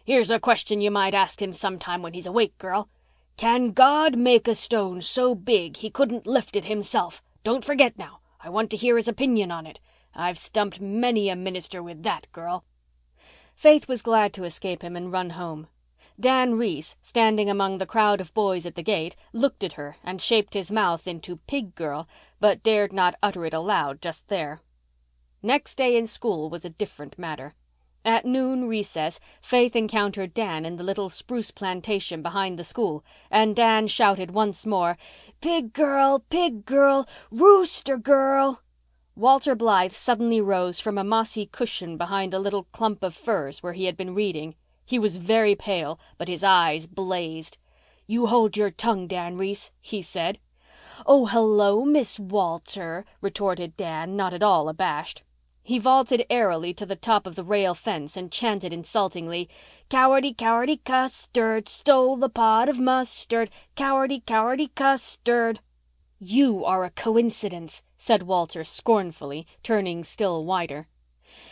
Here's a question you might ask him sometime when he's awake, girl. Can God make a stone so big he couldn't lift it himself? Don't forget now. I want to hear his opinion on it. I've stumped many a minister with that, girl." Faith was glad to escape him and run home. Dan Reese, standing among the crowd of boys at the gate, looked at her and shaped his mouth into pig girl, but dared not utter it aloud just there. Next day in school was a different matter. At noon recess, Faith encountered Dan in the little spruce plantation behind the school, and Dan shouted once more, pig girl, rooster girl." Walter Blythe suddenly rose from a mossy cushion behind a little clump of firs where he had been reading. He was very pale, but his eyes blazed. "You hold your tongue, Dan Reese," he said. "Oh, hello, Miss Walter," retorted Dan, not at all abashed. He vaulted airily to the top of the rail fence and chanted insultingly, "Cowardy, cowardy custard, stole the pot of mustard, cowardy, cowardy custard." "You are a coincidence," said Walter scornfully, turning still whiter.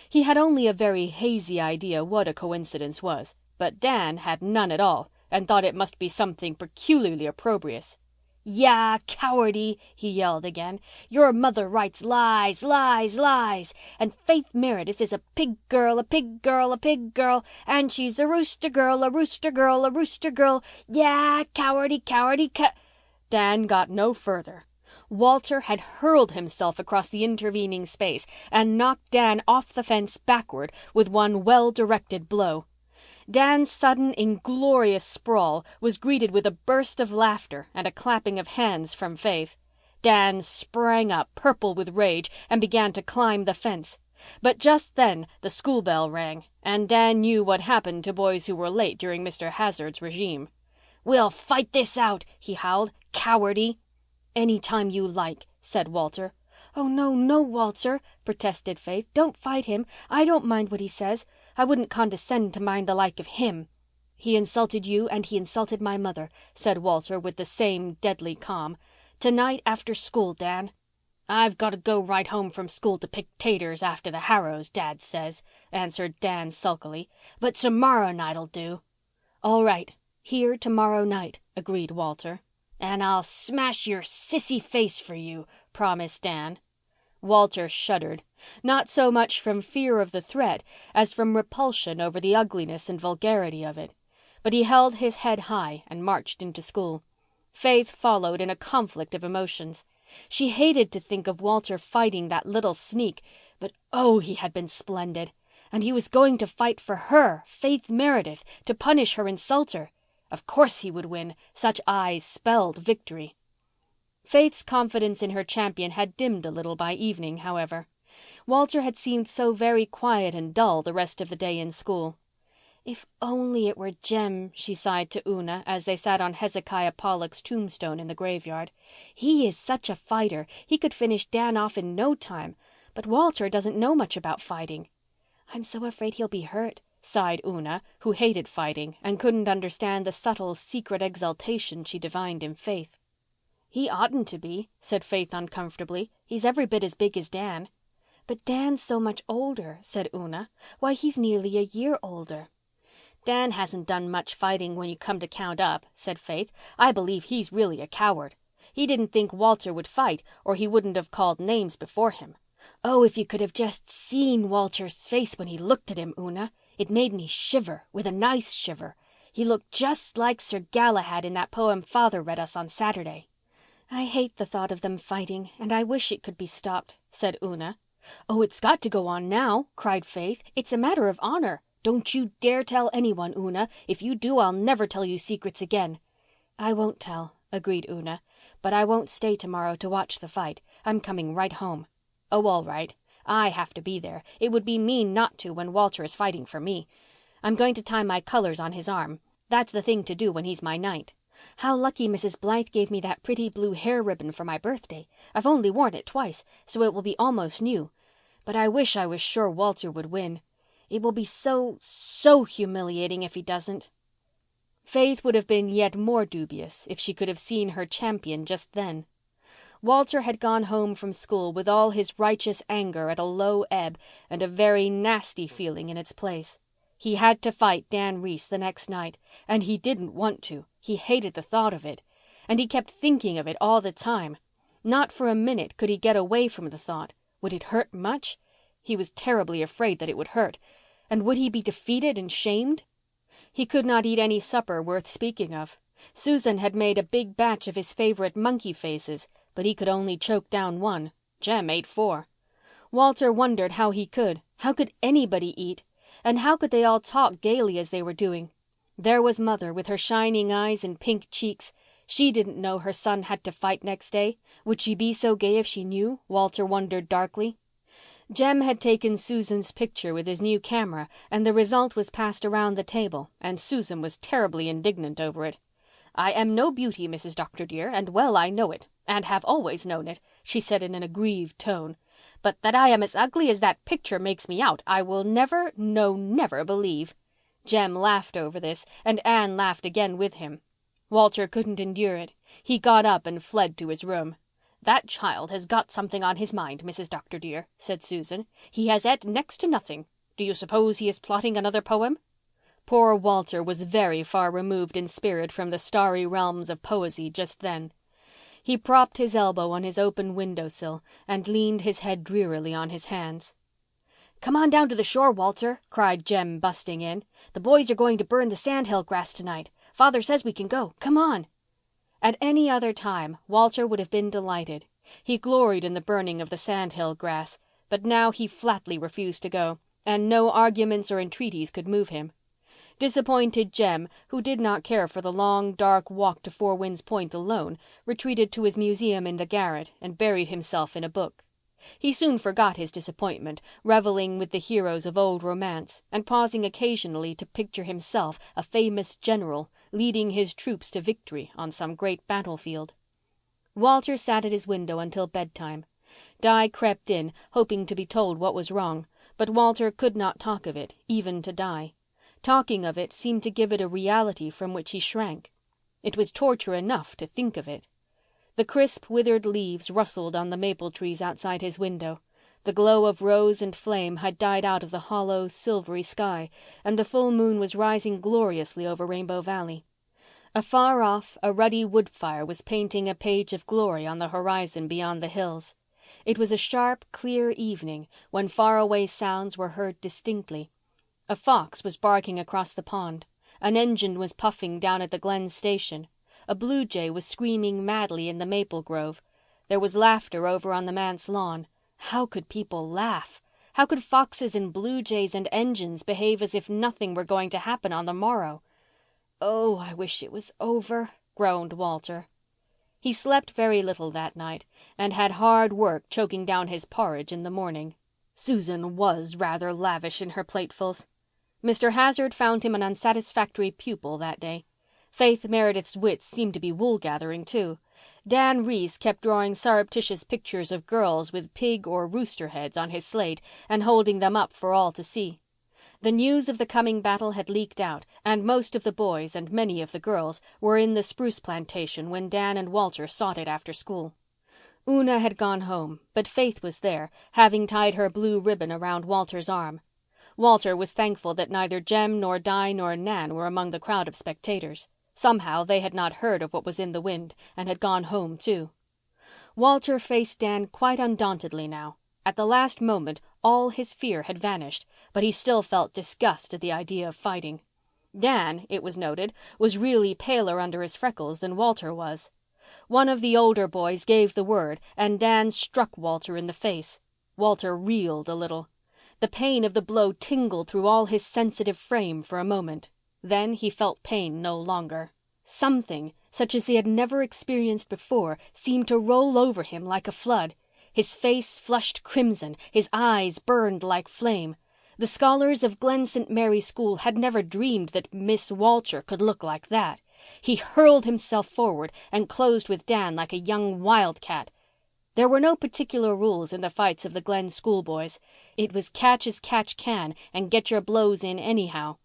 He had only a very hazy idea what a coincidence was, but Dan had none at all and thought it must be something peculiarly opprobrious. "Yeah, cowardy," he yelled again. "Your mother writes lies, lies, lies. And Faith Meredith is a pig girl, a pig girl, a pig girl. And she's a rooster girl, a rooster girl, a rooster girl. Yeah, cowardy, cowardy, Dan got no further. Walter had hurled himself across the intervening space and knocked Dan off the fence backward with one well-directed blow. Dan's sudden, inglorious sprawl was greeted with a burst of laughter and a clapping of hands from Faith. Dan sprang up, purple with rage, and began to climb the fence. But just then the school bell rang, and Dan knew what happened to boys who were late during Mr. Hazard's regime. "We'll fight this out," he howled. "Cowardy." "Any time you like," said Walter. "Oh, no, Walter," protested Faith. "Don't fight him. I don't mind what he says. I wouldn't condescend to mind the like of him." He insulted you and he insulted my mother," said Walter with the same deadly calm. "Tonight after school, Dan." "I've got to go right home from school to pick taters after the harrows, Dad says," answered Dan sulkily. "But tomorrow night'll do." "All right. Here tomorrow night," agreed Walter. "And I'll smash your sissy face for you," promised Dan. Walter shuddered, not so much from fear of the threat as from repulsion over the ugliness and vulgarity of it. But he held his head high and marched into school. Faith followed in a conflict of emotions. She hated to think of Walter fighting that little sneak, but oh, he had been splendid. And he was going to fight for her, Faith Meredith, to punish her insulter. Of course he would win. Such eyes spelled victory. Faith's confidence in her champion had dimmed a little by evening, however. Walter had seemed so very quiet and dull the rest of the day in school. "If only it were Jem," she sighed to Una as they sat on Hezekiah Pollock's tombstone in the graveyard. "He is such a fighter. He could finish Dan off in no time. But Walter doesn't know much about fighting." "I'm so afraid he'll be hurt," sighed Una, who hated fighting and couldn't understand the subtle, secret exultation she divined in Faith. "He oughtn't to be," said Faith uncomfortably. "He's every bit as big as Dan." "But Dan's so much older," said Una. "Why, he's nearly a year older." "Dan hasn't done much fighting when you come to count up," said Faith. "I believe he's really a coward. He didn't think Walter would fight or he wouldn't have called names before him. Oh, if you could have just seen Walter's face when he looked at him, Una. It made me shiver, with a nice shiver. He looked just like Sir Galahad in that poem Father read us on Saturday." "I hate the thought of them fighting, and I wish it could be stopped," said Una. "Oh, it's got to go on now," cried Faith. "It's a matter of honor. Don't you dare tell anyone, Una. If you do, I'll never tell you secrets again." "I won't tell," agreed Una. "But I won't stay tomorrow to watch the fight. I'm coming right home." "Oh, all right. I have to be there. It would be mean not to when Walter is fighting for me. I'm going to tie my colors on his arm. That's the thing to do when he's my knight. How lucky Mrs. Blythe gave me that pretty blue hair ribbon for my birthday. I've only worn it twice, so it will be almost new. But I wish I was sure Walter would win. It will be so humiliating if he doesn't." Faith would have been yet more dubious if she could have seen her champion just then. Walter had gone home from school with all his righteous anger at a low ebb and a very nasty feeling in its place. He had to fight Dan Reese the next night, and he didn't want to. He hated the thought of it. And he kept thinking of it all the time. Not for a minute could he get away from the thought. Would it hurt much? He was terribly afraid that it would hurt. And would he be defeated and shamed? He could not eat any supper worth speaking of. Susan had made a big batch of his favorite monkey faces, but he could only choke down one. Jem ate 4. Walter wondered how he could. How could anybody eat? And how could they all talk gaily as they were doing? There was Mother with her shining eyes and pink cheeks. She didn't know her son had to fight next day. Would she be so gay if she knew? Walter wondered darkly. Jem had taken Susan's picture with his new camera, and the result was passed around the table, and Susan was terribly indignant over it. "I am no beauty, Mrs. Dr. dear, and well I know it, and have always known it," she said in an aggrieved tone. "But that I am as ugly as that picture makes me out, I will never, no, never believe." Jem laughed over this, and Anne laughed again with him. Walter couldn't endure it. He got up and fled to his room. "That child has got something on his mind, Mrs. Dr. dear," said Susan. "He has ate next to nothing. Do you suppose he is plotting another poem?" Poor Walter was very far removed in spirit from the starry realms of poesy just then. He propped his elbow on his open window-sill and leaned his head drearily on his hands. "Come on down to the shore, Walter," cried Jem, busting in. "The boys are going to burn the sandhill grass tonight. Father says we can go. Come on." At any other time Walter would have been delighted. He gloried in the burning of the sandhill grass, but now he flatly refused to go, and no arguments or entreaties could move him. Disappointed Jem, who did not care for the long, dark walk to Four Winds Point alone, retreated to his museum in the garret and buried himself in a book. He soon forgot his disappointment, reveling with the heroes of old romance, and pausing occasionally to picture himself a famous general, leading his troops to victory on some great battlefield. Walter sat at his window until bedtime. Di crept in, hoping to be told what was wrong, but Walter could not talk of it, even to Di. Talking of it seemed to give it a reality from which he shrank. It was torture enough to think of it. The crisp, withered leaves rustled on the maple trees outside his window. The glow of rose and flame had died out of the hollow, silvery sky, and the full moon was rising gloriously over Rainbow Valley. Afar off, a ruddy wood fire was painting a page of glory on the horizon beyond the hills. It was a sharp, clear evening when faraway sounds were heard distinctly. A fox was barking across the pond. An engine was puffing down at the Glen station. A blue jay was screaming madly in the maple grove. There was laughter over on the Manse lawn. How could people laugh? How could foxes and blue jays and engines behave as if nothing were going to happen on the morrow? "Oh, I wish it was over," groaned Walter. He slept very little that night and had hard work choking down his porridge in the morning. Susan was rather lavish in her platefuls. Mr. Hazard found him an unsatisfactory pupil that day. Faith Meredith's wits seemed to be wool-gathering too. Dan Reese kept drawing surreptitious pictures of girls with pig or rooster heads on his slate and holding them up for all to see. The news of the coming battle had leaked out, and most of the boys and many of the girls were in the spruce plantation when Dan and Walter sought it after school. Una had gone home, but Faith was there, having tied her blue ribbon around Walter's arm. Walter was thankful that neither Jem nor Di nor Nan were among the crowd of spectators. Somehow they had not heard of what was in the wind and had gone home too. Walter faced Dan quite undauntedly now. At the last moment all his fear had vanished, but he still felt disgust at the idea of fighting. Dan, it was noted, was really paler under his freckles than Walter was. One of the older boys gave the word and Dan struck Walter in the face. Walter reeled a little. The pain of the blow tingled through all his sensitive frame for a moment. Then he felt pain no longer. Something, such as he had never experienced before, seemed to roll over him like a flood. His face flushed crimson, his eyes burned like flame. The scholars of Glen St. Mary School had never dreamed that Miss Walter could look like that. He hurled himself forward and closed with Dan like a young wildcat. There were no particular rules in the fights of the Glen schoolboys. It was catch as catch can and get your blows in anyhow.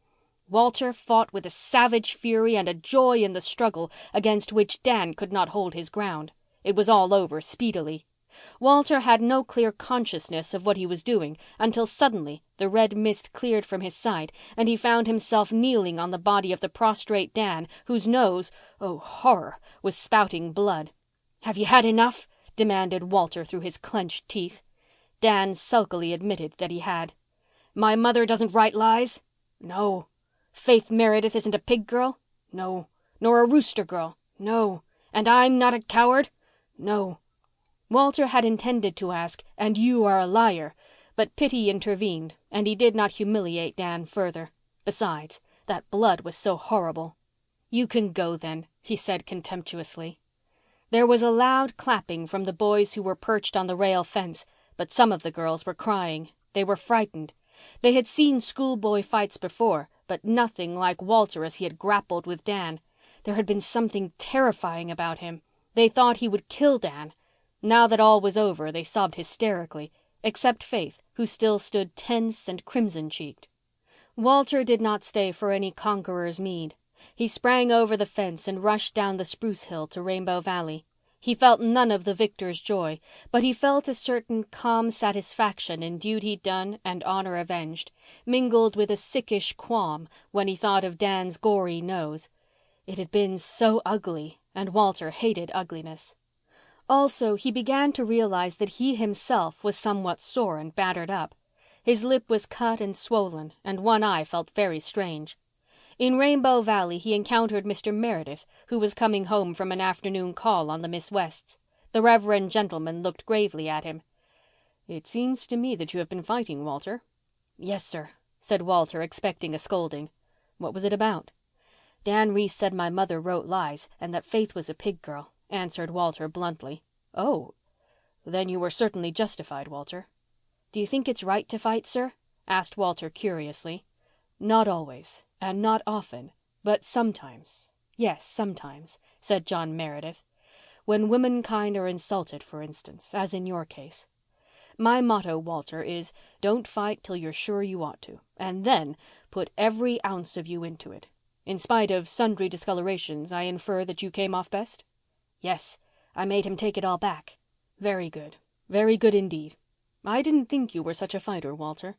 Walter fought with a savage fury and a joy in the struggle against which Dan could not hold his ground. It was all over speedily. Walter had no clear consciousness of what he was doing until suddenly the red mist cleared from his sight and he found himself kneeling on the body of the prostrate Dan, whose nose, oh horror, was spouting blood. "Have you had enough?" demanded Walter through his clenched teeth. Dan sulkily admitted that he had. "My mother doesn't write lies?" "No." "Faith Meredith isn't a pig girl?" "No." "Nor a rooster girl?" "No." "And I'm not a coward?" "No." Walter had intended to ask, "And you are a liar," but pity intervened and he did not humiliate Dan further. Besides, that blood was so horrible. "You can go then," he said contemptuously. There was a loud clapping from the boys who were perched on the rail fence, but some of the girls were crying. They were frightened. They had seen schoolboy fights before, but nothing like Walter as he had grappled with Dan. There had been something terrifying about him. They thought he would kill Dan. Now that all was over, they sobbed hysterically, except Faith, who still stood tense and crimson-cheeked. Walter did not stay for any conqueror's meed. He sprang over the fence and rushed down the spruce hill to Rainbow Valley. He felt none of the victor's joy, but he felt a certain calm satisfaction in duty done and honor avenged, mingled with a sickish qualm when he thought of Dan's gory nose. It had been so ugly, and Walter hated ugliness. Also, he began to realize that he himself was somewhat sore and battered up. His lip was cut and swollen, and one eye felt very strange. In Rainbow Valley he encountered Mr. Meredith, who was coming home from an afternoon call on the Miss Wests. The reverend gentleman looked gravely at him. "It seems to me that you have been fighting, Walter." "Yes, sir," said Walter, expecting a scolding. "What was it about?" "Dan Reese said my mother wrote lies and that Faith was a pig girl," answered Walter bluntly. "Oh, then you were certainly justified, Walter." "Do you think it's right to fight, sir?" asked Walter curiously. "Not always, and not often, but sometimes. Yes, sometimes," said John Meredith. "When womankind are insulted, for instance, as in your case. My motto, Walter, is don't fight till you're sure you ought to, and then put every ounce of you into it. In spite of sundry discolorations, I infer that you came off best?" "Yes, I made him take it all back." "Very good. Very good indeed. I didn't think you were such a fighter, Walter."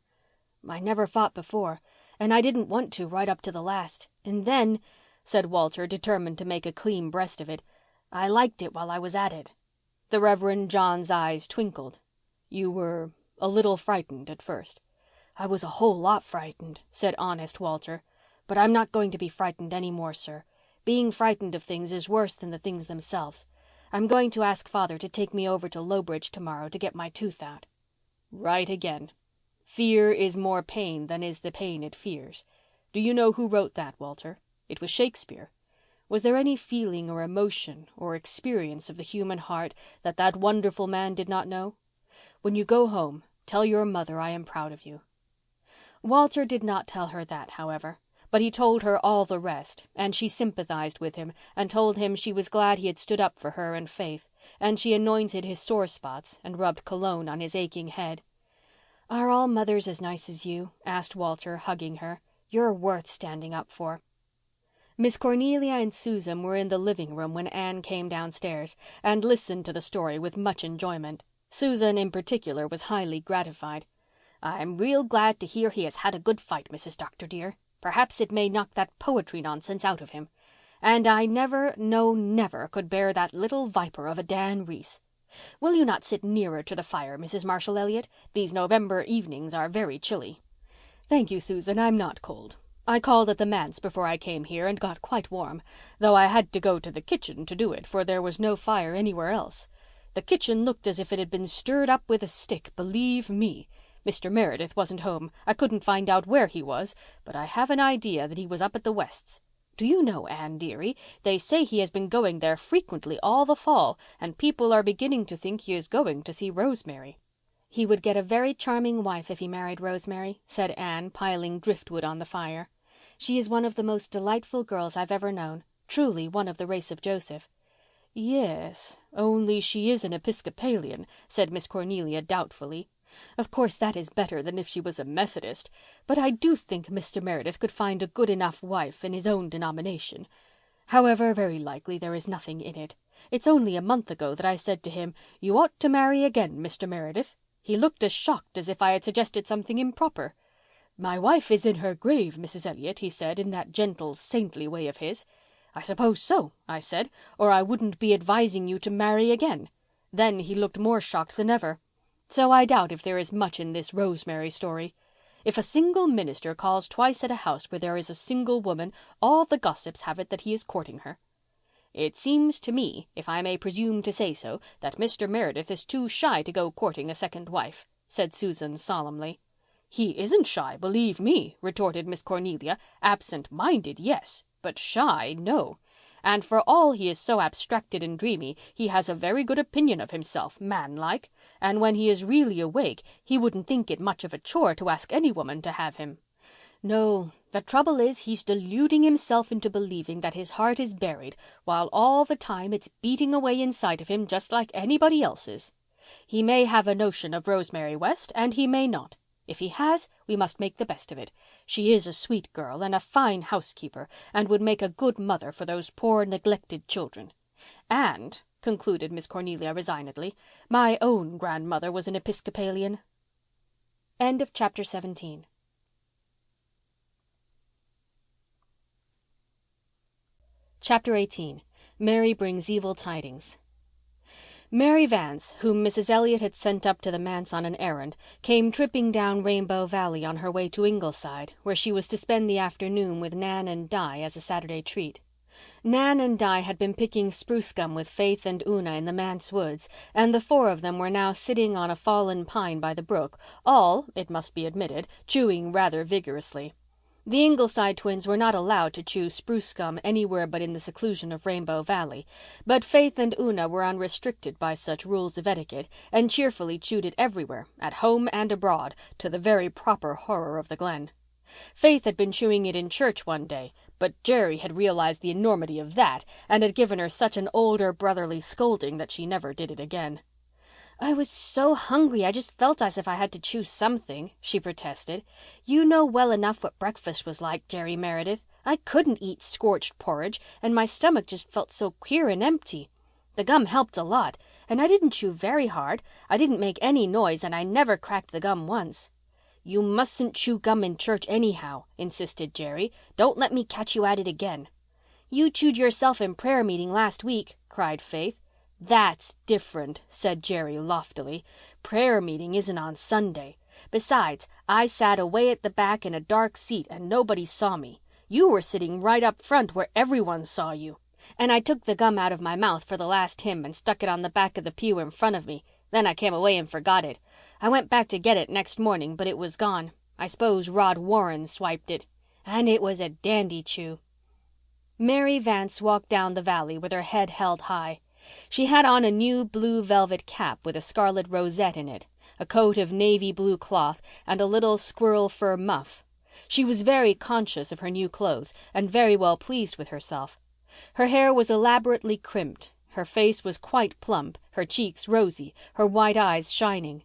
"I never fought before, and I didn't want to right up to the last. And then," said Walter, determined to make a clean breast of it, "I liked it while I was at it." The Reverend John's eyes twinkled. "You were a little frightened at first." "I was a whole lot frightened," said honest Walter. "But I'm not going to be frightened any more, sir. Being frightened of things is worse than the things themselves. I'm going to ask father to take me over to Lowbridge tomorrow to get my tooth out." "Right again. Fear is more pain than is the pain it fears. Do you know who wrote that, Walter? It was Shakespeare. Was there any feeling or emotion or experience of the human heart that that wonderful man did not know? When you go home, tell your mother I am proud of you." Walter did not tell her that, however, but he told her all the rest, and she sympathized with him and told him she was glad he had stood up for her and Faith, and she anointed his sore spots and rubbed cologne on his aching head. "Are all mothers as nice as you?" asked Walter, hugging her. "You're worth standing up for." Miss Cornelia and Susan were in the living room when Anne came downstairs and listened to the story with much enjoyment. Susan in particular was highly gratified. "I'm real glad to hear he has had a good fight, Mrs. Dr. dear. Perhaps it may knock that poetry nonsense out of him. And I never, no never could bear that little viper of a Dan Reese. Will you not sit nearer to the fire, Mrs. Marshall Elliott? These November evenings are very chilly." "Thank you, Susan, I'm not cold. I called at the Manse before I came here and got quite warm, though I had to go to the kitchen to do it, for there was no fire anywhere else. The kitchen looked as if it had been stirred up with a stick, believe me. Mr. Meredith wasn't home. I couldn't find out where he was, but I have an idea that he was up at the Wests. Do you know, Anne dearie, they say he has been going there frequently all the fall, and people are beginning to think he is going to see Rosemary." "He would get a very charming wife if he married Rosemary," said Anne, piling driftwood on the fire. "She is one of the most delightful girls I've ever known. Truly one of the race of Joseph." "Yes, only she is an Episcopalian," said Miss Cornelia doubtfully. "Of course that is better than if she was a Methodist, but I do think Mr. Meredith could find a good enough wife in his own denomination. However, very likely there is nothing in it. It's only a month ago that I said to him, 'You ought to marry again, Mr. Meredith.' He looked as shocked as if I had suggested something improper. 'My wife is in her grave, Mrs. Elliott,' he said in that gentle, saintly way of his. 'I suppose so,' I said, 'or I wouldn't be advising you to marry again.' Then he looked more shocked than ever. So I doubt if there is much in this Rosemary story. If a single minister calls twice at a house where there is a single woman, all the gossips have it that he is courting her. It seems to me, if I may presume to say so, that Mr. Meredith is too shy to go courting a second wife," said Susan solemnly. "He isn't shy, believe me," retorted Miss Cornelia. "Absent-minded, yes, but shy, no. And for all he is so abstracted and dreamy, he has a very good opinion of himself, man-like, and when he is really awake he wouldn't think it much of a chore to ask any woman to have him. No, the trouble is he's deluding himself into believing that his heart is buried, while all the time it's beating away inside of him just like anybody else's. He may have a notion of Rosemary West and he may not. If he has, we must make the best of it. She is a sweet girl and a fine housekeeper and would make a good mother for those poor neglected children. And," concluded Miss Cornelia resignedly, "my own grandmother was an Episcopalian." End of chapter 17. Chapter 18. Mary Brings Evil Tidings. Mary Vanse, whom Mrs. Elliott had sent up to the Manse on an errand, came tripping down Rainbow Valley on her way to Ingleside, where she was to spend the afternoon with Nan and Di as a Saturday treat. Nan and Di had been picking spruce gum with Faith and Una in the Manse woods, and the four of them were now sitting on a fallen pine by the brook, all, it must be admitted, chewing rather vigorously. The Ingleside twins were not allowed to chew spruce gum anywhere but in the seclusion of Rainbow Valley, but Faith and Una were unrestricted by such rules of etiquette and cheerfully chewed it everywhere, at home and abroad, to the very proper horror of the Glen. Faith had been chewing it in church one day, but Jerry had realized the enormity of that and had given her such an older brotherly scolding that she never did it again. "I was so hungry I just felt as if I had to choose something," she protested. "You know well enough what breakfast was like, Jerry Meredith. I couldn't eat scorched porridge and my stomach just felt so queer and empty. The gum helped a lot, and I didn't chew very hard. I didn't make any noise and I never cracked the gum once." "You mustn't chew gum in church anyhow," insisted Jerry. "Don't let me catch you at it again." "You chewed yourself in prayer meeting last week," cried Faith. "That's different," said Jerry loftily. "Prayer meeting isn't on Sunday. Besides, I sat away at the back in a dark seat and nobody saw me. You were sitting right up front where everyone saw you. And I took the gum out of my mouth for the last hymn and stuck it on the back of the pew in front of me. Then I came away and forgot it. I went back to get it next morning, but it was gone. I s'pose Rod Warren swiped it. And it was a dandy chew." Mary Vance walked down the valley with her head held high. She had on a new blue velvet cap with a scarlet rosette in it, a coat of navy blue cloth, and a little squirrel fur muff. She was very conscious of her new clothes and very well pleased with herself. Her hair was elaborately crimped. Her face was quite plump, her cheeks rosy, her white eyes shining.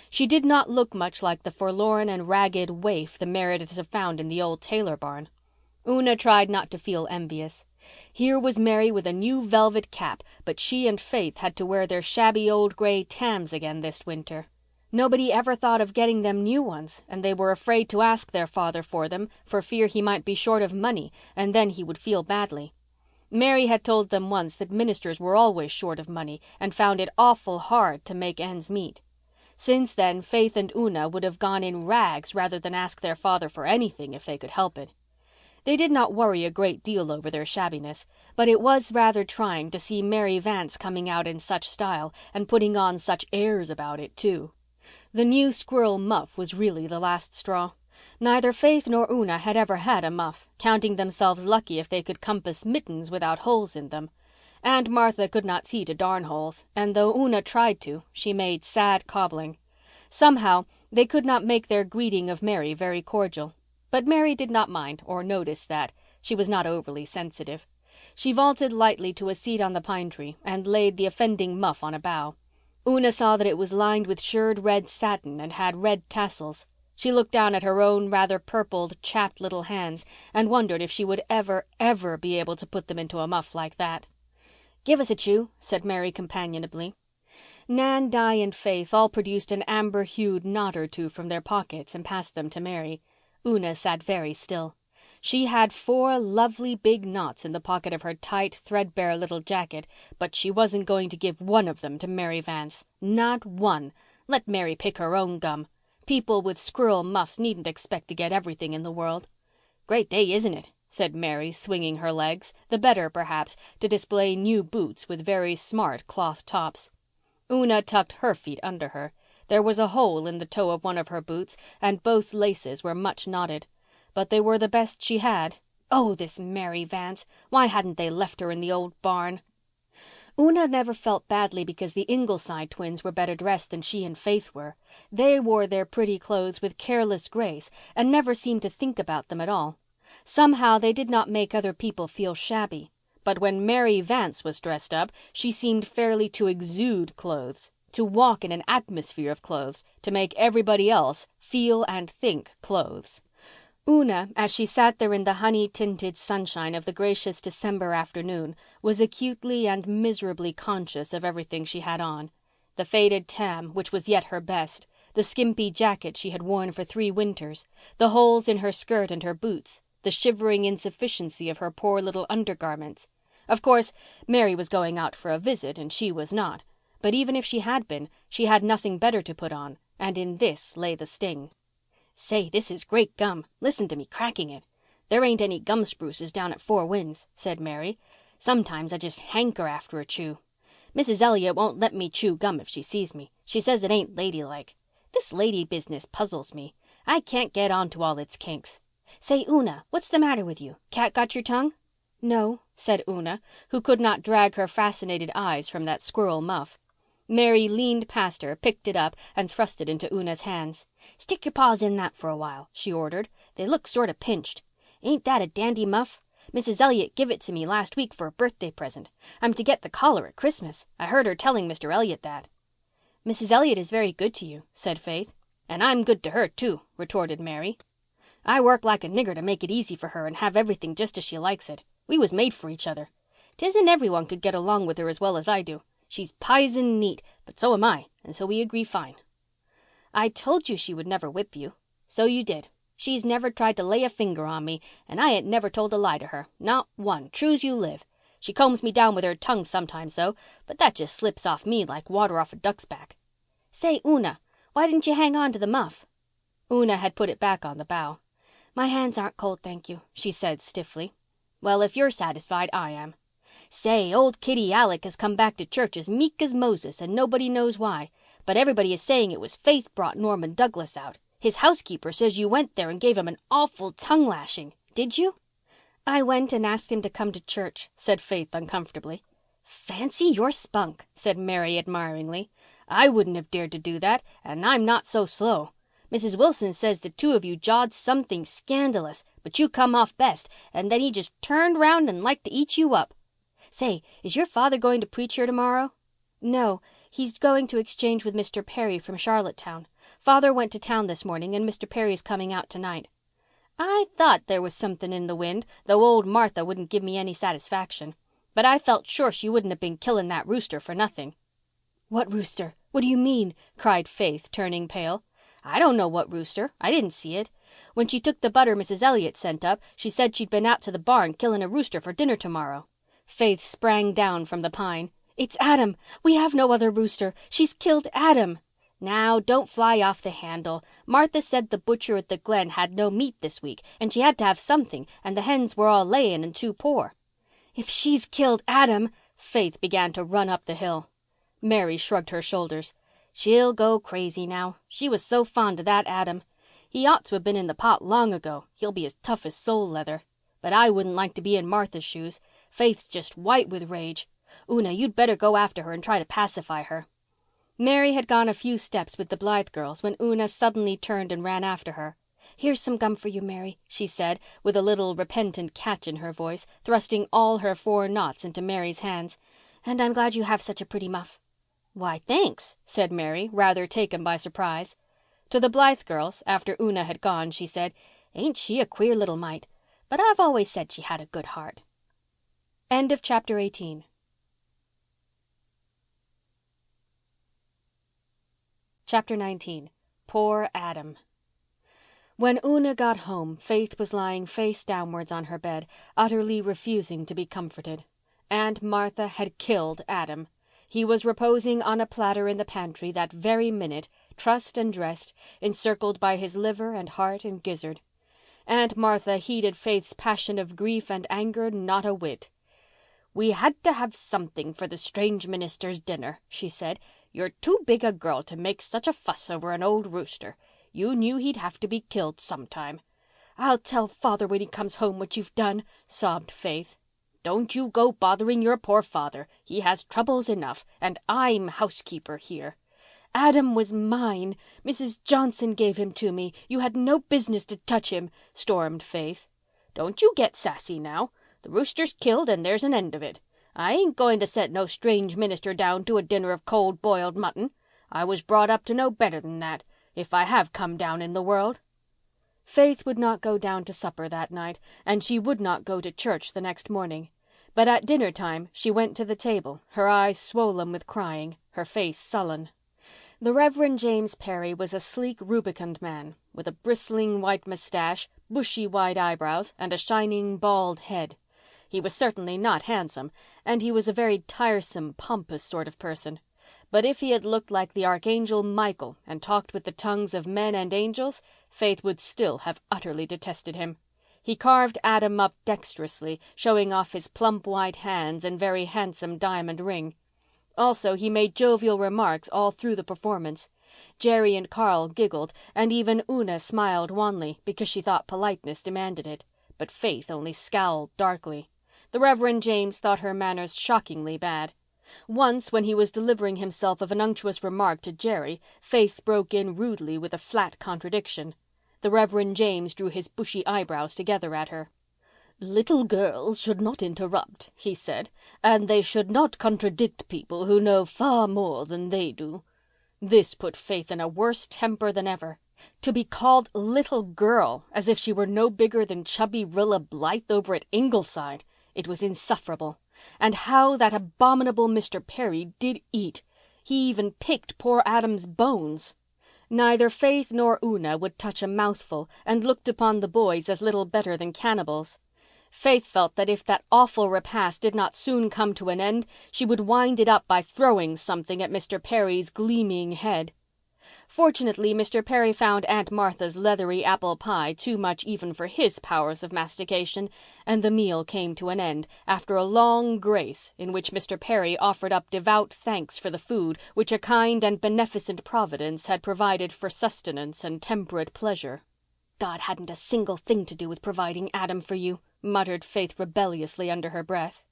She did not look much like the forlorn and ragged waif the Merediths had found in the old Taylor barn. Una tried not to feel envious. Here was Mary with a new velvet cap, but she and Faith had to wear their shabby old gray tams again this winter. Nobody ever thought of getting them new ones, and they were afraid to ask their father for them for fear he might be short of money, and then he would feel badly. Mary had told them once that ministers were always short of money and found it awful hard to make ends meet. Since then Faith and Una would have gone in rags rather than ask their father for anything if they could help it. They did not worry a great deal over their shabbiness, but it was rather trying to see Mary Vance coming out in such style and putting on such airs about it too. The new squirrel muff was really the last straw. Neither Faith nor Una had ever had a muff, counting themselves lucky if they could compass mittens without holes in them. Aunt Martha could not see to darn holes, and though Una tried to, she made sad cobbling. Somehow they could not make their greeting of Mary very cordial. But Mary did not mind or notice that. She was not overly sensitive. She vaulted lightly to a seat on the pine tree and laid the offending muff on a bough. Una saw that it was lined with shirred red satin and had red tassels. She looked down at her own rather purpled, chapped little hands and wondered if she would ever be able to put them into a muff like that. "Give us a chew," said Mary companionably. Nan, Di, and Faith all produced an amber-hued knot or two from their pockets and passed them to Mary. Una sat very still. She had 4 lovely big knots in the pocket of her tight, threadbare little jacket, but she wasn't going to give one of them to Mary Vance. Not one. Let Mary pick her own gum. People with squirrel muffs needn't expect to get everything in the world. "Great day, isn't it?" said Mary, swinging her legs, the better, perhaps, to display new boots with very smart cloth tops. Una tucked her feet under her. There was a hole in the toe of one of her boots and both laces were much knotted. But they were the best she had. Oh, this Mary Vance! Why hadn't they left her in the old barn? Una never felt badly because the Ingleside twins were better dressed than she and Faith were. They wore their pretty clothes with careless grace and never seemed to think about them at all. Somehow they did not make other people feel shabby. But when Mary Vance was dressed up, she seemed fairly to exude clothes, to walk in an atmosphere of clothes, to make everybody else feel and think clothes. Una, as she sat there in the honey-tinted sunshine of the gracious December afternoon, was acutely and miserably conscious of everything she had on. The faded tam, which was yet her best, the skimpy jacket she had worn for 3 winters, the holes in her skirt and her boots, the shivering insufficiency of her poor little undergarments. Of course, Mary was going out for a visit and she was not. But even if she had been, she had nothing better to put on, and in this lay the sting. "Say, this is great gum. Listen to me cracking it. There ain't any gum spruces down at Four Winds," said Mary. "Sometimes I just hanker after a chew. Mrs. Elliott won't let me chew gum if she sees me. She says it ain't ladylike. This lady business puzzles me. I can't get on to all its kinks. Say, Una, what's the matter with you? Cat got your tongue?" "No," said Una, who could not drag her fascinated eyes from that squirrel muff. Mary leaned past her, picked it up, and thrust it into Una's hands. "Stick your paws in that for a while," she ordered. "They look sort of pinched. Ain't that a dandy muff? Mrs. Elliott give it to me last week for a birthday present. I'm to get the collar at Christmas. I heard her telling Mr. Elliott that." "Mrs. Elliott is very good to you," said Faith. "And I'm good to her, too," retorted Mary. "I work like a nigger to make it easy for her and have everything just as she likes it. We was made for each other. 'Tisn't everyone could get along with her as well as I do. She's pisen neat, but so am I, and so we agree fine." "I told you she would never whip you." "So you did. She's never tried to lay a finger on me, and I ain't never told a lie to her. Not one, true's you live. She combs me down with her tongue sometimes, though, but that just slips off me like water off a duck's back. Say, Una, why didn't you hang on to the muff?" Una had put it back on the bough. "My hands aren't cold, thank you," she said stiffly. "Well, if you're satisfied, I am. Say, old Kitty Alec has come back to church as meek as Moses, and nobody knows why. But everybody is saying it was Faith brought Norman Douglas out. His housekeeper says you went there and gave him an awful tongue lashing. Did you?" "I went and asked him to come to church," said Faith uncomfortably. "Fancy your spunk," said Mary admiringly. "I wouldn't have dared to do that, and I'm not so slow. Mrs. Wilson says the two of you jawed something scandalous, but you come off best, and then he just turned round and liked to eat you up. Say, is your father going to preach here tomorrow?" "No, he's going to exchange with Mr. Perry from Charlottetown. Father went to town this morning and Mr. Perry's coming out tonight." "I thought there was something in the wind, though old Martha wouldn't give me any satisfaction. But I felt sure she wouldn't have been killing that rooster for nothing." "What rooster? What do you mean?" cried Faith, turning pale. "I don't know what rooster. I didn't see it. When she took the butter Mrs. Elliott sent up, she said she'd been out to the barn killing a rooster for dinner tomorrow." Faith sprang down from the pine. "It's Adam. We have no other rooster. She's killed Adam." "Now, don't fly off the handle. Martha said the butcher at the Glen had no meat this week, and she had to have something, and the hens were all laying and too poor." "If she's killed Adam—" Faith began to run up the hill. Mary shrugged her shoulders. "She'll go crazy now. She was so fond of that Adam. He ought to have been in the pot long ago. He'll be as tough as sole leather. But I wouldn't like to be in Martha's shoes. Faith's just white with rage. Una, you'd better go after her and try to pacify her." Mary had gone a few steps with the Blythe girls when Una suddenly turned and ran after her. "Here's some gum for you, Mary," she said, with a little repentant catch in her voice, thrusting all her 4 knots into Mary's hands. "And I'm glad you have such a pretty muff." "Why, thanks," said Mary, rather taken by surprise. To the Blythe girls, after Una had gone, she said, "Ain't she a queer little mite? But I've always said she had a good heart." End of chapter 18. Chapter 19. Poor Adam. When Una got home, Faith was lying face downwards on her bed, utterly refusing to be comforted. Aunt Martha had killed Adam. He was reposing on a platter in the pantry that very minute, trussed and dressed, encircled by his liver and heart and gizzard. Aunt Martha heeded Faith's passion of grief and anger not a whit. "We had to have something for the strange minister's dinner," she said. "You're too big a girl to make such a fuss over an old rooster. You knew he'd have to be killed sometime." "I'll tell father when he comes home what you've done," sobbed Faith. "Don't you go bothering your poor father. He has troubles enough, and I'm housekeeper here." "Adam was mine. Mrs. Johnson gave him to me. You had no business to touch him," stormed Faith. "Don't you get sassy now. The rooster's killed and there's an end of it. I ain't going to set no strange minister down to a dinner of cold boiled mutton. I was brought up to know better than that, if I have come down in the world." Faith would not go down to supper that night, and she would not go to church the next morning. But at dinner time she went to the table, her eyes swollen with crying, her face sullen. The Reverend James Perry was a sleek, rubicund man, with a bristling white moustache, bushy white eyebrows, and a shining bald head. He was certainly not handsome, and he was a very tiresome, pompous sort of person. But if he had looked like the Archangel Michael and talked with the tongues of men and angels, Faith would still have utterly detested him. He carved Adam up dexterously, showing off his plump white hands and very handsome diamond ring. Also, he made jovial remarks all through the performance. Jerry and Carl giggled, and even Una smiled wanly because she thought politeness demanded it. But Faith only scowled darkly. The Reverend James thought her manners shockingly bad. Once, when he was delivering himself of an unctuous remark to Jerry, Faith broke in rudely with a flat contradiction. The Reverend James drew his bushy eyebrows together at her. "Little girls should not interrupt," he said, "and they should not contradict people who know far more than they do." This put Faith in a worse temper than ever. To be called little girl, as if she were no bigger than chubby Rilla Blythe over at Ingleside. It was insufferable. And how that abominable Mr. Perry did eat. He even picked poor Adam's bones. Neither Faith nor Una would touch a mouthful, and looked upon the boys as little better than cannibals. Faith felt that if that awful repast did not soon come to an end, she would wind it up by throwing something at Mr. Perry's gleaming head. Fortunately, Mr. Perry found Aunt Martha's leathery apple pie too much even for his powers of mastication, and the meal came to an end, after a long grace in which Mr. Perry offered up devout thanks for the food which a kind and beneficent Providence had provided for sustenance and temperate pleasure. "God hadn't a single thing to do with providing Adam for you," muttered Faith rebelliously under her breath.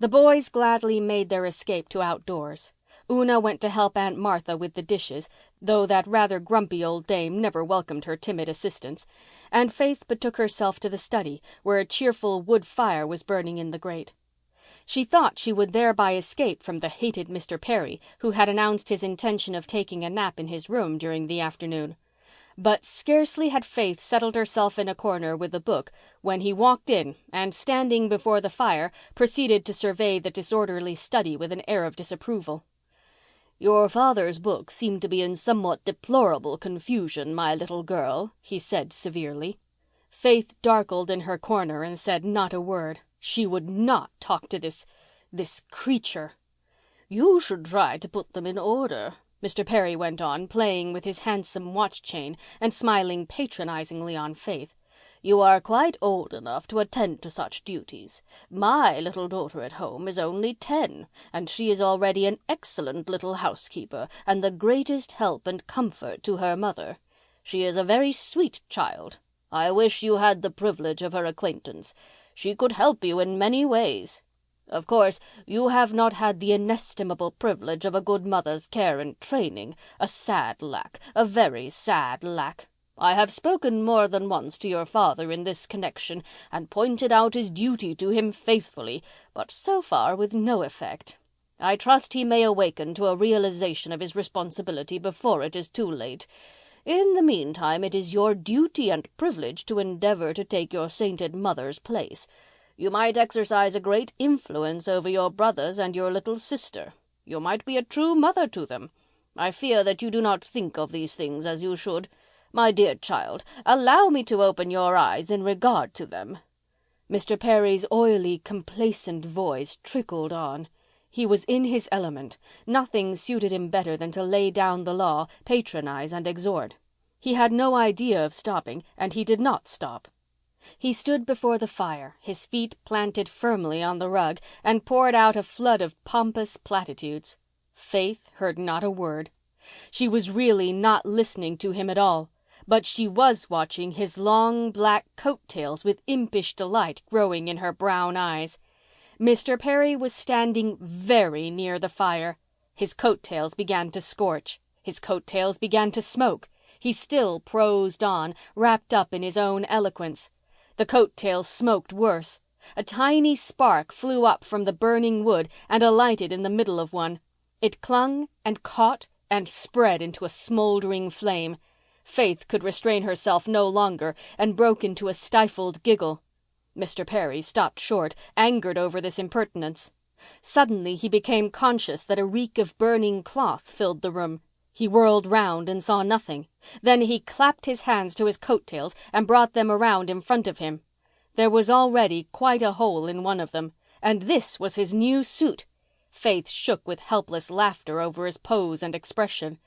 The boys gladly made their escape to outdoors. Una went to help Aunt Martha with the dishes, though that rather grumpy old dame never welcomed her timid assistance, and Faith betook herself to the study, where a cheerful wood fire was burning in the grate. She thought she would thereby escape from the hated Mr. Perry, who had announced his intention of taking a nap in his room during the afternoon. But scarcely had Faith settled herself in a corner with a book when he walked in and, standing before the fire, proceeded to survey the disorderly study with an air of disapproval. "Your father's books seem to be in somewhat deplorable confusion, my little girl," he said severely. Faith darkled in her corner and said not a word. She would not talk to this creature. "You should try to put them in order," Mr. Perry went on, playing with his handsome watch chain and smiling patronizingly on Faith. "You are quite old enough to attend to such duties. My little daughter at home is only 10, and she is already an excellent little housekeeper and the greatest help and comfort to her mother. She is a very sweet child. I wish you had the privilege of her acquaintance. She could help you in many ways. Of course, you have not had the inestimable privilege of a good mother's care and training. A sad lack, a very sad lack. I have spoken more than once to your father in this connection and pointed out his duty to him faithfully, but so far with no effect. I trust he may awaken to a realization of his responsibility before it is too late. In the meantime, it is your duty and privilege to endeavour to take your sainted mother's place. You might exercise a great influence over your brothers and your little sister. You might be a true mother to them. I fear that you do not think of these things as you should. My dear child, allow me to open your eyes in regard to them." Mr. Perry's oily, complacent voice trickled on. He was in his element. Nothing suited him better than to lay down the law, patronize and exhort. He had no idea of stopping, and he did not stop. He stood before the fire, his feet planted firmly on the rug, and poured out a flood of pompous platitudes. Faith heard not a word. She was really not listening to him at all, but she was watching his long black coat-tails with impish delight growing in her brown eyes. Mr. Perry was standing very near the fire. His coat-tails began to scorch. His coat-tails began to smoke. He still prosed on, wrapped up in his own eloquence. The coat-tails smoked worse. A tiny spark flew up from the burning wood and alighted in the middle of one. It clung and caught and spread into a smouldering flame. Faith could restrain herself no longer and broke into a stifled giggle. Mr. Perry stopped short, angered over this impertinence. Suddenly he became conscious that a reek of burning cloth filled the room. He whirled round and saw nothing. Then he clapped his hands to his coat-tails and brought them around in front of him. There was already quite a hole in one of them, and this was his new suit. Faith shook with helpless laughter over his pose and expression.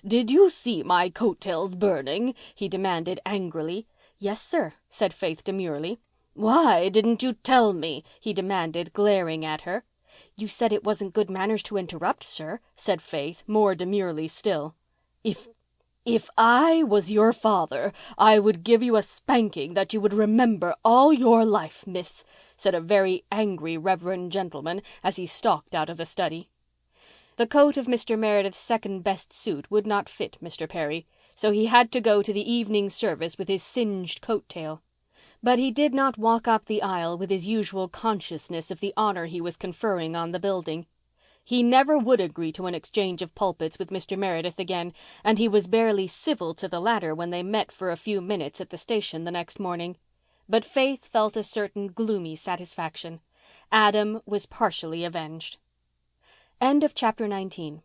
"Did you see my coat-tails burning?" he demanded angrily. "Yes, sir," said Faith demurely. "Why didn't you tell me?" he demanded, glaring at her. "You said it wasn't good manners to interrupt, sir," said Faith, more demurely still. If I was your father, I would give you a spanking that you would remember all your life, miss," said a very angry reverend gentleman as he stalked out of the study. The coat of Mr. Meredith's second-best suit would not fit Mr. Perry, so he had to go to the evening service with his singed coat-tail. But he did not walk up the aisle with his usual consciousness of the honour he was conferring on the building. He never would agree to an exchange of pulpits with Mr. Meredith again, and he was barely civil to the latter when they met for a few minutes at the station the next morning. But Faith felt a certain gloomy satisfaction. Adam was partially avenged. End of chapter 19.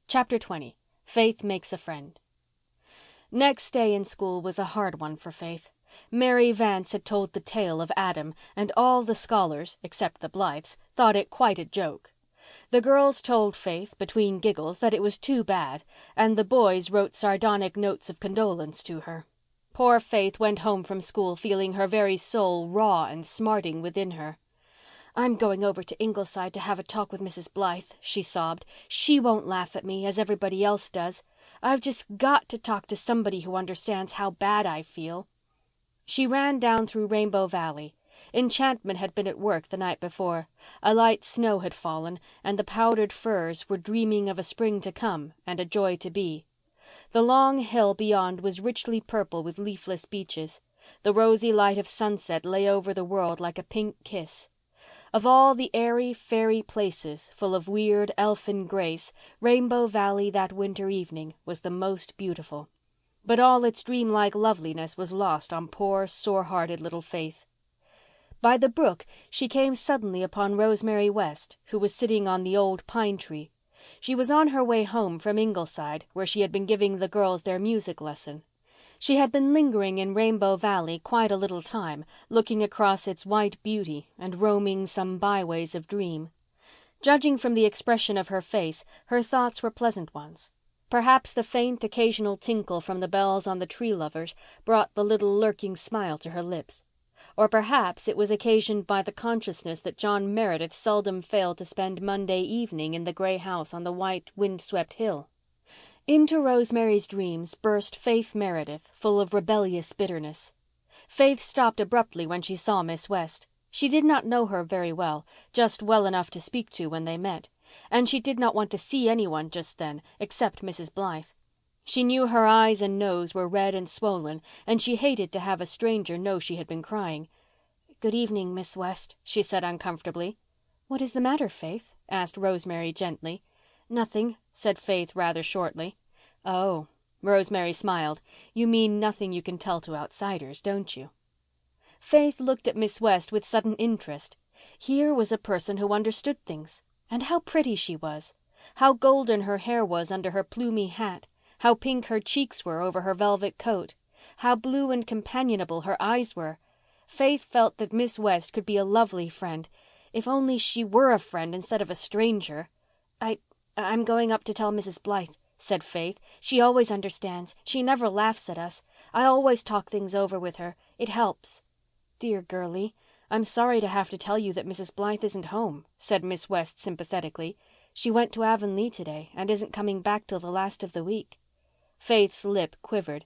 Chapter 20. Faith Makes a Friend. Next day in school was a hard one for Faith. Mary Vanse had told the tale of Adam, and all the scholars, except the Blythes, thought it quite a joke. The girls told Faith, between giggles, that it was too bad, and the boys wrote sardonic notes of condolence to her. Poor Faith went home from school feeling her very soul raw and smarting within her. "I'm going over to Ingleside to have a talk with Mrs. Blythe," she sobbed. "She won't laugh at me, as everybody else does. I've just got to talk to somebody who understands how bad I feel." She ran down through Rainbow Valley. Enchantment had been at work the night before. A light snow had fallen, and the powdered firs were dreaming of a spring to come and a joy to be. The long hill beyond was richly purple with leafless beeches. The rosy light of sunset lay over the world like a pink kiss. Of all the airy, fairy places, full of weird, elfin grace, Rainbow Valley that winter evening was the most beautiful. But all its dreamlike loveliness was lost on poor, sore-hearted little Faith. By the brook she came suddenly upon Rosemary West, who was sitting on the old pine tree. She was on her way home from Ingleside, where she had been giving the girls their music lesson. She had been lingering in Rainbow Valley quite a little time, looking across its white beauty and roaming some byways of dream. Judging from the expression of her face, her thoughts were pleasant ones. Perhaps the faint occasional tinkle from the bells on the Tree Lovers brought the little lurking smile to her lips. Or perhaps it was occasioned by the consciousness that John Meredith seldom failed to spend Monday evening in the grey house on the white, wind-swept hill. Into Rosemary's dreams burst Faith Meredith, full of rebellious bitterness. Faith stopped abruptly when she saw Miss West. She did not know her very well, just well enough to speak to when they met. And she did not want to see anyone just then, except Mrs. Blythe. She knew her eyes and nose were red and swollen, and she hated to have a stranger know she had been crying. "Good evening, Miss West," she said uncomfortably. "What is the matter, Faith?" asked Rosemary gently. "Nothing," said Faith rather shortly. "Oh," Rosemary smiled. "You mean nothing you can tell to outsiders, don't you?" Faith looked at Miss West with sudden interest. Here was a person who understood things. And how pretty she was! How golden her hair was under her plumy hat! How pink her cheeks were over her velvet coat! How blue and companionable her eyes were! Faith felt that Miss West could be a lovely friend. If only she were a friend instead of a stranger. I'm going up to tell Mrs. Blythe," said Faith. "She always understands. She never laughs at us. I always talk things over with her. It helps." "Dear girlie, I'm sorry to have to tell you that Mrs. Blythe isn't home," said Miss West sympathetically. "She went to Avonlea today and isn't coming back till the last of the week." Faith's lip quivered.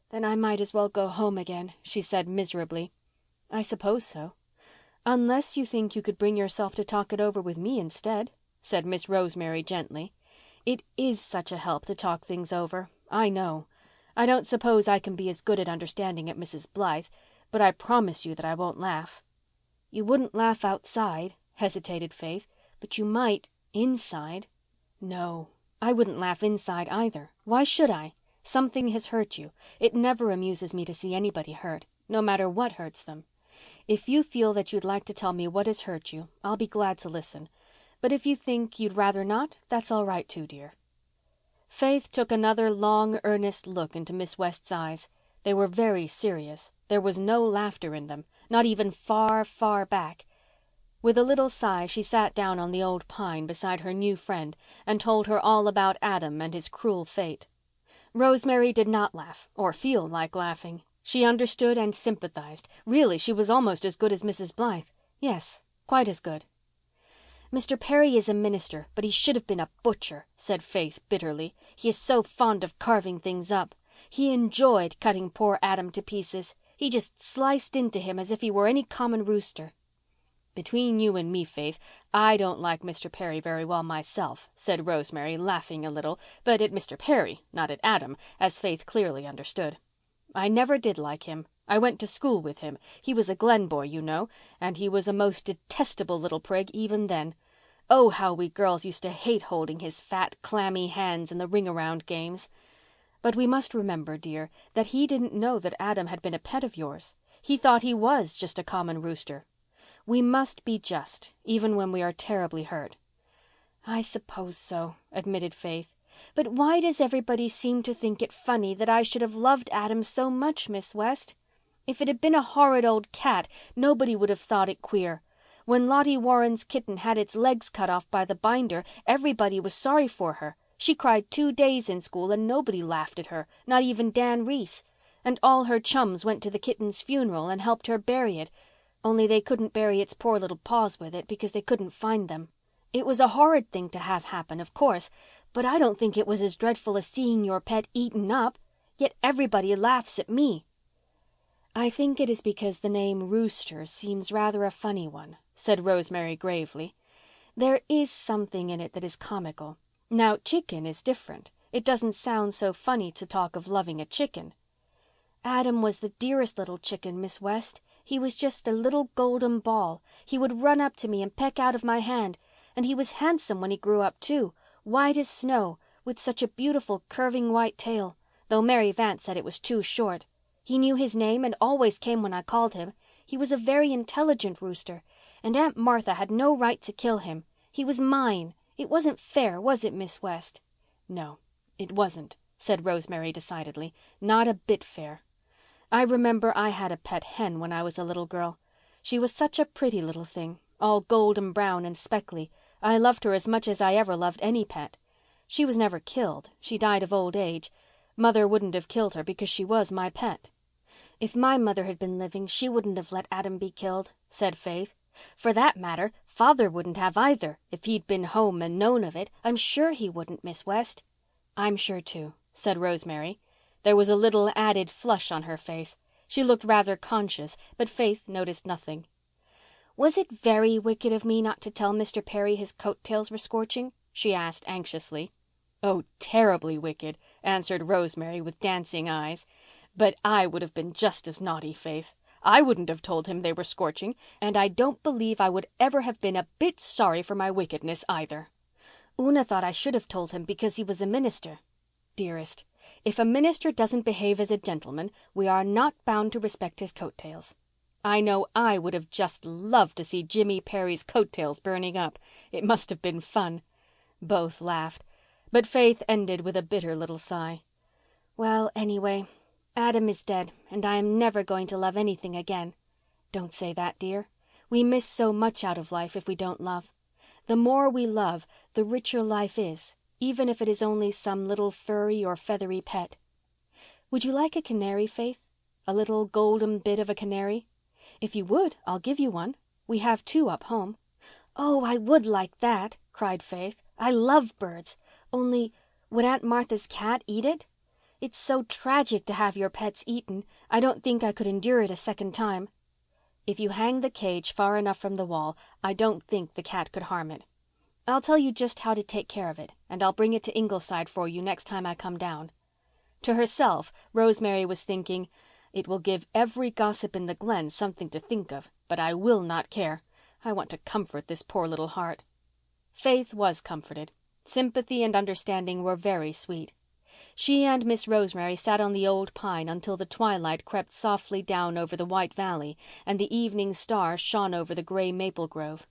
"Then I might as well go home again," she said miserably. "I suppose so. Unless you think you could bring yourself to talk it over with me instead," said Miss Rosemary gently. "It is such a help to talk things over. I know. I don't suppose I can be as good at understanding it, Mrs. Blythe, but I promise you that I won't laugh." "You wouldn't laugh outside," hesitated Faith, "but you might inside." "No, I wouldn't laugh inside either. Why should I? Something has hurt you. It never amuses me to see anybody hurt, no matter what hurts them. If you feel that you'd like to tell me what has hurt you, I'll be glad to listen. But if you think you'd rather not, that's all right too, dear." Faith took another long, earnest look into Miss West's eyes. They were very serious. There was no laughter in them, not even far, far back. With a little sigh she sat down on the old pine beside her new friend and told her all about Adam and his cruel fate. Rosemary did not laugh or feel like laughing. She understood and sympathized. Really, she was almost as good as Mrs. Blythe. Yes, quite as good. "Mr. Perry is a minister, but he should have been a butcher," said Faith bitterly. "He is so fond of carving things up. He enjoyed cutting poor Adam to pieces. He just sliced into him as if he were any common rooster." "Between you and me, Faith, I don't like Mr. Perry very well myself," said Rosemary, laughing a little, but at Mr. Perry, not at Adam, as Faith clearly understood. "I never did like him. I went to school with him. He was a Glen boy, you know, and he was a most detestable little prig even then. Oh, how we girls used to hate holding his fat, clammy hands in the ring-around games. But we must remember, dear, that he didn't know that Adam had been a pet of yours. He thought he was just a common rooster. We must be just, even when we are terribly hurt." "I suppose so," admitted Faith. "But why does everybody seem to think it funny that I should have loved Adam so much, Miss West? If it had been a horrid old cat, nobody would have thought it queer. When Lottie Warren's kitten had its legs cut off by the binder, everybody was sorry for her. She cried 2 days in school and nobody laughed at her, not even Dan Reese. And all her chums went to the kitten's funeral and helped her bury it, only they couldn't bury its poor little paws with it because they couldn't find them. It was a horrid thing to have happen, of course, but I don't think it was as dreadful as seeing your pet eaten up. Yet everybody laughs at me." "I think it is because the name Rooster seems rather a funny one," said Rosemary gravely. "There is something in it that is comical. Now, chicken is different. It doesn't sound so funny to talk of loving a chicken." "Adam was the dearest little chicken, Miss West. He was just a little golden ball. He would run up to me and peck out of my hand. And he was handsome when he grew up, too, white as snow, with such a beautiful curving white tail, though Mary Vance said it was too short. He knew his name and always came when I called him. He was a very intelligent rooster, and Aunt Martha had no right to kill him. He was mine. It wasn't fair, was it, Miss West?" "No, it wasn't," said Rosemary decidedly. "Not a bit fair. I remember I had a pet hen when I was a little girl. She was such a pretty little thing, all golden brown and speckly. I loved her as much as I ever loved any pet. She was never killed. She died of old age. Mother wouldn't have killed her because she was my pet." "If my mother had been living, she wouldn't have let Adam be killed," said Faith. "For that matter, Father wouldn't have either, if he'd been home and known of it. I'm sure he wouldn't, Miss West." "I'm sure too," said Rosemary. There was a little added flush on her face. She looked rather conscious, but Faith noticed nothing. "Was it very wicked of me not to tell Mr. Perry his coattails were scorching?" she asked anxiously. "Oh, terribly wicked," answered Rosemary with dancing eyes. "But I would have been just as naughty, Faith. I wouldn't have told him they were scorching, and I don't believe I would ever have been a bit sorry for my wickedness either." "Una thought I should have told him because he was a minister." "Dearest, if a minister doesn't behave as a gentleman, we are not bound to respect his coattails. I know I would have just loved to see Jimmy Perry's coattails burning up. It must have been fun." Both laughed, but Faith ended with a bitter little sigh. "Well, anyway, Adam is dead and I am never going to love anything again." "Don't say that, dear. "We miss so much out of life if we don't love. The more we love, the richer life is, even if it is only some little furry or feathery pet. Would you like a canary, Faith? A little golden bit of a canary? If you would, I'll give you one. We have 2 up home." "Oh, I would like that," cried Faith. "I love birds. Only, would Aunt Martha's cat eat it? It's so tragic to have your pets eaten. I don't think I could endure it a second time." "If you hang the cage far enough from the wall, I don't think the cat could harm it. I'll tell you just how to take care of it, and I'll bring it to Ingleside for you next time I come down." To herself, Rosemary was thinking, "It will give every gossip in the Glen something to think of, but I will not care. I want to comfort this poor little heart." Faith was comforted. Sympathy and understanding were very sweet. She and Miss Rosemary sat on the old pine until the twilight crept softly down over the white valley and the evening star shone over the gray maple grove.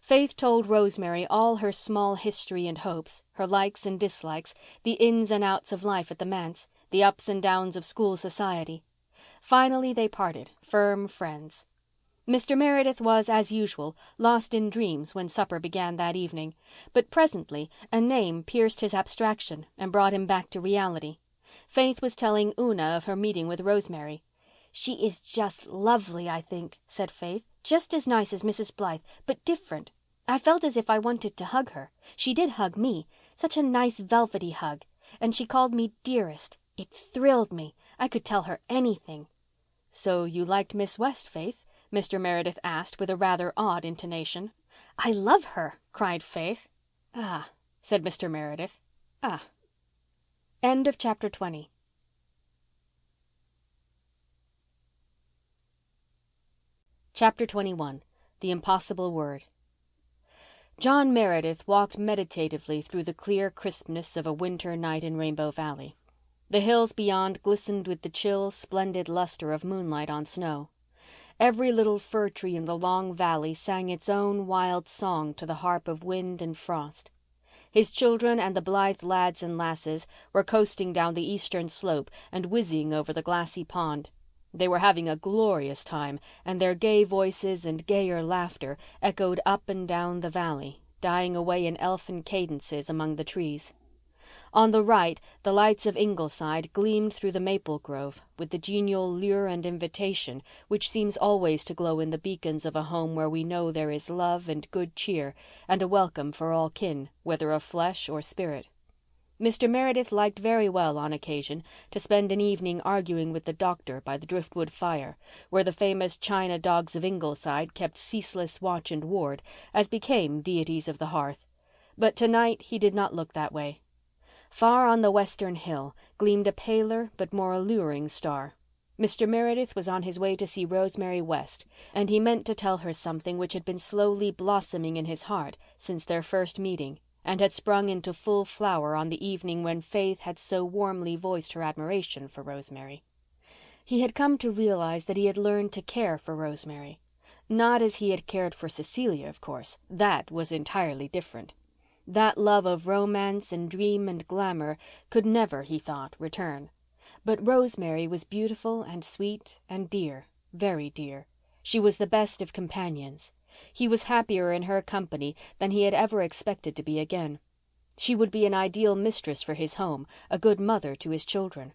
Faith told Rosemary all her small history and hopes, her likes and dislikes, the ins and outs of life at the manse, the ups and downs of school society. Finally they parted, firm friends. Mr. Meredith was, as usual, lost in dreams when supper began that evening, but presently a name pierced his abstraction and brought him back to reality. Faith was telling Una of her meeting with Rosemary. "She is just lovely, I think," said Faith. "Just as nice as Mrs. Blythe, but different. I felt as if I wanted to hug her. She did hug me. Such a nice velvety hug. And she called me dearest. It thrilled me. I could tell her anything." "So you liked Miss West, Faith?" Mr. Meredith asked with a rather odd intonation. "I love her," cried Faith. "Ah," said Mr. Meredith. "Ah." End of chapter 20. Chapter 21. The Impossible Word. John Meredith walked meditatively through the clear crispness of a winter night in Rainbow Valley. The hills beyond glistened with the chill, splendid luster of moonlight on snow. Every little fir tree in the long valley sang its own wild song to the harp of wind and frost. His children and the Blythe lads and lasses were coasting down the eastern slope and whizzing over the glassy pond. They were having a glorious time, and their gay voices and gayer laughter echoed up and down the valley, dying away in elfin cadences among the trees. On the right, the lights of Ingleside gleamed through the maple grove with the genial lure and invitation which seems always to glow in the beacons of a home where we know there is love and good cheer and a welcome for all kin, whether of flesh or spirit. Mr. Meredith liked very well on occasion to spend an evening arguing with the doctor by the driftwood fire, where the famous china dogs of Ingleside kept ceaseless watch and ward, as became deities of the hearth. But tonight he did not look that way. Far on the western hill gleamed a paler but more alluring star. Mr. Meredith was on his way to see Rosemary West, and he meant to tell her something which had been slowly blossoming in his heart since their first meeting, and had sprung into full flower on the evening when Faith had so warmly voiced her admiration for Rosemary. He had come to realize that he had learned to care for Rosemary. Not as he had cared for Cecilia, of course. That was entirely different. That love of romance and dream and glamour could never, he thought, return. But Rosemary was beautiful and sweet and dear, very dear. She was the best of companions. He was happier in her company than he had ever expected to be again. She would be an ideal mistress for his home, a good mother to his children.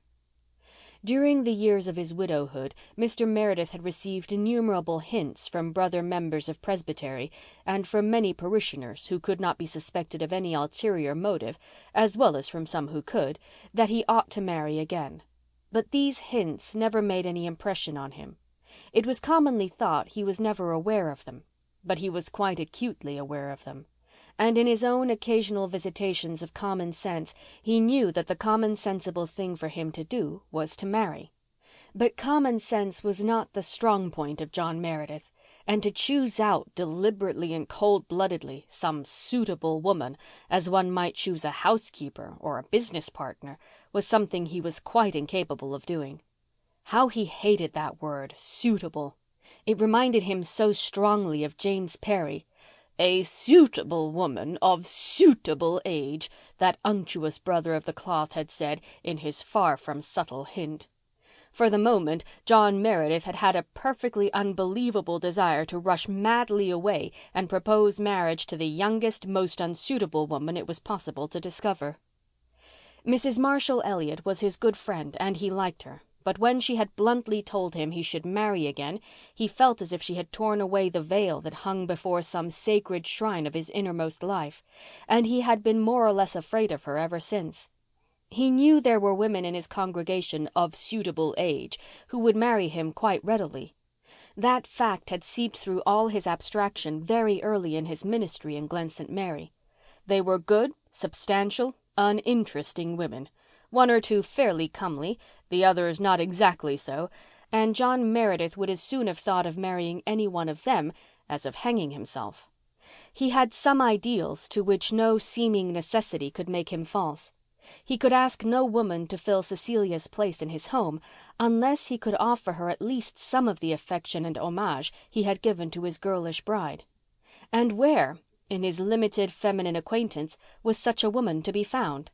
During the years of his widowhood, Mr. Meredith had received innumerable hints from brother members of Presbytery and from many parishioners who could not be suspected of any ulterior motive, as well as from some who could, that he ought to marry again. But these hints never made any impression on him. It was commonly thought he was never aware of them, but he was quite acutely aware of them. And in his own occasional visitations of common sense he knew that the common sensible thing for him to do was to marry. But common sense was not the strong point of John Meredith, and to choose out deliberately and cold-bloodedly some suitable woman, as one might choose a housekeeper or a business partner, was something he was quite incapable of doing. How he hated that word, suitable. It reminded him so strongly of James Perry. "A suitable woman of suitable age," that unctuous brother of the cloth had said in his far from subtle hint. For the moment John Meredith had had a perfectly unbelievable desire to rush madly away and propose marriage to the youngest, most unsuitable woman it was possible to discover. Mrs. Marshall Elliott was his good friend and he liked her. But when she had bluntly told him he should marry again, he felt as if she had torn away the veil that hung before some sacred shrine of his innermost life, and he had been more or less afraid of her ever since. He knew there were women in his congregation of suitable age who would marry him quite readily. That fact had seeped through all his abstraction very early in his ministry in Glen St. Mary. They were good, substantial, uninteresting women. One or two fairly comely, the others not exactly so, and John Meredith would as soon have thought of marrying any one of them as of hanging himself. He had some ideals to which no seeming necessity could make him false. He could ask no woman to fill Cecilia's place in his home unless he could offer her at least some of the affection and homage he had given to his girlish bride. And where, in his limited feminine acquaintance, was such a woman to be found?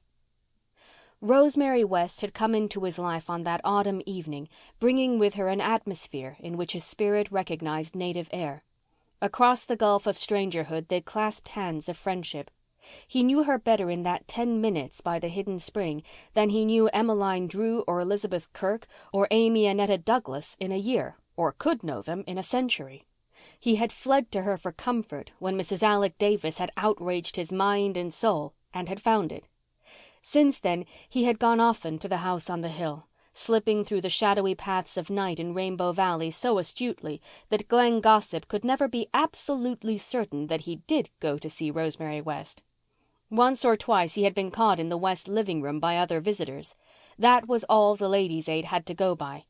Rosemary West had come into his life on that autumn evening, bringing with her an atmosphere in which his spirit recognized native air. Across the gulf of strangerhood they clasped hands of friendship. He knew her better in that 10 minutes by the hidden spring than he knew Emmeline Drew or Elizabeth Kirk or Amy Annetta Douglas in a year, or could know them in a century. He had fled to her for comfort when Mrs. Alec Davis had outraged his mind and soul, and had found it. Since then he had gone often to the house on the hill, slipping through the shadowy paths of night in Rainbow Valley so astutely that Glen gossip could never be absolutely certain that he did go to see Rosemary West. Once or twice he had been caught in the West living room by other visitors. That was all the Ladies' Aid had to go by.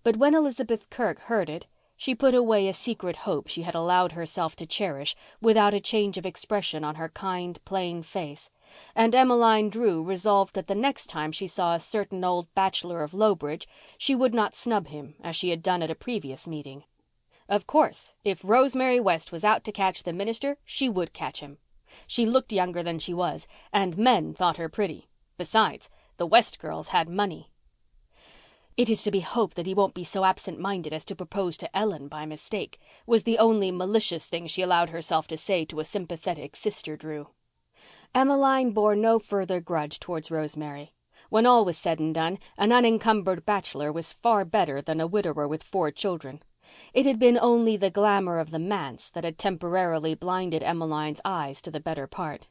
But when Elizabeth Kirk heard it, She put away a secret hope she had allowed herself to cherish without a change of expression on her kind, plain face, and Emmeline Drew resolved that the next time she saw a certain old bachelor of Lowbridge she would not snub him as she had done at a previous meeting. Of course, if Rosemary West was out to catch the minister, she would catch him. She looked younger than she was, and men thought her pretty. Besides, the West girls had money. "It is to be hoped that he won't be so absent-minded as to propose to Ellen by mistake," was the only malicious thing she allowed herself to say to a sympathetic sister Drew. Emmeline bore no further grudge towards Rosemary. When all was said and done, an unencumbered bachelor was far better than a widower with 4 children. It had been only the glamour of the manse that had temporarily blinded Emmeline's eyes to the better part.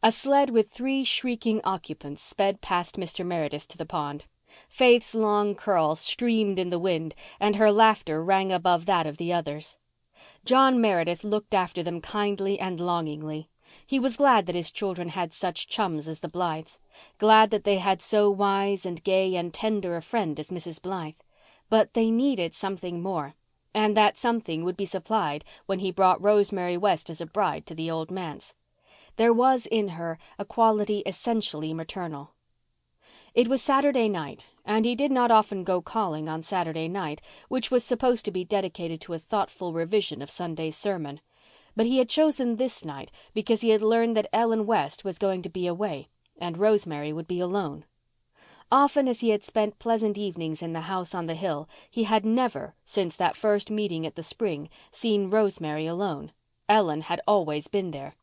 A sled with 3 shrieking occupants sped past Mr. Meredith to the pond. Faith's long curls streamed in the wind and her laughter rang above that of the others. John Meredith looked after them kindly and longingly. He was glad that his children had such chums as the Blythes, glad that they had so wise and gay and tender a friend as Mrs. Blythe. But they needed something more, and that something would be supplied when he brought Rosemary West as a bride to the old manse. There was in her a quality essentially maternal. It was Saturday night, and he did not often go calling on Saturday night, which was supposed to be dedicated to a thoughtful revision of Sunday's sermon. But he had chosen this night because he had learned that Ellen West was going to be away and Rosemary would be alone. Often as he had spent pleasant evenings in the house on the hill, he had never, since that first meeting at the spring, seen Rosemary alone. Ellen had always been there.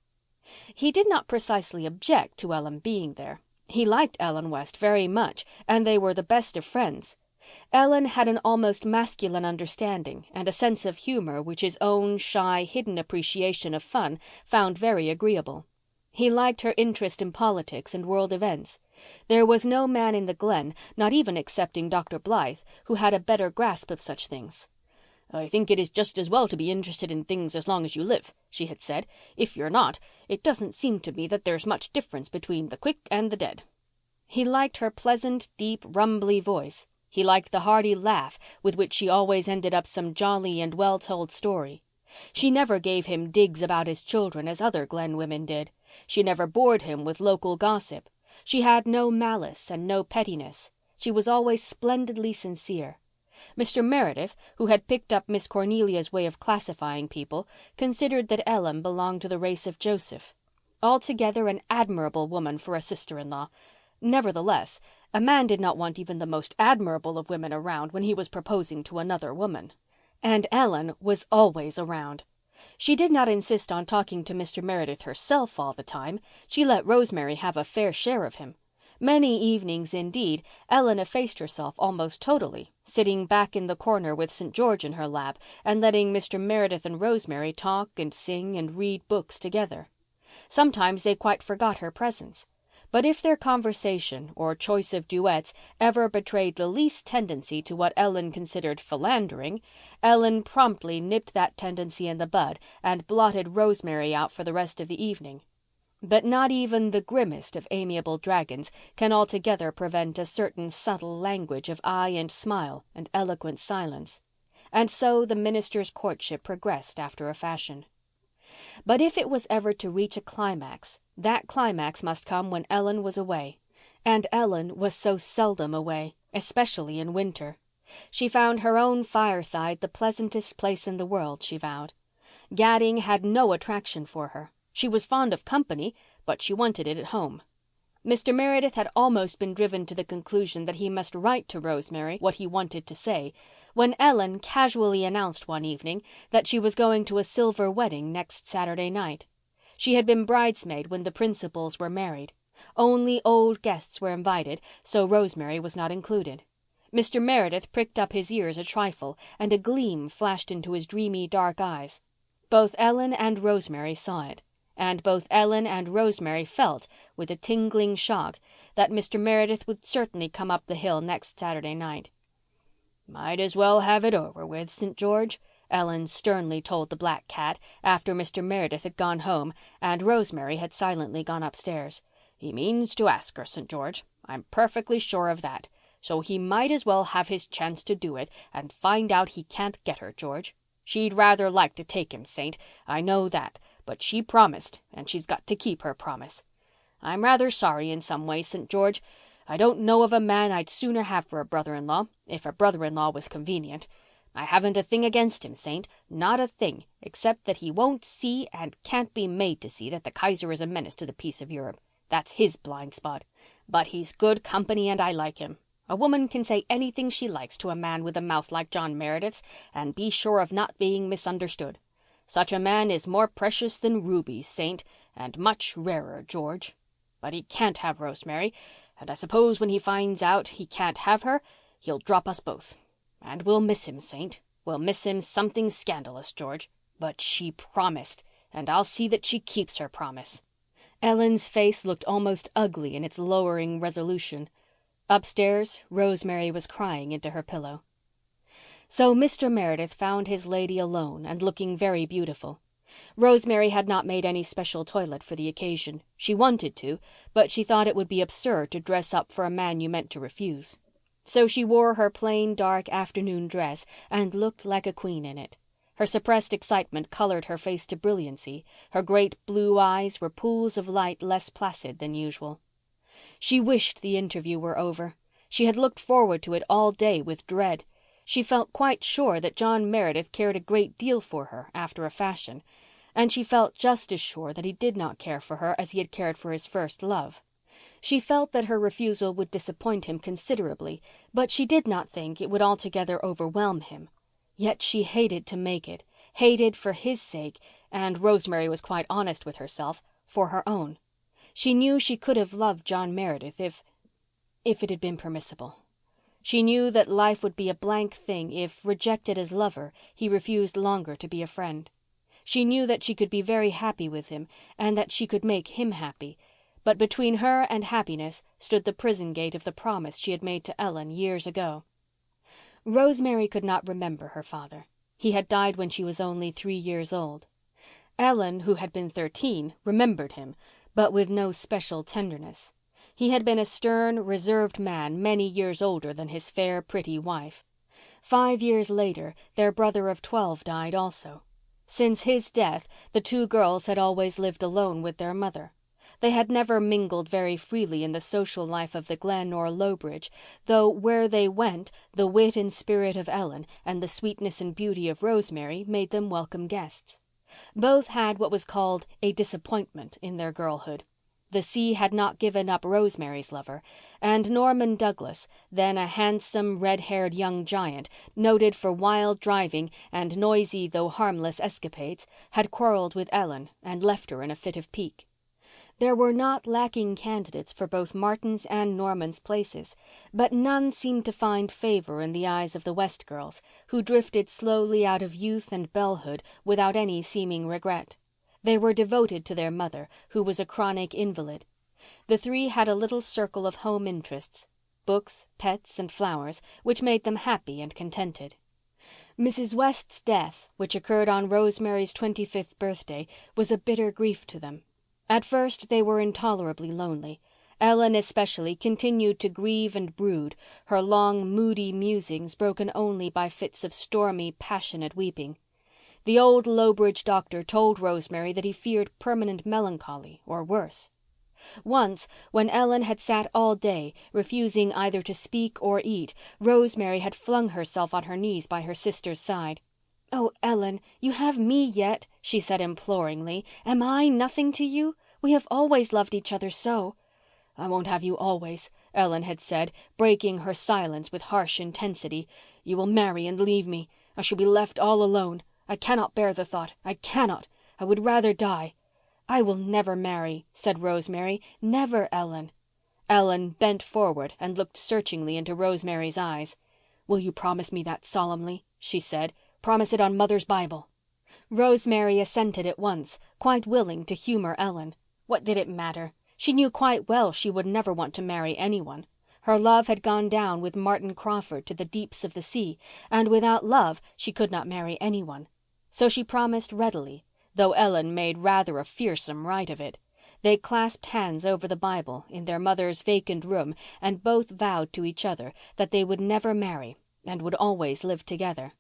He did not precisely object to Ellen being there. He liked Ellen West very much, and they were the best of friends. Ellen had an almost masculine understanding and a sense of humour which his own shy, hidden appreciation of fun found very agreeable. He liked her interest in politics and world events. There was no man in the Glen, not even excepting Dr. Blythe, who had a better grasp of such things. "I think it is just as well to be interested in things as long as you live," she had said. "If you're not, it doesn't seem to me that there's much difference between the quick and the dead." He liked her pleasant, deep, rumbly voice. He liked the hearty laugh with which she always ended up some jolly and well-told story. She never gave him digs about his children as other Glen women did. She never bored him with local gossip. She had no malice and no pettiness. She was always splendidly sincere. Mr. Meredith, who had picked up Miss Cornelia's way of classifying people, considered that Ellen belonged to the race of Joseph. Altogether an admirable woman for a sister-in-law. Nevertheless, a man did not want even the most admirable of women around when he was proposing to another woman. And Ellen was always around. She did not insist on talking to Mr. Meredith herself all the time. She let Rosemary have a fair share of him. Many evenings, indeed, Ellen effaced herself almost totally, sitting back in the corner with St. George in her lap and letting Mr. Meredith and Rosemary talk and sing and read books together. Sometimes they quite forgot her presence. But if their conversation or choice of duets ever betrayed the least tendency to what Ellen considered philandering, Ellen promptly nipped that tendency in the bud and blotted Rosemary out for the rest of the evening. But not even the grimmest of amiable dragons can altogether prevent a certain subtle language of eye and smile and eloquent silence. And so the minister's courtship progressed after a fashion. But if it was ever to reach a climax, that climax must come when Ellen was away. And Ellen was so seldom away, especially in winter. She found her own fireside the pleasantest place in the world, she vowed. Gadding had no attraction for her. She was fond of company, but she wanted it at home. Mr. Meredith had almost been driven to the conclusion that he must write to Rosemary what he wanted to say, when Ellen casually announced one evening that she was going to a silver wedding next Saturday night. She had been bridesmaid when the principals were married. Only old guests were invited, so Rosemary was not included. Mr. Meredith pricked up his ears a trifle, and a gleam flashed into his dreamy dark eyes. Both Ellen and Rosemary saw it, and both Ellen and Rosemary felt, with a tingling shock, that Mr. Meredith would certainly come up the hill next Saturday night. "Might as well have it over with, St. George," Ellen sternly told the black cat after Mr. Meredith had gone home and Rosemary had silently gone upstairs. "He means to ask her, St. George. I'm perfectly sure of that. so he might as well have his chance to do it and find out he can't get her, George. She'd rather like to take him, Saint, I know that, but she promised and she's got to keep her promise. I'm rather sorry in some ways, St. George. I don't know of a man I'd sooner have for a brother-in-law, if a brother-in-law was convenient. I haven't a thing against him, Saint, not a thing, except that he won't see and can't be made to see that the Kaiser is a menace to the peace of Europe. That's his blind spot. But he's good company and I like him. A woman can say anything she likes to a man with a mouth like John Meredith's and be sure of not being misunderstood. Such a man is more precious than rubies, Saint, and much rarer, George. But he can't have Rosemary, and I suppose when he finds out he can't have her, he'll drop us both. And we'll miss him, Saint. We'll miss him something scandalous, George. But she promised, and I'll see that she keeps her promise." Ellen's face looked almost ugly in its lowering resolution. Upstairs, Rosemary was crying into her pillow. So Mr. Meredith found his lady alone and looking very beautiful. Rosemary had not made any special toilet for the occasion. She wanted to, but she thought it would be absurd to dress up for a man you meant to refuse. So she wore her plain dark afternoon dress and looked like a queen in it. Her suppressed excitement colored her face to brilliancy. Her great blue eyes were pools of light less placid than usual. She wished the interview were over. She had looked forward to it all day with dread. She felt quite sure that John Meredith cared a great deal for her, after a fashion, and she felt just as sure that he did not care for her as he had cared for his first love. She felt that her refusal would disappoint him considerably, but she did not think it would altogether overwhelm him. Yet she hated to make it, hated for his sake, and Rosemary was quite honest with herself, for her own. She knew she could have loved John Meredith if it had been permissible. She knew that life would be a blank thing if, rejected as lover, he refused longer to be a friend. She knew that she could be very happy with him and that she could make him happy, but between her and happiness stood the prison gate of the promise she had made to Ellen years ago. Rosemary could not remember her father. He had died when she was only 3 years old. Ellen, who had been 13, remembered him, but with no special tenderness. He had been a stern, reserved man many years older than his fair, pretty wife. 5 years later, their brother of 12 died also. Since his death, the 2 girls had always lived alone with their mother. They had never mingled very freely in the social life of the Glen or Lowbridge, though where they went the wit and spirit of Ellen and the sweetness and beauty of Rosemary made them welcome guests. Both had what was called a disappointment in their girlhood. The sea had not given up Rosemary's lover, and Norman Douglas, then a handsome, red-haired young giant, noted for wild driving and noisy though harmless escapades, had quarrelled with Ellen and left her in a fit of pique. There were not lacking candidates for both Martin's and Norman's places, but none seemed to find favour in the eyes of the West girls, who drifted slowly out of youth and bellhood without any seeming regret. They were devoted to their mother, who was a chronic invalid. The 3 had a little circle of home interests, books, pets, and flowers, which made them happy and contented. Mrs. West's death, which occurred on Rosemary's 25th birthday, was a bitter grief to them. At first they were intolerably lonely. Ellen especially continued to grieve and brood, her long, moody musings broken only by fits of stormy, passionate weeping. The old Lowbridge doctor told Rosemary that he feared permanent melancholy, or worse. Once, when Ellen had sat all day, refusing either to speak or eat, Rosemary had flung herself on her knees by her sister's side. "Oh, Ellen, you have me yet," she said imploringly. "Am I nothing to you? We have always loved each other so." "I won't have you always," Ellen had said, breaking her silence with harsh intensity. "You will marry and leave me. I shall be left all alone. I cannot bear the thought. I cannot. I would rather die." "I will never marry," said Rosemary. "Never, Ellen." Ellen bent forward and looked searchingly into Rosemary's eyes. "Will you promise me that solemnly?" she said. "Promise it on Mother's Bible." Rosemary assented at once, quite willing to humour Ellen. What did it matter? She knew quite well she would never want to marry anyone. Her love had gone down with Martin Crawford to the deeps of the sea, and without love she could not marry anyone. So she promised readily, though Ellen made rather a fearsome rite of it. They clasped hands over the Bible in their mother's vacant room and both vowed to each other that they would never marry and would always live together.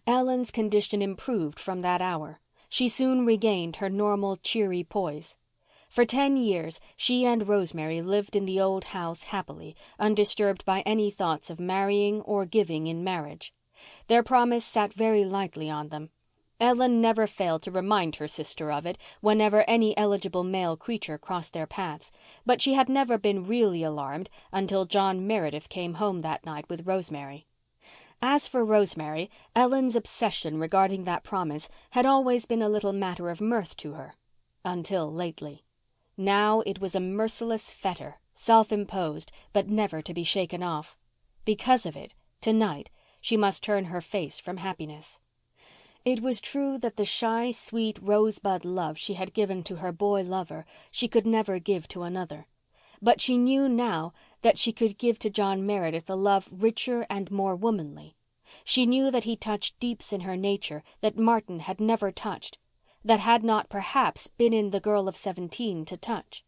Ellen's condition improved from that hour. She soon regained her normal cheery poise. For 10 years she and Rosemary lived in the old house happily, undisturbed by any thoughts of marrying or giving in marriage. Their promise sat very lightly on them. Ellen never failed to remind her sister of it whenever any eligible male creature crossed their paths, but she had never been really alarmed until John Meredith came home that night with Rosemary. As for Rosemary, Ellen's obsession regarding that promise had always been a little matter of mirth to her. Until lately. Now it was a merciless fetter, self-imposed, but never to be shaken off. Because of it, tonight, she must turn her face from happiness. It was true that the shy, sweet rosebud love she had given to her boy lover she could never give to another. But she knew now that she could give to John Meredith a love richer and more womanly. She knew that he touched deeps in her nature that Martin had never touched, that had not perhaps been in the girl of 17 to touch.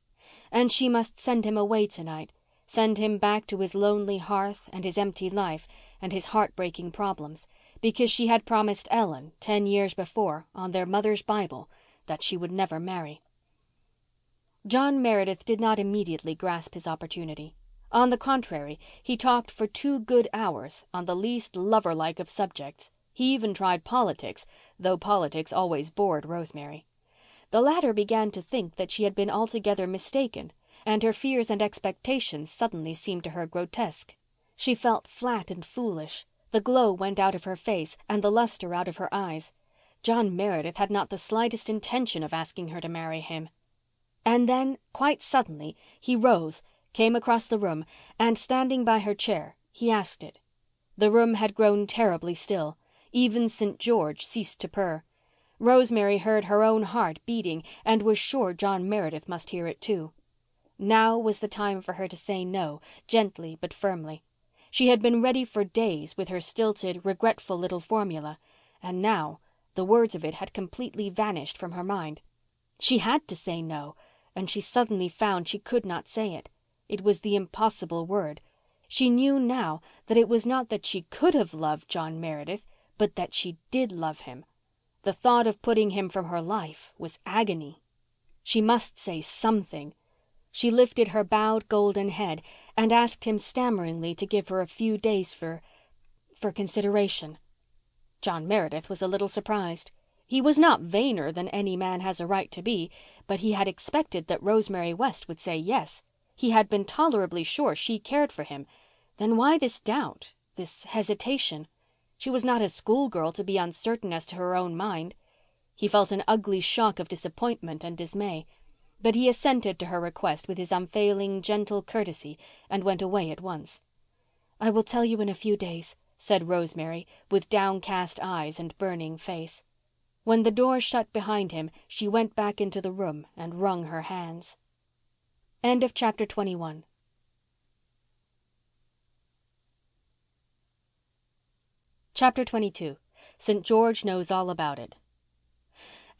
And she must send him away tonight, send him back to his lonely hearth and his empty life and his heartbreaking problems, because she had promised Ellen 10 years before on their mother's Bible that she would never marry. John Meredith did not immediately grasp his opportunity. On the contrary, he talked for 2 good hours on the least lover-like of subjects. He even tried politics, though politics always bored Rosemary. The latter began to think that she had been altogether mistaken, and her fears and expectations suddenly seemed to her grotesque. She felt flat and foolish. The glow went out of her face and the luster out of her eyes. John Meredith had not the slightest intention of asking her to marry him. And then, quite suddenly, he rose, came across the room, and standing by her chair, he asked it. The room had grown terribly still. Even St. George ceased to purr. Rosemary heard her own heart beating and was sure John Meredith must hear it too. Now was the time for her to say no, gently but firmly. She had been ready for days with her stilted, regretful little formula, and now the words of it had completely vanished from her mind. She had to say no, and she suddenly found she could not say it. It was the impossible word. She knew now that it was not that she could have loved John Meredith, but that she did love him. The thought of putting him from her life was agony. She must say something. She lifted her bowed golden head and asked him stammeringly to give her a few days for consideration. John Meredith was a little surprised. He was not vainer than any man has a right to be, but he had expected that Rosemary West would say yes. He had been tolerably sure she cared for him. Then why this doubt, this hesitation? She was not a schoolgirl to be uncertain as to her own mind. He felt an ugly shock of disappointment and dismay, but he assented to her request with his unfailing, gentle courtesy and went away at once. "I will tell you in a few days," said Rosemary, with downcast eyes and burning face. When the door shut behind him, she went back into the room and wrung her hands. End of chapter 21. Chapter 22. St. George Knows All About It.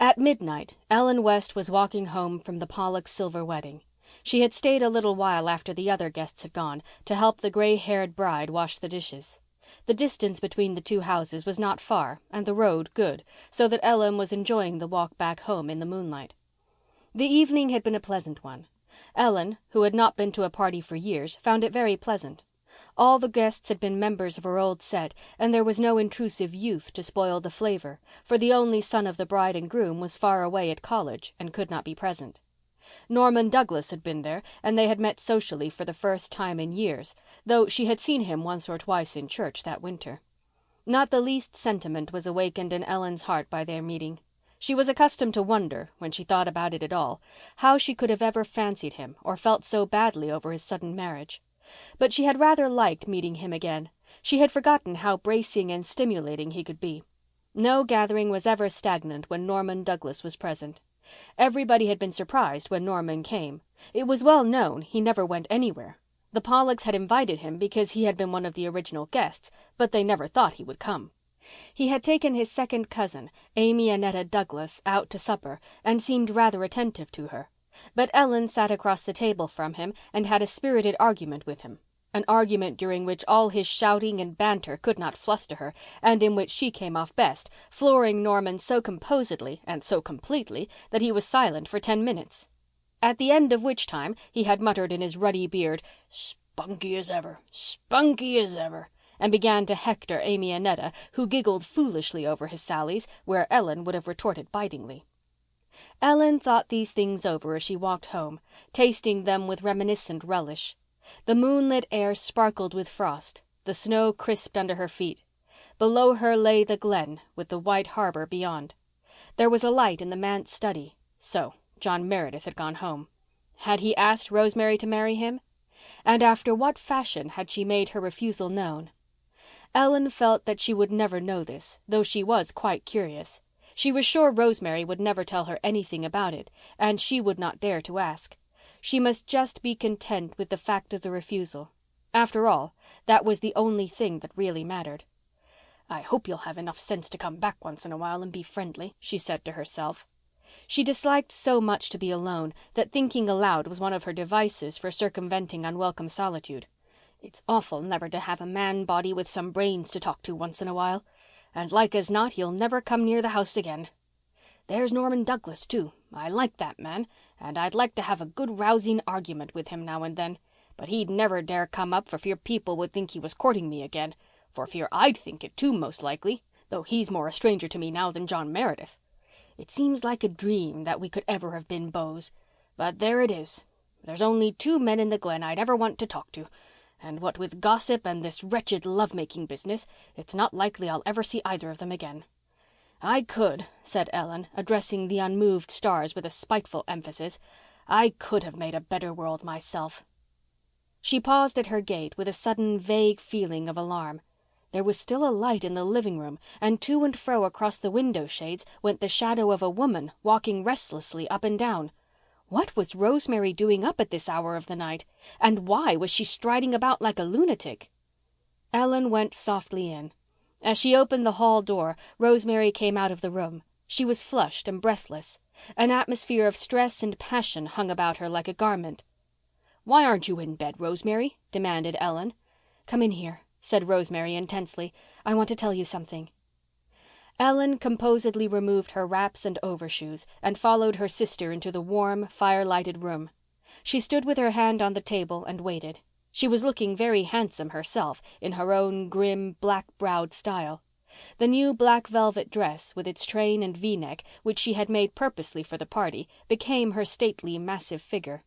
At midnight, Ellen West was walking home from the Pollock silver wedding. She had stayed a little while after the other guests had gone to help the gray-haired bride wash the dishes. The distance between the 2 houses was not far and the road good, so that Ellen was enjoying the walk back home in the moonlight. The evening had been a pleasant one. Ellen, who had not been to a party for years, found it very pleasant. All the guests had been members of her old set, and there was no intrusive youth to spoil the flavor, for the only son of the bride and groom was far away at college and could not be present. Norman Douglas had been there, and they had met socially for the first time in years, though she had seen him once or twice in church that winter. Not the least sentiment was awakened in Ellen's heart by their meeting. She was accustomed to wonder, when she thought about it at all, how she could have ever fancied him or felt so badly over his sudden marriage. But she had rather liked meeting him again. She had forgotten how bracing and stimulating he could be. No gathering was ever stagnant when Norman Douglas was present. Everybody had been surprised when Norman came. It was well known he never went anywhere. The Pollocks had invited him because he had been one of the original guests, but they never thought he would come. He had taken his second cousin, Amy Annetta Douglas, out to supper and seemed rather attentive to her. But Ellen sat across the table from him and had a spirited argument with him. An argument during which all his shouting and banter could not fluster her, and in which she came off best, flooring Norman so composedly and so completely that he was silent for 10 minutes. At the end of which time he had muttered in his ruddy beard, "Spunky as ever, spunky as ever," and began to hector Amy Annetta, who giggled foolishly over his sallies, where Ellen would have retorted bitingly. Ellen thought these things over as she walked home, tasting them with reminiscent relish. The moonlit air sparkled with frost, the snow crisped under her feet. Below her lay the glen, with the white harbour beyond. There was a light in the manse study. So John Meredith had gone home. Had he asked Rosemary to marry him? And after what fashion had she made her refusal known? Ellen felt that she would never know this, though she was quite curious. She was sure Rosemary would never tell her anything about it, and she would not dare to ask. She must just be content with the fact of the refusal. After all, that was the only thing that really mattered. "I hope you'll have enough sense to come back once in a while and be friendly," she said to herself. She disliked so much to be alone that thinking aloud was one of her devices for circumventing unwelcome solitude. "It's awful never to have a man body with some brains to talk to once in a while. And like as not he'll never come near the house again. There's Norman Douglas, too. I like that man, and I'd like to have a good rousing argument with him now and then. But he'd never dare come up for fear people would think he was courting me again. For fear I'd think it too, most likely, though he's more a stranger to me now than John Meredith. It seems like a dream that we could ever have been beaux. But there it is. There's only 2 men in the Glen I'd ever want to talk to. And what with gossip and this wretched love-making business, it's not likely I'll ever see either of them again." "I could," said Ellen, addressing the unmoved stars with a spiteful emphasis, "I could have made a better world myself." She paused at her gate with a sudden vague feeling of alarm. There was still a light in the living room, and to and fro across the window shades went the shadow of a woman walking restlessly up and down. What was Rosemary doing up at this hour of the night? And why was she striding about like a lunatic? Ellen went softly in. As she opened the hall door, Rosemary came out of the room. She was flushed and breathless. An atmosphere of stress and passion hung about her like a garment. "Why aren't you in bed, Rosemary?" demanded Ellen. "Come in here," said Rosemary intensely. "I want to tell you something." Ellen composedly removed her wraps and overshoes and followed her sister into the warm, fire-lighted room. She stood with her hand on the table and waited. She was looking very handsome herself in her own grim, black-browed style. The new black velvet dress, with its train and V-neck, which she had made purposely for the party, became her stately, massive figure.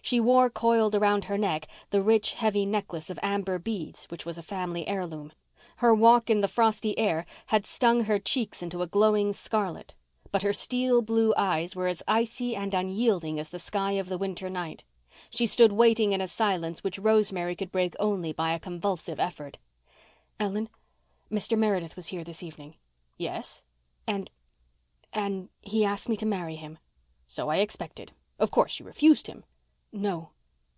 She wore coiled around her neck the rich, heavy necklace of amber beads, which was a family heirloom. Her walk in the frosty air had stung her cheeks into a glowing scarlet, but her steel blue eyes were as icy and unyielding as the sky of the winter night. She stood waiting in a silence which Rosemary could break only by a convulsive effort. "Ellen, Mr. Meredith was here this evening." "Yes?" And he asked me to marry him." "So I expected. Of course you refused him." "No."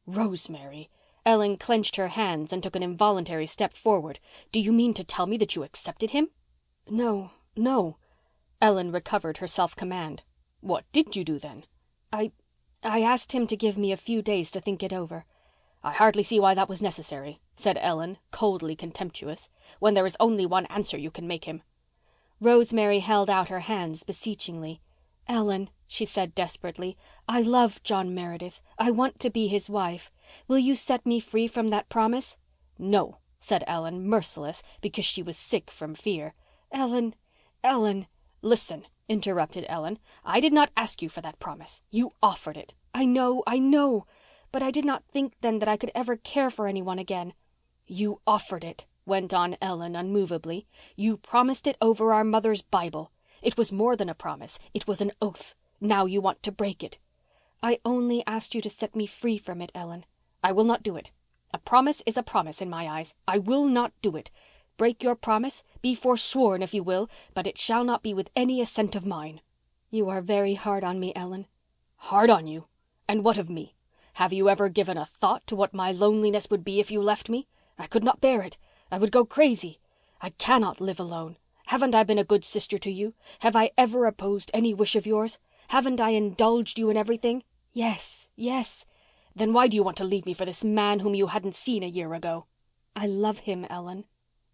"Rosemary." Ellen clenched her hands and took an involuntary step forward. "Do you mean to tell me that you accepted him?" "No, no." Ellen recovered her self-command. "What did you do then?" I asked him to give me a few days to think it over." "I hardly see why that was necessary," said Ellen, coldly contemptuous, "when there is only one answer you can make him." Rosemary held out her hands beseechingly. "Ellen," she said desperately, "I love John Meredith. I want to be his wife. Will you set me free from that promise?" "No," said Ellen, merciless, because she was sick from fear. "Ellen, Ellen—" "Listen," interrupted Ellen. "I did not ask you for that promise. You offered it." I know. But I did not think then that I could ever care for anyone again." "You offered it," went on Ellen unmovably. "You promised it over our mother's Bible. It was more than a promise. It was an oath. Now you want to break it." "I only asked you to set me free from it, Ellen." "I will not do it. A promise is a promise in my eyes. I will not do it. Break your promise, be forsworn if you will, but it shall not be with any assent of mine." "You are very hard on me, Ellen." "Hard on you? And what of me? Have you ever given a thought to what my loneliness would be if you left me? I could not bear it. I would go crazy. I cannot live alone. Haven't I been a good sister to you? Have I ever opposed any wish of yours? Haven't I indulged you in everything? Yes, yes. Then why do you want to leave me for this man whom you hadn't seen a year ago? I love him, Ellen.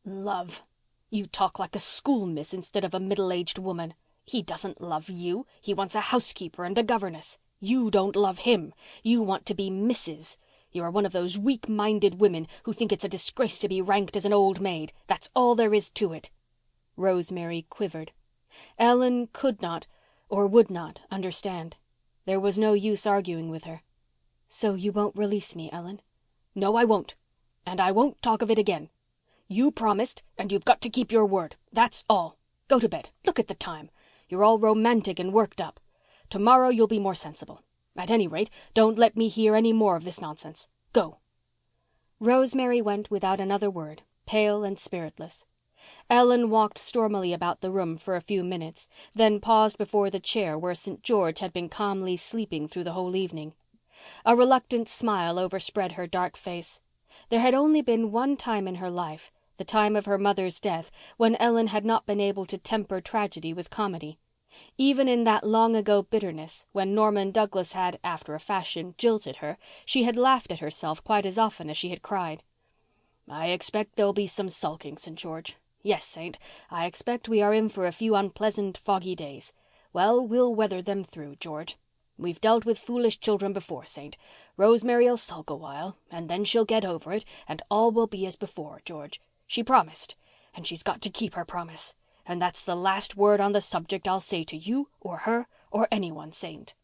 Love? You talk like a schoolmiss instead of a middle-aged woman. He doesn't love you. He wants a housekeeper and a governess. You don't love him. You want to be Mrs. You are one of those weak-minded women who think it's a disgrace to be ranked as an old maid. That's all there is to it. Rosemary quivered. Ellen could not, or would not, understand. There was no use arguing with her. So you won't release me, Ellen? No, I won't. And I won't talk of it again. You promised, and you've got to keep your word. That's all. Go to bed. Look at the time. You're all romantic and worked up. Tomorrow you'll be more sensible. At any rate, don't let me hear any more of this nonsense. Go." Rosemary went without another word, pale and spiritless. Ellen walked stormily about the room for a few minutes, then paused before the chair where St. George had been calmly sleeping through the whole evening. A reluctant smile overspread her dark face. There had only been one time in her life, the time of her mother's death, when Ellen had not been able to temper tragedy with comedy. Even in that long-ago bitterness, when Norman Douglas had, after a fashion, jilted her, she had laughed at herself quite as often as she had cried. "I expect there'll be some sulking, St. George. Yes, Saint, I expect we are in for a few unpleasant, foggy days. Well, we'll weather them through, George. We've dealt with foolish children before, Saint. Rosemary'll sulk a while, and then she'll get over it, and all will be as before, George. She promised, and she's got to keep her promise. And that's the last word on the subject I'll say to you or her or anyone, Saint."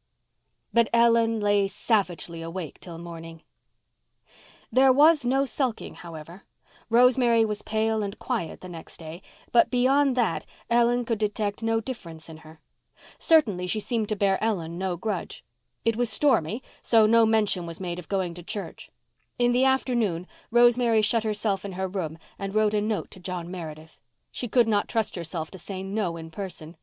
But Ellen lay savagely awake till morning. There was no sulking, however. Rosemary was pale and quiet the next day, but beyond that Ellen could detect no difference in her. Certainly she seemed to bear Ellen no grudge. It was stormy, so no mention was made of going to church. In the afternoon Rosemary shut herself in her room and wrote a note to John Meredith. She could not trust herself to say no in person.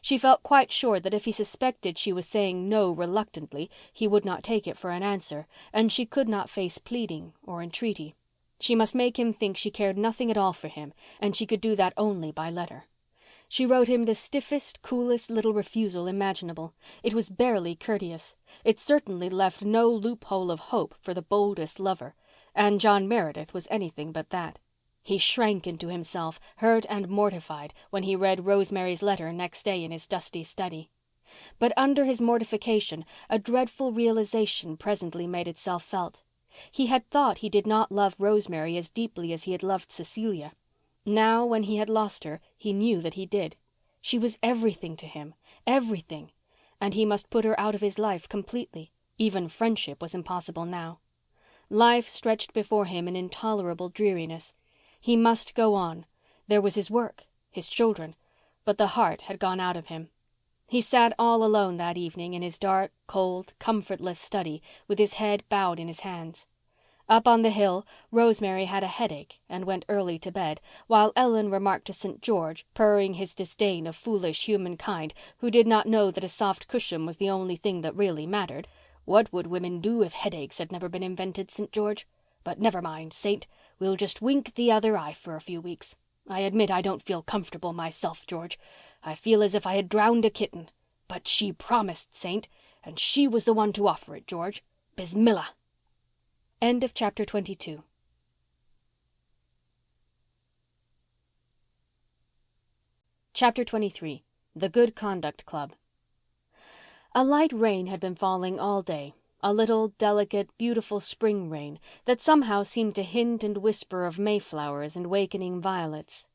She felt quite sure that if he suspected she was saying no reluctantly, he would not take it for an answer, and she could not face pleading or entreaty. She must make him think she cared nothing at all for him, and she could do that only by letter. She wrote him the stiffest, coolest little refusal imaginable. It was barely courteous. It certainly left no loophole of hope for the boldest lover, and John Meredith was anything but that. He shrank into himself, hurt and mortified, when he read Rosemary's letter next day in his dusty study. But under his mortification a dreadful realization presently made itself felt. He had thought he did not love Rosemary as deeply as he had loved Cecilia. Now, when he had lost her, he knew that he did. She was everything to him, everything, and he must put her out of his life completely. Even friendship was impossible now. Life stretched before him in intolerable dreariness. He must go on. There was his work, his children, but the heart had gone out of him. He sat all alone that evening in his dark, cold, comfortless study, with his head bowed in his hands. Up on the hill, Rosemary had a headache and went early to bed, while Ellen remarked to St. George, purring his disdain of foolish humankind who did not know that a soft cushion was the only thing that really mattered, "What would women do if headaches had never been invented, St. George? But never mind, Saint. We'll just wink the other eye for a few weeks. I admit I don't feel comfortable myself, George. I feel as if I had drowned a kitten. But she promised, Saint, and she was the one to offer it, George. Bismillah." End of chapter 22. Chapter 23. The Good Conduct Club. A light rain had been falling all day, a little, delicate, beautiful spring rain that somehow seemed to hint and whisper of mayflowers and wakening violets.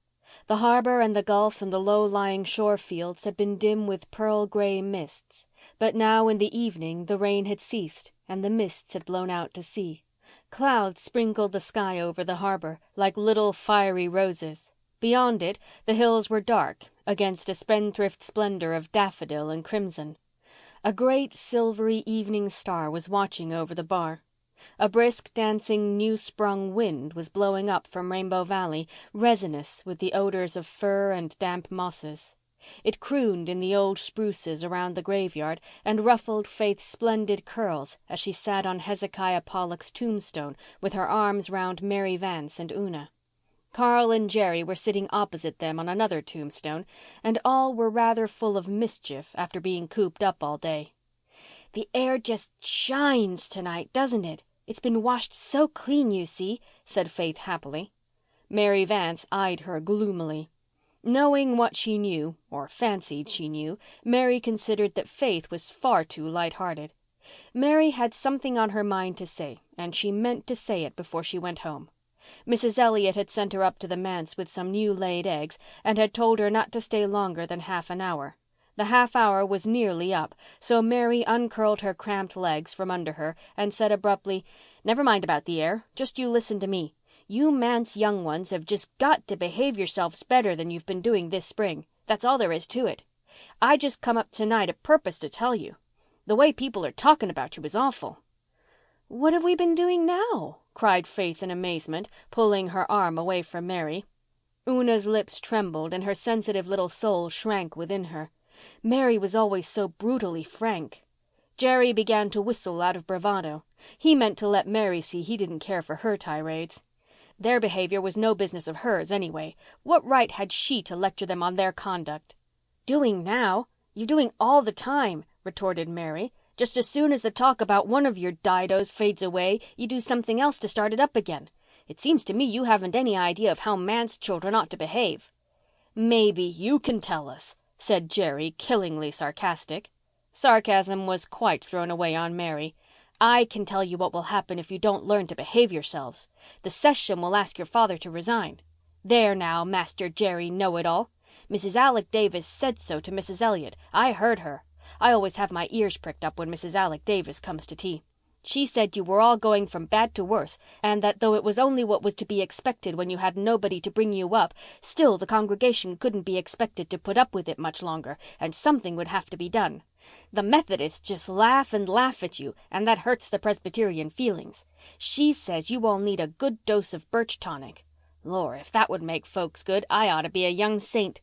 The harbour and the gulf and the low-lying shore fields had been dim with pearl-grey mists, but now in the evening the rain had ceased and the mists had blown out to sea. Clouds sprinkled the sky over the harbour like little fiery roses. Beyond it the hills were dark against a spendthrift splendour of daffodil and crimson. A great silvery evening star was watching over the bar. A brisk dancing new-sprung wind was blowing up from Rainbow Valley, resinous with the odours of fir and damp mosses. It crooned in the old spruces around the graveyard and ruffled Faith's splendid curls as she sat on Hezekiah Pollock's tombstone with her arms round Mary Vanse and Una. Carl and Jerry were sitting opposite them on another tombstone, and all were rather full of mischief after being cooped up all day. The air just shines tonight, doesn't it? It's been washed so clean, you see," said Faith happily. Mary Vance eyed her gloomily. Knowing what she knew, or fancied she knew, Mary considered that Faith was far too light-hearted. Mary had something on her mind to say, and she meant to say it before she went home. Mrs. Elliott had sent her up to the manse with some new-laid eggs and had told her not to stay longer than half an hour. The half hour was nearly up, so Mary uncurled her cramped legs from under her and said abruptly, "Never mind about the air. Just you listen to me. You Manse young ones have just got to behave yourselves better than you've been doing this spring. That's all there is to it. I just come up tonight a purpose to tell you. The way people are talking about you is awful." "What have we been doing now?" cried Faith in amazement, pulling her arm away from Mary. Una's lips trembled and her sensitive little soul shrank within her. Mary was always so brutally frank. Jerry began to whistle out of bravado. He meant to let Mary see he didn't care for her tirades. Their behavior was no business of hers anyway. What right had she to lecture them on their conduct? "Doing now? You're doing all the time," retorted Mary. "Just as soon as the talk about one of your didos fades away, you do something else to start it up again. It seems to me you haven't any idea of how Manse children ought to behave." "Maybe you can tell us," said Jerry, killingly sarcastic. Sarcasm was quite thrown away on Mary. "I can tell you what will happen if you don't learn to behave yourselves. The session will ask your father to resign. There now, Master Jerry Know-it-all. Mrs. Alec Davis said so to Mrs. Elliott. I heard her. I always have my ears pricked up when Mrs. Alec Davis comes to tea. She said you were all going from bad to worse, and that though it was only what was to be expected when you had nobody to bring you up, still the congregation couldn't be expected to put up with it much longer, and something would have to be done. The Methodists just laugh and laugh at you, and that hurts the Presbyterian feelings. She says you all need a good dose of birch tonic. Lord, if that would make folks good, I ought to be a young saint.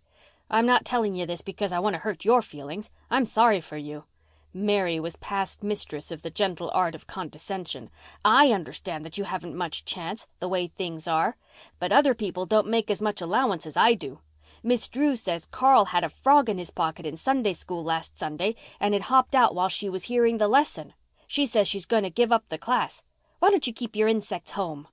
I'm not telling you this because I want to hurt your feelings. I'm sorry for you." Mary was past mistress of the gentle art of condescension. "I understand that you haven't much chance, the way things are. But other people don't make as much allowance as I do. Miss Drew says Carl had a frog in his pocket in Sunday school last Sunday and it hopped out while she was hearing the lesson. She says she's going to give up the class. Why don't you keep your insects home?"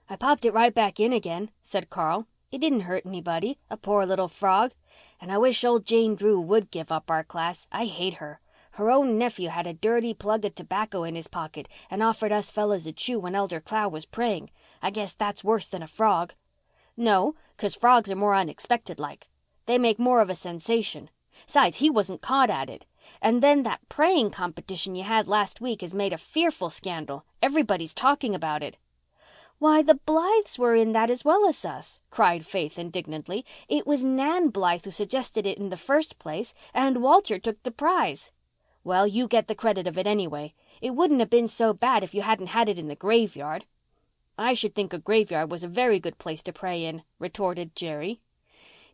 "I popped it right back in again," said Carl. "It didn't hurt anybody, a poor little frog. And I wish old Jane Drew would give up our class. I hate her. Her own nephew had a dirty plug of tobacco in his pocket and offered us fellas a chew when Elder Clow was praying. I guess that's worse than a frog." "No, 'cause frogs are more unexpected like. They make more of a sensation. 'Sides, he wasn't caught at it. And then that praying competition you had last week has made a fearful scandal. Everybody's talking about it." "Why, the Blythes were in that as well as us," cried Faith indignantly. "It was Nan Blythe who suggested it in the first place, and Walter took the prize." "Well, you get the credit of it anyway. It wouldn't have been so bad if you hadn't had it in the graveyard." "I should think a graveyard was a very good place to pray in," retorted Jerry.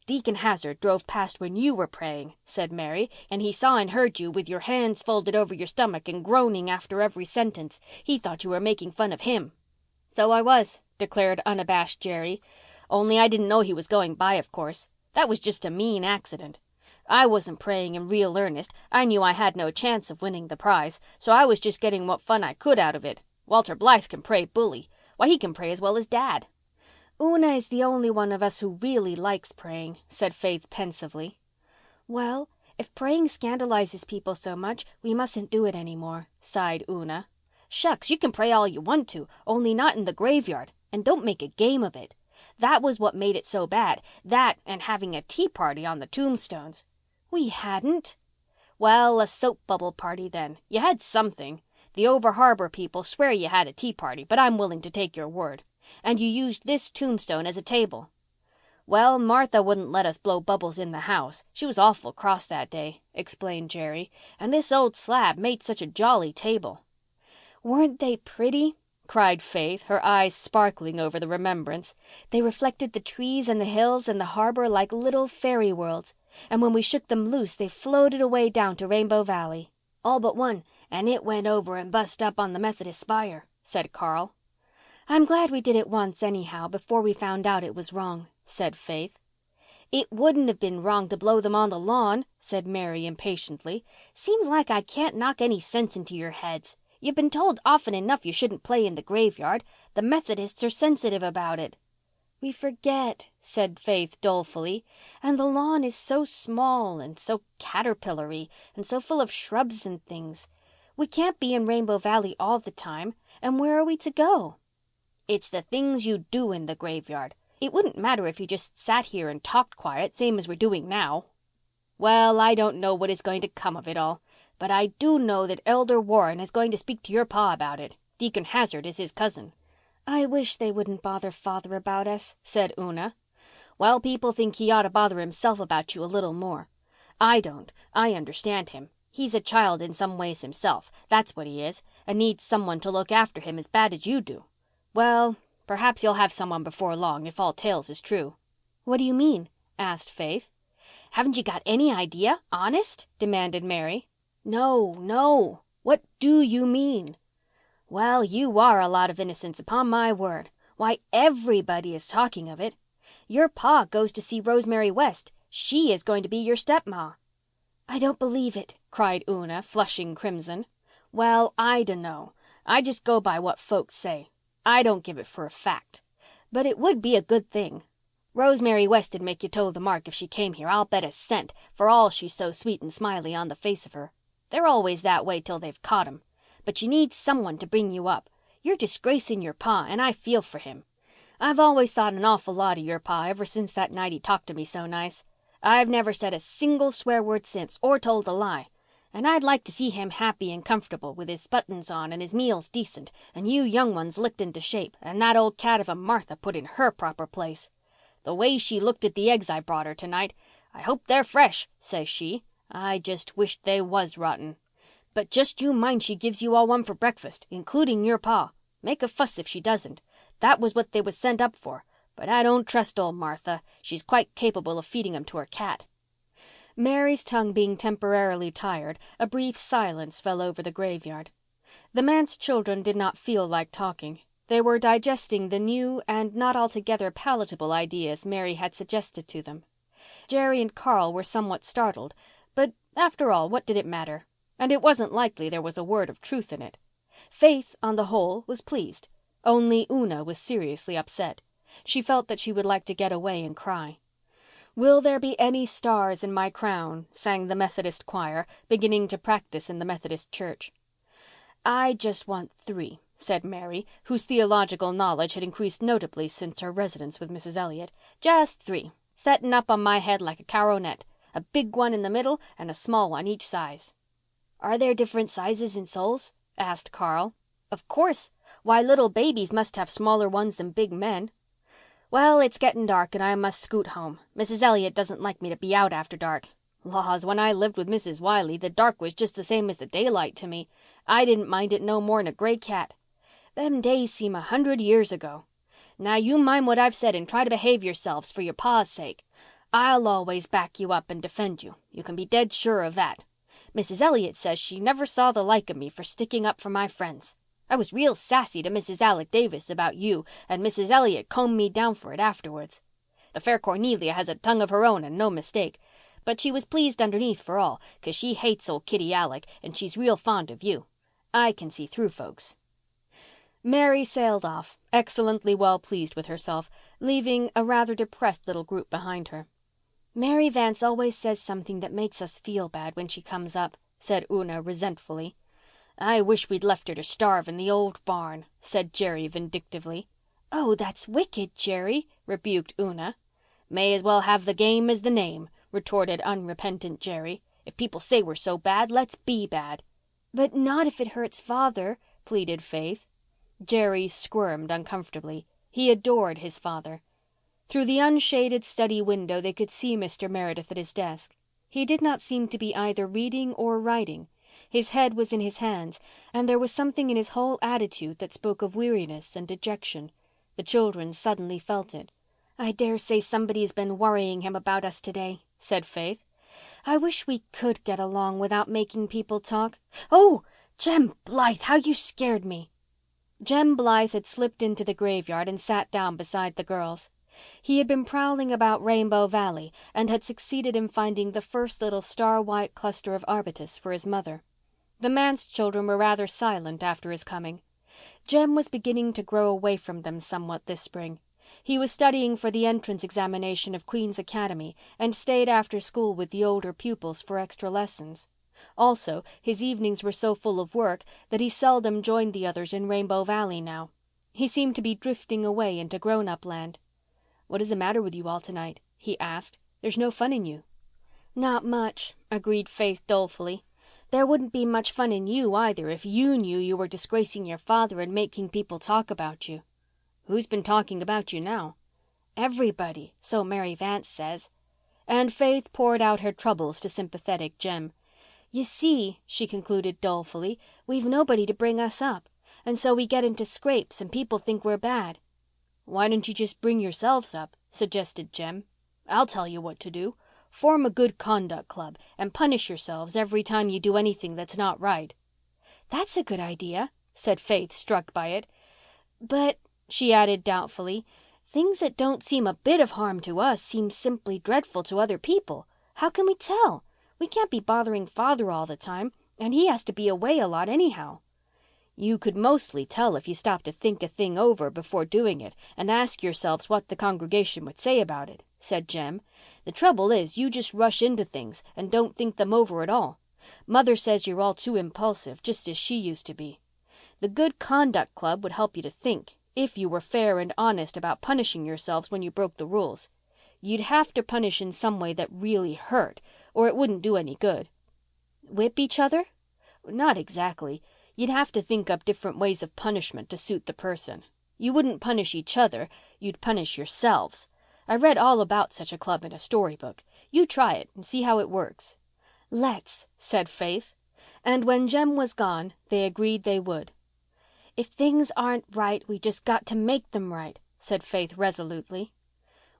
"Deacon Hazard drove past when you were praying," said Mary, "and he saw and heard you with your hands folded over your stomach and groaning after every sentence. He thought you were making fun of him." "So I was," declared unabashed Jerry. "Only I didn't know he was going by, of course. That was just a mean accident. I wasn't praying in real earnest. I knew I had no chance of winning the prize, so I was just getting what fun I could out of it. Walter Blythe can pray bully. Why, he can pray as well as Dad." "Una is the only one of us who really likes praying," said Faith pensively. "Well, if praying scandalizes people so much, we mustn't do it anymore," sighed Una. "Shucks, you can pray all you want to, only not in the graveyard. And don't make a game of it. That was what made it so bad. That and having a tea party on the tombstones." "We hadn't." "Well, a soap bubble party then. You had something. The Over Harbor people swear you had a tea party, but I'm willing to take your word. And you used this tombstone as a table." "Well, Martha wouldn't let us blow bubbles in the house. She was awful cross that day," explained Jerry. "And this old slab made such a jolly table." "Weren't they pretty?" cried Faith, her eyes sparkling over the remembrance. "They reflected the trees and the hills and the harbor like little fairy worlds. And when we shook them loose they floated away down to Rainbow Valley." "All but one, and it went over and bust up on the Methodist spire," said Carl. "I'm glad we did it once anyhow before we found out it was wrong," said Faith. "It wouldn't have been wrong to blow them on the lawn," said Mary impatiently. "Seems like I can't knock any sense into your heads. You've been told often enough you shouldn't play in the graveyard. The Methodists are sensitive about it." "We forget," said Faith dolefully. "And the lawn is so small and so caterpillary and so full of shrubs and things. We can't be in Rainbow Valley all the time. And where are we to go?" "It's the things you do in the graveyard. It wouldn't matter if you just sat here and talked quiet, same as we're doing now." "Well, I don't know what is going to come of it all. But I do know that Elder Warren is going to speak to your pa about it. Deacon Hazard is his cousin." "I wish they wouldn't bother Father about us," said Una. "Well, people think he ought to bother himself about you a little more. I don't. I understand him. He's a child in some ways himself. That's what he is, and needs someone to look after him as bad as you do. Well, perhaps he'll have someone before long, if all tales is true." "What do you mean?" asked Faith. "Haven't you got any idea? Honest?" demanded Mary. No. What do you mean?" "Well, you are a lot of innocence, upon my word. Why, everybody is talking of it. Your pa goes to see Rosemary West. She is going to be your stepma." "I don't believe it," cried Una, flushing crimson. "Well, I dunno. I just go by what folks say. I don't give it for a fact. But it would be a good thing. Rosemary West'd make you toe the mark if she came here, I'll bet a cent, for all she's so sweet and smiley on the face of her. They're always that way till they've caught 'em. But you need someone to bring you up. You're disgracing your pa, and I feel for him. I've always thought an awful lot of your pa ever since that night he talked to me so nice. I've never said a single swear word since, or told a lie. And I'd like to see him happy and comfortable, with his buttons on and his meals decent, and you young ones licked into shape, and that old cat of a Martha put in her proper place. The way she looked at the eggs I brought her tonight, 'I hope they're fresh,' says she. I just wished they was rotten. But just you mind she gives you all one for breakfast, including your pa. Make a fuss if she doesn't. That was what they was sent up for. But I don't trust old Martha. She's quite capable of feeding 'em to her cat." Mary's tongue being temporarily tired, a brief silence fell over the graveyard. The Manse children did not feel like talking. They were digesting the new and not altogether palatable ideas Mary had suggested to them. Jerry and Carl were somewhat startled, but after all, what did it matter? And it wasn't likely there was a word of truth in it. Faith, on the whole, was pleased. Only Una was seriously upset. She felt that she would like to get away and cry. "Will there be any stars in my crown?" sang the Methodist choir, beginning to practice in the Methodist church. "I just want 3, said Mary, whose theological knowledge had increased notably since her residence with Mrs. Elliott. "Just 3, setting up on my head like a coronet. A big one in the middle and a small one each size." "Are there different sizes in souls?" asked Carl. "Of course. Why, little babies must have smaller ones than big men. Well, it's getting dark and I must scoot home. Mrs. Elliott doesn't like me to be out after dark. Laws, when I lived with Mrs. Wiley, the dark was just the same as the daylight to me. I didn't mind it no more'n a gray cat. Them days seem 100 years ago. Now you mind what I've said and try to behave yourselves for your pa's sake. I'll always back you up and defend you. You can be dead sure of that. Mrs. Elliott says she never saw the like of me for sticking up for my friends. I was real sassy to Mrs. Alec Davis about you, and Mrs. Elliott combed me down for it afterwards. The fair Cornelia has a tongue of her own and no mistake. But she was pleased underneath for all, 'cause she hates old Kitty Alec and she's real fond of you. I can see through folks." Mary sailed off, excellently well pleased with herself, leaving a rather depressed little group behind her. "Mary Vanse always says something that makes us feel bad when she comes up," said Una resentfully. "I wish we'd left her to starve in the old barn," said Jerry vindictively. "Oh, that's wicked, Jerry," rebuked Una. "May as well have the game as the name," retorted unrepentant Jerry. "If people say we're so bad, let's be bad." "But not if it hurts Father," pleaded Faith. Jerry squirmed uncomfortably. He adored his father. Through the unshaded study window they could see Mr. Meredith at his desk. He did not seem to be either reading or writing. His head was in his hands, and there was something in his whole attitude that spoke of weariness and dejection. The children suddenly felt it. "I dare say somebody's been worrying him about us today," said Faith. "I wish we could get along without making people talk. Oh, Jem Blythe, how you scared me!" Jem Blythe had slipped into the graveyard and sat down beside the girls. He had been prowling about Rainbow Valley and had succeeded in finding the first little star-white cluster of arbutus for his mother. The Manse children were rather silent after his coming. Jem was beginning to grow away from them somewhat this spring. He was studying for the entrance examination of Queen's Academy and stayed after school with the older pupils for extra lessons. Also, his evenings were so full of work that he seldom joined the others in Rainbow Valley now. He seemed to be drifting away into grown-up land. "What is the matter with you all tonight?" he asked. "There's no fun in you." "Not much," agreed Faith dolefully. "There wouldn't be much fun in you either if you knew you were disgracing your father and making people talk about you." "Who's been talking about you now?" "Everybody, so Mary Vanse says." And Faith poured out her troubles to sympathetic Jem. "You see," she concluded dolefully, "we've nobody to bring us up, and so we get into scrapes and people think we're bad." "Why don't you just bring yourselves up?" suggested Jem. "I'll tell you what to do. Form a good conduct club and punish yourselves every time you do anything that's not right." "That's a good idea," said Faith, struck by it. "But," she added doubtfully, "things that don't seem a bit of harm to us seem simply dreadful to other people. How can we tell? We can't be bothering Father all the time, and he has to be away a lot anyhow." "You could mostly tell if you stopped to think a thing over before doing it and ask yourselves what the congregation would say about it," said Jem. "The trouble is you just rush into things and don't think them over at all. Mother says you're all too impulsive, just as she used to be. The Good Conduct Club would help you to think, if you were fair and honest about punishing yourselves when you broke the rules. You'd have to punish in some way that really hurt, or it wouldn't do any good." "Whip each other?" "Not exactly. You'd have to think up different ways of punishment to suit the person. You wouldn't punish each other, you'd punish yourselves. I read all about such a club in a storybook. You try it and see how it works." "Let's," said Faith. And when Jem was gone, they agreed they would. "If things aren't right, we just got to make them right," said Faith resolutely.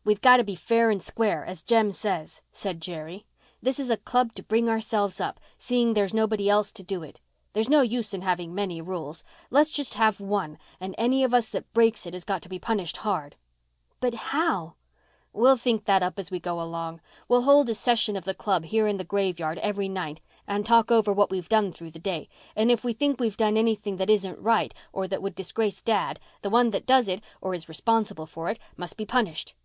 "We've got to be fair and square, as Jem says," said Jerry. "This is a club to bring ourselves up, seeing there's nobody else to do it. There's no use in having many rules. Let's just have one, and any of us that breaks it has got to be punished hard." "But how?" "We'll think that up as we go along. We'll hold a session of the club here in the graveyard every night and talk over what we've done through the day, and if we think we've done anything that isn't right or that would disgrace Dad, the one that does it or is responsible for it must be punished.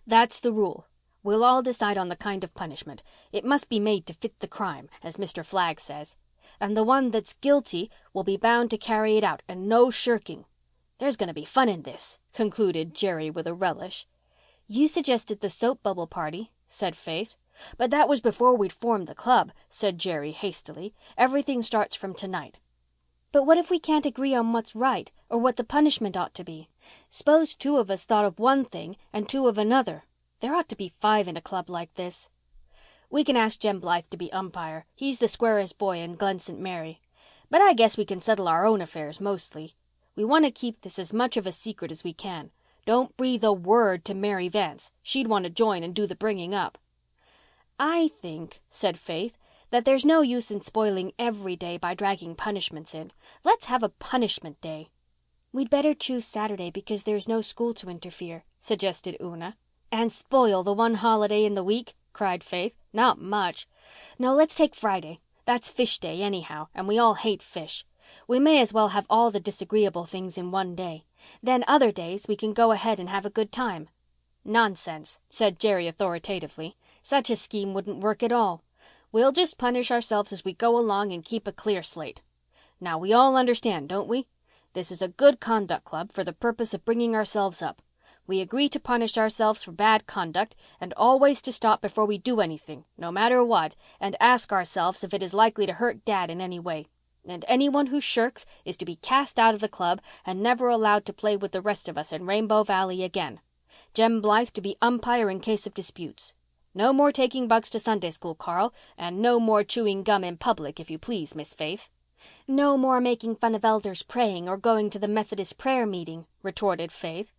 That's the rule. We'll all decide on the kind of punishment. It must be made to fit the crime, as Mr. Flagg says. And the one that's guilty will be bound to carry it out, and no shirking. There's going to be fun in this," concluded Jerry with a relish. "You suggested the soap bubble party," said Faith. "But that was before we'd formed the club," said Jerry hastily. "Everything starts from tonight." "But what if we can't agree on what's right or what the punishment ought to be? S'pose two of us thought of one thing and two of another. There ought to be 5 in a club like this." "We can ask Jem Blythe to be umpire. He's the squarest boy in Glen St. Mary. But I guess we can settle our own affairs mostly. We want to keep this as much of a secret as we can. Don't breathe a word to Mary Vanse. She'd want to join and do the bringing up." "I think," said Faith, "that there's no use in spoiling every day by dragging punishments in. Let's have a punishment day." "We'd better choose Saturday because there's no school to interfere," suggested Una. "And spoil the one holiday in the week?" cried Faith. "Not much. No, let's take Friday. That's fish day anyhow, and we all hate fish. We may as well have all the disagreeable things in one day. Then other days we can go ahead and have a good time." "Nonsense," said Jerry authoritatively. "Such a scheme wouldn't work at all. We'll just punish ourselves as we go along and keep a clear slate. Now we all understand, don't we? This is a good conduct club for the purpose of bringing ourselves up. We agree to punish ourselves for bad conduct and always to stop before we do anything, no matter what, and ask ourselves if it is likely to hurt Dad in any way. And anyone who shirks is to be cast out of the club and never allowed to play with the rest of us in Rainbow Valley again. Jem Blythe to be umpire in case of disputes. No more taking bugs to Sunday school, Carl, and no more chewing gum in public, if you please, Miss Faith." "No more making fun of elders praying or going to the Methodist prayer meeting," retorted Faith.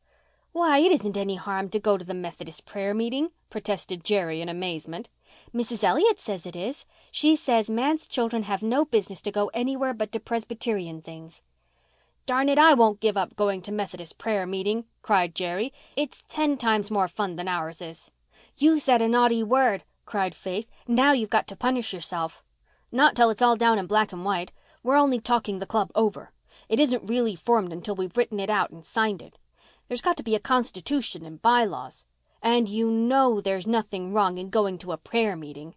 "Why, it isn't any harm to go to the Methodist prayer meeting," protested Jerry in amazement. "Mrs. Elliott says it is. She says Manse children have no business to go anywhere but to Presbyterian things." "Darn it, I won't give up going to Methodist prayer meeting," cried Jerry. "It's 10 times more fun than ours is." "You said a naughty word," cried Faith. "Now you've got to punish yourself." "Not till it's all down in black and white. We're only talking the club over. It isn't really formed until we've written it out and signed it. There's got to be a constitution and bylaws. And you know there's nothing wrong in going to a prayer meeting."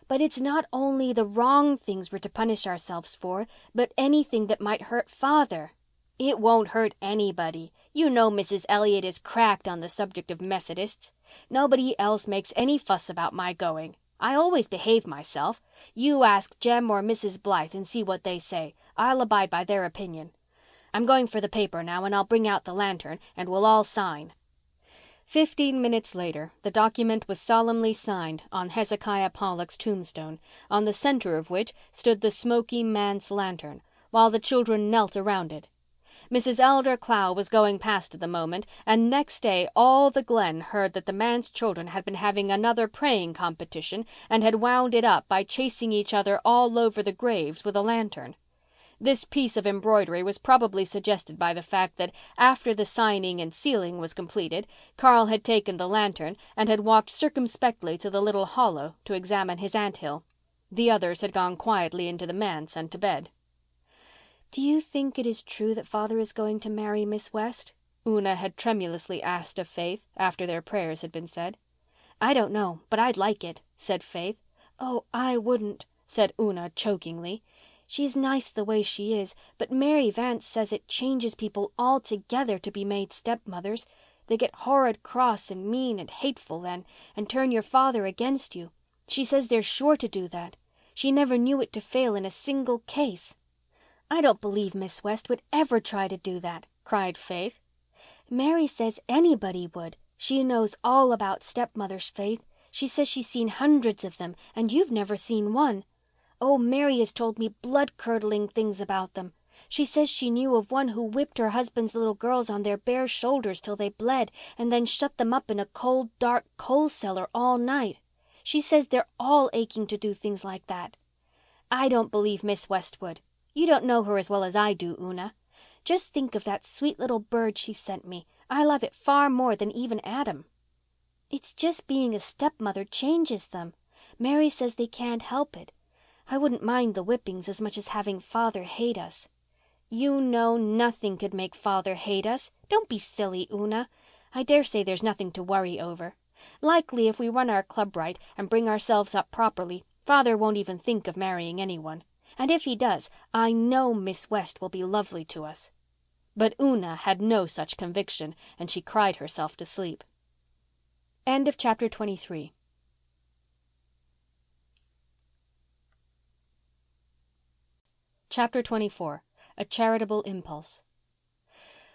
"But it's not only the wrong things we're to punish ourselves for, but anything that might hurt father." "It won't hurt anybody. You know Mrs. Elliott is cracked on the subject of Methodists. Nobody else makes any fuss about my going. I always behave myself. You ask Jem or Mrs. Blythe and see what they say. I'll abide by their opinion. I'm going for the paper now, and I'll bring out the lantern and we'll all sign." 15 minutes later, the document was solemnly signed on Hezekiah Pollock's tombstone, on the center of which stood the smoky Manse lantern, while the children knelt around it. Mrs. Elder Clow was going past at the moment, and next day all the Glen heard that the Manse children had been having another praying competition and had wound it up by chasing each other all over the graves with a lantern. This piece of embroidery was probably suggested by the fact that after the signing and sealing was completed, Carl had taken the lantern and had walked circumspectly to the little hollow to examine his anthill. The others had gone quietly into the manse and to bed. "Do you think it is true that father is going to marry Miss West?" Una had tremulously asked of Faith after their prayers had been said. "I don't know, but I'd like it," said Faith. "Oh, I wouldn't," said Una chokingly. "She's nice the way she is, but Mary Vanse says it changes people altogether to be made stepmothers. They get horrid cross and mean and hateful then, and turn your father against you. She says they're sure to do that. She never knew it to fail in a single case." "I don't believe Miss West would ever try to do that," cried Faith. "Mary says anybody would. She knows all about stepmothers, Faith. She says she's seen hundreds of them, and you've never seen one. Oh, Mary has told me blood-curdling things about them. She says she knew of one who whipped her husband's little girls on their bare shoulders till they bled and then shut them up in a cold, dark coal cellar all night. She says they're all aching to do things like that." "I don't believe Miss West would. You don't know her as well as I do, Una. Just think of that sweet little bird she sent me. I love it far more than even Adam." "It's just being a stepmother changes them. Mary says they can't help it. I wouldn't mind the whippings as much as having father hate us." "You know nothing could make father hate us. Don't be silly, Una. I dare say there's nothing to worry over. Likely if we run our club right and bring ourselves up properly, father won't even think of marrying anyone. And if he does, I know Miss West will be lovely to us." But Una had no such conviction, and she cried herself to sleep. End of chapter 23. Chapter 24. A Charitable Impulse.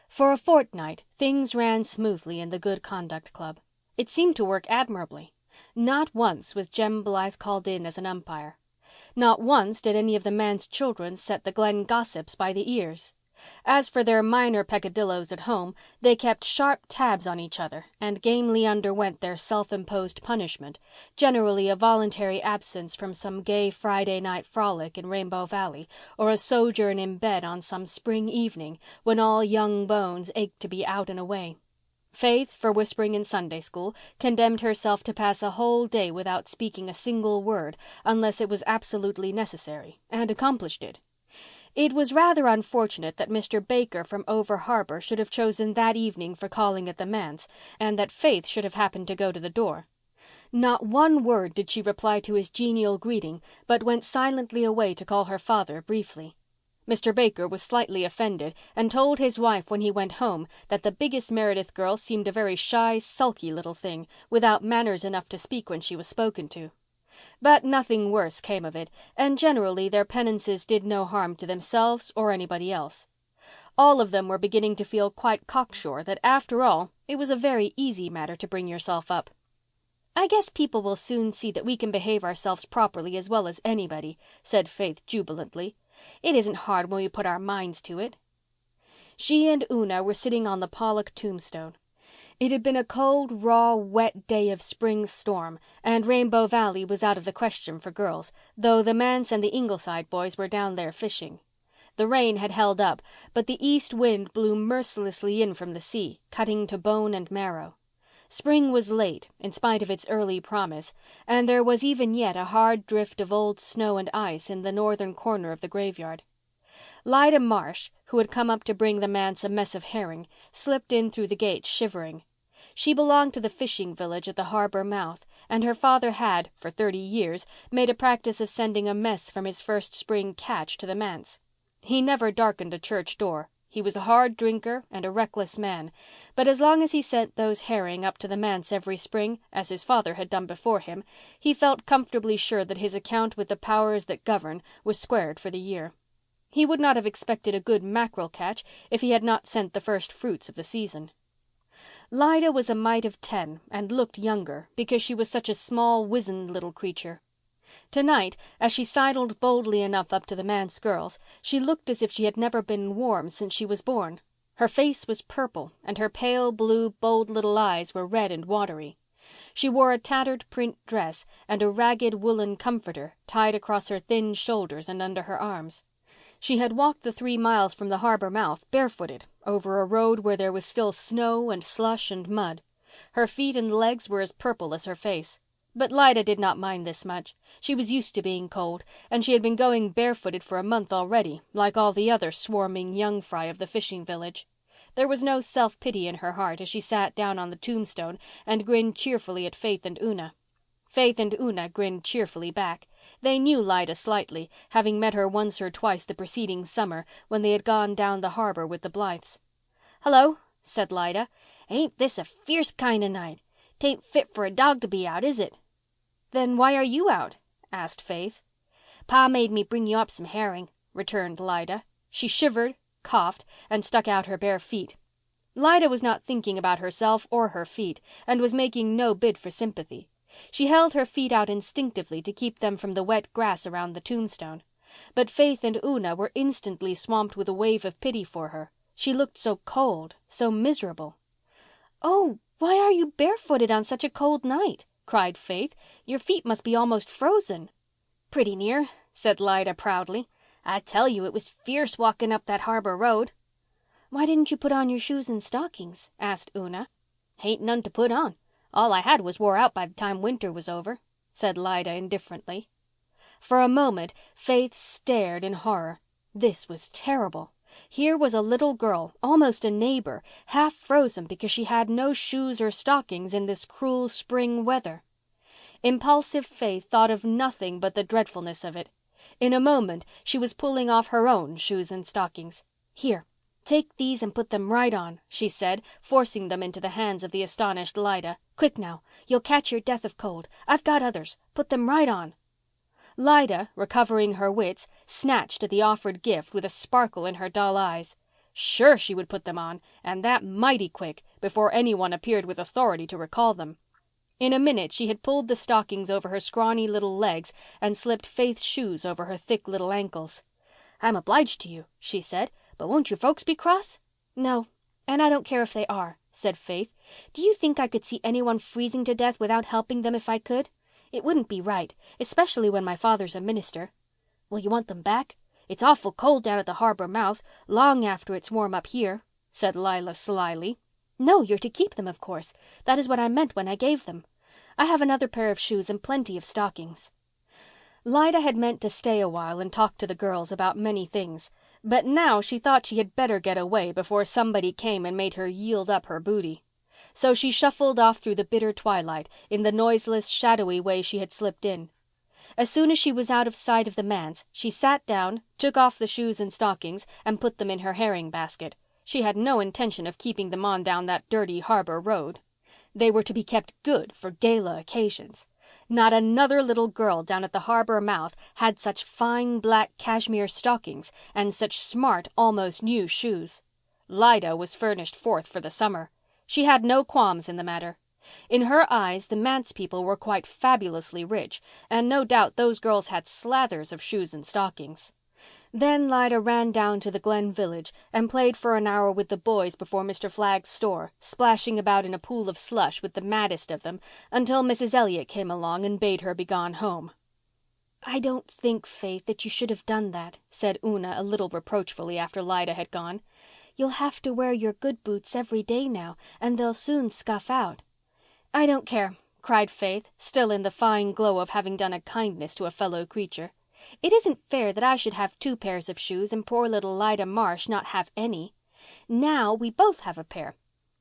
For a fortnight things ran smoothly in the Good Conduct Club. It seemed to work admirably. Not once was Jem Blythe called in as an umpire. Not once did any of the Manse children set the Glen gossips by the ears. As for their minor peccadilloes at home, they kept sharp tabs on each other and gamely underwent their self-imposed punishment, generally a voluntary absence from some gay Friday night frolic in Rainbow Valley, or a sojourn in bed on some spring evening when all young bones ached to be out and away. Faith, for whispering in Sunday school, condemned herself to pass a whole day without speaking a single word unless it was absolutely necessary, and accomplished it. It was rather unfortunate that Mr. Baker from Over Harbour should have chosen that evening for calling at the manse, and that Faith should have happened to go to the door. Not one word did she reply to his genial greeting, but went silently away to call her father briefly. Mr. Baker was slightly offended and told his wife when he went home that the biggest Meredith girl seemed a very shy, sulky little thing, without manners enough to speak when she was spoken to. But nothing worse came of it, and generally their penances did no harm to themselves or anybody else. All of them were beginning to feel quite cocksure that, after all, it was a very easy matter to bring yourself up. "I guess people will soon see that we can behave ourselves properly as well as anybody," said Faith jubilantly. "It isn't hard when we put our minds to it." She and Una were sitting on the Pollock tombstone. It had been a cold, raw, wet day of spring storm, and Rainbow Valley was out of the question for girls, though the Manse and the Ingleside boys were down there fishing. The rain had held up, but the east wind blew mercilessly in from the sea, cutting to bone and marrow. Spring was late, in spite of its early promise, and there was even yet a hard drift of old snow and ice in the northern corner of the graveyard. Lida Marsh, who had come up to bring the manse a mess of herring, slipped in through the gate shivering. She belonged to the fishing village at the harbour mouth, and her father had, for 30 years, made a practice of sending a mess from his first spring catch to the manse. He never darkened a church door. He was a hard drinker and a reckless man, but as long as he sent those herring up to the manse every spring, as his father had done before him, he felt comfortably sure that his account with the powers that govern was squared for the year. He would not have expected a good mackerel catch if he had not sent the first fruits of the season. Lida was a mite of 10 and looked younger because she was such a small, wizened little creature. Tonight, as she sidled boldly enough up to the manse girls, she looked as if she had never been warm since she was born. Her face was purple, and her pale blue, bold little eyes were red and watery. She wore a tattered print dress and a ragged woolen comforter tied across her thin shoulders and under her arms. She had walked the 3 miles from the harbour mouth barefooted over a road where there was still snow and slush and mud. Her feet and legs were as purple as her face. But Lida did not mind this much. She was used to being cold, and she had been going barefooted for a month already, like all the other swarming young fry of the fishing village. There was no self-pity in her heart as she sat down on the tombstone and grinned cheerfully at Faith and Una. Faith and Una grinned cheerfully back. They knew Lida slightly, having met her once or twice the preceding summer when they had gone down the harbour with the Blythes. "Hello," said Lida. "Ain't this a fierce kind of night? 'Tain't fit for a dog to be out, is it?" "Then why are you out?" asked Faith. "Pa made me bring you up some herring," returned Lida. She shivered, coughed, and stuck out her bare feet. Lida was not thinking about herself or her feet, and was making no bid for sympathy. She held her feet out instinctively to keep them from the wet grass around the tombstone. But Faith and Una were instantly swamped with a wave of pity for her. She looked so cold, so miserable. "Oh, why are you barefooted on such a cold night?" cried Faith. "Your feet must be almost frozen." "Pretty near," said Lida proudly. "I tell you it was fierce walking up that harbour road." "Why didn't you put on your shoes and stockings?" asked Una. "Hain't none to put on. All I had was wore out by the time winter was over," said Lida indifferently. For a moment Faith stared in horror. This was terrible. Here was a little girl, almost a neighbour, half frozen because she had no shoes or stockings in this cruel spring weather. Impulsive Faith thought of nothing but the dreadfulness of it. In a moment she was pulling off her own shoes and stockings. "Here, take these and put them right on," she said, forcing them into the hands of the astonished Lida. "Quick now. You'll catch your death of cold. I've got others. Put them right on." Lida, recovering her wits, snatched at the offered gift with a sparkle in her dull eyes. Sure she would put them on, and that mighty quick, before anyone appeared with authority to recall them. In a minute she had pulled the stockings over her scrawny little legs and slipped Faith's shoes over her thick little ankles. "I'm obliged to you," she said, "but won't your folks be cross?" "No, and I don't care if they are," said Faith. "Do you think I could see anyone freezing to death without helping them if I could? It wouldn't be right, especially when my father's a minister." "Will you want them back? It's awful cold down at the harbour mouth, long after it's warm up here," said Lila slyly. "No, you're to keep them, of course. That is what I meant when I gave them. I have another pair of shoes and plenty of stockings." Lida had meant to stay a while and talk to the girls about many things, but now she thought she had better get away before somebody came and made her yield up her booty. So she shuffled off through the bitter twilight in the noiseless, shadowy way she had slipped in. As soon as she was out of sight of the manse, she sat down, took off the shoes and stockings, and put them in her herring basket. She had no intention of keeping them on down that dirty harbour road. They were to be kept good for gala occasions. Not another little girl down at the harbour mouth had such fine black cashmere stockings and such smart, almost new shoes. Lida was furnished forth for the summer. She had no qualms in the matter. In her eyes the manse people were quite fabulously rich, and no doubt those girls had slathers of shoes and stockings. Then Lida ran down to the Glen village and played for an hour with the boys before Mr. Flagg's store, splashing about in a pool of slush with the maddest of them, until Mrs. Elliott came along and bade her be gone home. "I don't think, Faith, that you should have done that," said Una a little reproachfully after Lida had gone. "You'll have to wear your good boots every day now, and they'll soon scuff out." "I don't care," cried Faith, still in the fine glow of having done a kindness to a fellow creature. "It isn't fair that I should have 2 pairs of shoes and poor little Lida Marsh not have any. Now we both have a pair.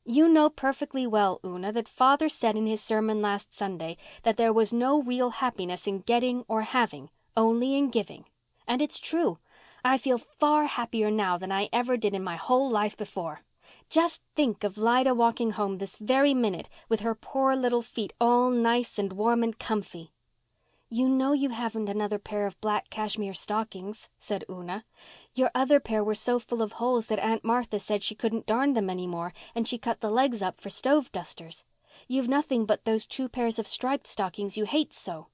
You know perfectly well, Una, that Father said in his sermon last Sunday that there was no real happiness in getting or having, only in giving. And it's true. I feel far happier now than I ever did in my whole life before. Just think of Lida walking home this very minute with her poor little feet all nice and warm and comfy." "You know you haven't another pair of black cashmere stockings," said Una. "Your other pair were so full of holes that Aunt Martha said she couldn't darn them any more, and she cut the legs up for stove dusters. You've nothing but those 2 pairs of striped stockings you hate so."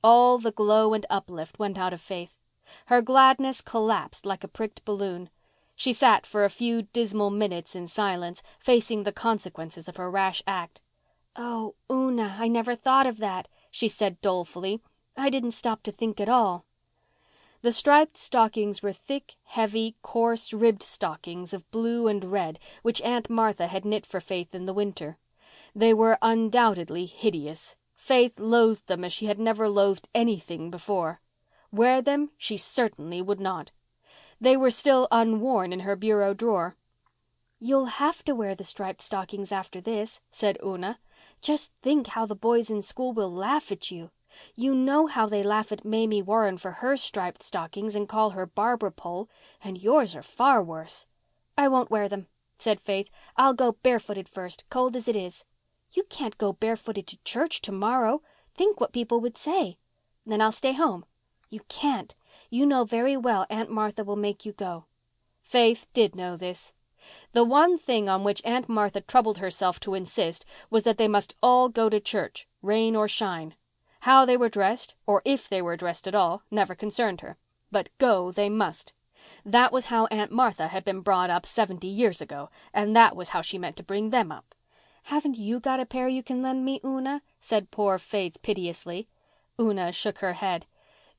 All the glow and uplift went out of Faith. Her gladness collapsed like a pricked balloon. She sat for a few dismal minutes in silence, facing the consequences of her rash act. "Oh, Una, I never thought of that," she said dolefully. "I didn't stop to think at all." The striped stockings were thick, heavy, coarse, ribbed stockings of blue and red which Aunt Martha had knit for Faith in the winter. They were undoubtedly hideous. Faith loathed them as she had never loathed anything before. Wear them she certainly would not. They were still unworn in her bureau drawer. "You'll have to wear the striped stockings after this," said Una. "Just think how the boys in school will laugh at you. You know how they laugh at Mamie Warren for her striped stockings and call her Barbara Pole, and yours are far worse." "I won't wear them," said Faith. "I'll go barefooted first, cold as it is." "You can't go barefooted to church tomorrow. Think what people would say." "Then I'll stay home." "You can't. You know very well Aunt Martha will make you go." Faith did know this. The one thing on which Aunt Martha troubled herself to insist was that they must all go to church, rain or shine. How they were dressed, or if they were dressed at all, never concerned her. But go they must. That was how Aunt Martha had been brought up 70 years ago, and that was how she meant to bring them up. "Haven't you got a pair you can lend me, Una?" said poor Faith piteously. Una shook her head.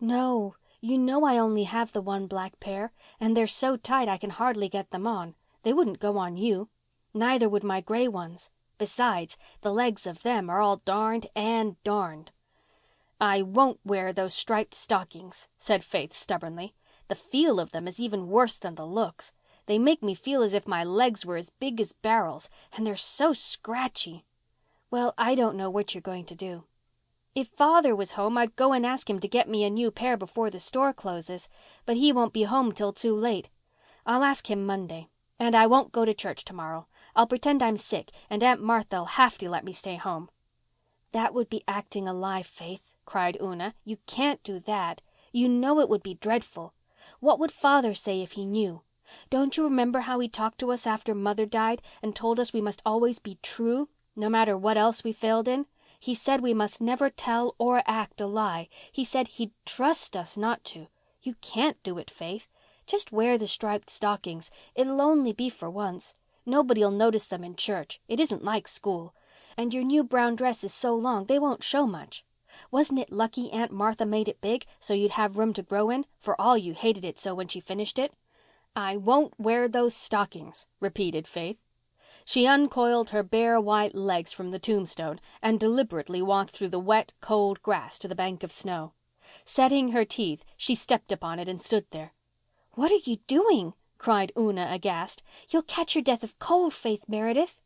"No, you know I only have the one black pair, and they're so tight I can hardly get them on. They wouldn't go on you. Neither would my gray ones. Besides, the legs of them are all darned and darned." "I won't wear those striped stockings," said Faith stubbornly. "The feel of them is even worse than the looks. They make me feel as if my legs were as big as barrels, and they're so scratchy." "Well, I don't know what you're going to do." "If Father was home I'd go and ask him to get me a new pair before the store closes, but he won't be home till too late. I'll ask him Monday. And I won't go to church tomorrow. I'll pretend I'm sick and Aunt Martha'll have to let me stay home." "That would be acting a lie, Faith," cried Una. "You can't do that. You know it would be dreadful. What would Father say if he knew? Don't you remember how he talked to us after Mother died and told us we must always be true, no matter what else we failed in? He said we must never tell or act a lie. He said he'd trust us not to. You can't do it, Faith. Just wear the striped stockings. It'll only be for once. Nobody'll notice them in church. It isn't like school. And your new brown dress is so long they won't show much. Wasn't it lucky Aunt Martha made it big so you'd have room to grow in, for all you hated it so when she finished it?" "I won't wear those stockings," repeated Faith. She uncoiled her bare white legs from the tombstone and deliberately walked through the wet, cold grass to the bank of snow. Setting her teeth, she stepped upon it and stood there. "What are you doing?" cried Una aghast. "You'll catch your death of cold, Faith Meredith."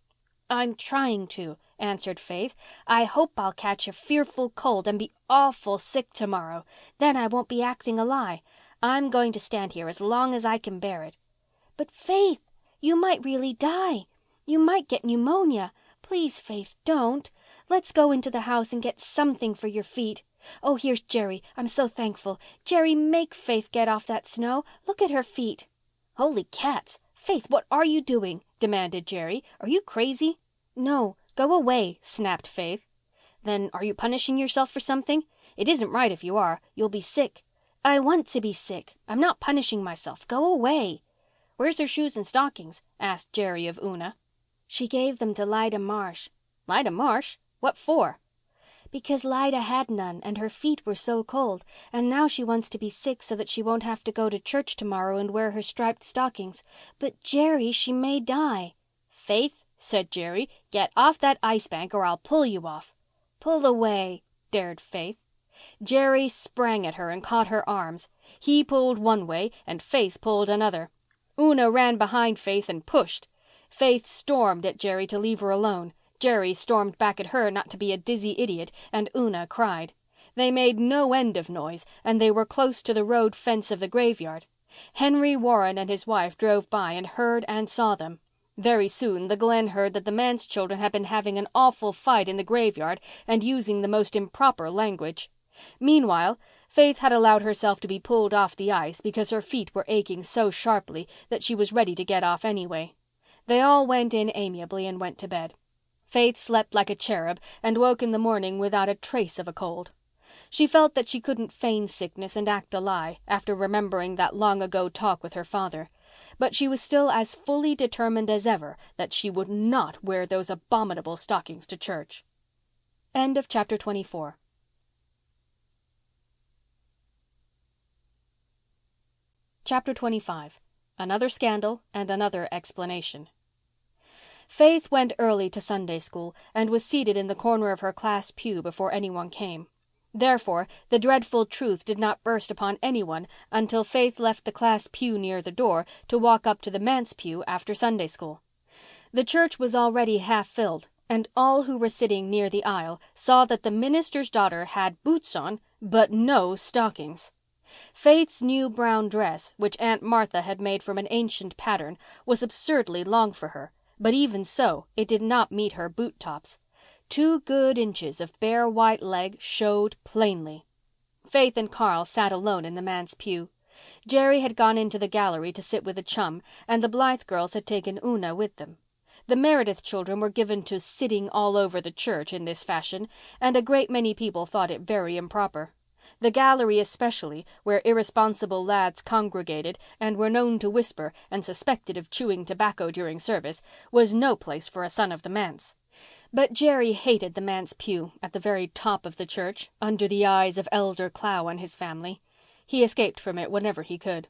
"I'm trying to," answered Faith. "I hope I'll catch a fearful cold and be awful sick tomorrow. Then I won't be acting a lie. I'm going to stand here as long as I can bear it." "But Faith, you might really die. You might get pneumonia. Please, Faith, don't. Let's go into the house and get something for your feet. Oh, here's Jerry. I'm so thankful. Jerry, make Faith get off that snow. Look at her feet." "Holy cats! Faith, what are you doing?" demanded Jerry. "Are you crazy?" "No, go away," snapped Faith. "Then are you punishing yourself for something? It isn't right if you are. You'll be sick." "I want to be sick. I'm not punishing myself. Go away." "Where's her shoes and stockings?" asked Jerry of Una. "She gave them to Lida Marsh." "Lida Marsh? What for?" because Lida had none and her feet were so cold, and now she wants to be sick so that she won't have to go to church tomorrow and wear her striped stockings. But, Jerry, she may die." "Faith," said Jerry, "get off that ice bank or I'll pull you off." "Pull away," dared Faith. Jerry sprang at her and caught her arms. He pulled one way and Faith pulled another. Una ran behind Faith and pushed. Faith stormed at Jerry to leave her alone. Jerry stormed back at her not to be a dizzy idiot, and Una cried. They made no end of noise, and they were close to the road fence of the graveyard. Henry Warren and his wife drove by and heard and saw them. Very soon the Glen heard that the Manse children had been having an awful fight in the graveyard and using the most improper language. Meanwhile, Faith had allowed herself to be pulled off the ice because her feet were aching so sharply that she was ready to get off anyway. They all went in amiably and went to bed. Faith slept like a cherub and woke in the morning without a trace of a cold. She felt that she couldn't feign sickness and act a lie after remembering that long-ago talk with her father. But she was still as fully determined as ever that she would not wear those abominable stockings to church. End of chapter 24. Chapter 25. Another Scandal and Another Explanation. Faith went early to Sunday school and was seated in the corner of her class pew before anyone came. Therefore, the dreadful truth did not burst upon anyone until Faith left the class pew near the door to walk up to the Manse pew after Sunday school. The church was already half filled, and all who were sitting near the aisle saw that the minister's daughter had boots on, but no stockings. Faith's new brown dress, which Aunt Martha had made from an ancient pattern, was absurdly long for her, but even so it did not meet her boot tops. 2 good inches of bare white leg showed plainly. Faith and Carl sat alone in the manse pew. Jerry had gone into the gallery to sit with a chum, and the Blythe girls had taken Una with them. The Meredith children were given to sitting all over the church in this fashion, and a great many people thought it very improper. The gallery especially, where irresponsible lads congregated and were known to whisper and suspected of chewing tobacco during service, was no place for a son of the manse. But Jerry hated the manse pew at the very top of the church, under the eyes of Elder Clow and his family. He escaped from it whenever he could.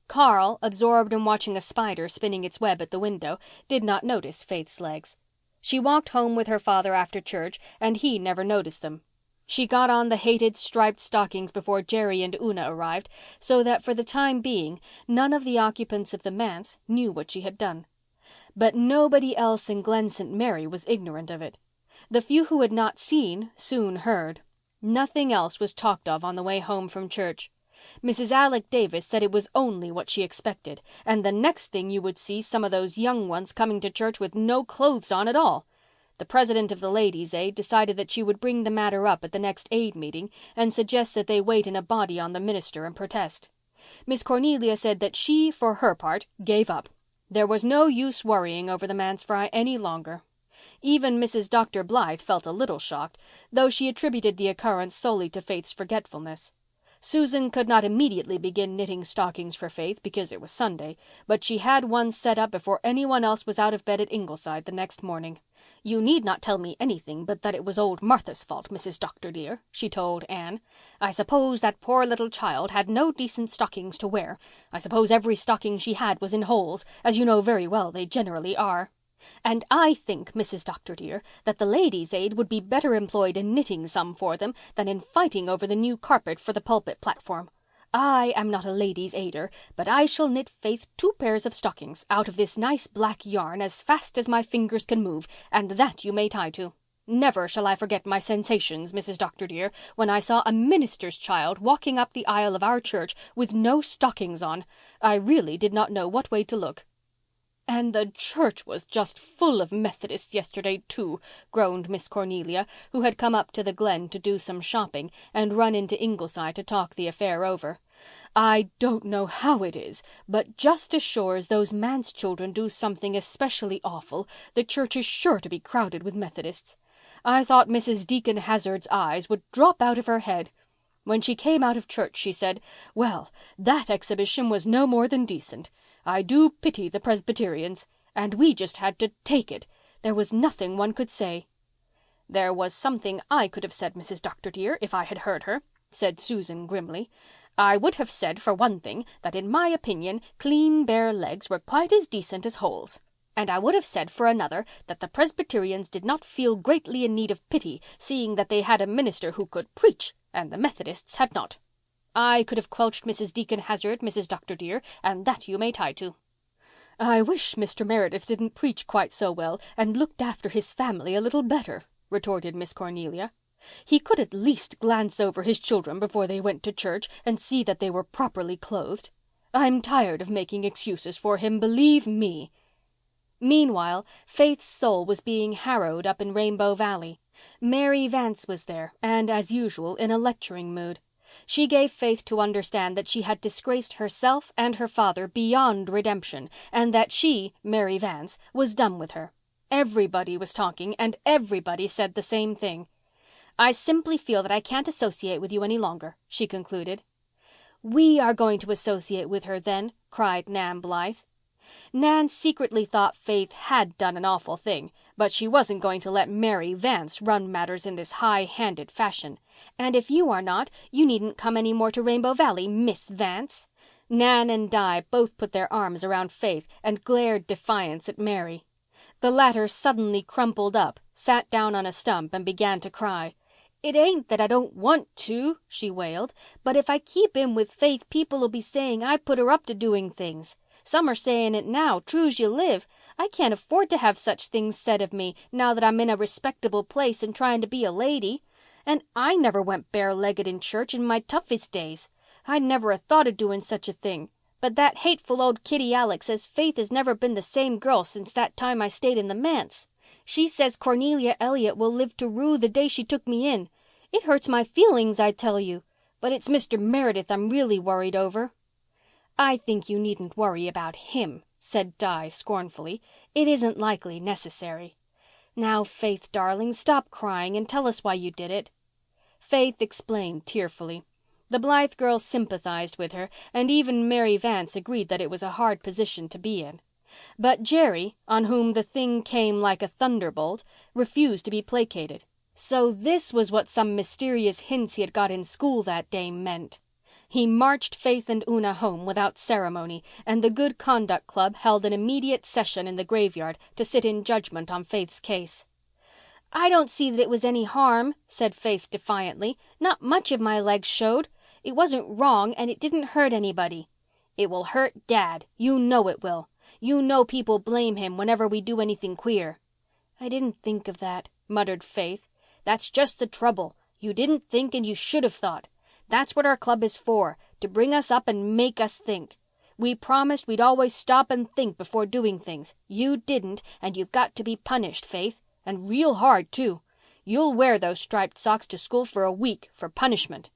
Carl, absorbed in watching a spider spinning its web at the window, did not notice Faith's legs. She walked home with her father after church, and he never noticed them. She got on the hated striped stockings before Jerry and Una arrived, so that for the time being none of the occupants of the manse knew what she had done. But nobody else in Glen St. Mary was ignorant of it. The few who had not seen soon heard. Nothing else was talked of on the way home from church. Mrs. Alec Davis said it was only what she expected, and the next thing you would see some of those young ones coming to church with no clothes on at all. The president of the Ladies' Aid decided that she would bring the matter up at the next aid meeting and suggest that they wait in a body on the minister and protest. Miss Cornelia said that she, for her part, gave up. There was no use worrying over the manse fry any longer. Even Mrs. Dr. Blythe felt a little shocked, though she attributed the occurrence solely to Faith's forgetfulness. Susan could not immediately begin knitting stockings for Faith because it was Sunday, but she had one set up before anyone else was out of bed at Ingleside the next morning. "You need not tell me anything but that it was old Martha's fault, Mrs. Dr. dear," she told Anne. "I suppose that poor little child had no decent stockings to wear. I suppose every stocking she had was in holes, as you know very well they generally are. And I think, Mrs. Dr. dear, that the Ladies' Aid would be better employed in knitting some for them than in fighting over the new carpet for the pulpit platform. I am not a Ladies' Aider, but I shall knit Faith 2 pairs of stockings out of this nice black yarn as fast as my fingers can move, and that you may tie to. Never shall I forget my sensations, Mrs. Dr. dear, when I saw a minister's child walking up the aisle of our church with no stockings on. I really did not know what way to look." "And the church was just full of Methodists yesterday, too," groaned Miss Cornelia, who had come up to the Glen to do some shopping and run into Ingleside to talk the affair over. "I don't know how it is, but just as sure as those manse children do something especially awful, the church is sure to be crowded with Methodists. I thought Mrs. Deacon Hazard's eyes would drop out of her head. When she came out of church she said, 'Well, that exhibition was no more than decent. I do pity the Presbyterians. And we just had to take it. There was nothing one could say. "There was something I could have said, Mrs. Dr. dear, if I had heard her," said Susan grimly. "I would have said, for one thing, that in my opinion clean bare legs were quite as decent as holes. And I would have said, for another, that the Presbyterians did not feel greatly in need of pity, seeing that they had a minister who could preach, and the Methodists had not. I could have quelched Mrs. Deacon Hazard, Mrs. Dr. dear, and that you may tie to." "I wish Mr. Meredith didn't preach quite so well and looked after his family a little better," retorted Miss Cornelia. "He could at least glance over his children before they went to church and see that they were properly clothed. I'm tired of making excuses for him, believe me." Meanwhile, Faith's soul was being harrowed up in Rainbow Valley. Mary Vanse was there and, as usual, in a lecturing mood. She gave Faith to understand that she had disgraced herself and her father beyond redemption, and that she, Mary Vanse, was done with her. Everybody was talking, and everybody said the same thing. "I simply feel that I can't associate with you any longer," she concluded. "We are going to associate with her then," cried Nan Blythe. Nan secretly thought Faith had done an awful thing, but she wasn't going to let Mary Vanse run matters in this high-handed fashion. "And if you are not, you needn't come any more to Rainbow Valley, Miss Vanse." Nan and Di both put their arms around Faith and glared defiance at Mary. The latter suddenly crumpled up, sat down on a stump, and began to cry. "It ain't that I don't want to," she wailed, "but if I keep in with Faith people'll be saying I put her up to doing things. Some are saying it now, true's you live. I can't afford to have such things said of me now that I'm in a respectable place and trying to be a lady. And I never went bare-legged in church in my toughest days. I'd never 'a' thought of doing such a thing. But that hateful old Kitty Alec says Faith has never been the same girl since that time I stayed in the Manse. She says Cornelia Elliott will live to rue the day she took me in. It hurts my feelings, I tell you. But it's Mr. Meredith I'm really worried over." "I think you needn't worry about him," said Di scornfully. "It isn't likely necessary. Now, Faith, darling, stop crying and tell us why you did it." Faith explained tearfully. The Blythe girls sympathized with her, and even Mary Vanse agreed that it was a hard position to be in. But Jerry, on whom the thing came like a thunderbolt, refused to be placated. So this was what some mysterious hints he had got in school that day meant. He marched Faith and Una home without ceremony, and the Good Conduct Club held an immediate session in the graveyard to sit in judgment on Faith's case. "I don't see that it was any harm," said Faith defiantly. "Not much of my legs showed. It wasn't wrong and it didn't hurt anybody." "It will hurt Dad. You know it will. You know people blame him whenever we do anything queer." "I didn't think of that," muttered Faith. "That's just the trouble. You didn't think and you should have thought. That's what our club is for, to bring us up and make us think. We promised we'd always stop and think before doing things. You didn't, and you've got to be punished, Faith. And real hard, too. You'll wear those striped socks to school for a week for punishment."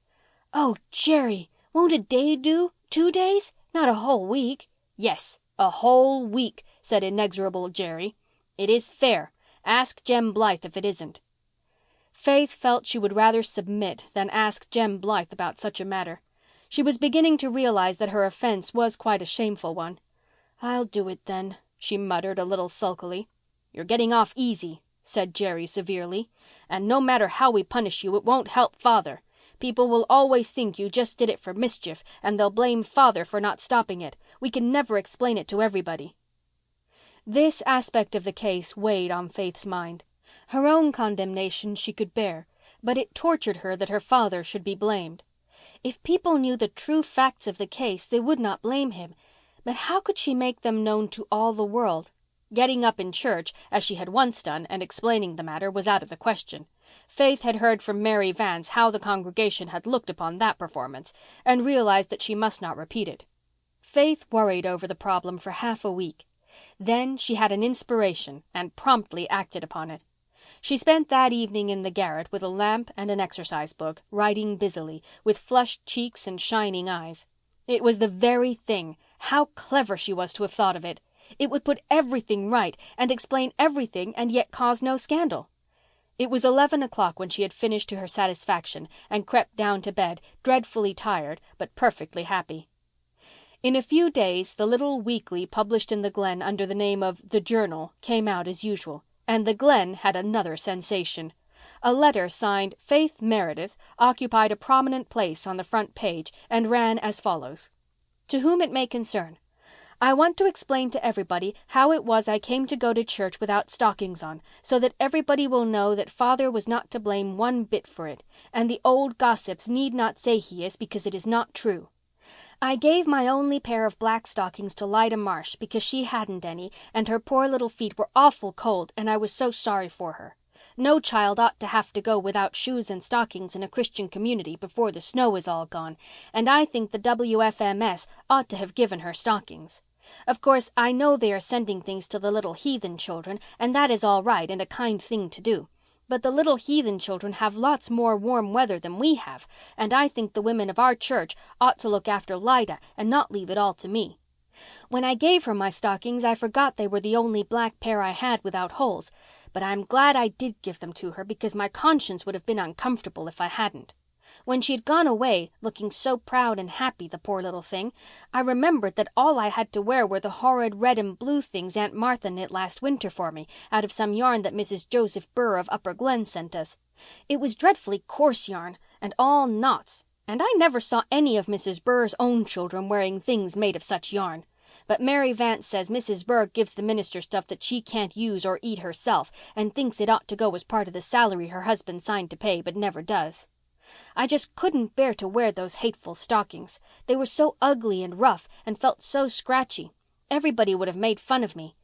"Oh, Jerry, won't a day do? 2 days? Not a whole week?" "Yes, a whole week," said inexorable Jerry. "It is fair. Ask Jem Blythe if it isn't." Faith felt she would rather submit than ask Jem Blythe about such a matter. She was beginning to realize that her offense was quite a shameful one. "I'll do it then," she muttered a little sulkily. "You're getting off easy," said Jerry severely. "And no matter how we punish you, it won't help Father. People will always think you just did it for mischief, and they'll blame Father for not stopping it. We can never explain it to everybody." This aspect of the case weighed on Faith's mind. Her own condemnation she could bear, but it tortured her that her father should be blamed. If people knew the true facts of the case, they would not blame him. But how could she make them known to all the world? Getting up in church, as she had once done, and explaining the matter was out of the question. Faith had heard from Mary Vanse how the congregation had looked upon that performance, and realized that she must not repeat it. Faith worried over the problem for half a week. Then she had an inspiration and promptly acted upon it. She spent that evening in the garret with a lamp and an exercise book, writing busily, with flushed cheeks and shining eyes. It was the very thing. How clever she was to have thought of it. It would put everything right and explain everything and yet cause no scandal. It was 11 o'clock when she had finished to her satisfaction and crept down to bed, dreadfully tired but perfectly happy. In a few days the little weekly published in the Glen under the name of The Journal came out as usual, and the Glen had another sensation. A letter signed Faith Meredith occupied a prominent place on the front page and ran as follows. To whom it may concern. I want to explain to everybody how it was I came to go to church without stockings on, so that everybody will know that father was not to blame one bit for it, and the old gossips need not say he is, because it is not true. I gave my only pair of black stockings to Lida Marsh because she hadn't any and her poor little feet were awful cold and I was so sorry for her. No child ought to have to go without shoes and stockings in a Christian community before the snow is all gone, and I think the WFMS ought to have given her stockings. Of course, I know they are sending things to the little heathen children, and that is all right and a kind thing to do. But the little heathen children have lots more warm weather than we have, and I think the women of our church ought to look after Lida and not leave it all to me. When I gave her my stockings, I forgot they were the only black pair I had without holes, but I'm glad I did give them to her because my conscience would have been uncomfortable if I hadn't. When she had gone away, looking so proud and happy, the poor little thing, I remembered that all I had to wear were the horrid red and blue things Aunt Martha knit last winter for me out of some yarn that Mrs. Joseph Burr of Upper Glen sent us. It was dreadfully coarse yarn and all knots, and I never saw any of Mrs. Burr's own children wearing things made of such yarn. But Mary Vanse says Mrs. Burr gives the minister stuff that she can't use or eat herself and thinks it ought to go as part of the salary her husband signed to pay but never does. I just couldn't bear to wear those hateful stockings. They were so ugly and rough and felt so scratchy. Everybody would have made fun of me.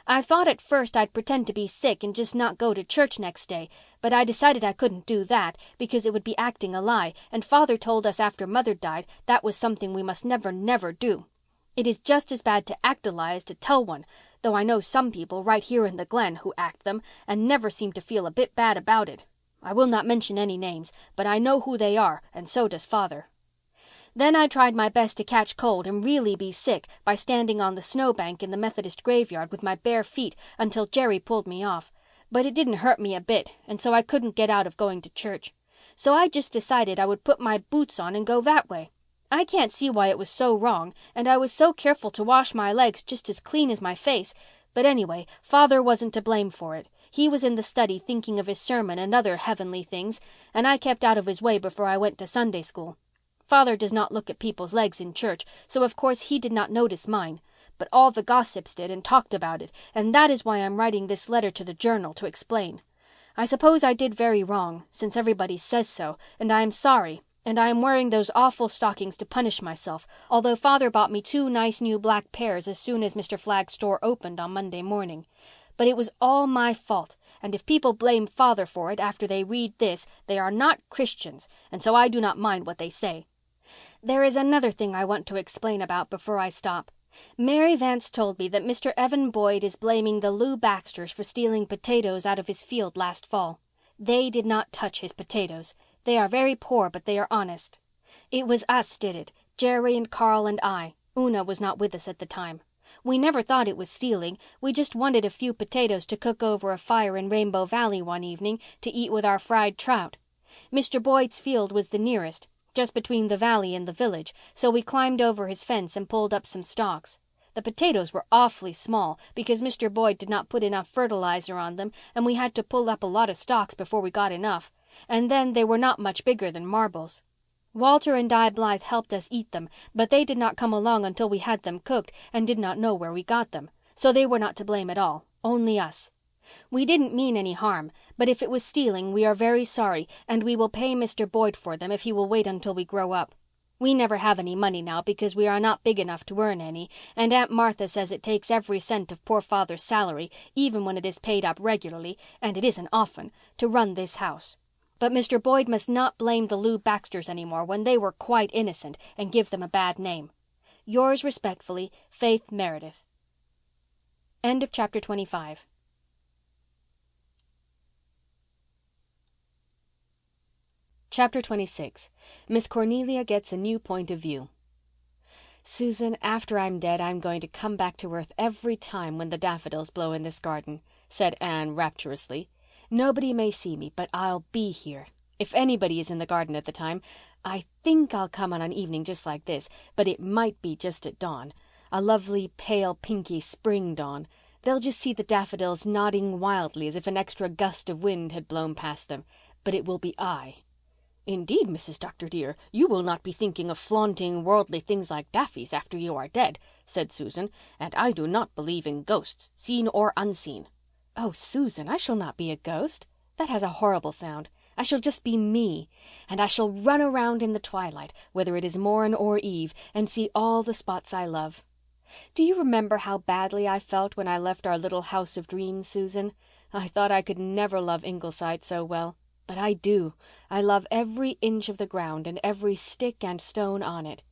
I thought at first I'd pretend to be sick and just not go to church next day, but I decided I couldn't do that because it would be acting a lie, and Father told us after Mother died that was something we must never do. It is just as bad to act a lie as to tell one, though I know some people right here in the Glen who act them and never seem to feel a bit bad about it. I will not mention any names, but I know who they are, and so does Father. Then I tried my best to catch cold and really be sick by standing on the snowbank in the Methodist graveyard with my bare feet until Jerry pulled me off. But it didn't hurt me a bit, and so I couldn't get out of going to church. So I just decided I would put my boots on and go that way. I can't see why it was so wrong, and I was so careful to wash my legs just as clean as my face. But anyway, Father wasn't to blame for it. He was in the study thinking of his sermon and other heavenly things, and I kept out of his way before I went to Sunday school. Father does not look at people's legs in church, so of course he did not notice mine. But all the gossips did and talked about it, and that is why I'm writing this letter to the Journal to explain. I suppose I did very wrong, since everybody says so, and I am sorry, and I am wearing those awful stockings to punish myself, although Father bought me 2 nice new black pairs as soon as Mr. Flagg's store opened on Monday morning. But it was all my fault, and if people blame Father for it after they read this, they are not Christians, and so I do not mind what they say. There is another thing I want to explain about before I stop. Mary Vanse told me that Mr. Evan Boyd is blaming the Lou Baxters for stealing potatoes out of his field last fall. They did not touch his potatoes. They are very poor, but they are honest. It was us did it, Jerry and Carl and I. Una was not with us at the time. We never thought it was stealing. We just wanted a few potatoes to cook over a fire in Rainbow Valley one evening to eat with our fried trout. Mr. Boyd's field was the nearest, just between the valley and the village, so we climbed over his fence and pulled up some stalks. The potatoes were awfully small because Mr. Boyd did not put enough fertilizer on them and we had to pull up a lot of stalks before we got enough. And then they were not much bigger than marbles. Walter and Blythe helped us eat them, but they did not come along until we had them cooked and did not know where we got them, so they were not to blame at all, only us. We didn't mean any harm, but if it was stealing, we are very sorry and we will pay Mr. Boyd for them if he will wait until we grow up. We never have any money now because we are not big enough to earn any, and Aunt Martha says it takes every cent of poor Father's salary, even when it is paid up regularly, and it isn't often, to run this house. But Mr. Boyd must not blame the Lou Baxters anymore when they were quite innocent and give them a bad name. Yours respectfully, Faith Meredith. End of chapter 25. Chapter 26. Miss Cornelia Gets a New Point of View. Susan, after I'm dead, I'm going to come back to earth every time when the daffodils blow in this garden, said Anne rapturously. Nobody may see me, but I'll be here. If anybody is in the garden at the time, I think I'll come on an evening just like this, but it might be just at dawn. A lovely, pale, pinky spring dawn. They'll just see the daffodils nodding wildly as if an extra gust of wind had blown past them. But it will be I." "Indeed, Mrs. Dr. dear, you will not be thinking of flaunting worldly things like daffies after you are dead," said Susan, "and I do not believe in ghosts, seen or unseen." "Oh, Susan, I shall not be a ghost. That has a horrible sound. I shall just be me. And I shall run around in the twilight, whether it is morn or eve, and see all the spots I love. Do you remember how badly I felt when I left our little house of dreams, Susan? I thought I could never love Ingleside so well. But I do. I love every inch of the ground and every stick and stone on it."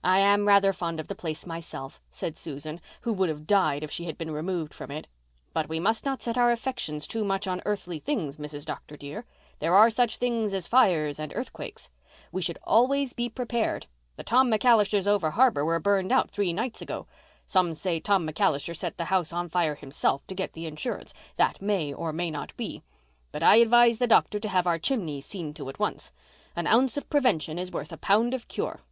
"I am rather fond of the place myself," said Susan, who would have died if she had been removed from it. "But we must not set our affections too much on earthly things, Mrs. Dr. dear. There are such things as fires and earthquakes. We should always be prepared. The Tom MacAllisters over harbour were burned out 3 nights ago. Some say Tom MacAllister set the house on fire himself to get the insurance. That may or may not be. But I advise the doctor to have our chimneys seen to at once. An ounce of prevention is worth a pound of cure.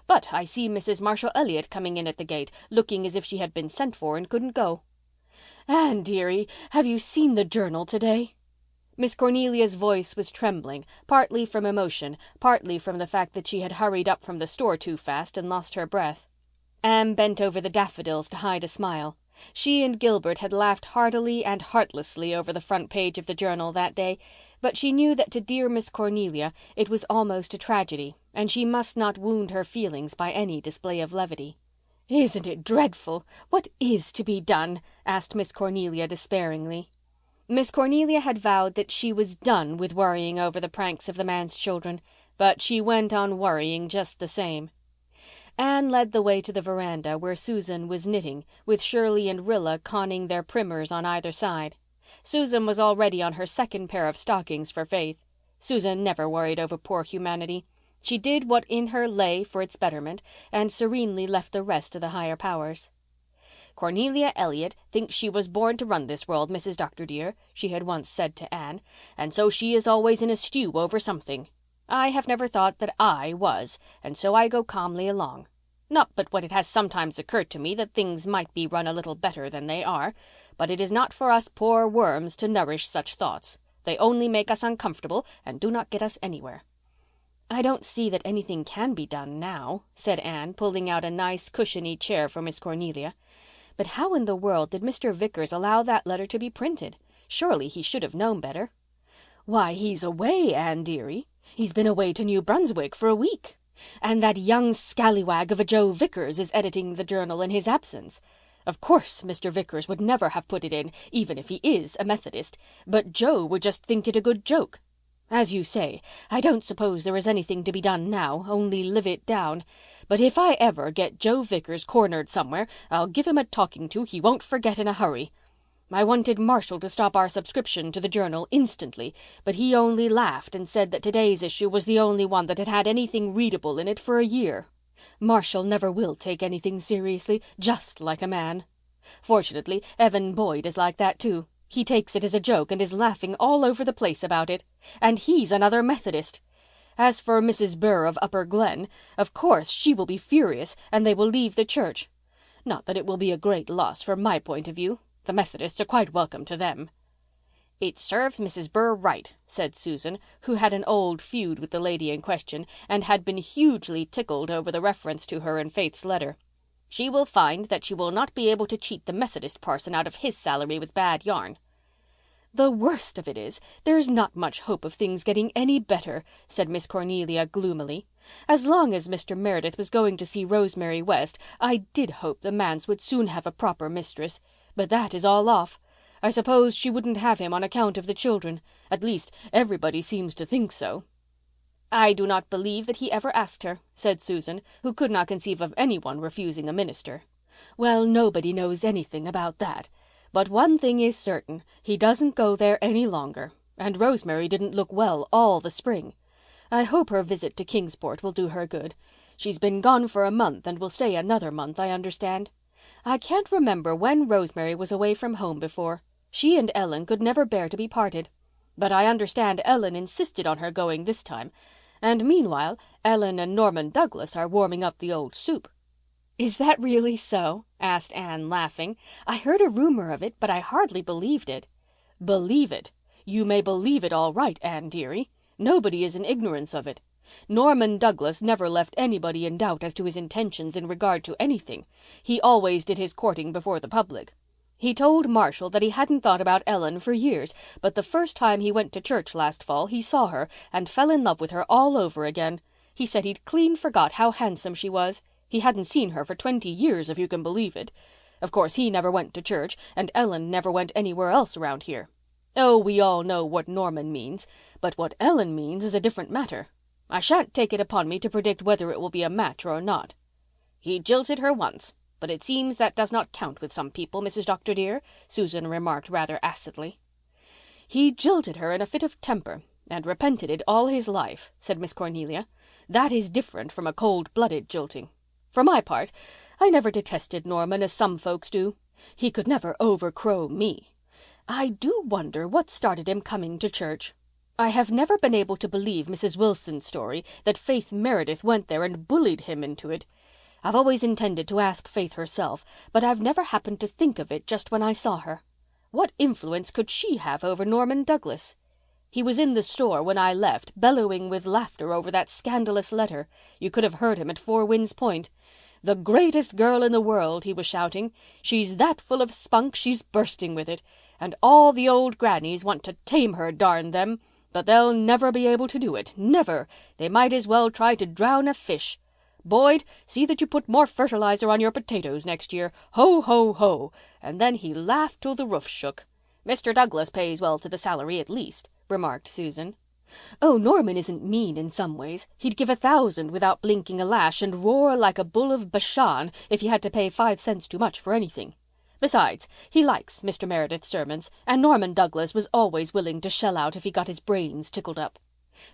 But I see Mrs. Marshall Elliott coming in at the gate, looking as if she had been sent for and couldn't go." "Anne, dearie, have you seen the journal today?" Miss Cornelia's voice was trembling, partly from emotion, partly from the fact that she had hurried up from the store too fast and lost her breath. Anne bent over the daffodils to hide a smile. She and Gilbert had laughed heartily and heartlessly over the front page of the journal that day, but she knew that to dear Miss Cornelia it was almost a tragedy, and she must not wound her feelings by any display of levity. "Isn't it dreadful? What is to be done?" asked Miss Cornelia despairingly. Miss Cornelia had vowed that she was done with worrying over the pranks of the Manse children, but she went on worrying just the same. Anne led the way to the veranda where Susan was knitting, with Shirley and Rilla conning their primers on either side. Susan was already on her second pair of stockings for Faith. Susan never worried over poor humanity. She did what in her lay for its betterment and serenely left the rest to the higher powers. "Cornelia Elliott thinks she was born to run this world, Mrs. Dr. dear," she had once said to Anne, "and so she is always in a stew over something. I have never thought that I was, and so I go calmly along. Not but what it has sometimes occurred to me that things might be run a little better than they are, but it is not for us poor worms to nourish such thoughts. They only make us uncomfortable and do not get us anywhere." "I don't see that anything can be done now," said Anne, pulling out a nice cushiony chair for Miss Cornelia. "But how in the world did Mr. Vickers allow that letter to be printed? Surely he should have known better." "Why, he's away, Anne dearie. He's been away to New Brunswick for a week. And that young scallywag of a Joe Vickers is editing the journal in his absence. Of course, Mr. Vickers would never have put it in, even if he is a Methodist, but Joe would just think it a good joke. As you say, I don't suppose there is anything to be done now, only live it down. But if I ever get Joe Vickers cornered somewhere, I'll give him a talking to he won't forget in a hurry. I wanted Marshall to stop our subscription to the journal instantly, but he only laughed and said that today's issue was the only one that had had anything readable in it for a year. Marshall never will take anything seriously, just like a man. Fortunately, Evan Boyd is like that too. He takes it as a joke and is laughing all over the place about it. And he's another Methodist. As for Mrs. Burr of Upper Glen, of course she will be furious and they will leave the church. Not that it will be a great loss from my point of view. The Methodists are quite welcome to them." "It serves Mrs. Burr right," said Susan, who had an old feud with the lady in question and had been hugely tickled over the reference to her in Faith's letter. "She will find that she will not be able to cheat the Methodist parson out of his salary with bad yarn." "The worst of it is, there's not much hope of things getting any better," said Miss Cornelia gloomily. "As long as Mr. Meredith was going to see Rosemary West, I did hope the Manse would soon have a proper mistress. But that is all off. I suppose she wouldn't have him on account of the children. At least, everybody seems to think so." "I do not believe that he ever asked her," said Susan, who could not conceive of anyone refusing a minister. "Well, nobody knows anything about that. But one thing is certain, he doesn't go there any longer. And Rosemary didn't look well all the spring. I hope her visit to Kingsport will do her good. She's been gone for a month and will stay another month, I understand. I can't remember when Rosemary was away from home before. She and Ellen could never bear to be parted. But I understand Ellen insisted on her going this time. And meanwhile, Ellen and Norman Douglas are warming up the old soup." "Is that really so?" asked Anne, laughing. "I heard a rumor of it, but I hardly believed it." "Believe it? You may believe it all right, Anne dearie. Nobody is in ignorance of it. Norman Douglas never left anybody in doubt as to his intentions in regard to anything. He always did his courting before the public. He told Marshall that he hadn't thought about Ellen for years, but the first time he went to church last fall he saw her and fell in love with her all over again. He said he'd clean forgot how handsome she was. He hadn't seen her for 20 years, if you can believe it. Of course, he never went to church, and Ellen never went anywhere else around here. Oh, we all know what Norman means, but what Ellen means is a different matter. I shan't take it upon me to predict whether it will be a match or not." "He jilted her once, but it seems that does not count with some people, Mrs. Dr. dear," Susan remarked rather acidly. "He jilted her in a fit of temper and repented it all his life," said Miss Cornelia. "That is different from a cold-blooded jilting. For my part, I never detested Norman as some folks do. He could never overcrow me. I do wonder what started him coming to church. I have never been able to believe Mrs. Wilson's story that Faith Meredith went there and bullied him into it. I've always intended to ask Faith herself, but I've never happened to think of it just when I saw her. What influence could she have over Norman Douglas? He was in the store when I left, bellowing with laughter over that scandalous letter. You could have heard him at Four Winds Point. 'The greatest girl in the world,' he was shouting. 'She's that full of spunk she's bursting with it. And all the old grannies want to tame her, darn them. But they'll never be able to do it. Never. They might as well try to drown a fish. Boyd, see that you put more fertilizer on your potatoes next year. Ho, ho, ho.' And then he laughed till the roof shook." "Mr. Douglas pays well to the salary at least," remarked Susan. "Oh, Norman isn't mean in some ways. He'd give 1,000 without blinking a lash and roar like a bull of Bashan if he had to pay 5 cents too much for anything. Besides, he likes Mr. Meredith's sermons, and Norman Douglas was always willing to shell out if he got his brains tickled up.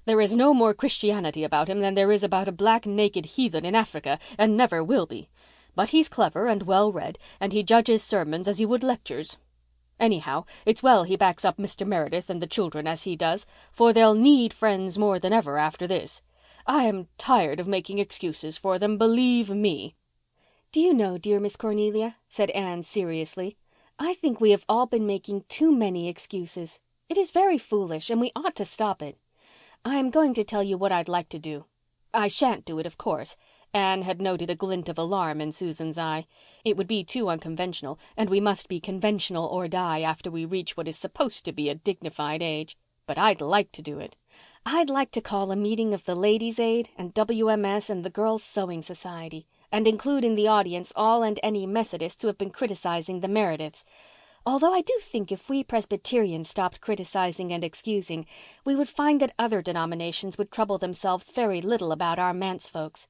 There is no more Christianity about him than there is about a black naked heathen in Africa, and never will be. But he's clever and well-read, and he judges sermons as he would lectures. Anyhow, it's well he backs up Mr. Meredith and the children as he does, for they'll need friends more than ever after this. I am tired of making excuses for them, believe me." "Do you know, dear Miss Cornelia," said Anne seriously, "I think we have all been making too many excuses. It is very foolish and we ought to stop it. I am going to tell you what I'd like to do. I shan't do it, of course." Anne had noted a glint of alarm in Susan's eye. "It would be too unconventional, and we must be conventional or die after we reach what is supposed to be a dignified age. But I'd like to do it. I'd like to call a meeting of the Ladies' Aid and WMS and the Girls' Sewing Society, and include in the audience all and any Methodists who have been criticizing the Merediths. Although I do think if we Presbyterians stopped criticizing and excusing, we would find that other denominations would trouble themselves very little about our Manse folks.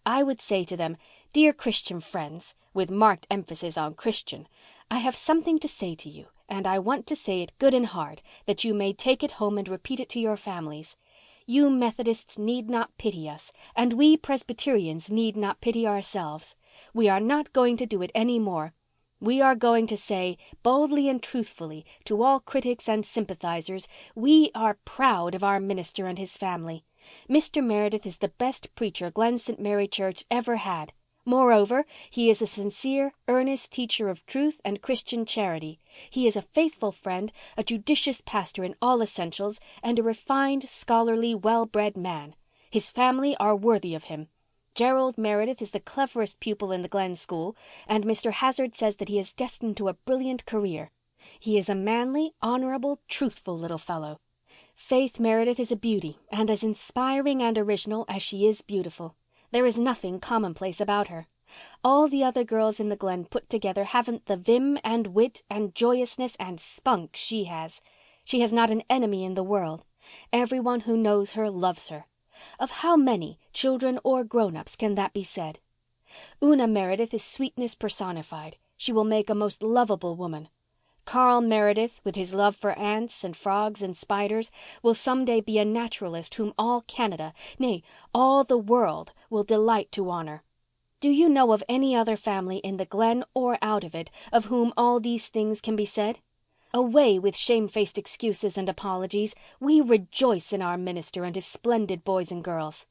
I would say to them, 'Dear Christian friends,' with marked emphasis on Christian, 'I have something to say to you, and I want to say it good and hard, that you may take it home and repeat it to your families. You Methodists need not pity us, and we Presbyterians need not pity ourselves. We are not going to do it any more. We are going to say, boldly and truthfully, to all critics and sympathizers, we are proud of our minister and his family. Mr. Meredith is the best preacher Glen St. Mary Church ever had. Moreover, he is a sincere, earnest teacher of truth and Christian charity. He is a faithful friend, a judicious pastor in all essentials, and a refined, scholarly, well-bred man. His family are worthy of him. Gerald Meredith is the cleverest pupil in the Glen School, and Mr. Hazard says that he is destined to a brilliant career. He is a manly, honorable, truthful little fellow. Faith Meredith is a beauty, and as inspiring and original as she is beautiful. There is nothing commonplace about her. All the other girls in the Glen put together haven't the vim and wit and joyousness and spunk she has. She has not an enemy in the world. Everyone who knows her loves her. Of how many, children or grown-ups, can that be said? Una Meredith is sweetness personified. She will make a most lovable woman. Carl Meredith, with his love for ants and frogs and spiders, will someday be a naturalist whom all Canada, nay, all the world, will delight to honor. Do you know of any other family in the Glen or out of it of whom all these things can be said? Away with shamefaced excuses and apologies. We rejoice in our minister and his splendid boys and girls."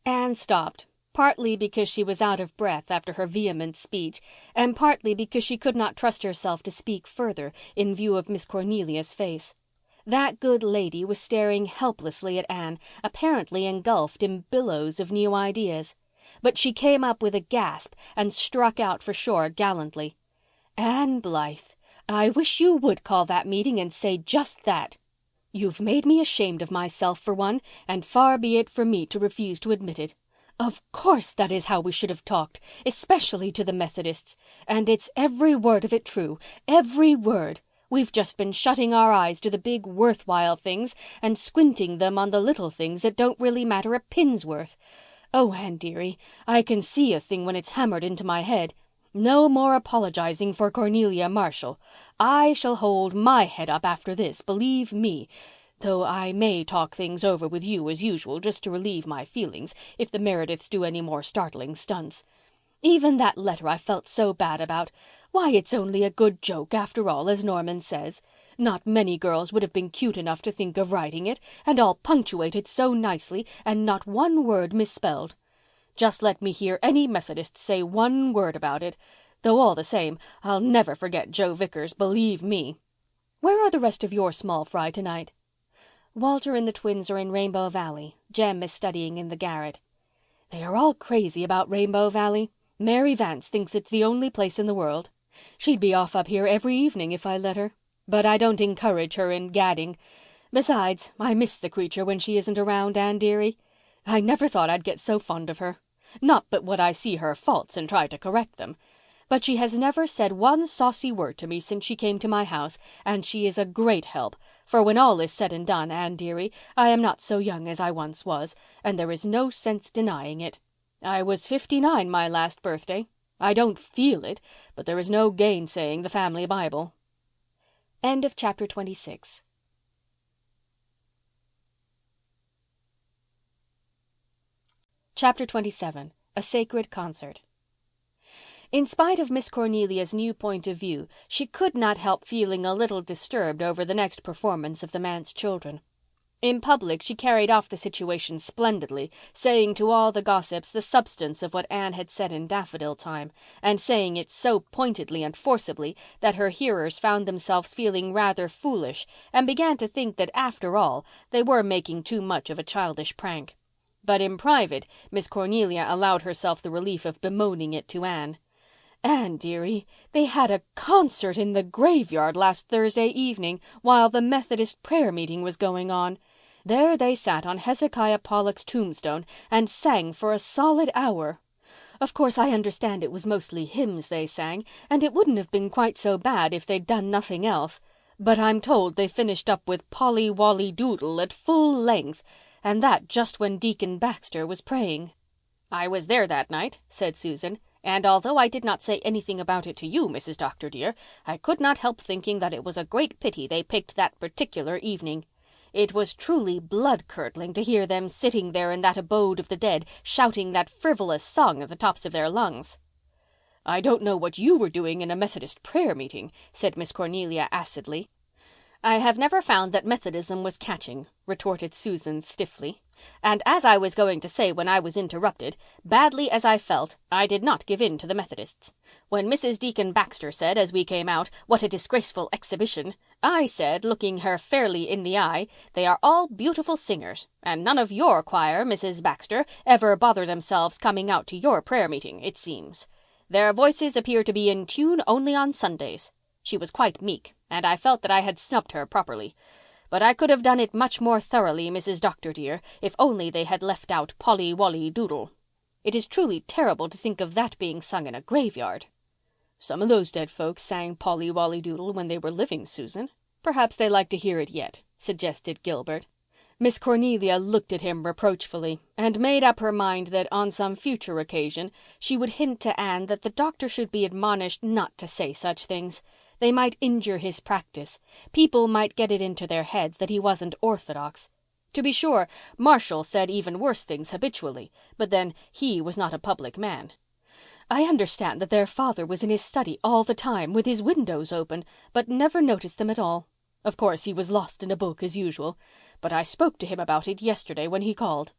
Anne stopped. partly because she was out of breath after her vehement speech, and partly because she could not trust herself to speak further in view of Miss Cornelia's face. That good lady was staring helplessly at Anne, apparently engulfed in billows of new ideas. But she came up with a gasp and struck out for shore gallantly. "Anne Blythe, I wish you would call that meeting and say just that. You've made me ashamed of myself for one, and far be it from me to refuse to admit it. Of course that is how we should have talked, especially to the Methodists. And it's every word of it true, every word. We've just been shutting our eyes to the big worthwhile things and squinting them on the little things that don't really matter a pin's worth. Oh, Anne dearie, I can see a thing when it's hammered into my head. No more apologizing for Cornelia Marshall. I shall hold my head up after this, believe me, though I may talk things over with you as usual just to relieve my feelings if the Merediths do any more startling stunts. Even that letter I felt so bad about. Why, it's only a good joke after all, as Norman says. Not many girls would have been cute enough to think of writing it, and all punctuated so nicely and not one word misspelled. Just let me hear any Methodist say one word about it, though all the same, I'll never forget Joe Vickers, believe me. Where are the rest of your small fry tonight?" "Walter and the twins are in Rainbow Valley. Jem is studying in the garret." "They are all crazy about Rainbow Valley. Mary Vanse thinks it's the only place in the world. She'd be off up here every evening if I let her. But I don't encourage her in gadding. Besides, I miss the creature when she isn't around, Anne dearie. I never thought I'd get so fond of her. Not but what I see her faults and try to correct them. But she has never said one saucy word to me since she came to my house, and she is a great help, for when all is said and done, Anne dearie, I am not so young as I once was, and there is no sense denying it. I was 59 my last birthday. I don't feel it, but there is no gainsaying the family Bible." End of chapter 26. Chapter 27. A Sacred Concert. In spite of Miss Cornelia's new point of view, she could not help feeling a little disturbed over the next performance of the Manse children. In public she carried off the situation splendidly, saying to all the gossips the substance of what Anne had said in Daffodil Time, and saying it so pointedly and forcibly that her hearers found themselves feeling rather foolish and began to think that, after all, they were making too much of a childish prank. But in private Miss Cornelia allowed herself the relief of bemoaning it to Anne. "Anne, dearie, they had a concert in the graveyard last Thursday evening while the Methodist prayer meeting was going on. There they sat on Hezekiah Pollock's tombstone and sang for a solid hour. Of course, I understand it was mostly hymns they sang, and it wouldn't have been quite so bad if they'd done nothing else. But I'm told they finished up with Polly Wolly Doodle at full length, and that just when Deacon Baxter was praying." "I was there that night," said Susan, "and although I did not say anything about it to you, Mrs. Dr. dear, I could not help thinking that it was a great pity they picked that particular evening. It was truly blood-curdling to hear them sitting there in that abode of the dead, shouting that frivolous song at the tops of their lungs." "I don't know what you were doing in a Methodist prayer meeting," said Miss Cornelia acidly. "I have never found that Methodism was catching," retorted Susan stiffly. "And as I was going to say when I was interrupted, badly as I felt, I did not give in to the Methodists. When Mrs. Deacon Baxter said, as we came out, 'What a disgraceful exhibition,' I said, looking her fairly in the eye, 'They are all beautiful singers, and none of your choir, Mrs. Baxter, ever bother themselves coming out to your prayer meeting, it seems. Their voices appear to be in tune only on Sundays.' She was quite meek, and I felt that I had snubbed her properly. But I could have done it much more thoroughly, Mrs. Dr. dear, if only they had left out Polly Wolly Doodle. It is truly terrible to think of that being sung in a graveyard." "Some of those dead folks sang Polly Wolly Doodle when they were living, Susan. Perhaps they like to hear it yet," suggested Gilbert. Miss Cornelia looked at him reproachfully and made up her mind that on some future occasion she would hint to Anne that the doctor should be admonished not to say such things. They might injure his practice. People might get it into their heads that he wasn't orthodox. To be sure, Marshall said even worse things habitually, but then he was not a public man. "I understand that their father was in his study all the time with his windows open, but never noticed them at all. Of course, he was lost in a book as usual, but I spoke to him about it yesterday when he called."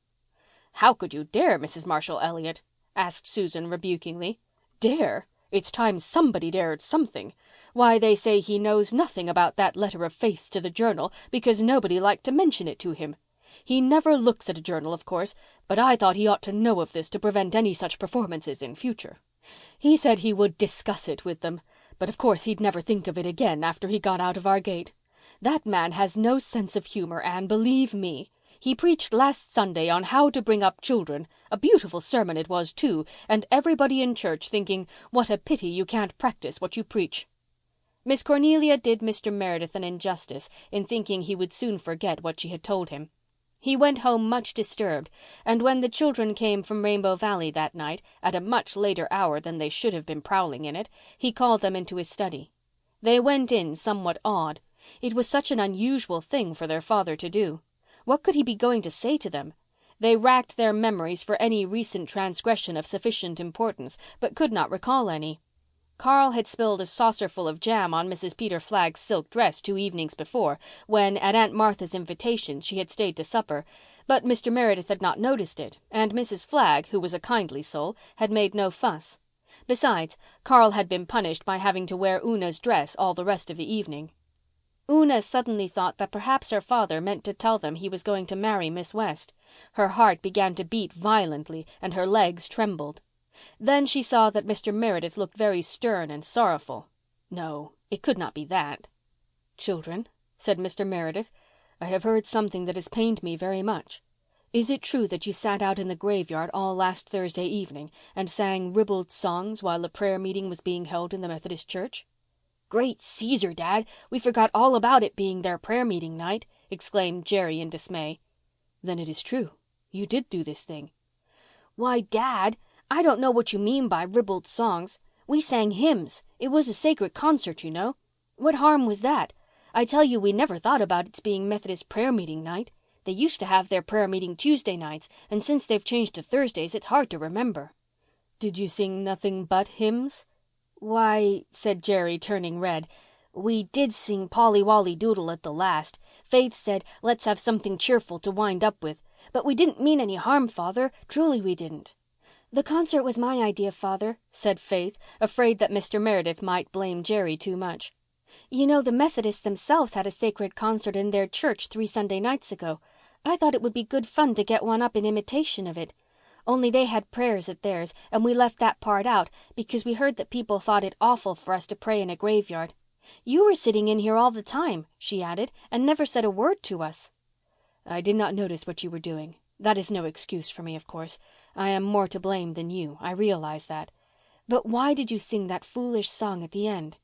"How could you dare, Mrs. Marshall Elliott?" asked Susan rebukingly. "Dare? It's time somebody dared something. Why, they say he knows nothing about that letter of Faith's to the Journal because nobody liked to mention it to him. He never looks at a journal, of course, but I thought he ought to know of this to prevent any such performances in future. He said he would discuss it with them, but of course he'd never think of it again after he got out of our gate. That man has no sense of humour, Anne, believe me. He preached last Sunday on how to bring up children. A beautiful sermon it was, too, and everybody in church thinking, what a pity you can't practice what you preach." Miss Cornelia did Mr. Meredith an injustice in thinking he would soon forget what she had told him. He went home much disturbed, and when the children came from Rainbow Valley that night, at a much later hour than they should have been prowling in it, he called them into his study. They went in somewhat awed. It was such an unusual thing for their father to do. What could he be going to say to them? They racked their memories for any recent transgression of sufficient importance, but could not recall any. Carl had spilled a saucerful of jam on Mrs. Peter Flagg's silk dress 2 evenings before, when, at Aunt Martha's invitation, she had stayed to supper, but Mr. Meredith had not noticed it, and Mrs. Flagg, who was a kindly soul, had made no fuss. Besides, Carl had been punished by having to wear Una's dress all the rest of the evening. Una suddenly thought that perhaps her father meant to tell them he was going to marry Miss West. Her heart began to beat violently and her legs trembled. Then she saw that Mr. Meredith looked very stern and sorrowful. No, it could not be that. "Children," said Mr. Meredith, "I have heard something that has pained me very much. Is it true that you sat out in the graveyard all last Thursday evening and sang ribald songs while a prayer meeting was being held in the Methodist Church?" "Great Caesar, Dad, we forgot all about it being their prayer meeting night," exclaimed Jerry in dismay. "Then it is true. You did do this thing." "Why, Dad, I don't know what you mean by ribald songs. We sang hymns. It was a sacred concert, you know. What harm was that? I tell you we never thought about its being Methodist prayer meeting night. They used to have their prayer meeting Tuesday nights, and since they've changed to Thursdays it's hard to remember." "Did you sing nothing but hymns?" "Why," said Jerry, turning red, "we did sing Polly Wolly Doodle at the last. Faith said, 'Let's have something cheerful to wind up with.' But we didn't mean any harm, Father. Truly we didn't." "The concert was my idea, Father," said Faith, afraid that Mr. Meredith might blame Jerry too much. "You know the Methodists themselves had a sacred concert in their church 3 Sunday nights ago. I thought it would be good fun to get one up in imitation of it. Only they had prayers at theirs, and we left that part out because we heard that people thought it awful for us to pray in a graveyard. You were sitting in here all the time," she added, "and never said a word to us." "I did not notice what you were doing. That is no excuse for me, of course. I am more to blame than you. I realize that. But why did you sing that foolish song at the end?"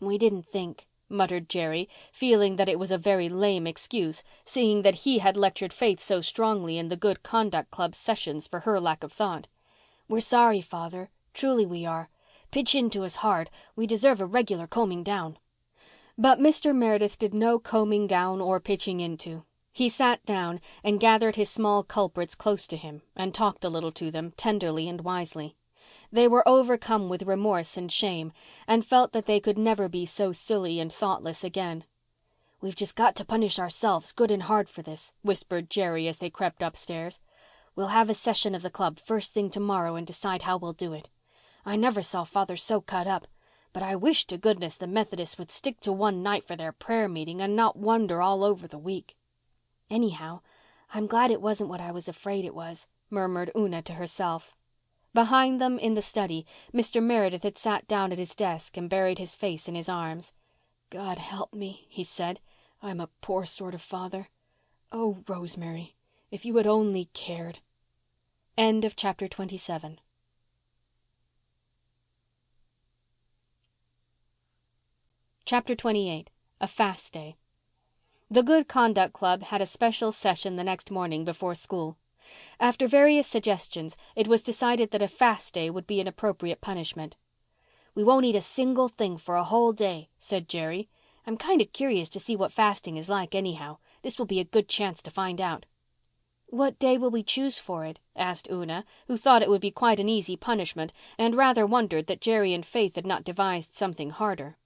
"We didn't think," muttered Jerry, feeling that it was a very lame excuse, seeing that he had lectured Faith so strongly in the Good Conduct Club sessions for her lack of thought. "We're sorry, Father. Truly we are. Pitch into us hard. We deserve a regular combing down." But Mr. Meredith did no combing down or pitching into. He sat down and gathered his small culprits close to him and talked a little to them, tenderly and wisely. They were overcome with remorse and shame and felt that they could never be so silly and thoughtless again. "We've just got to punish ourselves good and hard for this," whispered Jerry as they crept upstairs. "We'll have a session of the club first thing tomorrow and decide how we'll do it. I never saw Father so cut up, but I wish to goodness the Methodists would stick to one night for their prayer meeting and not wander all over the week." "Anyhow, I'm glad it wasn't what I was afraid it was," murmured Una to herself. Behind them in the study, Mr. Meredith had sat down at his desk and buried his face in his arms. "God help me," he said. "I'm a poor sort of father. Oh, Rosemary, if you had only cared." End of chapter 27. Chapter 28. A Fast Day. The Good Conduct Club had a special session the next morning before school. After various suggestions, it was decided that a fast day would be an appropriate punishment. "We won't eat a single thing for a whole day," said Jerry. "I'm kind of curious to see what fasting is like anyhow. This will be a good chance to find out." "What day will we choose for it?" asked Una, who thought it would be quite an easy punishment and rather wondered that Jerry and Faith had not devised something harder.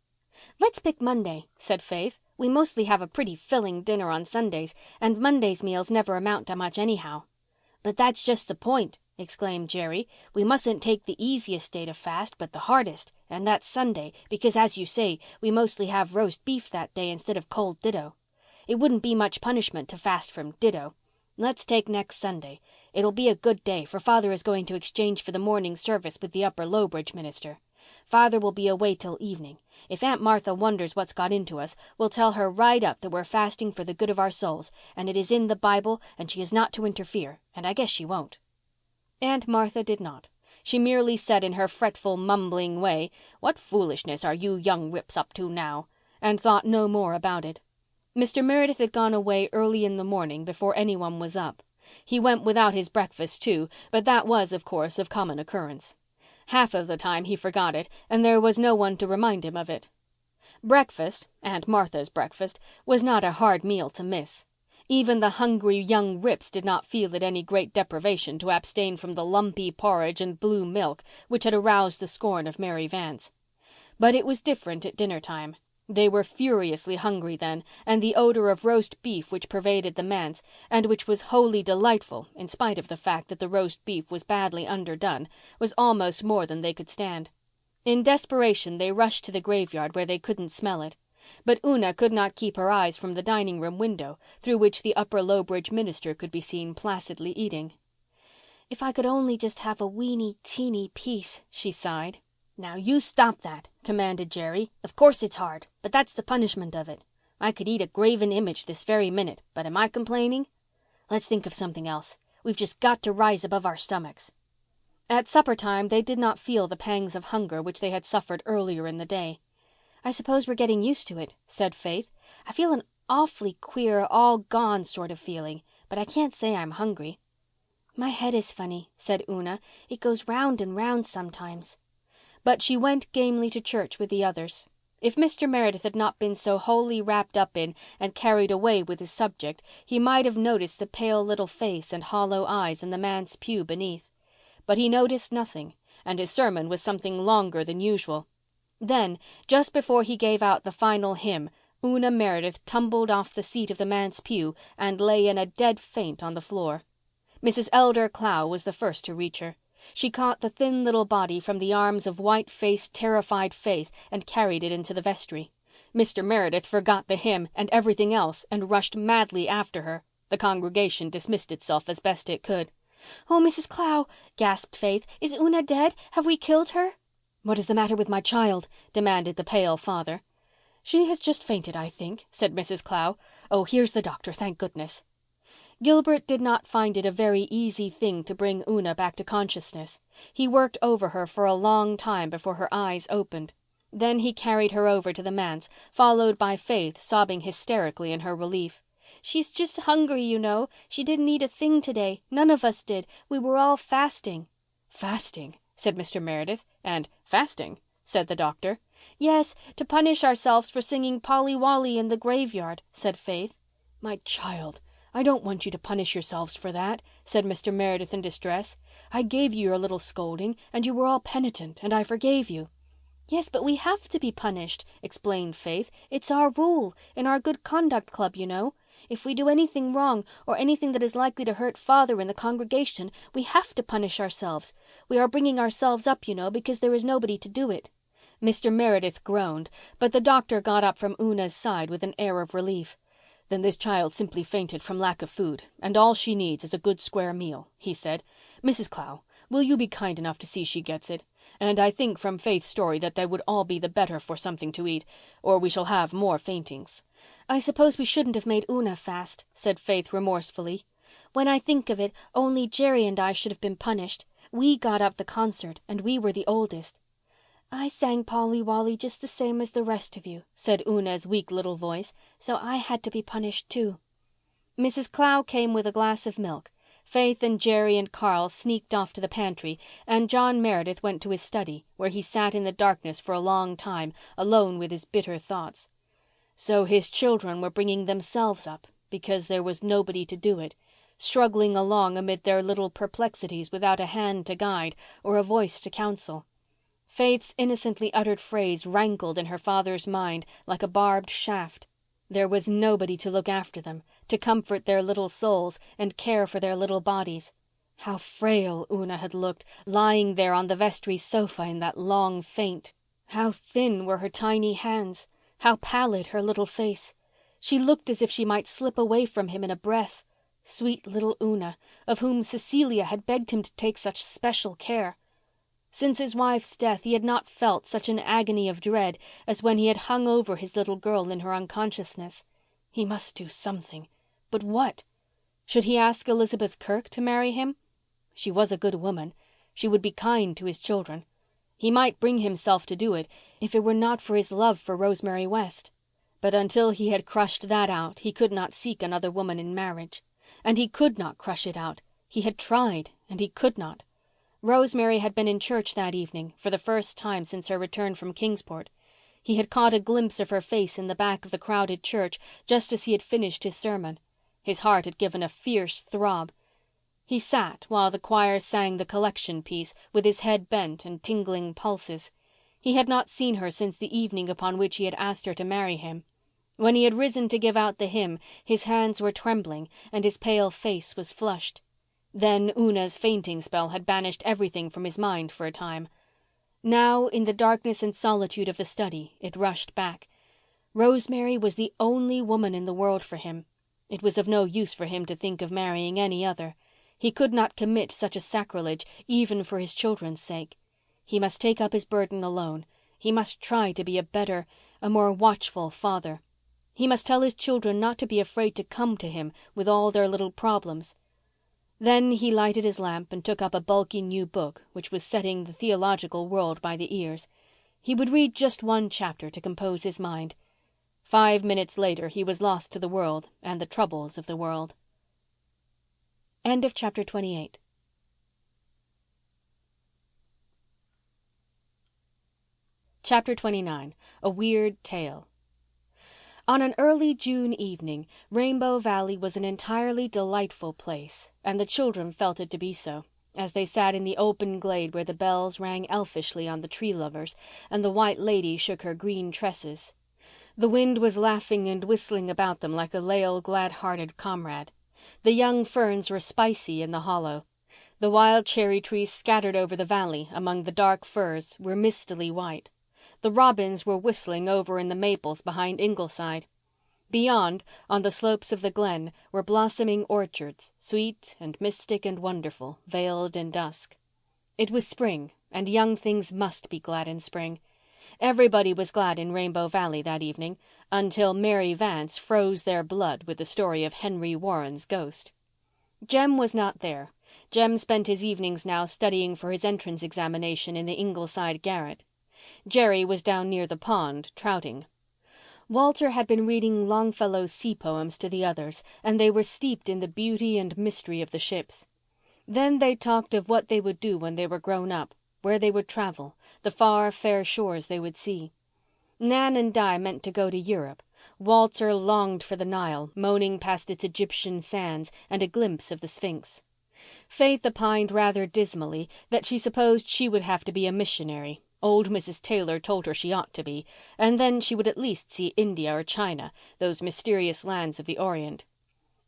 "Let's pick Monday," said Faith. "We mostly have a pretty filling dinner on Sundays, and Monday's meals never amount to much anyhow." "But that's just the point," exclaimed Jerry. "We mustn't take the easiest day to fast, but the hardest, and that's Sunday, because, as you say, we mostly have roast beef that day instead of cold ditto. It wouldn't be much punishment to fast from ditto. Let's take next Sunday. It'll be a good day, for father is going to exchange for the morning service with the Upper Lowbridge minister. Father will be away till evening. If Aunt Martha wonders what's got into us, we'll tell her right up that we're fasting for the good of our souls, and it is in the Bible, and she is not to interfere, and I guess she won't." Aunt Martha did not. She merely said in her fretful, mumbling way, "What foolishness are you young rips up to now?" and thought no more about it. Mr. Meredith had gone away early in the morning before anyone was up. He went without his breakfast too, but that was, of course, of common occurrence. Half of the time he forgot it, and there was no one to remind him of it. Breakfast, Aunt Martha's breakfast, was not a hard meal to miss. Even the hungry young rips did not feel it any great deprivation to abstain from the lumpy porridge and blue milk which had aroused the scorn of Mary Vanse. But it was different at dinner time. They were furiously hungry then, and the odour of roast beef which pervaded the manse, and which was wholly delightful in spite of the fact that the roast beef was badly underdone, was almost more than they could stand. In desperation they rushed to the graveyard where they couldn't smell it. But Una could not keep her eyes from the dining room window, through which the Upper Lowbridge minister could be seen placidly eating. "If I could only just have a weeny, teeny piece," she sighed. "Now you stop that," commanded Jerry. "Of course it's hard, but that's the punishment of it. I could eat a graven image this very minute, but am I complaining? Let's think of something else. We've just got to rise above our stomachs." At supper time they did not feel the pangs of hunger which they had suffered earlier in the day. "I suppose we're getting used to it," said Faith. "I feel an awfully queer, all gone sort of feeling, but I can't say I'm hungry." "My head is funny," said Una. "It goes round and round sometimes." But she went gamely to church with the others. If Mr. Meredith had not been so wholly wrapped up in and carried away with his subject, he might have noticed the pale little face and hollow eyes in the manse pew beneath. But he noticed nothing, and his sermon was something longer than usual. Then, just before he gave out the final hymn, Una Meredith tumbled off the seat of the manse pew and lay in a dead faint on the floor. Mrs. Elder Clow was the first to reach her. She caught the thin little body from the arms of white-faced, terrified Faith and carried it into the vestry. Mr. Meredith forgot the hymn and everything else and rushed madly after her. The congregation dismissed itself as best it could. "Oh, Mrs. Clow," gasped Faith, "is Una dead? Have we killed her?" "What is the matter with my child?" demanded the pale father. "She has just fainted, I think," said Mrs. Clow. "Oh, here's the doctor, thank goodness." Gilbert did not find it a very easy thing to bring Una back to consciousness. He worked over her for a long time before her eyes opened. Then he carried her over to the manse, followed by Faith sobbing hysterically in her relief. "She's just hungry, you know. She didn't eat a thing today. None of us did. We were all fasting." "Fasting?" said Mr. Meredith. "And fasting?" said the doctor. "Yes, to punish ourselves for singing Polly Wolly in the graveyard," said Faith. "My child, I don't want you to punish yourselves for that," said Mr. Meredith in distress. "I gave you your little scolding and you were all penitent and I forgave you." "Yes, but we have to be punished," explained Faith. "It's our rule, in our Good Conduct Club, you know. If we do anything wrong or anything that is likely to hurt father in the congregation, we have to punish ourselves. We are bringing ourselves up, you know, because there is nobody to do it." Mr. Meredith groaned, but the doctor got up from Una's side with an air of relief. "Then this child simply fainted from lack of food, and all she needs is a good square meal," he said. "Mrs. Clow, will you be kind enough to see she gets it? And I think from Faith's story that they would all be the better for something to eat, or we shall have more faintings." "I suppose we shouldn't have made Una fast," said Faith remorsefully. "When I think of it, only Jerry and I should have been punished. We got up the concert and we were the oldest." "I sang Polly Wolly just the same as the rest of you," said Una's weak little voice, "so I had to be punished too." Mrs. Clow came with a glass of milk. Faith and Jerry and Carl sneaked off to the pantry, and John Meredith went to his study, where he sat in the darkness for a long time, alone with his bitter thoughts. So his children were bringing themselves up because there was nobody to do it, struggling along amid their little perplexities without a hand to guide or a voice to counsel. Faith's innocently uttered phrase rankled in her father's mind like a barbed shaft. There was nobody to look after them, to comfort their little souls and care for their little bodies. How frail Una had looked, lying there on the vestry sofa in that long faint. How thin were her tiny hands. How pallid her little face. She looked as if she might slip away from him in a breath. Sweet little Una, of whom Cecilia had begged him to take such special care. Since his wife's death he had not felt such an agony of dread as when he had hung over his little girl in her unconsciousness. He must do something. But what? Should he ask Elizabeth Kirk to marry him? She was a good woman. She would be kind to his children. He might bring himself to do it if it were not for his love for Rosemary West. But until he had crushed that out he could not seek another woman in marriage. And he could not crush it out. He had tried, and he could not. Rosemary had been in church that evening for the first time since her return from Kingsport. He had caught a glimpse of her face in the back of the crowded church just as he had finished his sermon. His heart had given a fierce throb. He sat while the choir sang the collection piece with his head bent and tingling pulses. He had not seen her since the evening upon which he had asked her to marry him. When he had risen to give out the hymn, his hands were trembling and his pale face was flushed. Then Una's fainting spell had banished everything from his mind for a time. Now, in the darkness and solitude of the study, it rushed back. Rosemary was the only woman in the world for him. It was of no use for him to think of marrying any other. He could not commit such a sacrilege, even for his children's sake. He must take up his burden alone. He must try to be a better, a more watchful father. He must tell his children not to be afraid to come to him with all their little problems. Then he lighted his lamp and took up a bulky new book which was setting the theological world by the ears. He would read just one chapter to compose his mind. 5 minutes later he was lost to the world and the troubles of the world. End of chapter 28. Chapter 29. A Weird Tale. On an early June evening, Rainbow Valley was an entirely delightful place, and the children felt it to be so, as they sat in the open glade where the bells rang elfishly on the tree lovers and the white lady shook her green tresses. The wind was laughing and whistling about them like a leal, glad-hearted comrade. The young ferns were spicy in the hollow. The wild cherry trees scattered over the valley among the dark firs were mistily white. The robins were whistling over in the maples behind Ingleside. Beyond, on the slopes of the glen, were blossoming orchards, sweet and mystic and wonderful, veiled in dusk. It was spring, and young things must be glad in spring. Everybody was glad in Rainbow Valley that evening, until Mary Vanse froze their blood with the story of Henry Warren's ghost. Jem was not there. Jem spent his evenings now studying for his entrance examination in the Ingleside garret. Jerry was down near the pond, trouting. Walter had been reading Longfellow's sea poems to the others, and they were steeped in the beauty and mystery of the ships. Then they talked of what they would do when they were grown up, where they would travel, the far, fair shores they would see. Nan and Di meant to go to Europe. Walter longed for the Nile, moaning past its Egyptian sands, and a glimpse of the Sphinx. Faith opined rather dismally that she supposed she would have to be a missionary. Old Mrs. Taylor told her she ought to be, and then she would at least see India or China, those mysterious lands of the Orient.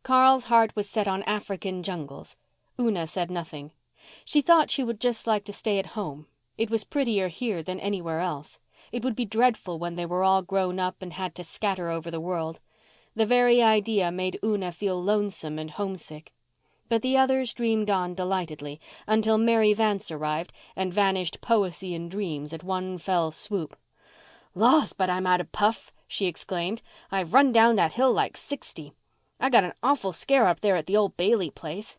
Carl's heart was set on African jungles. Una said nothing. She thought she would just like to stay at home. It was prettier here than anywhere else. It would be dreadful when they were all grown up and had to scatter over the world. The very idea made Una feel lonesome and homesick. But the others dreamed on delightedly until Mary Vanse arrived and vanished poesy and dreams at one fell swoop. "Laws, but I'm out of puff," she exclaimed. "I've run down that hill like 60. I got an awful scare up there at the old Bailey place."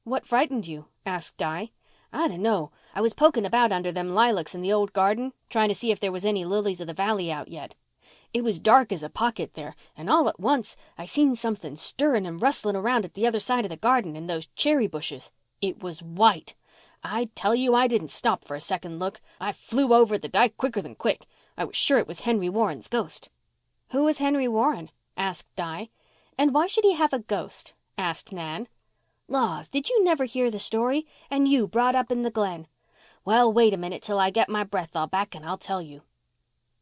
"What frightened you?" asked Di. "I dunno. I was poking about under them lilacs in the old garden, trying to see if there was any lilies of the valley out yet. It was dark as a pocket there, and all at once I seen something stirring and rustling around at the other side of the garden in those cherry bushes. It was white. I tell you I didn't stop for a second look. I flew over the Dyke quicker than quick. I was sure it was Henry Warren's ghost." "Who was Henry Warren?" asked Di. "And why should he have a ghost?" asked Nan. "Laws, did you never hear the story? And you brought up in the Glen? Well, wait a minute till I get my breath all back and I'll tell you."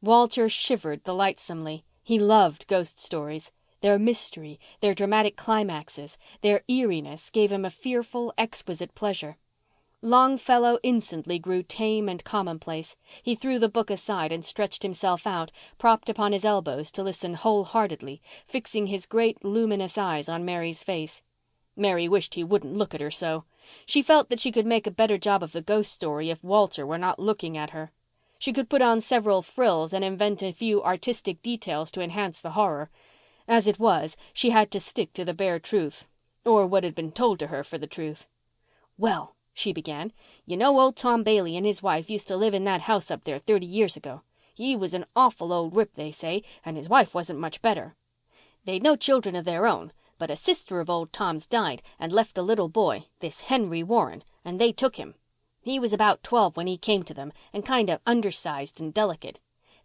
Walter shivered delightsomely. He loved ghost stories. their mystery, their dramatic climaxes, their eeriness gave him a fearful, exquisite pleasure. Longfellow instantly grew tame and commonplace. He threw the book aside and stretched himself out, propped upon his elbows to listen wholeheartedly, fixing his great luminous eyes on Mary's face. Mary wished he wouldn't look at her so. She felt that she could make a better job of the ghost story if Walter were not looking at her. She could put on several frills and invent a few artistic details to enhance the horror. As it was, she had to stick to the bare truth, or what had been told to her for the truth. "Well," she began, "you know old Tom Bailey and his wife used to live in that house up there 30 years ago. He was an awful old rip, they say, and his wife wasn't much better. They'd no children of their own, but a sister of old Tom's died and left a little boy, this Henry Warren, and they took him. He was about 12 when he came to them and kind of undersized and delicate.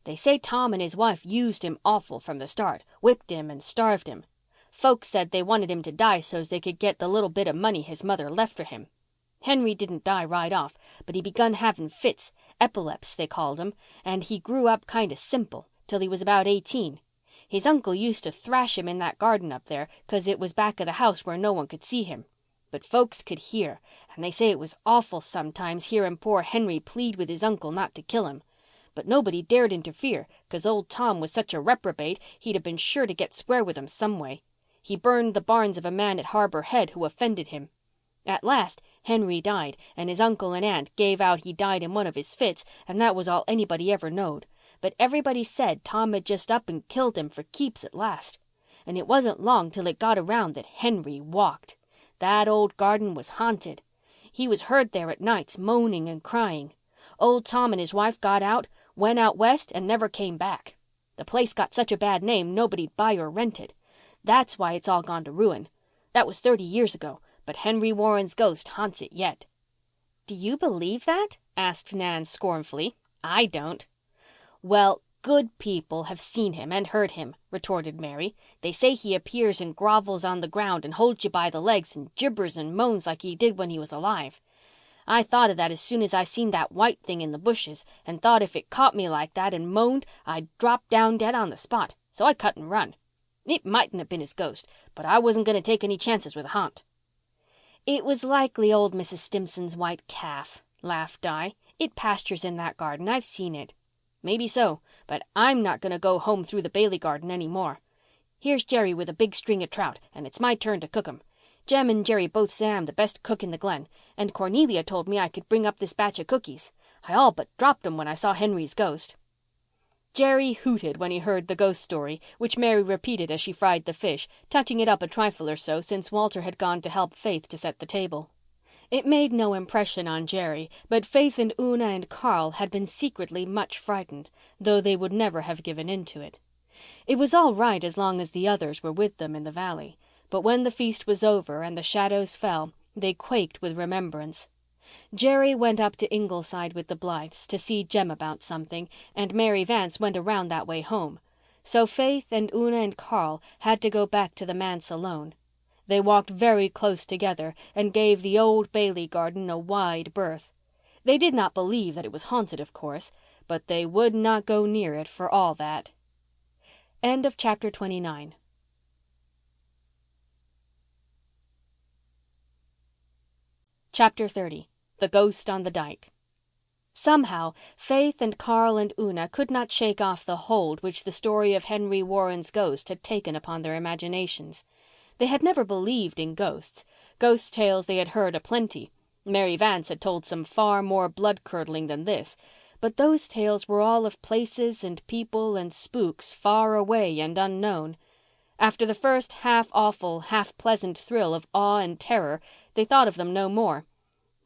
They say Tom and his wife used him awful from the start, whipped him and starved him. Folks said they wanted him to die so's they could get the little bit of money his mother left for him. Henry didn't die right off, but he begun having fits, epileps they called 'em, and he grew up kind of simple till he was about 18. His uncle used to thrash him in that garden up there 'cause it was back of the house where no one could see him. But folks could hear, and they say it was awful sometimes hearing poor Henry plead with his uncle not to kill him. But nobody dared interfere 'cause old Tom was such a reprobate he'd have been sure to get square with him some way. He burned the barns of a man at Harbour Head who offended him. At last Henry died, and his uncle and aunt gave out he died in one of his fits, and that was all anybody ever knowed. But everybody said Tom had just up and killed him for keeps at last. And it wasn't long till it got around that Henry walked. That old garden was haunted. He was heard there at nights moaning and crying. Old Tom and his wife got out, went out west, and never came back. The place got such a bad name nobody'd buy or rent it. That's why it's all gone to ruin. That was 30 years ago, but Henry Warren's ghost haunts it yet." "Do you believe that?" asked Nan scornfully. "I don't." "Well, good people have seen him and heard him," retorted Mary. "They say he appears and grovels on the ground and holds you by the legs and gibbers and moans like he did when he was alive. I thought of that as soon as I seen that white thing in the bushes and thought if it caught me like that and moaned I'd drop down dead on the spot. So I cut and run. It mightn't have been his ghost, but I wasn't going to take any chances with a haunt." "It was likely old Mrs. Stimson's white calf," laughed Di. "It pastures in that garden. I've seen it." "Maybe so, but I'm not going to go home through the Bailey garden any more. Here's Jerry with a big string of trout, and it's my turn to cook 'em. Jem and Jerry both say I'm the best cook in the Glen, and Cornelia told me I could bring up this batch of cookies. I all but dropped 'em when I saw Henry's ghost." Jerry hooted when he heard the ghost story, which Mary repeated as she fried the fish, touching it up a trifle or so since Walter had gone to help Faith to set the table. It made no impression on Jerry, but Faith and Una and Carl had been secretly much frightened, though they would never have given in to it. It was all right as long as the others were with them in the valley, but when the feast was over and the shadows fell, they quaked with remembrance. Jerry went up to Ingleside with the Blythes to see Jem about something, and Mary Vanse went around that way home. So Faith and Una and Carl had to go back to the Manse alone. They walked very close together and gave the old Bailey garden a wide berth. They did not believe that it was haunted, of course, but they would not go near it for all that. End of chapter 29. Chapter 30. The Ghost on the Dyke. Somehow Faith and Carl and Una could not shake off the hold which the story of Henry Warren's ghost had taken upon their imaginations. They had never believed in ghosts. Ghost tales they had heard aplenty. Mary Vanse had told some far more blood-curdling than this, but those tales were all of places and people and spooks far away and unknown. After the first half-awful, half-pleasant thrill of awe and terror, they thought of them no more.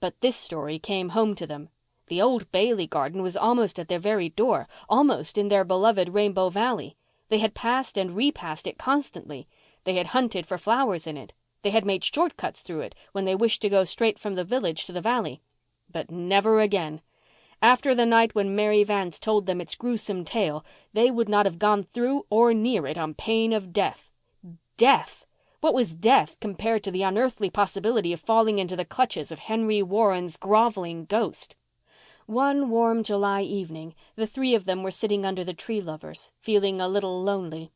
But this story came home to them. The old Bailey garden was almost at their very door, almost in their beloved Rainbow Valley. They had passed and repassed it constantly. They had hunted for flowers in it. They had made shortcuts through it when they wished to go straight from the village to the valley. But never again. After the night when Mary Vanse told them its gruesome tale, they would not have gone through or near it on pain of death. Death! What was death compared to the unearthly possibility of falling into the clutches of Henry Warren's groveling ghost? One warm July evening the three of them were sitting under the tree lovers, feeling a little lonely.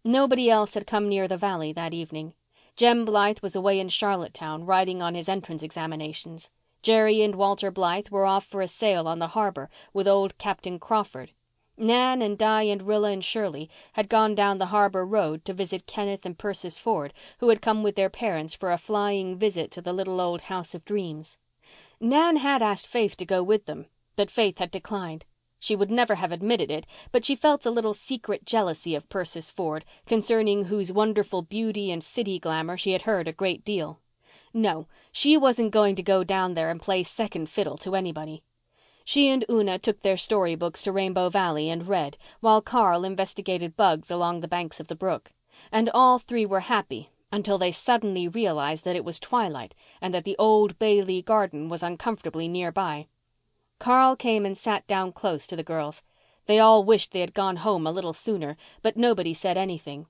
Nobody else had come near the valley that evening. Jem Blythe was away in Charlottetown writing on his entrance examinations. Jerry and Walter Blythe were off for a sail on the harbour with old Captain Crawford. Nan and Di and Rilla and Shirley had gone down the harbour road to visit Kenneth and Persis Ford, who had come with their parents for a flying visit to the little old house of dreams. Nan had asked Faith to go with them, but Faith had declined. She would never have admitted it, but she felt a little secret jealousy of Persis Ford, concerning whose wonderful beauty and city glamour she had heard a great deal. No, she wasn't going to go down there and play second fiddle to anybody. She and Una took their storybooks to Rainbow Valley and read, while Carl investigated bugs along the banks of the brook. And all three were happy until they suddenly realized that it was twilight and that the old Bailey garden was uncomfortably nearby. Carl came and sat down close to the girls. They all wished they had gone home a little sooner, but nobody said anything.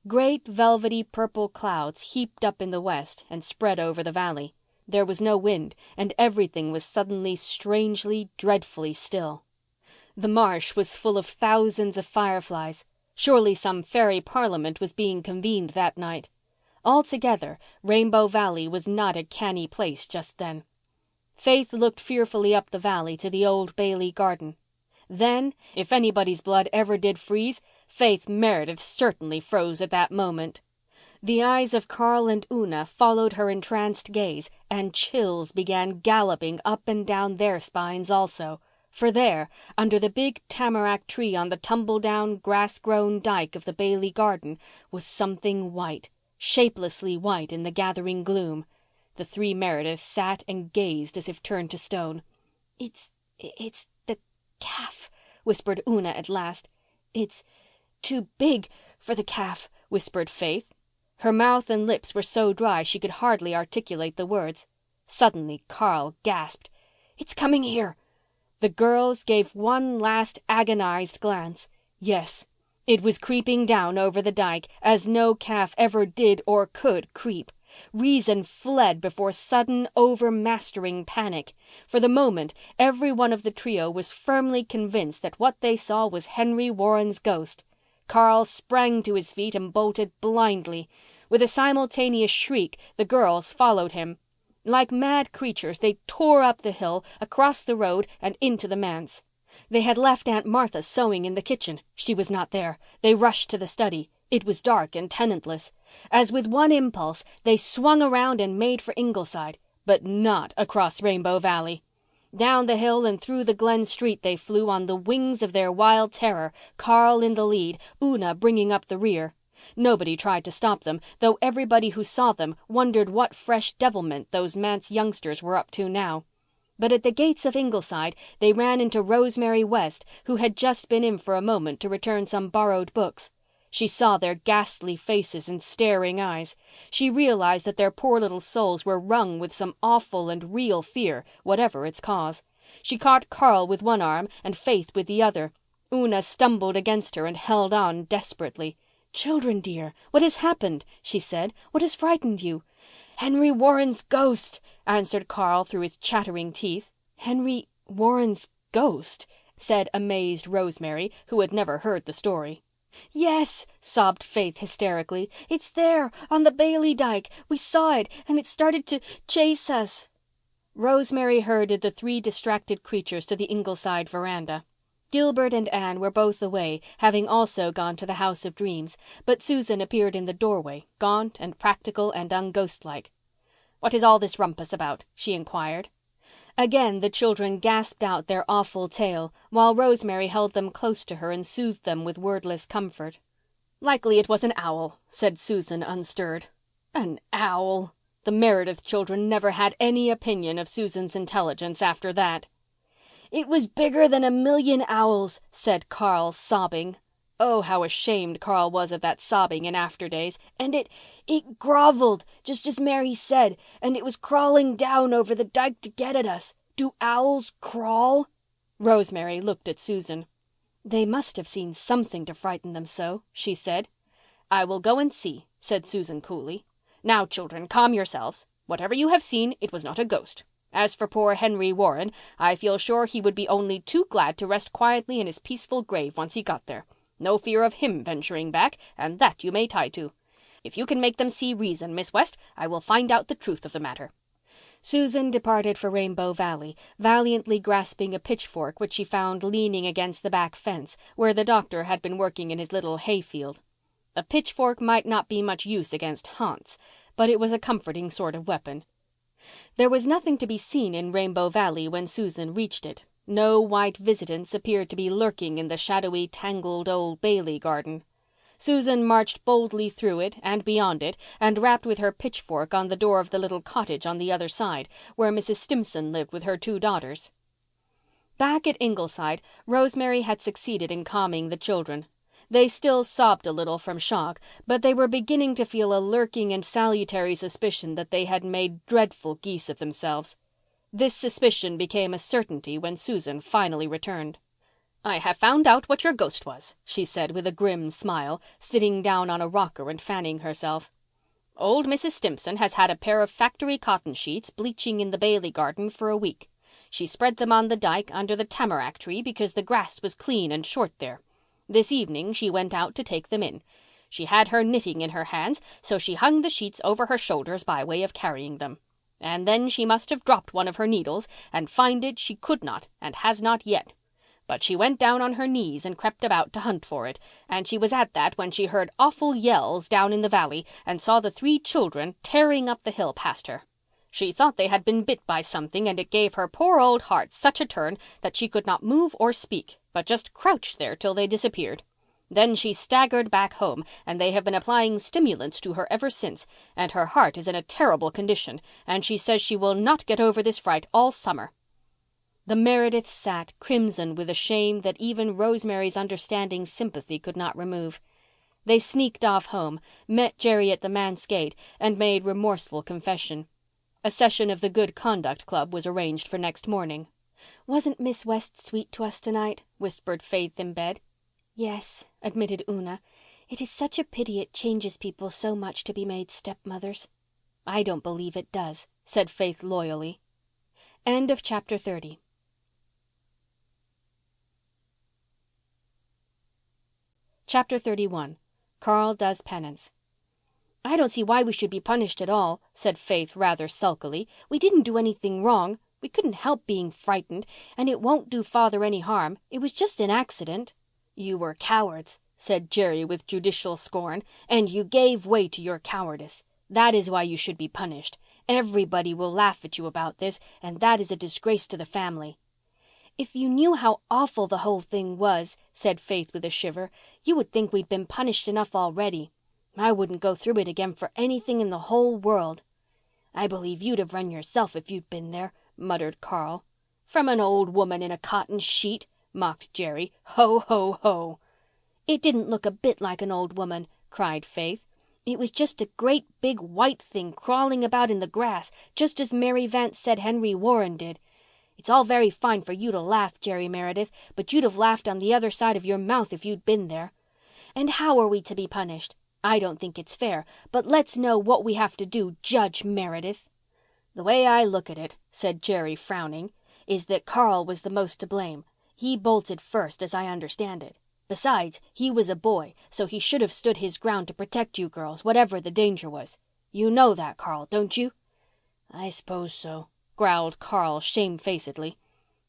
Great velvety purple clouds heaped up in the west and spread over the valley. There was no wind, and everything was suddenly strangely, dreadfully still. The marsh was full of thousands of fireflies. Surely some fairy parliament was being convened that night. Altogether, Rainbow Valley was not a canny place just then. Faith looked fearfully up the valley to the old Bailey garden. Then, if anybody's blood ever did freeze, Faith Meredith certainly froze at that moment. The eyes of Carl and Una followed her entranced gaze, and chills began galloping up and down their spines also. For there, under the big tamarack tree on the tumble-down, grass-grown dyke of the Bailey garden, was something white, shapelessly white in the gathering gloom. The three Merediths sat and gazed as if turned to stone. It's the calf," whispered Una at last. "It's too big for the calf," whispered Faith. Her mouth and lips were so dry she could hardly articulate the words. Suddenly Carl gasped. "It's coming here." The girls gave one last agonized glance. Yes, it was creeping down over the dyke as no calf ever did or could creep. Reason fled before sudden, overmastering panic. For the moment, every one of the trio was firmly convinced that what they saw was Henry Warren's ghost. Carl sprang to his feet and bolted blindly. With a simultaneous shriek, the girls followed him. Like mad creatures, they tore up the hill, across the road, and into the manse. They had left Aunt Martha sewing in the kitchen. She was not there. They rushed to the study. It was dark and tenantless. As with one impulse, they swung around and made for Ingleside, but not across Rainbow Valley. Down the hill and through the Glen Street they flew on the wings of their wild terror, Carl in the lead, Una bringing up the rear. Nobody tried to stop them, though everybody who saw them wondered what fresh devilment those Manse youngsters were up to now. But at the gates of Ingleside they ran into Rosemary West, who had just been in for a moment to return some borrowed books. She saw their ghastly faces and staring eyes. She realized that their poor little souls were wrung with some awful and real fear, whatever its cause. She caught Carl with one arm and Faith with the other. Una stumbled against her and held on desperately. "Children, dear, what has happened?" she said. "What has frightened you?" "Henry Warren's ghost," answered Carl through his chattering teeth. "Henry Warren's ghost?" said amazed Rosemary, who had never heard the story. "Yes," sobbed Faith hysterically. "It's there on the Bailey dyke. We saw it and it started to chase us." Rosemary herded the three distracted creatures to the Ingleside veranda. Gilbert and Anne were both away, having also gone to the House of Dreams, but Susan appeared in the doorway, gaunt and practical and unghostlike. "What is all this rumpus about?" she inquired. Again the children gasped out their awful tale, while Rosemary held them close to her and soothed them with wordless comfort. "Likely it was an owl," said Susan, unstirred. "An owl!" The Meredith children never had any opinion of Susan's intelligence after that. "It was bigger than 1,000,000 owls," said Carl, sobbing. Oh, how ashamed Carl was of that sobbing in after days. "And it groveled, just as Mary said, and it was crawling down over the dyke to get at us. Do owls crawl?" Rosemary looked at Susan. "They must have seen something to frighten them so," she said. "I will go and see," said Susan coolly. "Now, children, calm yourselves. Whatever you have seen, it was not a ghost. As for poor Henry Warren, I feel sure he would be only too glad to rest quietly in his peaceful grave once he got there. No fear of him venturing back, and that you may tie to. If you can make them see reason, Miss West, I will find out the truth of the matter." Susan departed for Rainbow Valley, valiantly grasping a pitchfork which she found leaning against the back fence, where the doctor had been working in his little hayfield. A pitchfork might not be much use against haunts, but it was a comforting sort of weapon. There was nothing to be seen in Rainbow Valley when Susan reached it. No white visitants appeared to be lurking in the shadowy, tangled old Bailey garden. Susan marched boldly through it and beyond it and rapped with her pitchfork on the door of the little cottage on the other side, where Mrs. Stimson lived with her 2 daughters. Back at Ingleside, Rosemary had succeeded in calming the children. They still sobbed a little from shock, but they were beginning to feel a lurking and salutary suspicion that they had made dreadful geese of themselves. This suspicion became a certainty when Susan finally returned. "I have found out what your ghost was," she said with a grim smile, sitting down on a rocker and fanning herself. "Old Mrs. Stimson has had a pair of factory cotton sheets bleaching in the Bailey garden for a week. She spread them on the dyke under the tamarack tree because the grass was clean and short there. This evening she went out to take them in. She had her knitting in her hands, so she hung the sheets over her shoulders by way of carrying them. And then she must have dropped one of her needles, and find it she could not and has not yet. But she went down on her knees and crept about to hunt for it, and she was at that when she heard awful yells down in the valley and saw the 3 children tearing up the hill past her. She thought they had been bit by something, and it gave her poor old heart such a turn that she could not move or speak, but just crouched there till they disappeared. Then she staggered back home, and they have been applying stimulants to her ever since, and her heart is in a terrible condition, and she says she will not get over this fright all summer." The Merediths sat crimson with a shame that even Rosemary's understanding sympathy could not remove. They sneaked off home, met Jerry at the Manse gate, and made remorseful confession. A session of the Good Conduct Club was arranged for next morning. "Wasn't Miss West sweet to us tonight?" whispered Faith in bed. "Yes," admitted Una. "It is such a pity it changes people so much to be made stepmothers." "I don't believe it does," said Faith loyally. End of chapter 30. Chapter 31. Carl Does Penance. "I don't see why we should be punished at all," said Faith rather sulkily. "We didn't do anything wrong. We couldn't help being frightened, and it won't do father any harm. It was just an accident." "You were cowards," said Jerry with judicial scorn, "and you gave way to your cowardice. That is why you should be punished. Everybody will laugh at you about this, and that is a disgrace to the family." "If you knew how awful the whole thing was," said Faith with a shiver, "you would think we'd been punished enough already. I wouldn't go through it again for anything in the whole world." "I believe you'd have run yourself if you'd been there," muttered Carl. "From an old woman in a cotton sheet," mocked Jerry. "Ho, ho, ho." "It didn't look a bit like an old woman," cried Faith. "It was just a great big white thing crawling about in the grass, just as Mary Vanse said Henry Warren did. It's all very fine for you to laugh, Jerry Meredith, but you'd have laughed on the other side of your mouth if you'd been there. And how are we to be punished? I don't think it's fair, but let's know what we have to do, Judge Meredith." "The way I look at it," said Jerry, frowning, "is that Carl was the most to blame. He bolted first, as I understand it. Besides, he was a boy, so he should have stood his ground to protect you girls, whatever the danger was. You know that, Carl, don't you?" "I suppose so," growled Carl shamefacedly.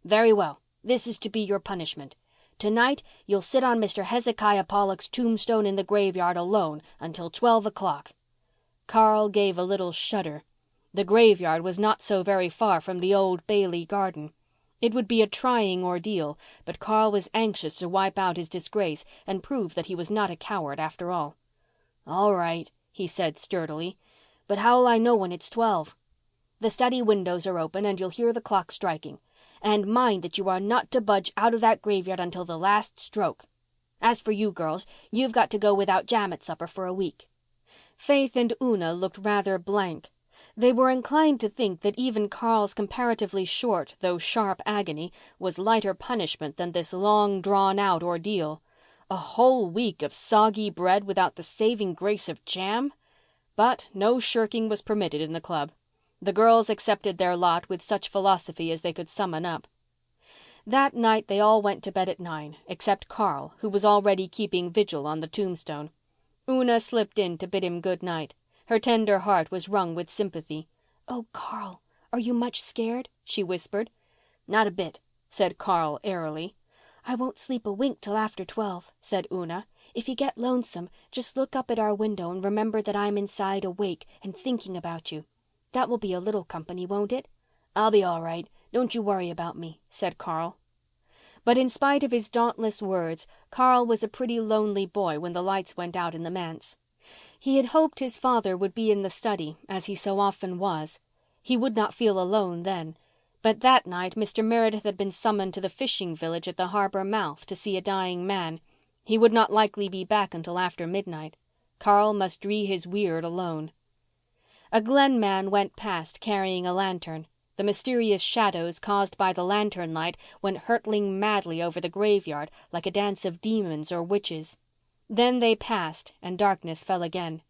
"Very well. This is to be your punishment. Tonight you'll sit on Mr. Hezekiah Pollock's tombstone in the graveyard alone until 12 o'clock." Carl gave a little shudder. The graveyard was not so very far from the old Bailey garden. It would be a trying ordeal, but Carl was anxious to wipe out his disgrace and prove that he was not a coward after all. "All right," he said sturdily. "But how'll I know when it's 12? The study windows are open and you'll hear the clock striking. And mind that you are not to budge out of that graveyard until the last stroke. As for you girls, you've got to go without jam at supper for a week." Faith and Una looked rather blank. They were inclined to think that even Carl's comparatively short though sharp agony was lighter punishment than this long drawn-out ordeal. A whole week of soggy bread without the saving grace of jam? But no shirking was permitted in the club. The girls accepted their lot with such philosophy as they could summon up. That night they all went to bed at 9, except Carl, who was already keeping vigil on the tombstone. Una slipped in to bid him good night. Her tender heart was wrung with sympathy. "Oh, Carl, are you much scared?" she whispered. "Not a bit," said Carl airily. "I won't sleep a wink till after 12, said Una. "If you get lonesome, just look up at our window and remember that I'm inside awake and thinking about you. That will be a little company, won't it?" "I'll be all right. Don't you worry about me," said Carl. But in spite of his dauntless words, Carl was a pretty lonely boy when the lights went out in the manse. He had hoped his father would be in the study, as he so often was. He would not feel alone then. But that night Mr. Meredith had been summoned to the fishing village at the harbour mouth to see a dying man. He would not likely be back until after midnight. Carl must dree his weird alone. A Glen man went past carrying a lantern. The mysterious shadows caused by the lantern light went hurtling madly over the graveyard like a dance of demons or witches. Then they passed and darkness fell again.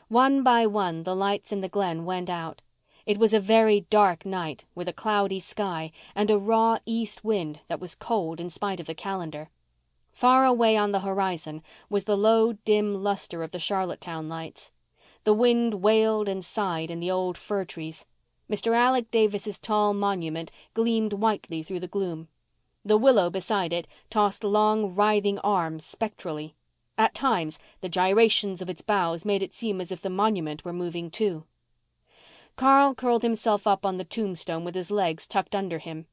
One by one the lights in the Glen went out. It was a very dark night with a cloudy sky and a raw east wind that was cold in spite of the calendar. Far away on the horizon was the low, dim luster of the Charlottetown lights. The wind wailed and sighed in the old fir trees. Mr. Alec Davis's tall monument gleamed whitely through the gloom. The willow beside it tossed long, writhing arms spectrally. At times the gyrations of its boughs made it seem as if the monument were moving too. Carl curled himself up on the tombstone with his legs tucked under him.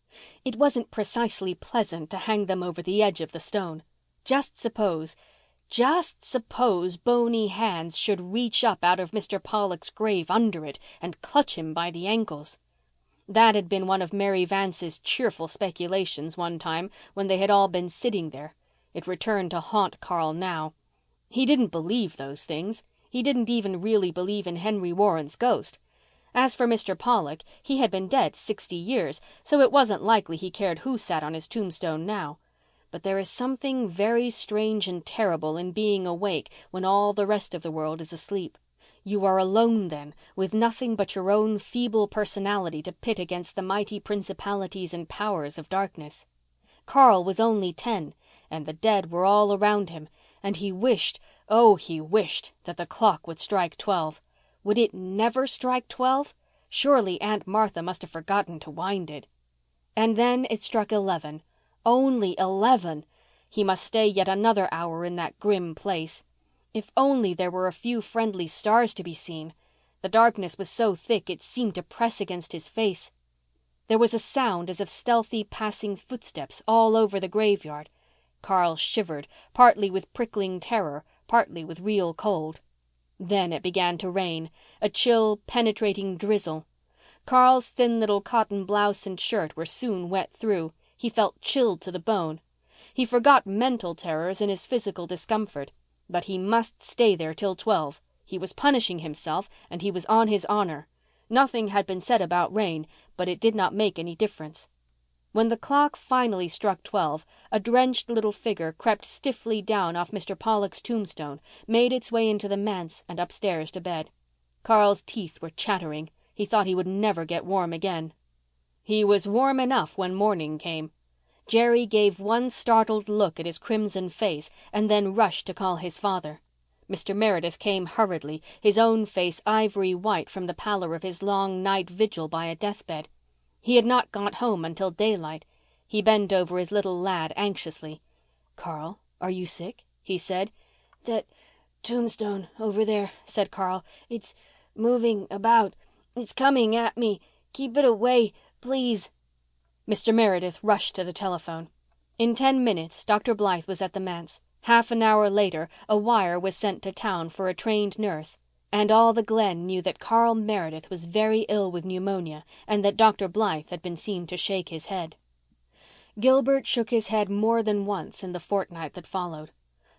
It wasn't precisely pleasant to hang them over the edge of the stone. Just suppose bony hands should reach up out of Mr. Pollock's grave under it and clutch him by the ankles. That had been one of Mary Vance's cheerful speculations one time when they had all been sitting there. It returned to haunt Carl now. He didn't believe those things. He didn't even really believe in Henry Warren's ghost. As for Mr. Pollock, he had been dead 60 years, so it wasn't likely he cared who sat on his tombstone now. But there is something very strange and terrible in being awake when all the rest of the world is asleep. You are alone then, with nothing but your own feeble personality to pit against the mighty principalities and powers of darkness. Carl was only 10, and the dead were all around him, and he wished, oh, he wished, that the clock would strike 12. Would it never strike 12? Surely Aunt Martha must have forgotten to wind it. And then it struck 11. Only 11! He must stay yet another hour in that grim place. If only there were a few friendly stars to be seen. The darkness was so thick it seemed to press against his face. There was a sound as of stealthy passing footsteps all over the graveyard. Carl shivered, partly with prickling terror, partly with real cold. Then it began to rain, a chill, penetrating drizzle. Carl's thin little cotton blouse and shirt were soon wet through. He felt chilled to the bone. He forgot mental terrors in his physical discomfort. But he must stay there till 12. He was punishing himself, and he was on his honor. Nothing had been said about rain, but it did not make any difference. When the clock finally struck 12, a drenched little figure crept stiffly down off Mr. Pollock's tombstone, made its way into the manse and upstairs to bed. Carl's teeth were chattering. He thought he would never get warm again. He was warm enough when morning came. Jerry gave one startled look at his crimson face and then rushed to call his father. Mr. Meredith came hurriedly, his own face ivory white from the pallor of his long night vigil by a deathbed. He had not got home until daylight. He bent over his little lad anxiously. "Carl, are you sick?" he said. "That tombstone over there," said Carl. "It's moving about. It's coming at me. Keep it away, please." Mr. Meredith rushed to the telephone. In 10 minutes Dr. Blythe was at the manse. Half an hour later a wire was sent to town for a trained nurse. And all the Glen knew that Carl Meredith was very ill with pneumonia and that Dr. Blythe had been seen to shake his head. Gilbert shook his head more than once in the fortnight that followed.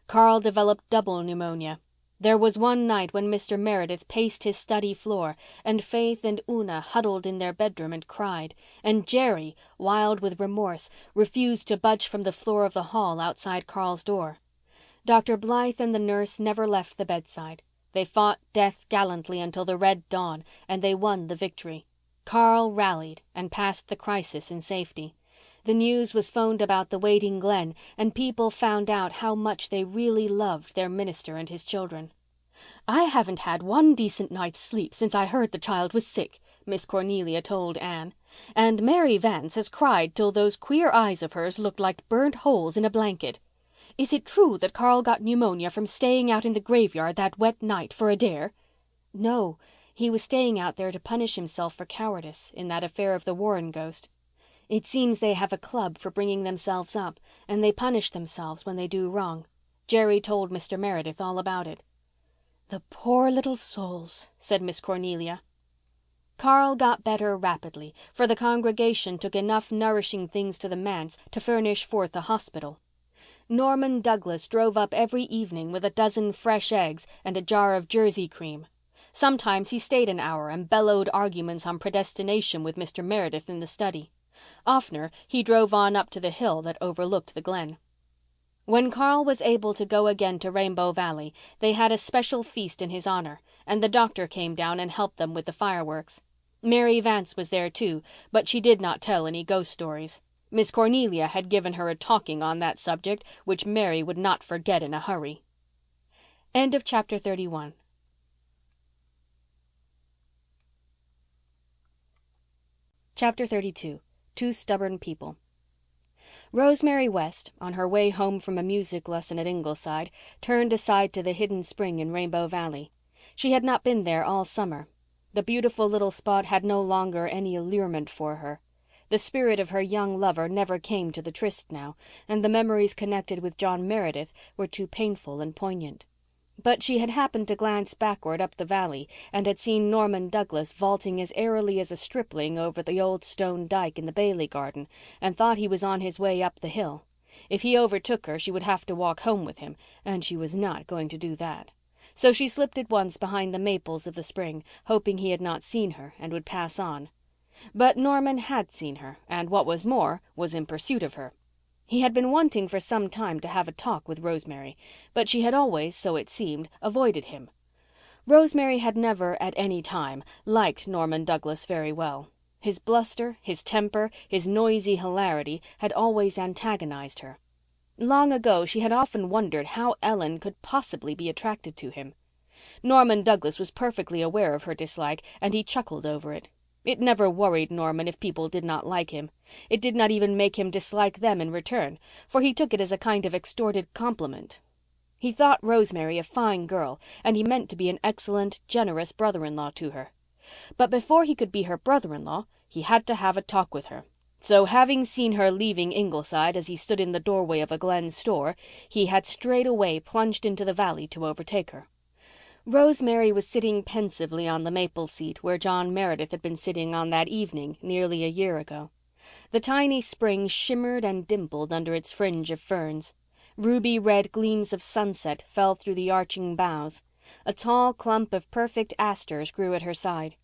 Carl developed double pneumonia. There was one night when Mr. Meredith paced his study floor and Faith and Una huddled in their bedroom and cried, and Jerry, wild with remorse, refused to budge from the floor of the hall outside Carl's door. Dr. Blythe and the nurse never left the bedside. They fought death gallantly until the red dawn, and they won the victory. Carl rallied and passed the crisis in safety. The news was phoned about the waiting Glen, and people found out how much they really loved their minister and his children. "I haven't had one decent night's sleep since I heard the child was sick," Miss Cornelia told Anne. "And Mary Vanse has cried till those queer eyes of hers looked like burnt holes in a blanket. Is it true that Carl got pneumonia from staying out in the graveyard that wet night for a dare?" "No, he was staying out there to punish himself for cowardice in that affair of the Warren ghost. It seems they have a club for bringing themselves up, and they punish themselves when they do wrong. Jerry told Mr. Meredith all about it." "The poor little souls," said Miss Cornelia. Carl got better rapidly, for the congregation took enough nourishing things to the manse to furnish forth a hospital. Norman Douglas drove up every evening with a dozen fresh eggs and a jar of Jersey cream. Sometimes he stayed an hour and bellowed arguments on predestination with Mr. Meredith in the study. Oftener he drove on up to the hill that overlooked the Glen. When Carl was able to go again to Rainbow Valley, they had a special feast in his honor, and the doctor came down and helped them with the fireworks. Mary Vanse was there too, but she did not tell any ghost stories. Miss Cornelia had given her a talking on that subject which Mary would not forget in a hurry. End of chapter 31. Chapter 32. Two Stubborn People. Rosemary West, on her way home from a music lesson at Ingleside, turned aside to the hidden spring in Rainbow Valley. She had not been there all summer. The beautiful little spot had no longer any allurement for her. The spirit of her young lover never came to the tryst now, and the memories connected with John Meredith were too painful and poignant. But she had happened to glance backward up the valley and had seen Norman Douglas vaulting as airily as a stripling over the old stone dyke in the Bailey garden, and thought he was on his way up the hill. If he overtook her she would have to walk home with him, and she was not going to do that. So she slipped at once behind the maples of the spring, hoping he had not seen her and would pass on. But Norman had seen her, and what was more, was in pursuit of her. He had been wanting for some time to have a talk with Rosemary, but she had always, so it seemed, avoided him. Rosemary had never, at any time, liked Norman Douglas very well. His bluster, his temper, his noisy hilarity had always antagonized her. Long ago she had often wondered how Ellen could possibly be attracted to him. Norman Douglas was perfectly aware of her dislike, and he chuckled over it. It never worried Norman if people did not like him. It did not even make him dislike them in return, for he took it as a kind of extorted compliment. He thought Rosemary a fine girl, and he meant to be an excellent, generous brother-in-law to her. But before he could be her brother-in-law, he had to have a talk with her. So having seen her leaving Ingleside as he stood in the doorway of a Glen store, he had straightway plunged into the valley to overtake her. Rosemary was sitting pensively on the maple seat where John Meredith had been sitting on that evening nearly a year ago. The tiny spring shimmered and dimpled under its fringe of ferns. Ruby red gleams of sunset fell through the arching boughs. A tall clump of perfect asters grew at her side.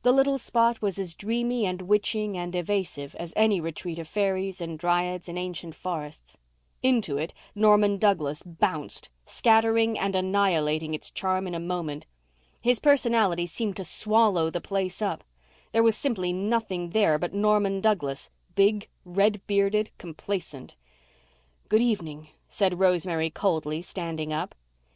The little spot was as dreamy and witching and evasive as any retreat of fairies and dryads in ancient forests. Into it Norman Douglas bounced, scattering and annihilating its charm in a moment. His personality seemed to swallow the place up. There was simply nothing there but Norman Douglas, big, red-bearded, complacent. "Good evening," said Rosemary coldly, standing up.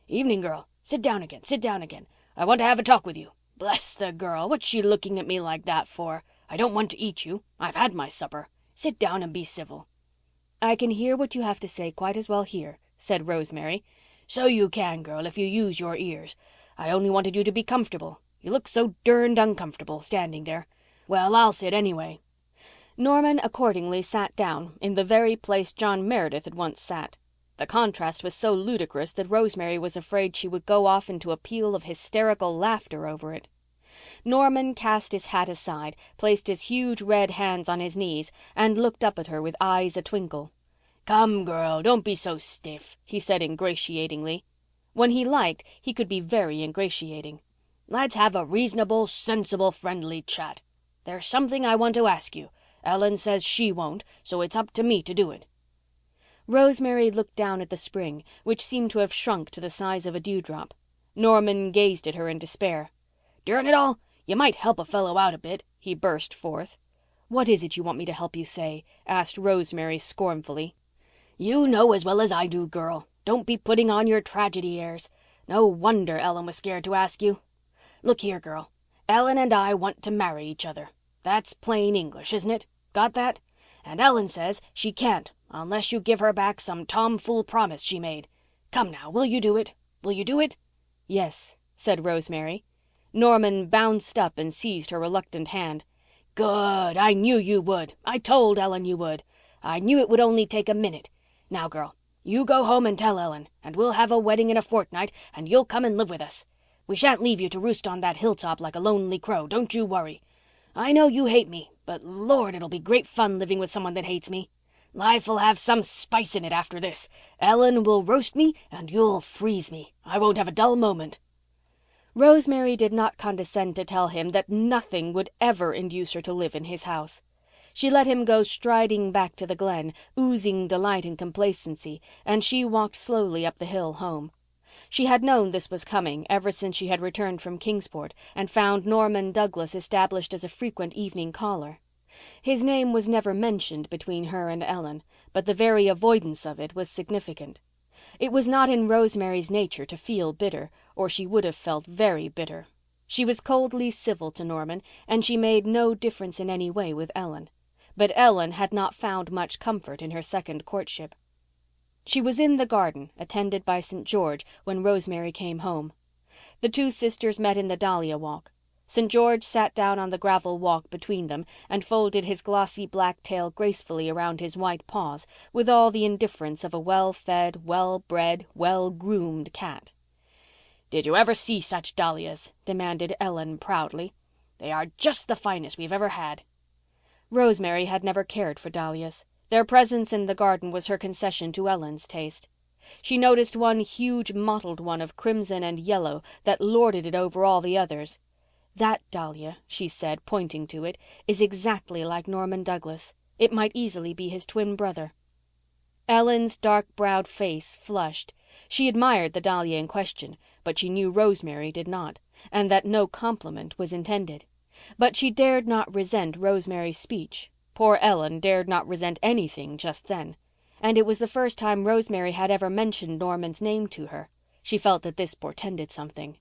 "Evening, girl. Sit down again. I want to have a talk with you. Bless the girl, what's she looking at me like that for? I don't want to eat you. I've had my supper. Sit down and be civil." "I can hear what you have to say quite as well here," said Rosemary. "So you can, girl, if you use your ears. I only wanted you to be comfortable. You look so derned uncomfortable standing there. Well, I'll sit anyway." Norman accordingly sat down in the very place John Meredith had once sat. The contrast was so ludicrous that Rosemary was afraid she would go off into a peal of hysterical laughter over it. Norman cast his hat aside, placed his huge red hands on his knees, and looked up at her with eyes a-twinkle. "Come, girl, don't be so stiff," he said ingratiatingly. When he liked, he could be very ingratiating. "Let's have a reasonable, sensible, friendly chat. There's something I want to ask you. Ellen says she won't, so it's up to me to do it." Rosemary looked down at the spring, which seemed to have shrunk to the size of a dewdrop. Norman gazed at her in despair. "Darn it all, you might help a fellow out a bit," he burst forth. What is it you want me to help you say?" asked Rosemary scornfully. "You know as well as I do, girl. Don't be putting on your tragedy airs. No wonder Ellen was scared to ask you. Look here, girl. Ellen and I want to marry each other. That's plain English, isn't it? Got that? And Ellen says she can't unless you give her back some tomfool promise she made. Come now, will you do it? Will you do it?" "Yes," said Rosemary. Norman bounced up and seized her reluctant hand. "Good. I knew you would. I told Ellen you would. I knew it would only take a minute. Now, girl, you go home and tell Ellen, and we'll have a wedding in a fortnight, and you'll come and live with us. We shan't leave you to roost on that hilltop like a lonely crow, don't you worry. I know you hate me, but Lord, it'll be great fun living with someone that hates me. Life'll have some spice in it after this. Ellen will roast me and you'll freeze me. I won't have a dull moment." Rosemary did not condescend to tell him that nothing would ever induce her to live in his house. She let him go striding back to the glen, oozing delight and complacency, and she walked slowly up the hill home. She had known this was coming ever since she had returned from Kingsport and found Norman Douglas established as a frequent evening caller. His name was never mentioned between her and Ellen, but the very avoidance of it was significant. It was not in Rosemary's nature to feel bitter, or she would have felt very bitter. She was coldly civil to Norman, and she made no difference in any way with Ellen. But Ellen had not found much comfort in her second courtship. She was in the garden, attended by St. George, when Rosemary came home. The two sisters met in the dahlia walk. St. George sat down on the gravel walk between them and folded his glossy black tail gracefully around his white paws with all the indifference of a well-fed, well-bred, well-groomed cat. "Did you ever see such dahlias?" demanded Ellen proudly. "They are just the finest we've ever had." Rosemary had never cared for dahlias. Their presence in the garden was her concession to Ellen's taste. She noticed one huge mottled one of crimson and yellow that lorded it over all the others. "That dahlia," she said, pointing to it, "is exactly like Norman Douglas. It might easily be his twin brother." Ellen's dark-browed face flushed. She admired the dahlia in question, but she knew Rosemary did not, and that no compliment was intended. But she dared not resent Rosemary's speech. Poor Ellen dared not resent anything just then. And it was the first time Rosemary had ever mentioned Norman's name to her. She felt that this portended something.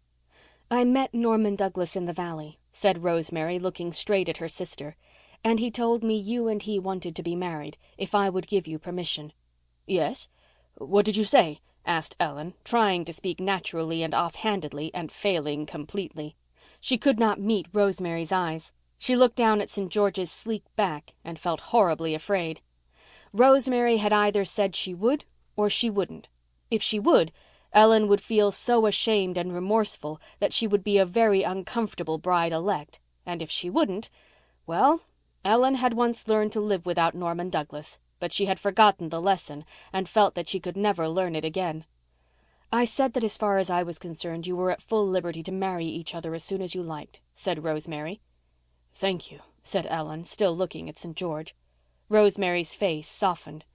"I met Norman Douglas in the valley," said Rosemary, looking straight at her sister, "and he told me you and he wanted to be married, if I would give you permission." "Yes? What did you say?" asked Ellen, trying to speak naturally and offhandedly and failing completely. She could not meet Rosemary's eyes. She looked down at St. George's sleek back and felt horribly afraid. Rosemary had either said she would or she wouldn't. If she would, Ellen would feel so ashamed and remorseful that she would be a very uncomfortable bride-elect. And if she wouldn't, well, Ellen had once learned to live without Norman Douglas, but she had forgotten the lesson and felt that she could never learn it again. "I said that as far as I was concerned you were at full liberty to marry each other as soon as you liked," said Rosemary. "Thank you," said Ellen, still looking at St. George. Rosemary's face softened.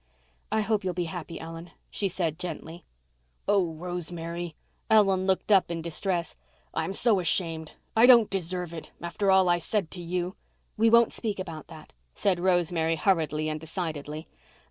"I hope you'll be happy, Ellen," she said gently. "Oh, Rosemary." Ellen looked up in distress. "I'm so ashamed. I don't deserve it, after all I said to you." "We won't speak about that," said Rosemary hurriedly and decidedly.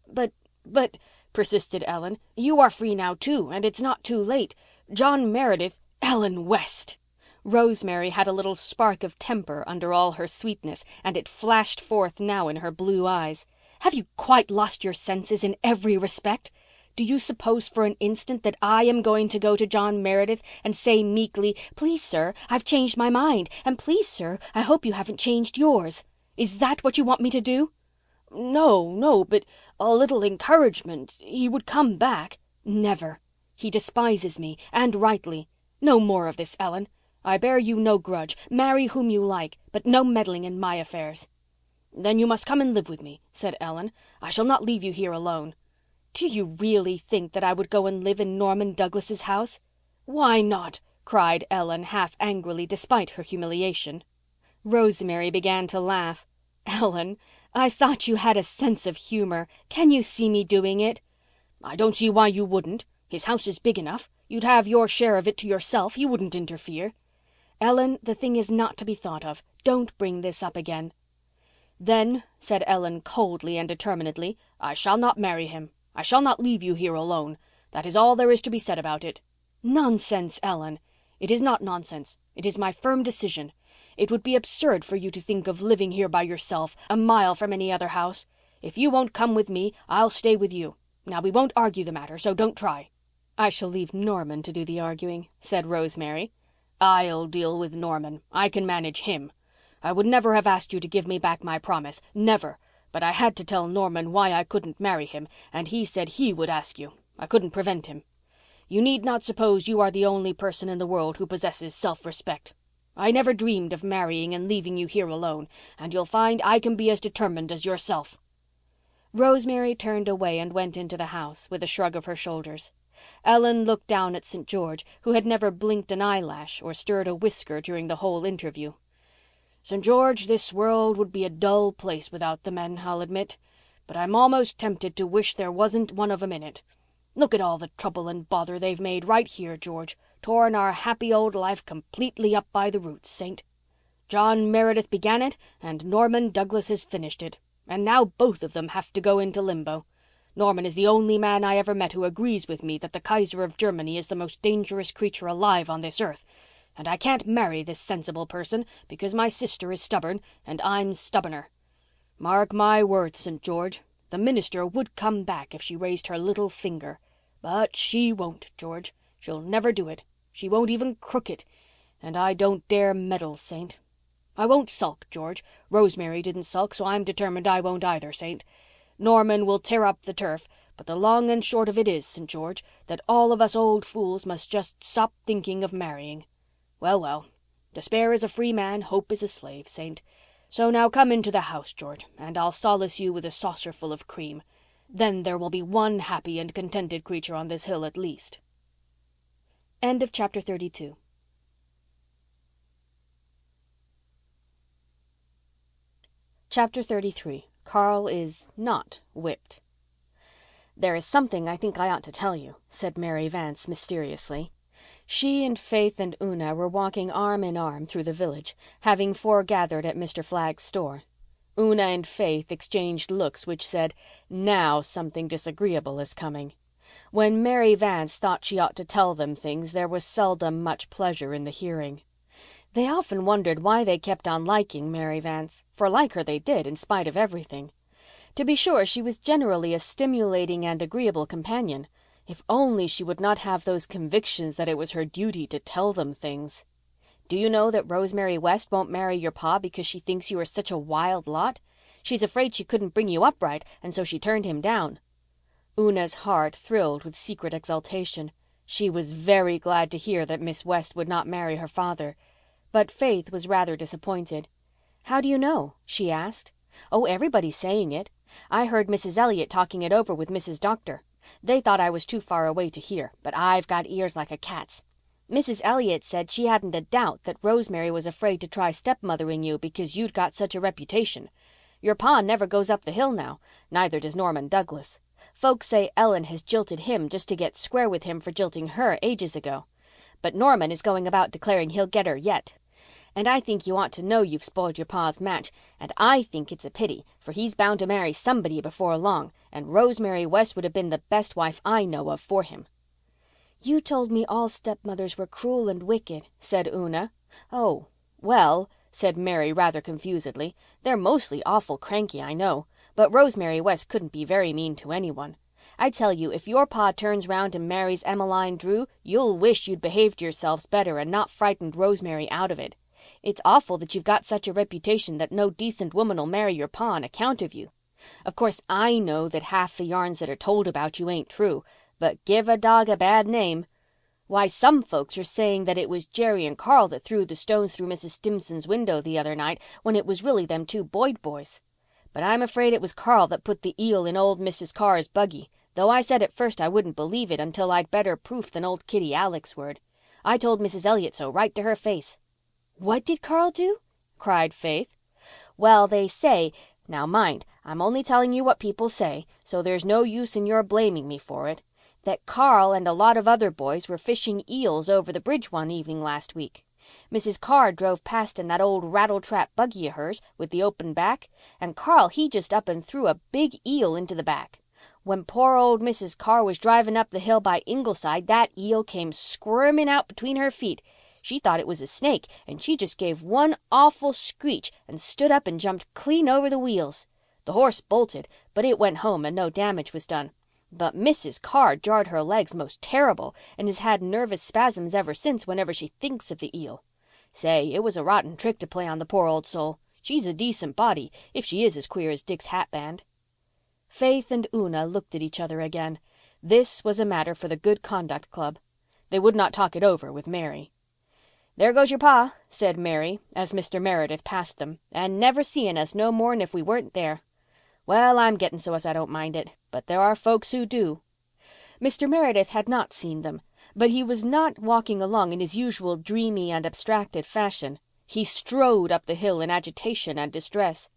But, persisted Ellen, "you are free now, too, and it's not too late. John Meredith—" "Ellen West!" Rosemary had a little spark of temper under all her sweetness, and it flashed forth now in her blue eyes. "Have you quite lost your senses in every respect? Do you suppose for an instant that I am going to go to John Meredith and say meekly, 'Please, sir, I've changed my mind, and please, sir, I hope you haven't changed yours'? Is that what you want me to do?" No, but a little encouragement. He would come back." "Never. He despises me, and rightly. No more of this, Ellen. I bear you no grudge. Marry whom you like, but no meddling in my affairs." "Then you must come and live with me," said Ellen. "I shall not leave you here alone." "Do you really think that I would go and live in Norman Douglas's house?" "Why not?" cried Ellen half angrily, despite her humiliation. Rosemary began to laugh. "Ellen, I thought you had a sense of humor. Can you see me doing it?" "I don't see why you wouldn't. His house is big enough. You'd have your share of it to yourself. He wouldn't interfere." "Ellen, the thing is not to be thought of. Don't bring this up again." "Then," said Ellen coldly and determinedly, "I shall not marry him. I shall not leave you here alone. That is all there is to be said about it." "Nonsense, Ellen." "It is not nonsense. It is my firm decision. It would be absurd for you to think of living here by yourself, a mile from any other house. If you won't come with me, I'll stay with you. Now, we won't argue the matter, so don't try." "I shall leave Norman to do the arguing," said Rosemary. "I'll deal with Norman. I can manage him. I would never have asked you to give me back my promise. Never. But I had to tell Norman why I couldn't marry him, and he said he would ask you. I couldn't prevent him. You need not suppose you are the only person in the world who possesses self-respect. I never dreamed of marrying and leaving you here alone, and you'll find I can be as determined as yourself." Rosemary turned away and went into the house with a shrug of her shoulders. Ellen looked down at St. George, who had never blinked an eyelash or stirred a whisker during the whole interview. "St. George, this world would be a dull place without the men, I'll admit, but I'm almost tempted to wish there wasn't one of 'em in it. Look at all the trouble and bother they've made right here, George, torn our happy old life completely up by the roots, Saint. John Meredith began it and Norman Douglas has finished it, and now both of them have to go into limbo. Norman is the only man I ever met who agrees with me that the Kaiser of Germany is the most dangerous creature alive on this earth, and I can't marry this sensible person because my sister is stubborn and I'm stubborner. Mark my words, St. George, the minister would come back if she raised her little finger. But she won't, George. She'll never do it. She won't even crook it. And I don't dare meddle, Saint. I won't sulk, George. Rosemary didn't sulk, so I'm determined I won't either, Saint. Norman will tear up the turf, but the long and short of it is, St. George, that all of us old fools must just stop thinking of marrying. Well, well, despair is a free man, hope is a slave, Saint. So now come into the house, George, and I'll solace you with a saucerful of cream. Then there will be one happy and contented creature on this hill at least." End of chapter 32. Chapter 33. Carl is not whipped. "There is something I think I ought to tell you," said Mary Vanse mysteriously. She and Faith and Una were walking arm in arm through the village, having foregathered at Mr. Flagg's store. Una and Faith exchanged looks which said, "Now something disagreeable is coming." When Mary Vanse thought she ought to tell them things, there was seldom much pleasure in the hearing. They often wondered why they kept on liking Mary Vanse, for like her they did, in spite of everything. To be sure, she was generally a stimulating and agreeable companion. If only she would not have those convictions that it was her duty to tell them things. "Do you know that Rosemary West won't marry your pa because she thinks you are such a wild lot? She's afraid she couldn't bring you up right, and so she turned him down." Una's heart thrilled with secret exultation. She was very glad to hear that Miss West would not marry her father. But Faith was rather disappointed. "How do you know?" she asked. "Oh, everybody's saying it. I heard Mrs. Elliott talking it over with Mrs. Doctor. They thought I was too far away to hear, but I've got ears like a cat's. Mrs. Elliott said she hadn't a doubt that Rosemary was afraid to try stepmothering you because you'd got such a reputation. Your pa never goes up the hill now, neither does Norman Douglas. Folks say Ellen has jilted him just to get square with him for jilting her ages ago. But Norman is going about declaring he'll get her yet. And I think you ought to know you've spoiled your pa's match, and I think it's a pity, for he's bound to marry somebody before long, and Rosemary West would have been the best wife I know of for him." "You told me all stepmothers were cruel and wicked," said Una. "Oh, well," said Mary rather confusedly, "they're mostly awful cranky, I know, but Rosemary West couldn't be very mean to anyone. I tell you, if your pa turns round and marries Emmeline Drew, you'll wish you'd behaved yourselves better and not frightened Rosemary out of it. It's awful that you've got such a reputation that no decent woman'll marry your pa on account of you. Of course, I know that half the yarns that are told about you ain't true, but give a dog a bad name. Why, some folks are saying that it was Jerry and Carl that threw the stones through Mrs. Stimson's window the other night when it was really them two Boyd boys. But I'm afraid it was Carl that put the eel in old Mrs. Carr's buggy, though I said at first I wouldn't believe it until I'd better proof than old Kitty Alec's word. I told Mrs. Elliott so right to her face." "What did Carl do?" cried Faith. "Well, they say, now mind, I'm only telling you what people say, so there's no use in your blaming me for it, that Carl and a lot of other boys were fishing eels over the bridge one evening last week. Mrs. Carr drove past in that old rattletrap buggy of hers with the open back, and Carl he just up and threw a big eel into the back. When poor old Mrs. Carr was driving up the hill by Ingleside, that eel came squirming out between her feet. She thought it was a snake, and she just gave one awful screech and stood up and jumped clean over the wheels. The horse bolted, but it went home and no damage was done. But Mrs. Carr jarred her legs most terrible and has had nervous spasms ever since whenever she thinks of the eel. Say, it was a rotten trick to play on the poor old soul. She's a decent body, if she is as queer as Dick's hatband. Faith and Una looked at each other again. This was a matter for the Good Conduct Club. They would not talk it over with Mary. "There goes your pa," said Mary, as Mr. Meredith passed them, "and never seeing us no more'n if we weren't there. Well, I'm getting so as I don't mind it, but there are folks who do." Mr. Meredith had not seen them, but he was not walking along in his usual dreamy and abstracted fashion. He strode up the hill in agitation and distress.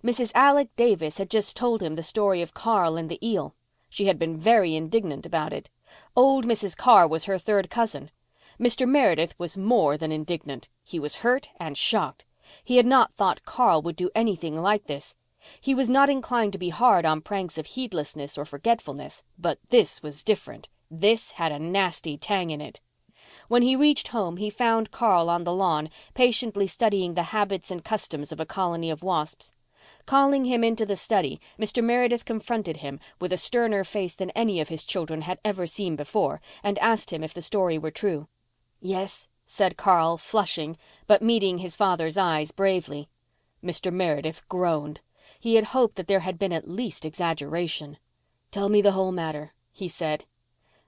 Mrs. Alec Davis had just told him the story of Carl and the eel. She had been very indignant about it. Old Mrs. Carr was her third cousin. Mr. Meredith was more than indignant. He was hurt and shocked. He had not thought Carl would do anything like this. He was not inclined to be hard on pranks of heedlessness or forgetfulness, but this was different. This had a nasty tang in it. When he reached home he found Carl on the lawn, patiently studying the habits and customs of a colony of wasps. Calling him into the study, Mr. Meredith confronted him with a sterner face than any of his children had ever seen before, and asked him if the story were true. "Yes," said Carl, flushing, but meeting his father's eyes bravely. Mr. Meredith groaned. He had hoped that there had been at least exaggeration. "Tell me the whole matter," he said.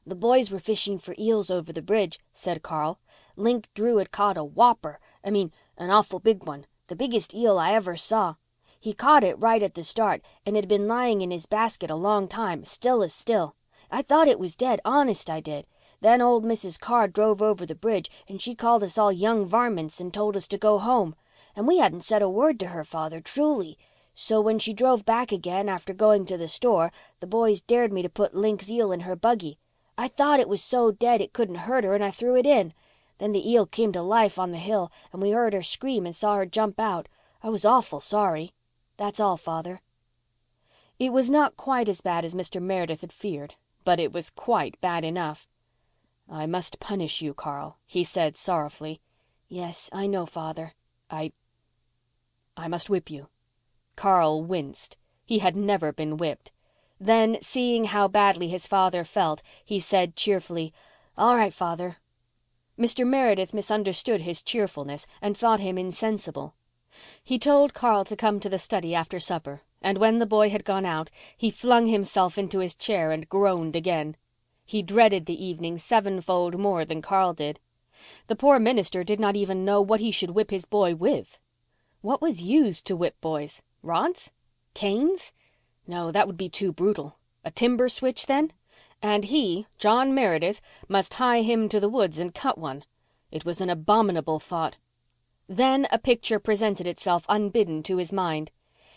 "The boys were fishing for eels over the bridge," said Carl. "Link Drew had caught a an awful big one, the biggest eel I ever saw. He caught it right at the start and had been lying in his basket a long time, still as still. I thought it was dead, honest I did. Then old Mrs. Carr drove over the bridge and she called us all young varmints and told us to go home. And we hadn't said a word to her, father, truly. So when she drove back again after going to the store, the boys dared me to put Link's eel in her buggy. I thought it was so dead it couldn't hurt her and I threw it in. Then the eel came to life on the hill and we heard her scream and saw her jump out. I was awful sorry. That's all, father." It was not quite as bad as Mr. Meredith had feared, but it was quite bad enough. "I must punish you, Carl," he said sorrowfully. "Yes, I know, father. I must whip you." Carl winced. He had never been whipped. Then, seeing how badly his father felt, he said cheerfully, "All right, father." Mr. Meredith misunderstood his cheerfulness and thought him insensible. He told Carl to come to the study after supper, and when the boy had gone out, he flung himself into his chair and groaned again. He dreaded the evening sevenfold more than Carl did. The poor minister did not even know what he should whip his boy with. What was used to whip boys? Rods? Canes? No, that would be too brutal. A timber switch, then? And he, John Meredith, must hie him to the woods and cut one. It was an abominable thought. Then a picture presented itself unbidden to his mind.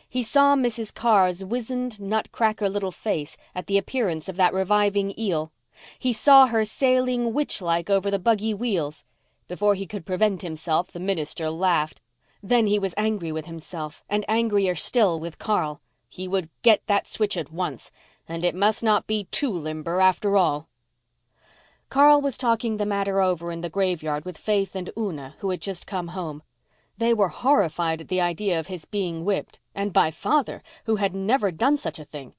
He saw Mrs. Carr's wizened, nutcracker little face at the appearance of that reviving eel. He saw her sailing witch-like over the buggy wheels. Before he could prevent himself, the minister laughed. Then he was angry with himself, and angrier still with Carl. He would get that switch at once, and it must not be too limber after all. Carl was talking the matter over in the graveyard with Faith and Una, who had just come home. They were horrified at the idea of his being whipped, and by father, who had never done such a thing.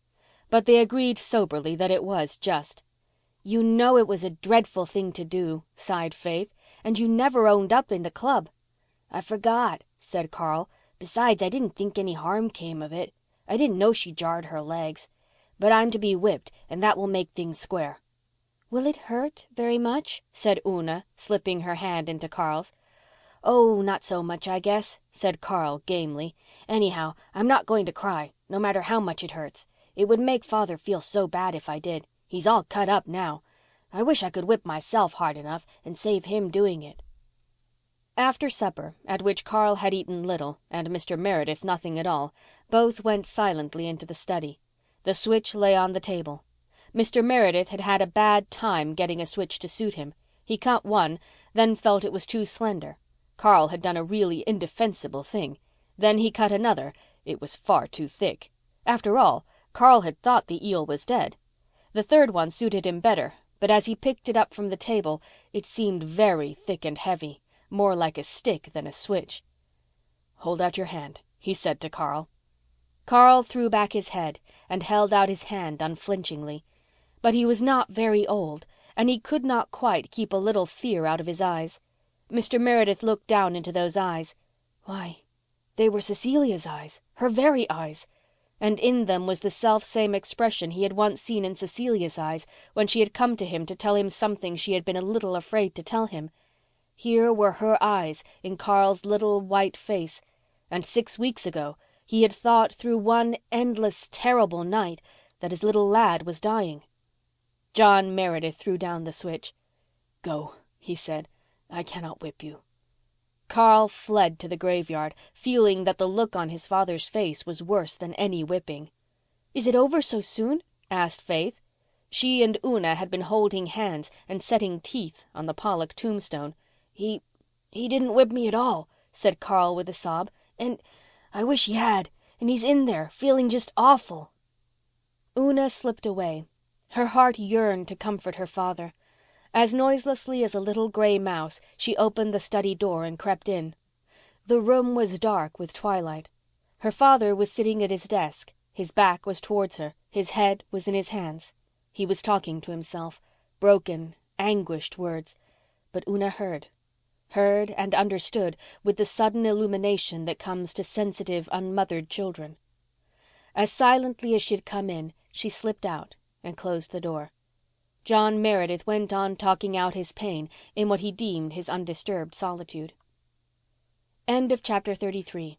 But they agreed soberly that it was just. "You know it was a dreadful thing to do," sighed Faith, "and you never owned up in the club." "I forgot," said Carl. "Besides, I didn't think any harm came of it. I didn't know she jarred her legs. But I'm to be whipped, and that will make things square." "Will it hurt very much?" said Una, slipping her hand into Carl's. "Oh, not so much, I guess," said Carl gamely. "Anyhow, I'm not going to cry, no matter how much it hurts. It would make father feel so bad if I did. He's all cut up now. I wish I could whip myself hard enough and save him doing it." After supper, at which Carl had eaten little and Mr. Meredith nothing at all, both went silently into the study. The switch lay on the table. Mr. Meredith had had a bad time getting a switch to suit him. He cut one, then felt it was too slender. Carl had done a really indefensible thing. Then he cut another. It was far too thick. After all, Carl had thought the eel was dead. The third one suited him better, but as he picked it up from the table, it seemed very thick and heavy, more like a stick than a switch. "Hold out your hand," he said to Carl. Carl threw back his head and held out his hand unflinchingly. But he was not very old, and he could not quite keep a little fear out of his eyes. Mr. Meredith looked down into those eyes. Why, they were Cecilia's eyes, her very eyes. And in them was the self-same expression he had once seen in Cecilia's eyes when she had come to him to tell him something she had been a little afraid to tell him. Here were her eyes in Carl's little white face, and 6 weeks ago he had thought through one endless, terrible night that his little lad was dying. John Meredith threw down the switch. "Go," he said. "I cannot whip you." Carl fled to the graveyard, feeling that the look on his father's face was worse than any whipping. "Is it over so soon?" asked Faith. She and Una had been holding hands and setting teeth on the Pollock tombstone. He didn't whip me at all," said Carl with a sob. "And I wish he had. And he's in there, feeling just awful." Una slipped away. Her heart yearned to comfort her father. As noiselessly as a little gray mouse, she opened the study door and crept in. The room was dark with twilight. Her father was sitting at his desk. His back was towards her. His head was in his hands. He was talking to himself, broken, anguished words. But Una heard and understood with the sudden illumination that comes to sensitive, unmothered children. As silently as she'd come in, she slipped out and closed the door. John Meredith went on talking out his pain in what he deemed his undisturbed solitude. End of chapter 33.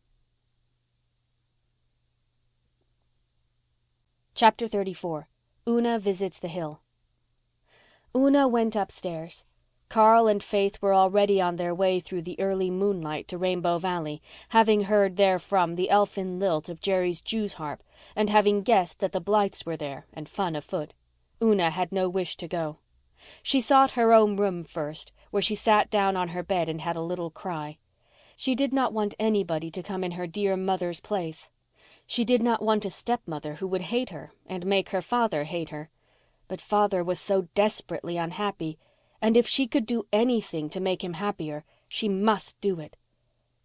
Chapter 34. Una visits the hill. Una went upstairs. Carl and Faith were already on their way through the early moonlight to Rainbow Valley, having heard therefrom the elfin lilt of Jerry's Jew's harp, and having guessed that the Blythes were there and fun afoot. Una had no wish to go. She sought her own room first, where she sat down on her bed and had a little cry. She did not want anybody to come in her dear mother's place. She did not want a stepmother who would hate her and make her father hate her. But father was so desperately unhappy, and if she could do anything to make him happier, she must do it.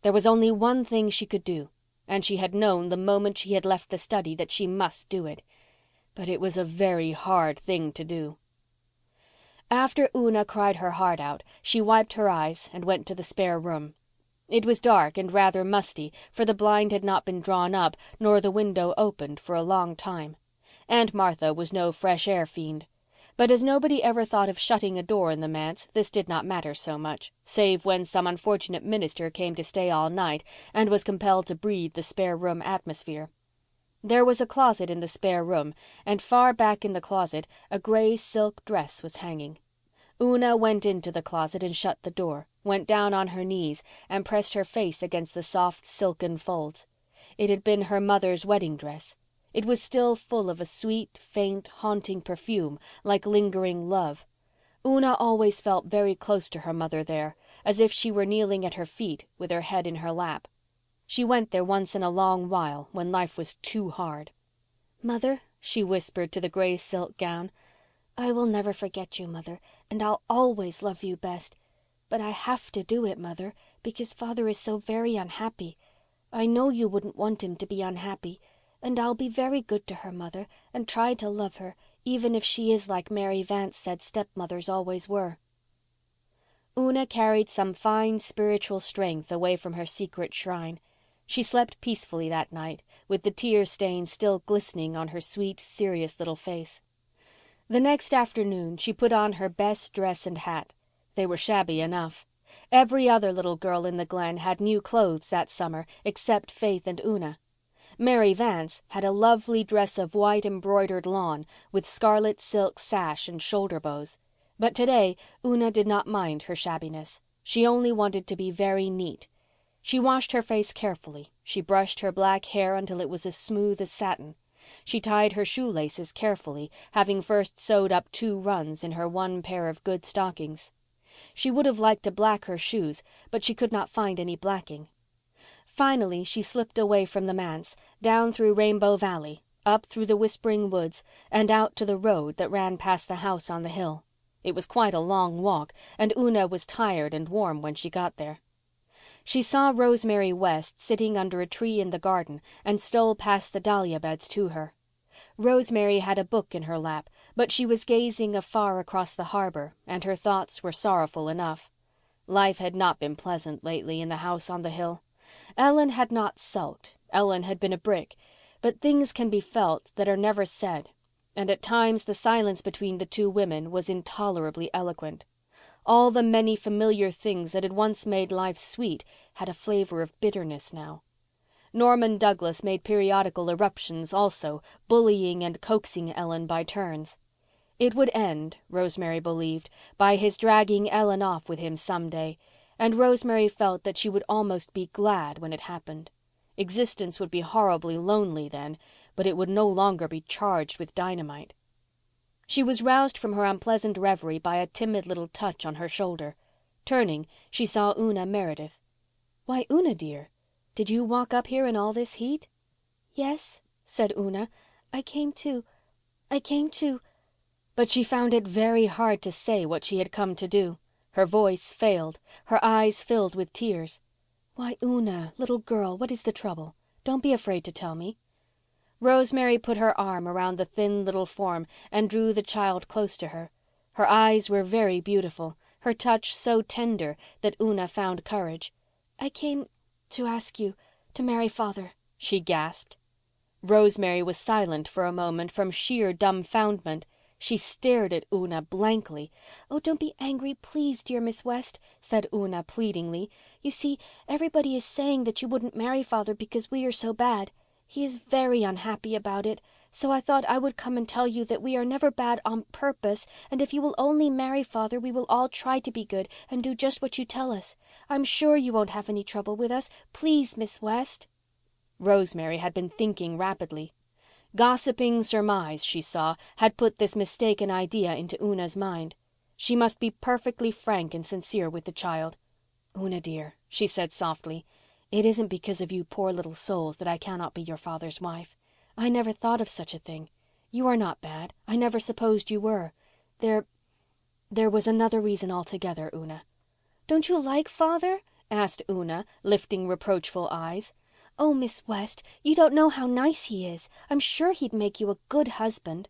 There was only one thing she could do, and she had known the moment she had left the study that she must do it. But it was a very hard thing to do. After Una cried her heart out, she wiped her eyes and went to the spare room. It was dark and rather musty, for the blind had not been drawn up nor the window opened for a long time. Aunt Martha was no fresh air fiend. But as nobody ever thought of shutting a door in the manse, this did not matter so much, save when some unfortunate minister came to stay all night and was compelled to breathe the spare room atmosphere. There was a closet in the spare room, and far back in the closet a gray silk dress was hanging. Una went into the closet and shut the door, went down on her knees and pressed her face against the soft silken folds. It had been her mother's wedding dress. It was still full of a sweet, faint, haunting perfume, like lingering love. Una always felt very close to her mother there, as if she were kneeling at her feet with her head in her lap. She went there once in a long while when life was too hard. "Mother," she whispered to the gray silk gown, "I will never forget you, Mother, and I'll always love you best. But I have to do it, Mother, because Father is so very unhappy. I know you wouldn't want him to be unhappy. And I'll be very good to her, Mother, and try to love her, even if she is like Mary Vanse said stepmothers always were." Una carried some fine spiritual strength away from her secret shrine. She slept peacefully that night, with the tear stains still glistening on her sweet, serious little face. The next afternoon she put on her best dress and hat. They were shabby enough. Every other little girl in the Glen had new clothes that summer, except Faith and Una. Mary Vanse had a lovely dress of white embroidered lawn with scarlet silk sash and shoulder bows. But today Una did not mind her shabbiness. She only wanted to be very neat. She washed her face carefully. She brushed her black hair until it was as smooth as satin. She tied her shoelaces carefully, having first sewed up 2 runs in her one pair of good stockings. She would have liked to black her shoes, but she could not find any blacking. Finally, she slipped away from the manse, down through Rainbow Valley, up through the whispering woods, and out to the road that ran past the house on the hill. It was quite a long walk, and Una was tired and warm when she got there. She saw Rosemary West sitting under a tree in the garden and stole past the dahlia beds to her. Rosemary had a book in her lap, but she was gazing afar across the harbour, and her thoughts were sorrowful enough. Life had not been pleasant lately in the house on the hill. Ellen had not sulked. Ellen had been a brick. But things can be felt that are never said, and at times the silence between the two women was intolerably eloquent. All the many familiar things that had once made life sweet had a flavour of bitterness now. Norman Douglas made periodical eruptions also, bullying and coaxing Ellen by turns. It would end, Rosemary believed, by his dragging Ellen off with him some day, and Rosemary felt that she would almost be glad when it happened. Existence would be horribly lonely then, but it would no longer be charged with dynamite. She was roused from her unpleasant reverie by a timid little touch on her shoulder. Turning, she saw Una Meredith. "Why, Una, dear, did you walk up here in all this heat?" "Yes," said Una. I came to... But she found it very hard to say what she had come to do. Her voice failed. Her eyes filled with tears. "Why, Una, little girl, what is the trouble? Don't be afraid to tell me." Rosemary put her arm around the thin little form and drew the child close to her. Her eyes were very beautiful, her touch so tender that Una found courage. "I came to ask you to marry father," she gasped. Rosemary was silent for a moment from sheer dumbfoundment. She stared at Una blankly. "Oh, don't be angry, please, dear Miss West," said Una pleadingly. "You see, everybody is saying that you wouldn't marry father because we are so bad. He is very unhappy about it. So I thought I would come and tell you that we are never bad on purpose, and if you will only marry father we will all try to be good and do just what you tell us. I'm sure you won't have any trouble with us. Please, Miss West." Rosemary had been thinking rapidly. Gossiping surmise, she saw, had put this mistaken idea into Una's mind. She must be perfectly frank and sincere with the child. "Una, dear," she said softly, "it isn't because of you poor little souls that I cannot be your father's wife. I never thought of such a thing. You are not bad. I never supposed you were. There was another reason altogether, Una." "Don't you like father?" asked Una, lifting reproachful eyes. "Oh, Miss West, you don't know how nice he is. I'm sure he'd make you a good husband."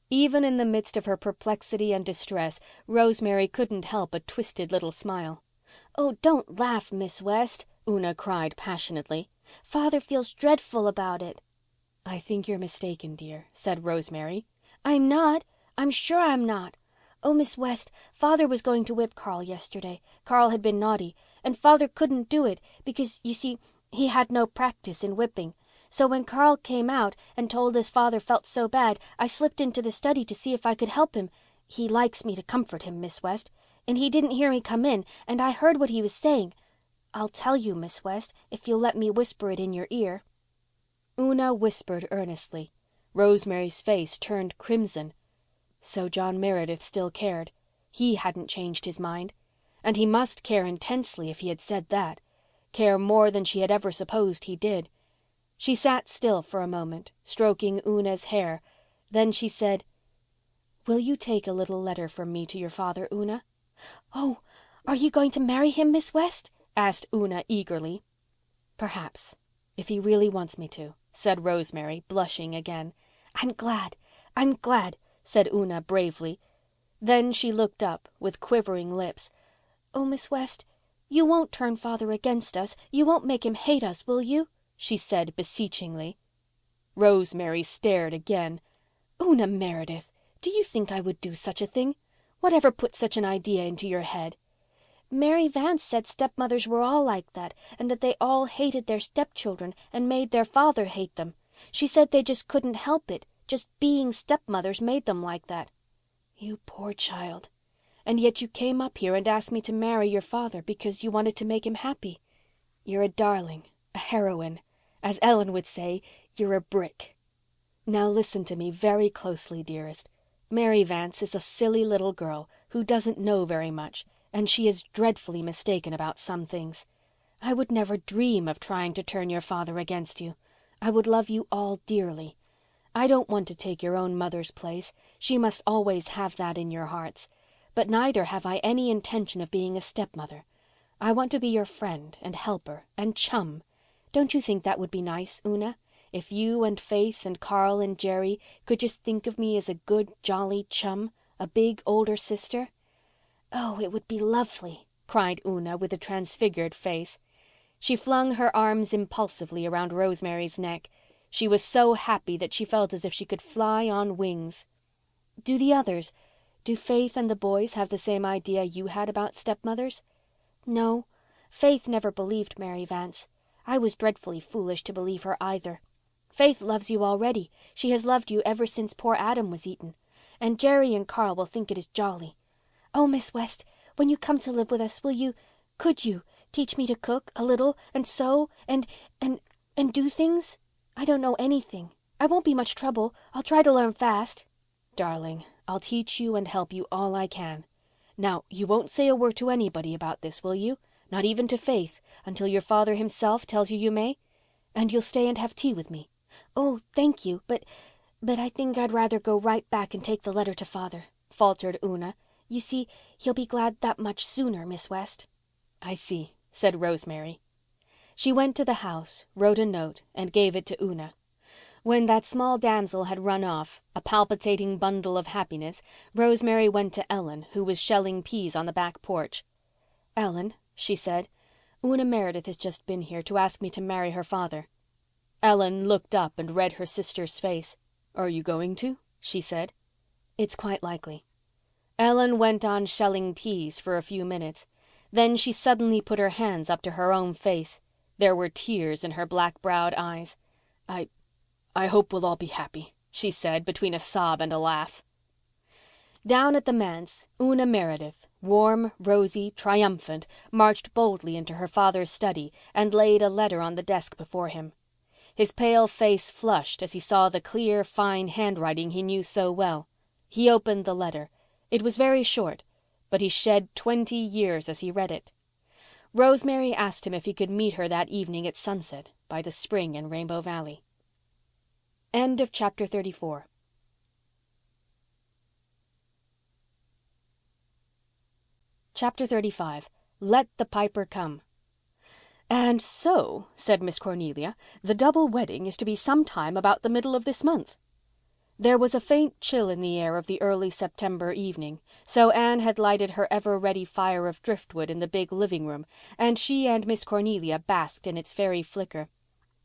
Even in the midst of her perplexity and distress, Rosemary couldn't help a twisted little smile. "Oh, don't laugh, Miss West," Una cried passionately. "Father feels dreadful about it." "I think you're mistaken, dear," said Rosemary. "I'm not. I'm sure I'm not. Oh, Miss West, father was going to whip Carl yesterday. Carl had been naughty, and father couldn't do it because, you see, he had no practice in whipping. So when Carl came out and told us father felt so bad, I slipped into the study to see if I could help him. He likes me to comfort him, Miss West. And he didn't hear me come in, and I heard what he was saying. I'll tell you, Miss West, if you'll let me whisper it in your ear." Una whispered earnestly. Rosemary's face turned crimson. So John Meredith still cared. He hadn't changed his mind. And he must care intensely if he had said that. Care more than she had ever supposed he did. She sat still for a moment, stroking Una's hair. Then she said, "Will you take a little letter from me to your father, Una?" "Oh, are you going to marry him, Miss West?" asked Una eagerly. "Perhaps, if he really wants me to," said Rosemary, blushing again. I'm glad," said Una bravely. Then she looked up with quivering lips. "Oh, Miss West, you won't turn father against us. You won't make him hate us, will you?" she said beseechingly. Rosemary stared again. "Una Meredith, do you think I would do such a thing? Whatever put such an idea into your head?" "Mary Vanse said stepmothers were all like that, and that they all hated their stepchildren and made their father hate them. She said they just couldn't help it. Just being stepmothers made them like that." "You poor child. And yet you came up here and asked me to marry your father because you wanted to make him happy. You're a darling, a heroine. As Ellen would say, you're a brick. Now listen to me very closely, dearest. Mary Vanse is a silly little girl who doesn't know very much, and she is dreadfully mistaken about some things. I would never dream of trying to turn your father against you. I would love you all dearly. I don't want to take your own mother's place. She must always have that in your hearts. But neither have I any intention of being a stepmother. I want to be your friend and helper and chum. Don't you think that would be nice, Una? If you and Faith and Carl and Jerry could just think of me as a good, jolly chum, a big older sister? Oh, it would be lovely, cried Una with a transfigured face. She flung her arms impulsively around Rosemary's neck. She was so happy that she felt as if she could fly on wings. Do Faith and the boys have the same idea you had about stepmothers? No, Faith never believed Mary Vance. I was dreadfully foolish to believe her either. Faith loves you already. She has loved you ever since poor Adam was eaten. And Jerry and Carl will think it is jolly. Oh, Miss West, when you come to live with us, could you teach me to cook a little and sew and do things? I don't know anything. I won't be much trouble. I'll try to learn fast. Darling, I'll teach you and help you all I can. Now, you won't say a word to anybody about this, will you? Not even to Faith, until your father himself tells you may? And you'll stay and have tea with me. Oh, thank you, but I think I'd rather go right back and take the letter to Father, faltered Una. You see, he'll be glad that much sooner, Miss West. I see, said Rosemary. She went to the house, wrote a note, and gave it to Una. When that small damsel had run off, a palpitating bundle of happiness, Rosemary went to Ellen, who was shelling peas on the back porch. "Ellen," she said, "Una Meredith has just been here to ask me to marry her father." Ellen looked up and read her sister's face. "Are you going to?" she said. "It's quite likely." Ellen went on shelling peas for a few minutes. Then she suddenly put her hands up to her own face. There were tears in her black-browed eyes. I hope we'll all be happy," she said between a sob and a laugh. Down at the manse, Una Meredith, warm, rosy, triumphant, marched boldly into her father's study and laid a letter on the desk before him. His pale face flushed as he saw the clear, fine handwriting he knew so well. He opened the letter. It was very short, but he shed 20 years as he read it. Rosemary asked him if he could meet her that evening at sunset by the spring in Rainbow Valley. End of chapter 34. Chapter 35. Let the Piper Come. "And so," said Miss Cornelia, "the double wedding is to be sometime about the middle of this month." There was a faint chill in the air of the early September evening, so Anne had lighted her ever-ready fire of driftwood in the big living room, and she and Miss Cornelia basked in its fairy flicker.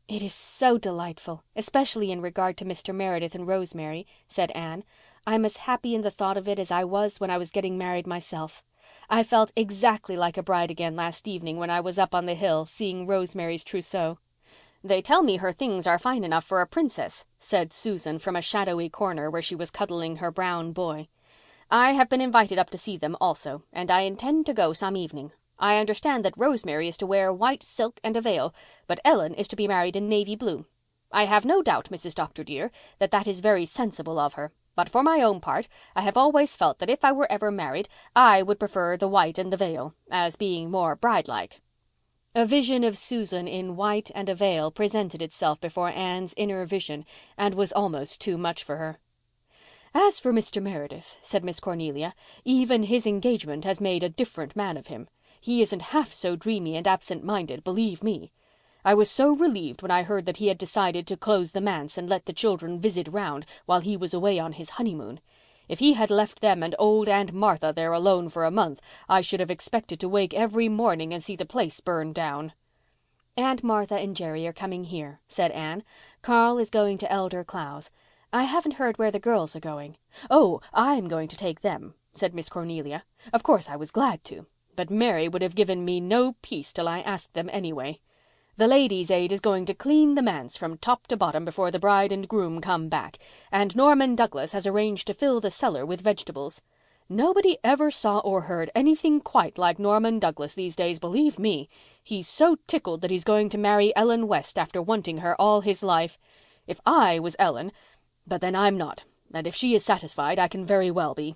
"It is so delightful, especially in regard to Mr. Meredith and Rosemary," said Anne. "I'm as happy in the thought of it as I was when I was getting married myself. I felt exactly like a bride again last evening when I was up on the hill seeing Rosemary's trousseau." "They tell me her things are fine enough for a princess," said Susan from a shadowy corner where she was cuddling her brown boy. "I have been invited up to see them also, and I intend to go some evening. I understand that Rosemary is to wear white silk and a veil, but Ellen is to be married in navy blue. I have no doubt, Mrs. Dr. dear, that is very sensible of her, but for my own part I have always felt that if I were ever married I would prefer the white and the veil, as being more bride-like." A vision of Susan in white and a veil presented itself before Anne's inner vision and was almost too much for her. "As for Mr. Meredith," said Miss Cornelia, "even his engagement has made a different man of him. He isn't half so dreamy and absent-minded, believe me. I was so relieved when I heard that he had decided to close the manse and let the children visit round while he was away on his honeymoon. If he had left them and old Aunt Martha there alone for a month, I should have expected to wake every morning and see the place burn down." "Aunt Martha and Jerry are coming here," said Anne. "Carl is going to Elder Clow's. I haven't heard where the girls are going." "Oh, I'm going to take them," said Miss Cornelia. "Of course I was glad to, but Mary would have given me no peace till I asked them anyway. The Ladies' Aid is going to clean the manse from top to bottom before the bride and groom come back, and Norman Douglas has arranged to fill the cellar with vegetables. Nobody ever saw or heard anything quite like Norman Douglas these days, believe me. He's so tickled that he's going to marry Ellen West after wanting her all his life. If I was Ellen, but then I'm not, and if she is satisfied I can very well be."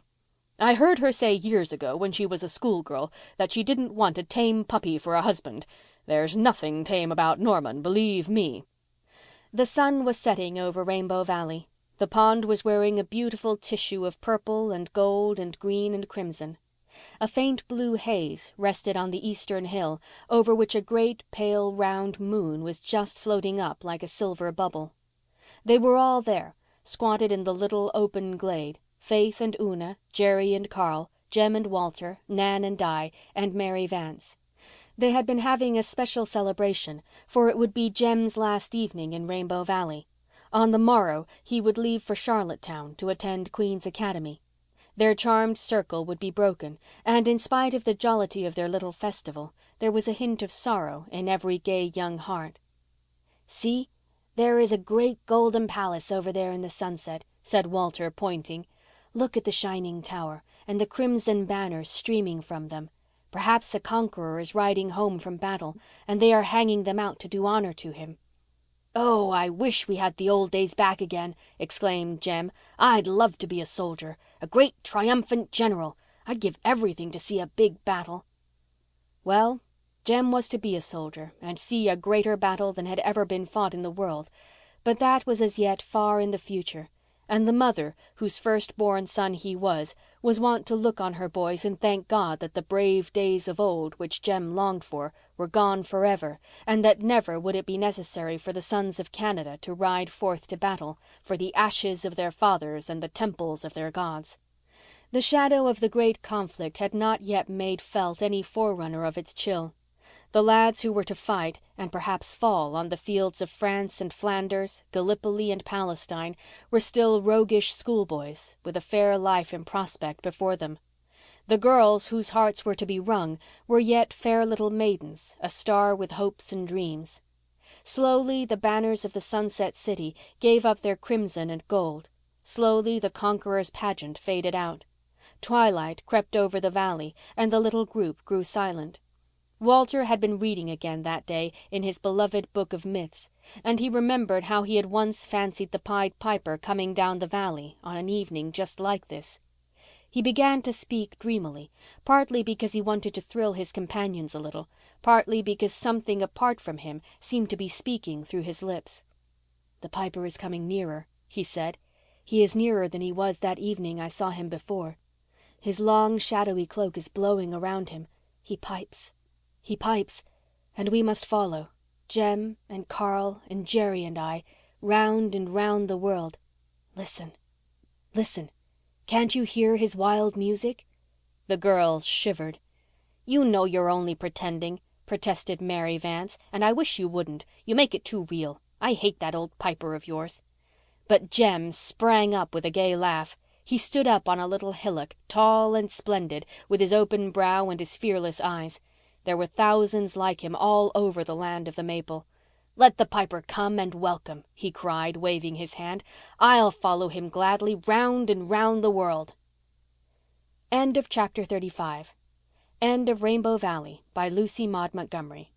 I heard her say years ago, when she was a schoolgirl, that she didn't want a tame puppy for a husband. There's nothing tame about Norman, believe me." The sun was setting over Rainbow Valley. The pond was wearing a beautiful tissue of purple and gold and green and crimson. A faint blue haze rested on the eastern hill, over which a great pale round moon was just floating up like a silver bubble. They were all there, squatted in the little open glade, Faith and Una, Jerry and Carl, Jem and Walter, Nan and Di, and Mary Vance. They had been having a special celebration, for it would be Jem's last evening in Rainbow Valley. On the morrow he would leave for Charlottetown to attend Queen's Academy. Their charmed circle would be broken, and in spite of the jollity of their little festival, there was a hint of sorrow in every gay young heart. "See, there is a great golden palace over there in the sunset," said Walter, pointing. "Look at the shining tower and the crimson banners streaming from them. Perhaps a conqueror is riding home from battle, and they are hanging them out to do honor to him." "Oh, I wish we had the old days back again," exclaimed Jem. "I'd love to be a soldier, a great triumphant general. I'd give everything to see a big battle." Well, Jem was to be a soldier and see a greater battle than had ever been fought in the world, but that was as yet far in the future, and the mother, whose firstborn son he was wont to look on her boys and thank God that the brave days of old, which Jem longed for, were gone forever, and that never would it be necessary for the sons of Canada to ride forth to battle for the ashes of their fathers and the temples of their gods. The shadow of the great conflict had not yet made felt any forerunner of its chill. The lads who were to fight and perhaps fall on the fields of France and Flanders, Gallipoli and Palestine were still roguish schoolboys with a fair life in prospect before them. The girls whose hearts were to be wrung were yet fair little maidens, astar with hopes and dreams. Slowly the banners of the Sunset City gave up their crimson and gold. Slowly the conqueror's pageant faded out. Twilight crept over the valley and the little group grew silent. Walter had been reading again that day in his beloved book of myths, and he remembered how he had once fancied the Pied Piper coming down the valley on an evening just like this. He began to speak dreamily, partly because he wanted to thrill his companions a little, partly because something apart from him seemed to be speaking through his lips. "The Piper is coming nearer," he said. "He is nearer than he was that evening I saw him before. His long shadowy cloak is blowing around him. He pipes, and we must follow, Jem and Carl and Jerry and I, round and round the world. Listen, listen. Can't you hear his wild music?" The girls shivered. "You know you're only pretending," protested Mary Vance, "and I wish you wouldn't. You make it too real. I hate that old Piper of yours." But Jem sprang up with a gay laugh. He stood up on a little hillock, tall and splendid, with his open brow and his fearless eyes. There were thousands like him all over the land of the maple. "Let the Piper come and welcome," he cried, waving his hand. "I'll follow him gladly round and round the world." End of chapter 35. End of Rainbow Valley by Lucy Maud Montgomery.